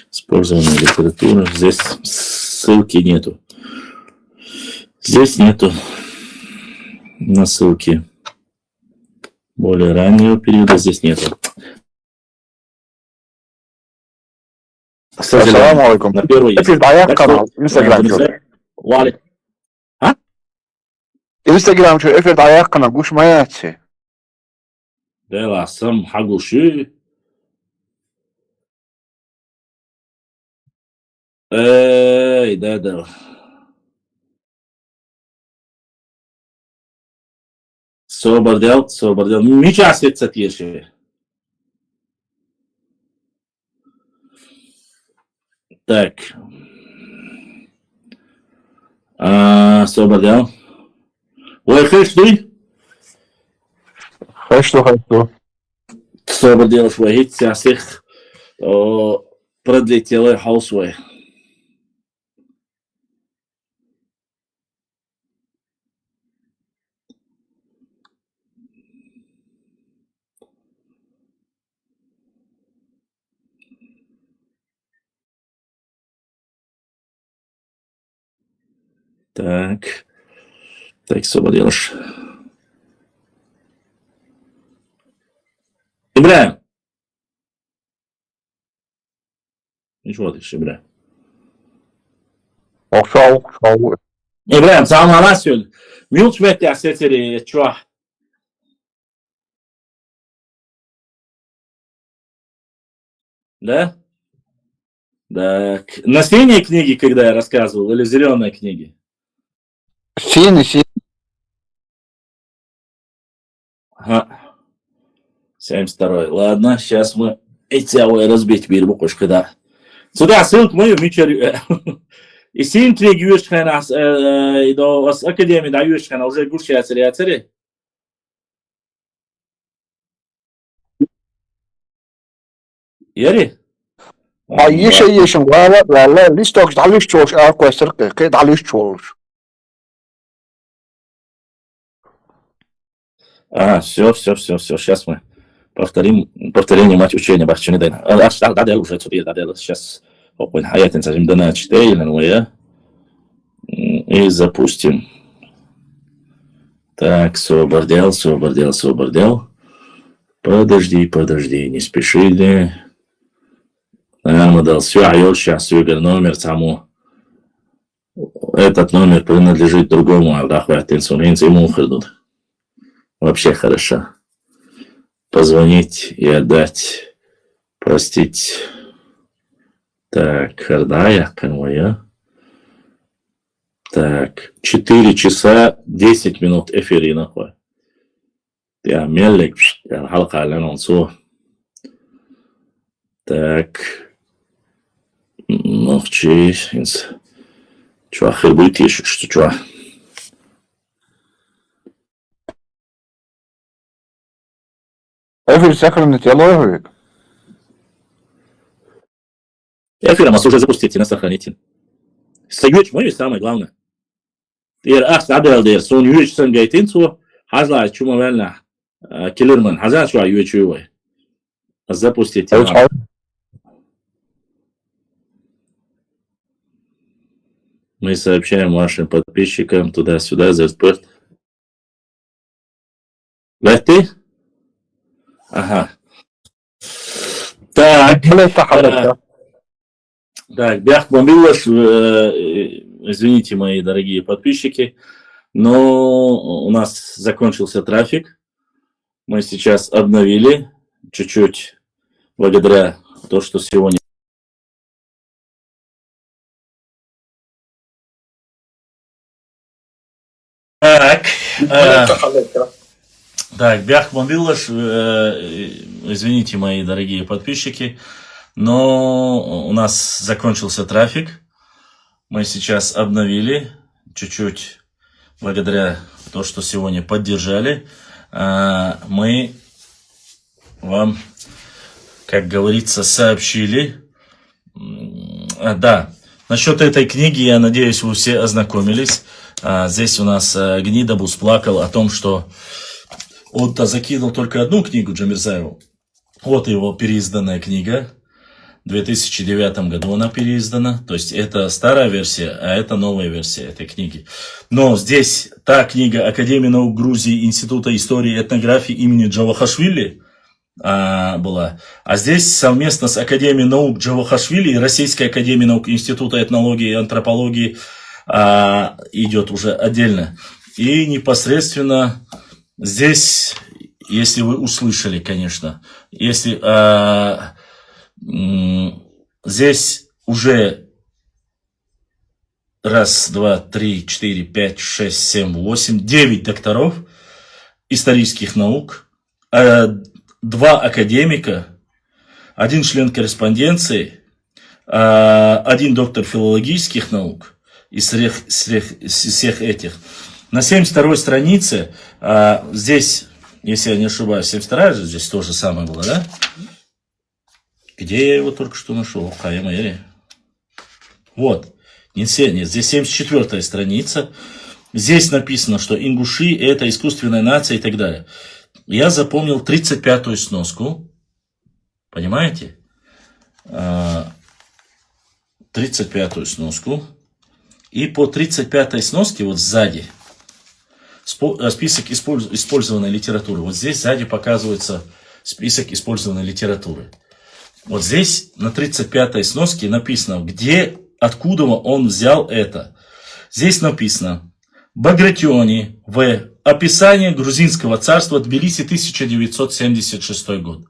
Использованная литература. Здесь ссылки нету. Здесь нету на ссылки более раннего периода. Здесь нету. Assalamu alaikum. На первый есть. Efir dayak kanal. Instagram şöyle. Вали. Instagram şöyle. Efir dayak kanal. Kuşmaya açı. Да, сам Хагуши. Эй, да. Собордел. Мичасица тише. Так. Собордел. Ой, хэшты. Хэшту. Собордел швахит сясих продлетелый хаусвей. Так. Так, особо делаешь. İbrahim. Hiç olmadı İbrahim. Soğuk. İbrahim sana bana söyle. Mute bekle сетери чё? Да? Так. На синей книге, когда я рассказывал, или зеленой книге? Синий. Ага. 72-й. Ладно, сейчас мы эти разбить bir bu kuşkuda. Сюда ссылку мою мичер. И син книги юшхана до академии да юшхана уже гуш яцери. Яри? Yeşim. Valla listok dalış çoğuş. Arkadaşlar ki dalış çoğuş. А, все. Сейчас мы повторение мать учения бахчины дайна. Да, уже тут да. Сейчас опен хаятин сажим дана чтейлен уя. И запустим. Так, освободил. Подожди, не спешили. Наверное, дал все, сейчас Югер номер тому. Этот номер принадлежит другому, да, хватит инсулинца, ему ухадут. Вообще хорошо. Позвонить и отдать. Простить. Так, Хардая, конвоя. Так, 4 часа 10 минут эфирина. Я мелик, халка ленонцу. Так. Новчи. Чё, ахырбыт ещё, что чё? Эфир сохранить логик. Эфир нас уже запустите, нас сохраните. Союз мой самое главное. Дер ахс адел дер сон юж сон гайтин цо хазла чума велна киллерман хаза шо ючуй. Запустите. Мы сообщаем вашим подписчикам туда-сюда за спорт. Лети? Ага. Так. Так, Бях Бомбилаш, извините, мои дорогие подписчики, но у нас закончился трафик. Мы сейчас обновили чуть-чуть благодаря тому, что сегодня... Так, Бях Бомбилаш, извините, мои дорогие подписчики, но у нас закончился трафик. Мы сейчас обновили чуть-чуть благодаря тому, что сегодня поддержали. Мы вам, как говорится, сообщили. Да, насчет этой книги, я надеюсь, вы все ознакомились. Здесь у нас Гнидобус плакал о том, что он-то закинул только одну книгу Джамирзаеву. Вот его переизданная книга. В 2009 году она переиздана. То есть это старая версия, а это новая версия этой книги. Но здесь та книга Академии наук Грузии, Института истории и этнографии имени Джавахашвили была. А здесь совместно с Академией наук Джавахашвили и Российской Академией наук Института этнологии и антропологии идет уже отдельно. И непосредственно здесь, если вы услышали, конечно, если... здесь уже 1, 2, 3, 4, 5, 6, 7, 8, 9 докторов исторических наук, 2 академика, 1 член корреспонденции, 1 доктор филологических наук из всех этих. На 72-й странице, здесь, если я не ошибаюсь, 72-я же здесь то же самое было, да? Где я его только что нашел? Вот. Нет, здесь 74-я страница. Здесь написано, что ингуши – это искусственная нация и так далее. Я запомнил 35-ю сноску. Понимаете? 35-ю сноску. И по 35-й сноске, вот сзади, список использованной литературы. Вот здесь сзади показывается список использованной литературы. Вот здесь на 35-й сноске написано, откуда он взял это. Здесь написано: Багратиони, В. Описание грузинского царства, Тбилиси, 1976 год.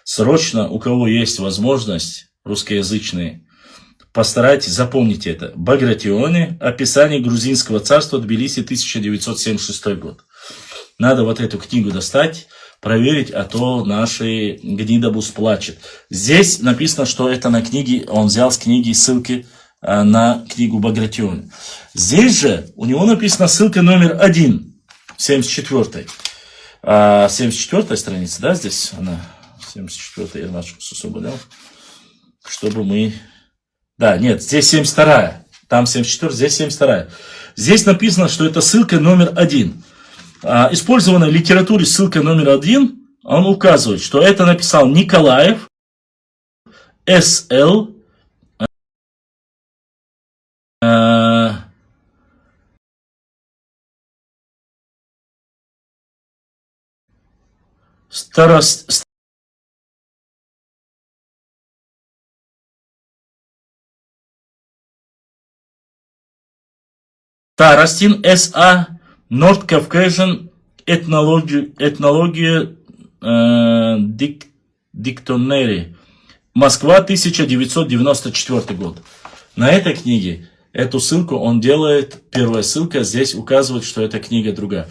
Срочно, у кого есть возможность, русскоязычные, постарайтесь запомнить это. Багратиони, описание грузинского царства, Тбилиси, 1976 год. Надо вот эту книгу достать, проверить, а то наши гнидобус плачет. Здесь написано, что это на книге, он взял с книги ссылки на книгу Багратиони. Здесь же у него написана ссылка номер 1, 74-й. 74-я страница, да, здесь она? 74-я, Ермачев Сусубалев. Чтобы мы... Да, нет, здесь 72-я. Там 74-я, здесь 72-я. Здесь написано, что это ссылка номер 1. Использованной в литературе ссылка номер 1, он указывает, что это написал Николаев, С.Л., Старостин, С.А., North Caucasian этнология Dictionary, Москва, 1994 год. На этой книге эту ссылку он делает, первая ссылка, здесь указывает, что эта книга другая.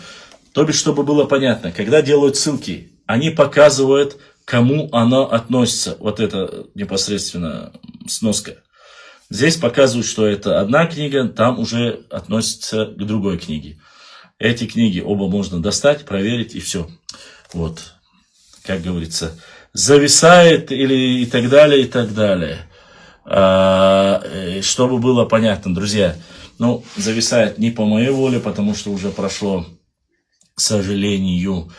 То бишь, чтобы было понятно, когда делают ссылки, они показывают, кому она относится, вот это непосредственно сноска. Здесь показывают, что это одна книга, там уже относится к другой книге. Эти книги оба можно достать, проверить и все. Вот, как говорится, зависает или и так далее, и так далее. Чтобы было понятно, друзья, ну, зависает не по моей воле, потому что уже прошло, к сожалению,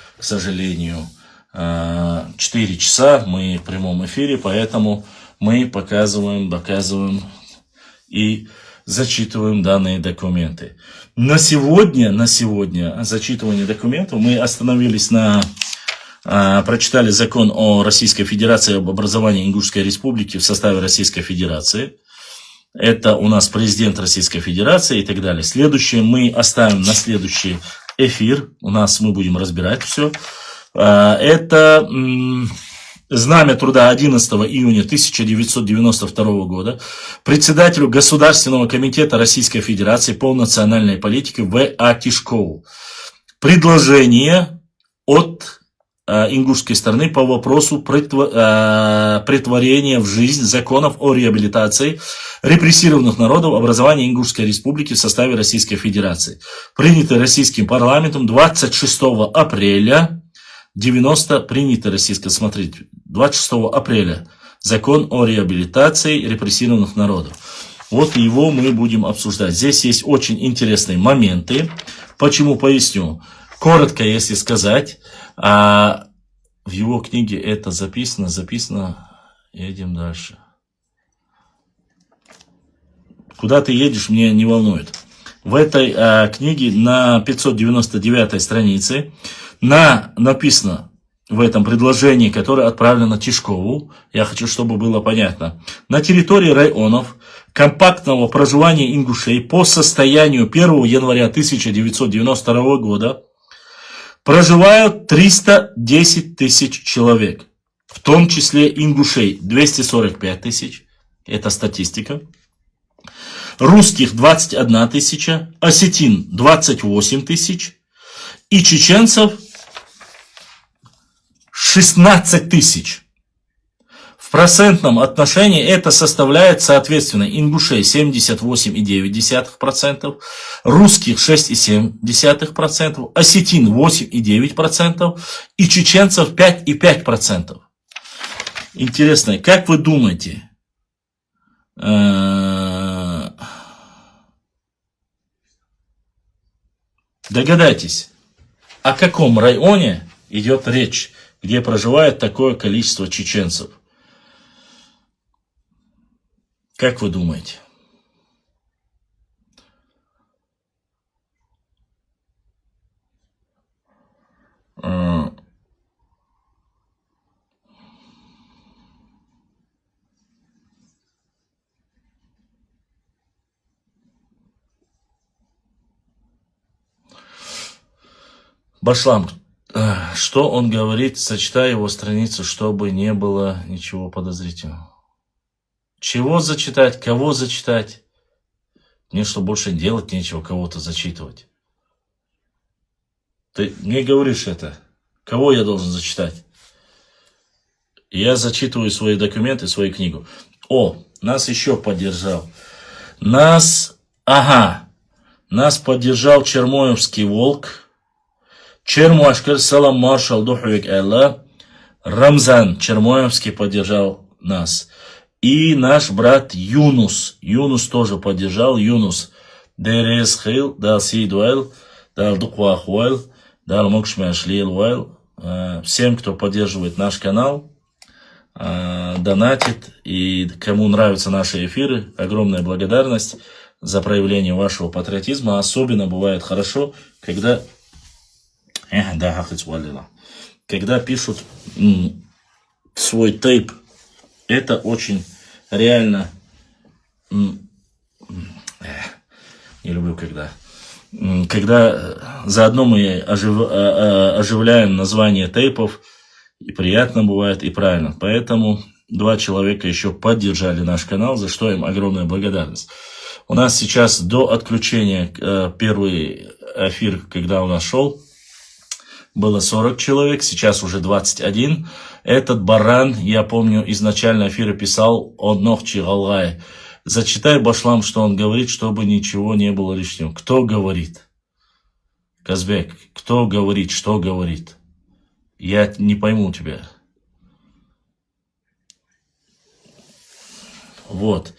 4 часа, мы в прямом эфире, поэтому мы показываем, доказываем и зачитываем данные документы. На сегодня зачитывание документов мы остановились прочитали закон о Российской Федерации, об образовании Ингушской Республики в составе Российской Федерации. Это у нас президент Российской Федерации и так далее. Следующее мы оставим на следующий эфир. Мы будем разбирать все. Это знамя труда 11 июня 1992 года председателю Государственного комитета Российской Федерации по национальной политике В.А. Тишкову. Предложение от ингушской стороны по вопросу претворения в жизнь законов о реабилитации репрессированных народов образования Ингушской Республики в составе Российской Федерации, принятый российским парламентом 26 апреля 26 апреля закон о реабилитации репрессированных народов. Вот его мы будем обсуждать. Здесь есть очень интересные моменты. Почему, поясню. Коротко, если сказать, в его книге это записано. Едем дальше. Куда ты едешь, мне не волнует. В этой книге на 599 странице написано в этом предложении, которое отправлено Тишкову, я хочу, чтобы было понятно. На территории районов компактного проживания ингушей по состоянию 1 января 1992 года проживают 310 тысяч человек, в том числе ингушей 245 тысяч, это статистика, русских 21 тысяча, осетин 28 тысяч и чеченцев 16 тысяч. В процентном отношении это составляет, соответственно, ингушей 78,9%, русских 6,7%, осетин 8,9% и чеченцев 5,5%. Интересно, как вы думаете, догадайтесь, о каком районе идет речь, где проживает такое количество чеченцев? Как вы думаете? Башлам, что он говорит, зачитай его страницу, чтобы не было ничего подозрительного. Чего зачитать, кого зачитать? Мне что, больше делать нечего, кого-то зачитывать. Ты мне говоришь это. Кого я должен зачитать? Я зачитываю свои документы, свою книгу. О, нас еще поддержал. Нас поддержал Чермоевский волк. Чермуашкар салам маршал духовик Элла. Рамзан Чермоевский поддержал нас. И наш брат Юнус. Юнус тоже поддержал. Юнус. Дерес хил, дал сидуэл, дал дуквахуэл, дал мокшмяшлил. Всем, кто поддерживает наш канал, донатит, и кому нравятся наши эфиры, огромная благодарность за проявление вашего патриотизма. Особенно бывает хорошо, когда пишут свой тейп. Это очень реально... Не люблю, когда заодно мы оживляем название тейпов, и приятно бывает, и правильно. Поэтому 2 человека еще поддержали наш канал, за что им огромная благодарность. У нас сейчас до отключения первый эфир, когда у нас шел, было 40 человек, сейчас уже 21. Этот баран, я помню, изначально эфира писал «Однохчи галгай». Зачитай, Башлам, что он говорит, чтобы ничего не было лишнего. Кто говорит? Казбек, кто говорит, что говорит? Я не пойму тебя. Вот.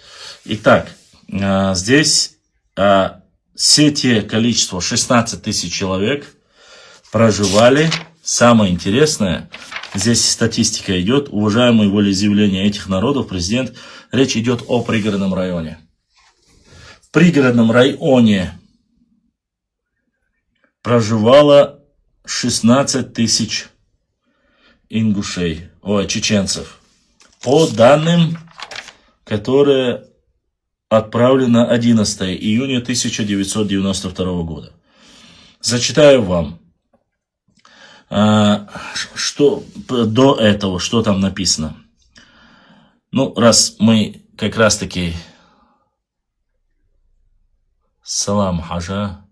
Итак, здесь все те количество, 16 тысяч человек проживали. Самое интересное, здесь статистика идет, уважаемые волеизъявления этих народов, президент, речь идет о пригородном районе. В пригородном районе проживало 16 тысяч чеченцев. По данным, которые отправлены 11 июня 1992 года. Зачитаю вам, что до этого, что там написано. Ну, раз мы как раз таки... Салам Хаджа.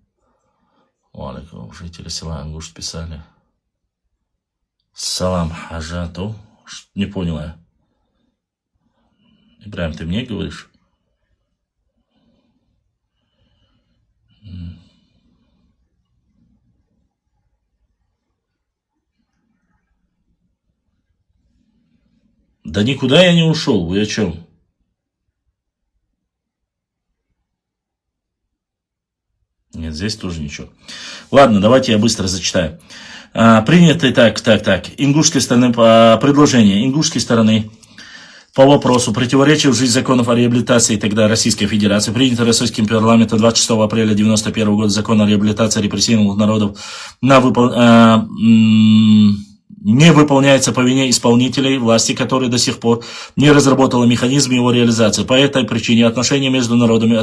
Валикум, жители села Ангушт писали. Салам Хаджа, то? Не понял я. Ибраим, ты мне говоришь? Да никуда я не ушел, вы о чем? Нет, здесь тоже ничего. Ладно, давайте я быстро зачитаю. Принято так. Ингушской стороны, предложение ингушской стороны по вопросу противоречия в жизнь законов о реабилитации тогда Российской Федерации, принято Российским парламентом 26 апреля 1991 года закон о реабилитации репрессированных народов не выполняется по вине исполнителей власти, которые до сих пор не разработала механизм его реализации. По этой причине отношения между народами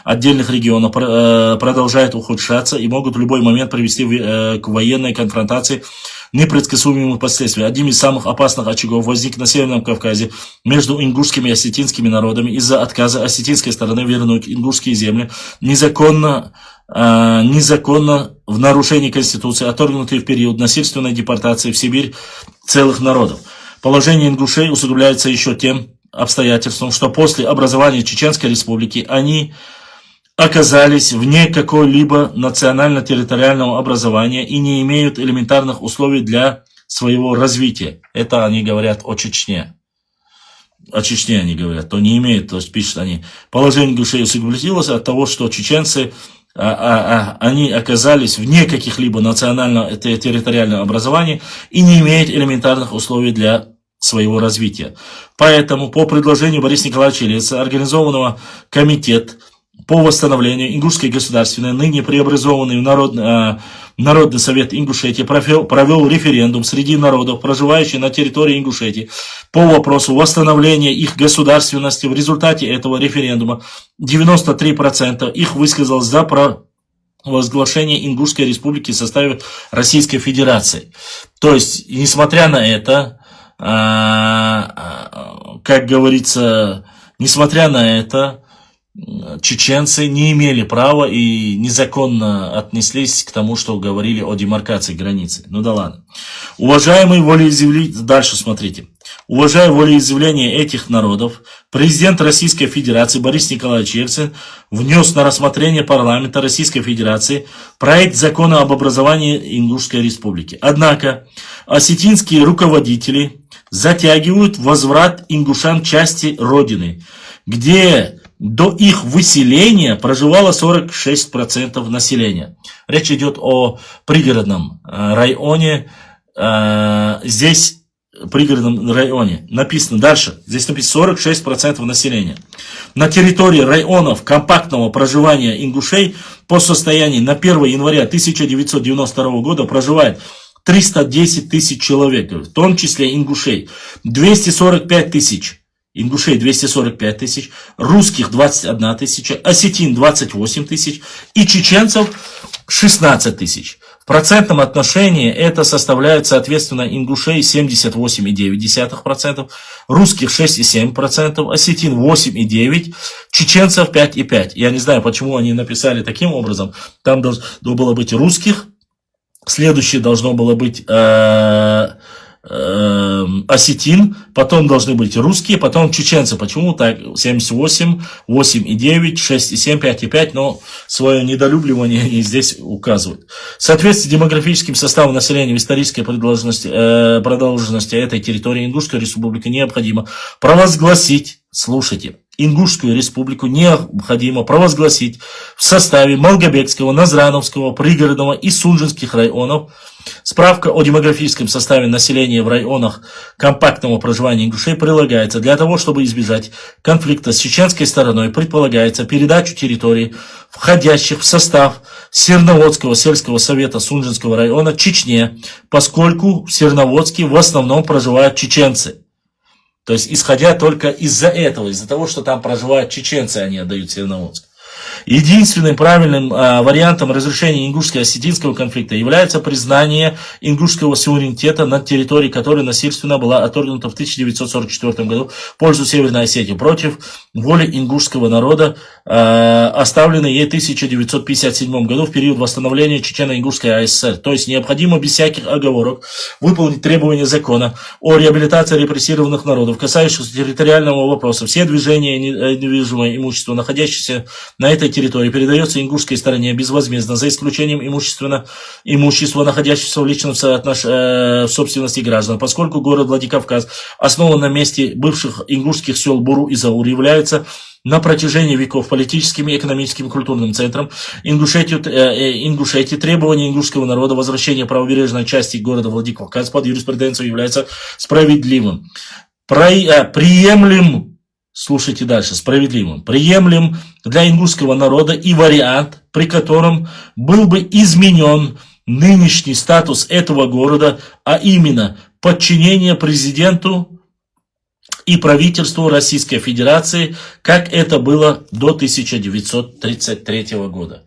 отдельных регионов продолжают ухудшаться и могут в любой момент привести к военной конфронтации непредсказуемых последствий. Одним из самых опасных очагов возник на Северном Кавказе между ингушскими и осетинскими народами из-за отказа осетинской стороны вернуть ингушские земли незаконно в нарушении Конституции, отторгнутые в период насильственной депортации в Сибирь целых народов. Положение ингушей усугубляется еще тем обстоятельством, что после образования Чеченской Республики они оказались вне какого-либо национально-территориального образования и не имеют элементарных условий для своего развития. Это они говорят о Чечне. О Чечне они говорят, то не имеют, то есть пишут они. Положение ингушей усугубилось от того, что чеченцы они оказались вне каких-либо национально-территориального образования и не имеют элементарных условий для своего развития. Поэтому по предложению Бориса Николаевича Ельцина организованного комитет по восстановлению ингушской государственной, ныне преобразованный в Народный совет Ингушетии, провел референдум среди народов, проживающих на территории Ингушетии, по вопросу восстановления их государственности. В результате этого референдума 93% их высказалось за возглашения Ингушской республики в составе Российской Федерации. То есть, несмотря на это, как говорится, несмотря на это, чеченцы не имели права и незаконно отнеслись к тому, что говорили о демаркации границы. Ну да ладно. Уважаемые волеизъявления, дальше смотрите. Уважая волеизъявление этих народов, президент Российской Федерации Борис Николаевич Ельцин внес на рассмотрение парламента Российской Федерации проект закона об образовании Ингушской республики. Однако осетинские руководители затягивают возврат ингушан части родины, где до их выселения проживало 46% населения. Речь идет о пригородном районе. Здесь пригородном районе написано дальше. Здесь написано 46% населения. На территории районов компактного проживания ингушей по состоянию на 1 января 1992 года проживает 310 тысяч человек, в том числе ингушей. 245 тысяч. Ингушей 245 тысяч, русских 21 тысяча, осетин 28 тысяч и чеченцев 16 тысяч. В процентном отношении это составляет, соответственно, ингушей 78,9%, русских 6,7%, осетин 8,9%, чеченцев 5,5%. Я не знаю, почему они написали таким образом. Там должно было быть русских, следующее должно было быть осетин, потом должны быть русские, потом чеченцы. Почему так? 78, 8,9, 6,7, 5,5, но свое недолюбливание они здесь указывают. В соответствии с демографическим составом населения в исторической продолжительности этой территории Ингушской республики необходимо провозгласить, слушайте, Ингушскую республику необходимо провозгласить в составе Малгобекского, Назрановского, Пригородного и Сунжинских районов. Справка о демографическом составе населения в районах компактного проживания ингушей прилагается. Для того, чтобы избежать конфликта с чеченской стороной, предполагается передачу территорий, входящих в состав Серноводского сельского совета Сунжинского района, Чечне, поскольку в Серноводске в основном проживают чеченцы. То есть, исходя только из-за этого, из-за того, что там проживают чеченцы, они отдают Серноводск. Единственным правильным вариантом разрешения ингушско-осетинского конфликта является признание ингушского суверенитета над территорией, которая насильственно была отторгнута в 1944 году в пользу Северной Осетии против воли ингушского народа, оставленной ей в 1957 году в период восстановления Чечено-Ингушской АССР. То есть необходимо без всяких оговорок выполнить требования закона о реабилитации репрессированных народов, касающихся территориального вопроса. Все движения и недвижимое имущество, находящееся на этой территории, передается ингушской стороне безвозмездно, за исключением имущества, находящегося в личном собственности граждан, поскольку город Владикавказ основан на месте бывших ингушских сел Буру и Заур, является на протяжении веков политическим, экономическим и культурным центром Ингушетии. Требование ингушского народа возвращения правобережной части города Владикавказ под юриспруденцию является справедливым. Слушайте дальше, справедливым, приемлем для ингушского народа и вариант, при котором был бы изменен нынешний статус этого города, а именно подчинение президенту и правительству Российской Федерации, как это было до 1933 года.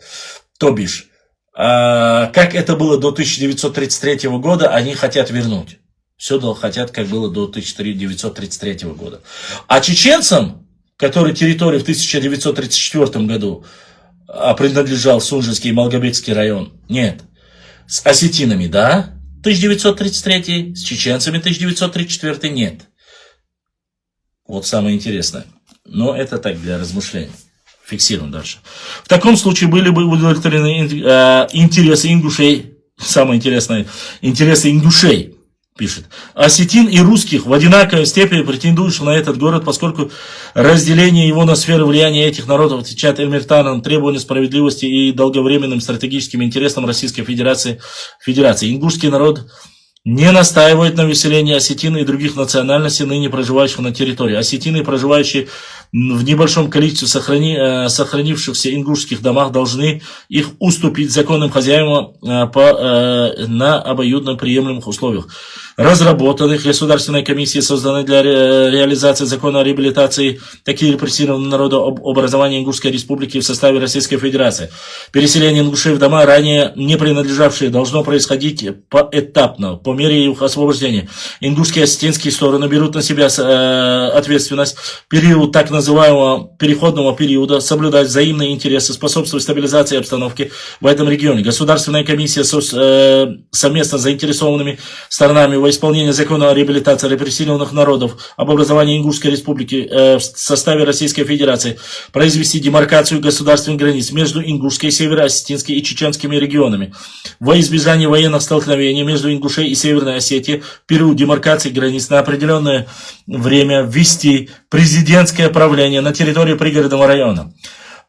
То бишь, как это было до 1933 года, они хотят вернуть. Все хотят, как было до 1933 года. А чеченцам, которые территории в 1934 году принадлежал Сунжинский и Малгобекский район, нет. С осетинами, да, 1933, с чеченцами 1934 нет. Вот самое интересное. Но это так, для размышлений. Фиксируем дальше. В таком случае были бы удовлетворены интересы ингушей, самое интересное, интересы ингушей, пишет. Осетин и русских в одинаковой степени претендуют на этот город, поскольку разделение его на сферы влияния этих народов отвечает элементарным требованиям справедливости и долговременным стратегическим интересам Российской Федерации. Ингушский народ не настаивает на выселении осетин и других национальностей, ныне проживающих на территории. Осетины, проживающие в небольшом количестве сохранившихся ингушских домах должны их уступить законным хозяевам на обоюдно приемлемых условиях. Разработанных Государственной комиссией, созданной для реализации закона о реабилитации таких репрессированных народов образования Ингушской республики в составе Российской Федерации. Переселение ингушей в дома, ранее не принадлежавшие, должно происходить поэтапно, по мере их освобождения. Ингушские осетинские стороны берут на себя ответственность в период так называемого переходного периода, соблюдать взаимные интересы, способствовать стабилизации обстановки в этом регионе. Государственная комиссия совместно с заинтересованными сторонами во исполнение закона о реабилитации репрессированных народов об образовании Ингушской республики в составе Российской Федерации произвести демаркацию государственных границ между Ингушской, Северо-Осетинской и Чеченскими регионами. Во избежание военных столкновений между Ингушей и Северной Осетией в период демаркации границ на определенное время ввести президентское правление на территории пригородного района.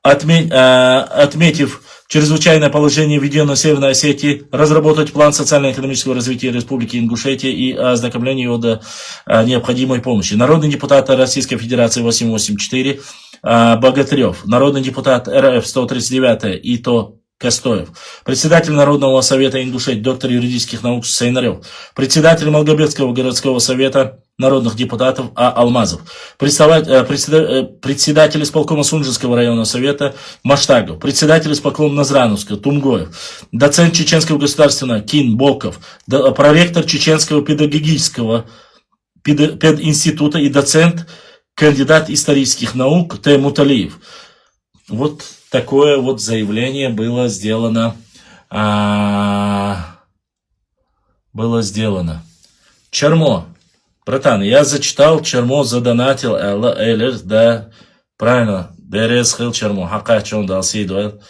Отметив чрезвычайное положение, введенное в Северной Осетии, разработать план социально-экономического развития Республики Ингушетия и ознакомление его до необходимой помощи. Народный депутат Российской Федерации 884 Богатырев, народный депутат РФ 139 Ито Костоев, председатель Народного совета Ингушетии, доктор юридических наук Сейнарев, председатель Малгобекского городского совета народных депутатов А. Алмазов, председатель исполкома Сунжинского районного совета Маштагов, председатель исполкома Назрановского Тумгоев, доцент Чеченского государственного Кин Боков, проректор Чеченского педагогического пединститута и доцент, кандидат исторических наук Т. Муталиев. Вот такое вот заявление было сделано. Чермо. Братан, я зачитал, Чермо задонатил, да, правильно, Дерез Хил Чермо, Хакачон дал сейдуэл.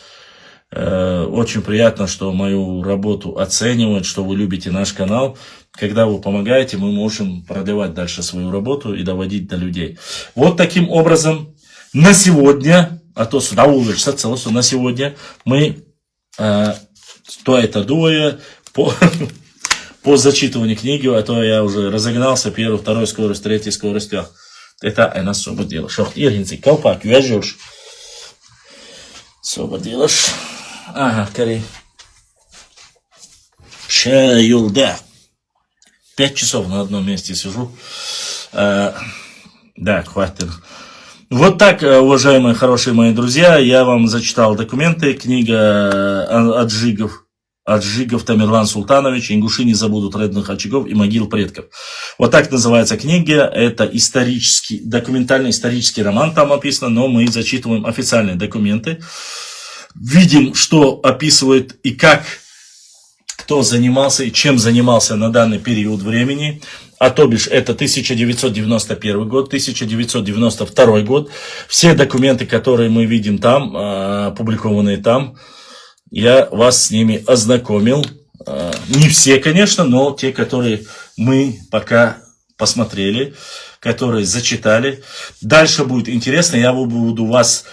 Очень приятно, что мою работу оценивают, что вы любите наш канал. Когда вы помогаете, мы можем продлевать дальше свою работу и доводить до людей. Вот таким образом, на сегодня, а то сюда улыбишься, целостью, на сегодня мы, то это дуя, по зачитыванию книги, а то я уже разогнался, первую, вторую скорость, третью скорость. Это она особо делаешь. Шохт иргинцы, колпак, вяжешь. Особо делаешь. Ага, корей. Шаюлда. 5 часов на одном месте сижу. Да, хватит. Вот так, уважаемые, хорошие мои друзья, я вам зачитал документы. Книга Аджигов Тамерлан Султанович «Ингуши не забудут родных очагов и могил предков». Вот так называется книга. Это документальный исторический роман там описано, но мы зачитываем официальные документы. Видим, что описывает и как, кто занимался и чем занимался на данный период времени. А то бишь это 1991 год, 1992 год. Все документы, которые мы видим там, опубликованные там, я вас с ними ознакомил. Не все, конечно, но те, которые мы пока посмотрели, которые зачитали. Дальше будет интересно, я буду вас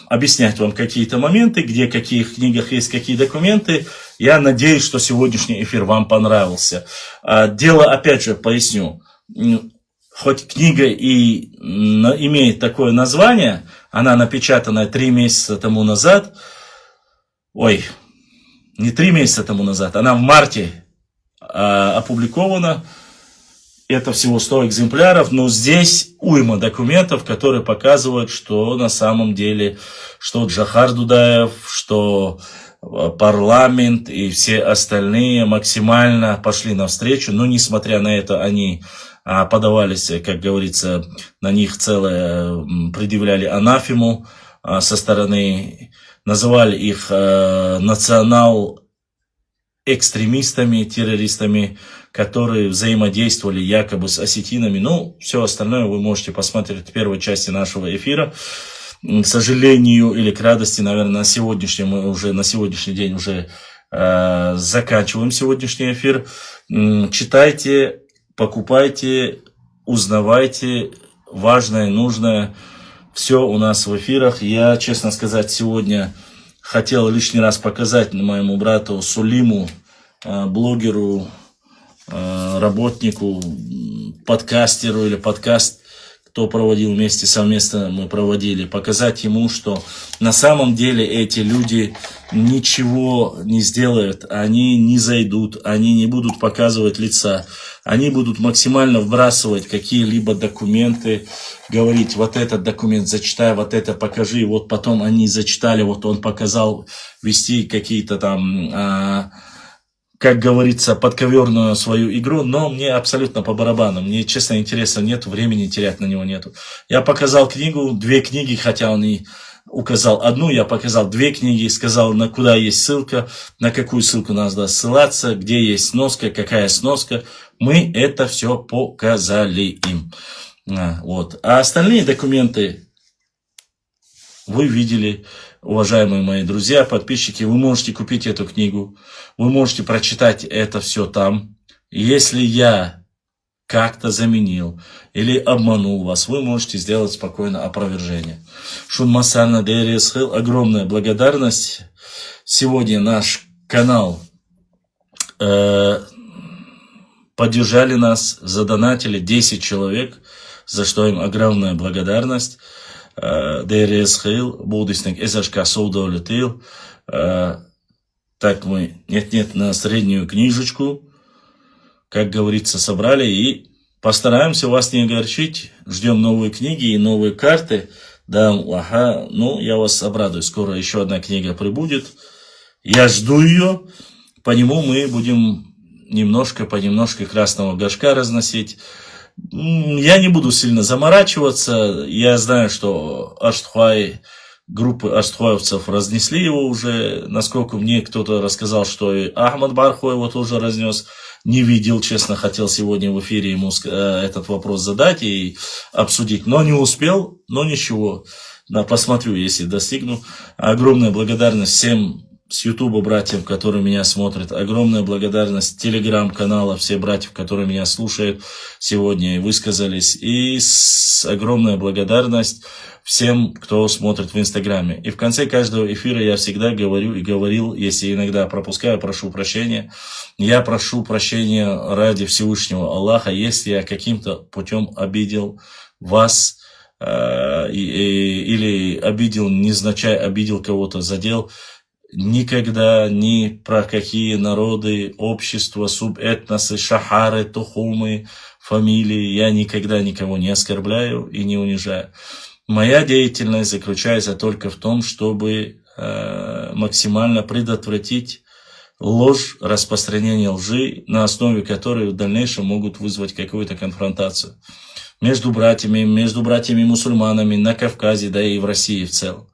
объяснять вам какие-то моменты, где в каких книгах есть какие документы. Я надеюсь, что сегодняшний эфир вам понравился. Дело, опять же, поясню. Хоть книга и имеет такое название, она напечатана 3 месяца тому назад. Ой, не 3 месяца тому назад, она в марте опубликована. Это всего 100 экземпляров, но здесь уйма документов, которые показывают, что на самом деле, что Джохар Дудаев, что парламент и все остальные максимально пошли навстречу, но несмотря на это они подавались, как говорится, на них предъявляли анафему со стороны, называли их национал-экстремистами, террористами, которые взаимодействовали якобы с осетинами. Ну, все остальное вы можете посмотреть в первой части нашего эфира. К сожалению или к радости, наверное, на сегодняшний день уже заканчиваем сегодняшний эфир. Читайте, покупайте, узнавайте. Важное, нужное. Все у нас в эфирах. Я, честно сказать, сегодня хотел лишний раз показать моему брату Сулиму, блогеру, работнику, подкастеру или кто проводил вместе, совместно мы проводили, показать ему, что на самом деле эти люди ничего не сделают, они не зайдут, они не будут показывать лица, они будут максимально вбрасывать какие-либо документы, говорить, вот этот документ зачитай, вот это покажи, вот потом они зачитали, вот он показал, вести какие-то там... как говорится, подковерную свою игру, но мне абсолютно по барабану. Мне, честно, интереса нет, времени терять на него нету. Я показал книгу, 2 книги, хотя он и указал одну, я показал 2 книги, сказал, на куда есть ссылка, на какую ссылку надо ссылаться, где есть сноска, какая сноска. Мы это все показали им. Вот. А остальные документы вы видели, уважаемые мои друзья, подписчики, вы можете купить эту книгу, вы можете прочитать это все там. Если я как-то заменил или обманул вас, вы можете сделать спокойно опровержение. Шунмасана Дересхил, огромная благодарность. Сегодня наш канал поддержали нас, задонатили 10 человек, за что им огромная благодарность. Дересхил, будущник Эзашка Соудолетил. Так мы, нет, на среднюю книжечку, как говорится, собрали и постараемся вас не огорчить. Ждем новые книги и новые карты. Да, ага, ну, я вас обрадую. Скоро еще одна книга прибудет. Я жду ее. По нему мы будем понемножку красного горшка разносить. Я не буду сильно заморачиваться. Я знаю, что группы аштхуаевцев разнесли его уже. Насколько мне кто-то рассказал, что и Ахмад Барху его тоже разнес. Не видел, честно, хотел сегодня в эфире ему этот вопрос задать и обсудить. Но не успел, но ничего. Да, посмотрю, если достигну. Огромная благодарность всем с Ютуба братьям, которые меня смотрят. Огромная благодарность телеграм-канала, все братьев, которые меня слушают сегодня и высказались. И огромная благодарность всем, кто смотрит в Инстаграме. И в конце каждого эфира я всегда говорю и говорил, если иногда пропускаю, прошу прощения. Я прошу прощения ради Всевышнего Аллаха, если я каким-то путем обидел вас или обидел, невзначай обидел кого-то, задел. Никогда ни про какие народы, общества, субэтносы, шахары, тухумы, фамилии я никогда никого не оскорбляю и не унижаю. Моя деятельность заключается только в том, чтобы максимально предотвратить ложь, распространение лжи, на основе которой в дальнейшем могут вызвать какую-то конфронтацию между братьями-мусульманами на Кавказе, да и в России в целом.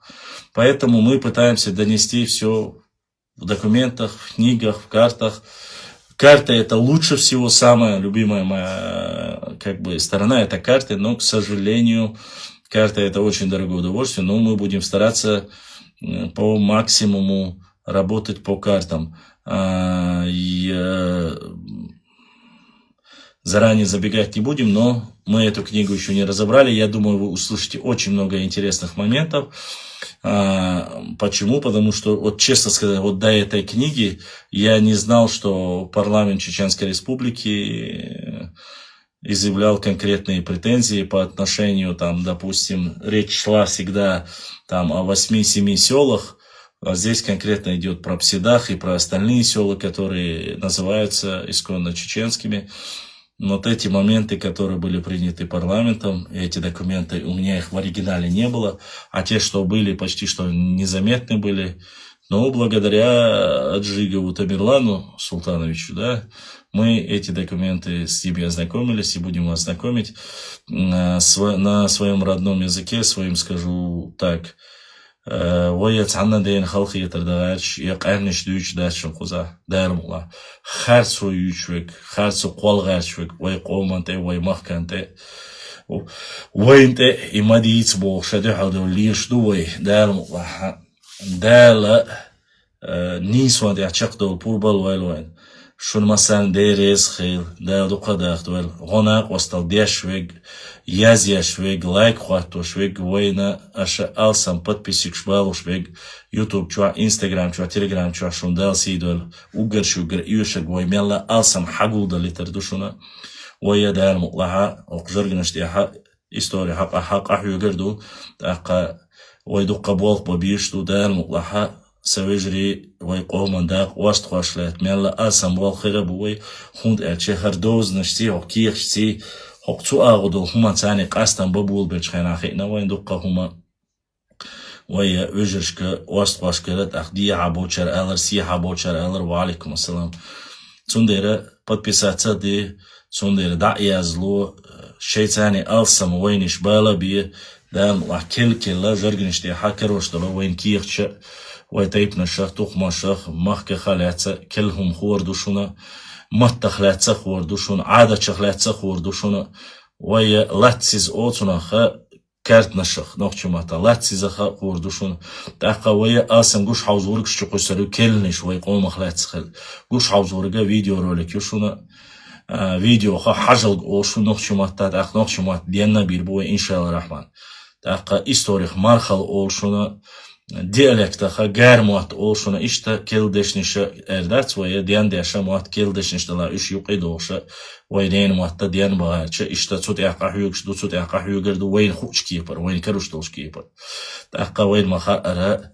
Поэтому мы пытаемся донести все в документах, в книгах, в картах. Карта — это лучше всего, самая любимая моя сторона — это карты, но, к сожалению, карта — это очень дорогое удовольствие, но мы будем стараться по максимуму работать по картам. Заранее забегать не будем, но мы эту книгу еще не разобрали. Я думаю, вы услышите очень много интересных моментов. Почему? Потому что, вот честно сказать, вот до этой книги я не знал, что парламент Чеченской Республики изъявлял конкретные претензии по отношению, там, допустим, речь шла всегда там о 8-7 селах, а здесь конкретно идет про Псидах и про остальные села, которые называются исконно чеченскими. Вот эти моменты, которые были приняты парламентом, эти документы, у меня их в оригинале не было, а те, что были, почти что незаметны были. Но благодаря Аджигову Тамерлану Султановичу, да, мы эти документы с ними ознакомились и будем вас знакомить на своем родном языке, своим скажу так. ويتعنى دين خلقي يتردغاش يقعرنش دوش داشن خوزا دارم الله خارسو يوشوك خارسو قوال غاشوك ويقومنتي ويمخكنتي وينتي إماديت بو شدو حدو ليش دوي دارم الله دالا نيسوان دي عشقدو البوربال ويلوين شون مثلا ديريز خيل دالدو قداخ دويل غناق وستال ديشوك Язьяшвег, лайк хватошвег, война, аша алсам подписик шбалушвег, YouTube чуа, Instagram чуа, Telegram чуа, шундал сидол, угар шугар, юшек, вой мелла алсам хагулда литер душуна, вой ядар муклаха, окжоргнаш дяха, история حق أحيو تاقا ويدق بوالق ببيشتو دال مقلحة سويجري ويقوم داق واست خواشلات ميلا أسم والخير بوي خوند أتشي هردوز نشتي وكيخ شتي حقتو آغدو هما تاني قاستن ببول بيرشخين آخينا ويندق هما ويا وجرشك واست خواشكرت أخدي عبوچر ألر سي عبوچر ألر وعليكم السلام تندير подписаться دي تندير دعي زلو شيطاني ألسم وينش بالا بي دام وحكيل كلا جرجنش دي حكر وشتلو وين كيخش ويتيبنا الشخ تقما الشخ مخك خلاتsa كلهم خوردوشونا مت خلاتsa خوردوشونا عادة خلاتsa خوردوشونا ويا لاتسيز اوتونا خا كارتنا الشخ نوخشماتا لاتسيز خا خوردوشونا تاقا ويا آسم قوش حوزورك شقو سلو كلنش ويقوم خلاتsa خل قوش حوزورك فيديو رولك يوشونا فيديو خا حجل اوشو نوخشماتا تاق نوخشمات دينا بيربوه إن شاء الله الرحمن تاقا إستوريخ مارخل اوشونا ديالكتا خا غارموات اوشونا اشتا كيلدشنش اردات ويا ديان ديشا موات كيلدشنش دلا اش يقيدوشا ويدين موات ديان بغارچ اشتا صوت اقاحيوكش دو صوت اقاحيوغردو وين خوش كيبر وين كروشتوش كيبر تاقا وين مخا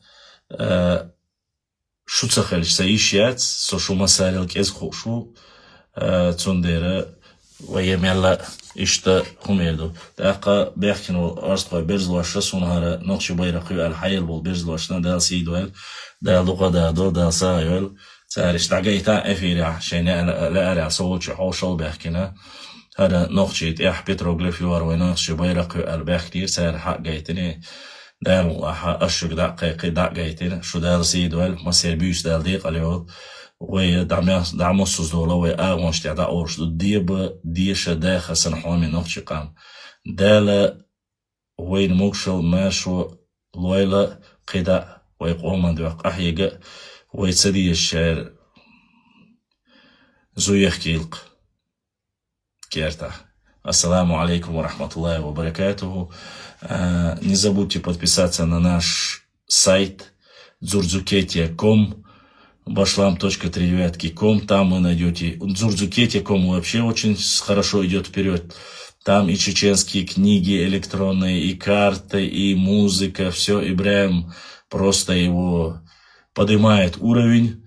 شو تخلش سايشيات سو شو مساريل كيز خوشو تندير ويا ميلا اشتا هميردو تاقا بيحكنو ارسطوى بيرزلوشا سونهارا نقش بيرقيو الحيل بول بيرزلوشنا دال سيدوال دال لغا دادو دال سايول تاريش تاقايتا افيريا شيني لأريع صوتش حوشل بيحكنا هذا نقشيت اح بيتروغليف يوار وينقش بيرقيو البيحكتير سار حق جايتني دال لحا اشوك دقيقي دق جايتين شو دال سيدوال ما سيربيوش دال ديق اليول وي دعموس زولا وي اغونش تعدا اورش ديب ديش داخل سنحوامي نقش قام دالا وين موكشل ماشو لويلا قدا ويقوم دوق احيقا ويتسدي الشعر زويخ كيلق كيرتا. Ассаламу алейкум ва рахматуллахи ва баракатуху. Не забудьте подписаться на наш сайт dzurdzuketия.com, bashlam.3.com. Там вы найдете dzurdzuketия.com, вообще очень хорошо идет вперед. Там и чеченские книги электронные, и карты, и музыка, все. Ибраим просто его поднимает уровень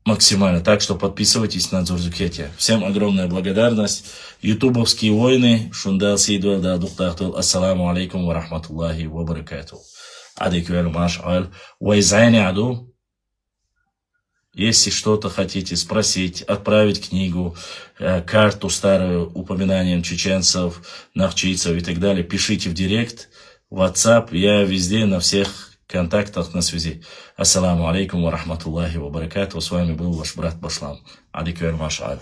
максимально. Так что подписывайтесь на Дзурзукетия. Всем огромная благодарность. Ютубовские войны. Шундал Сидуэл да Духтахтул. Ассаламу алейкум ва рахматуллахи ва баракату. Адеквер Машаль. Вайзайни аду. Если что-то хотите спросить, отправить книгу, карту старую упоминанием чеченцев, нахчийцев и так далее, пишите в директ, в WhatsApp. Я везде на всех контактах на связи. Ассаламу алейкум ва рахматуллахи ва баракату. С вами был ваш брат Башлам. Адеквер Машаль.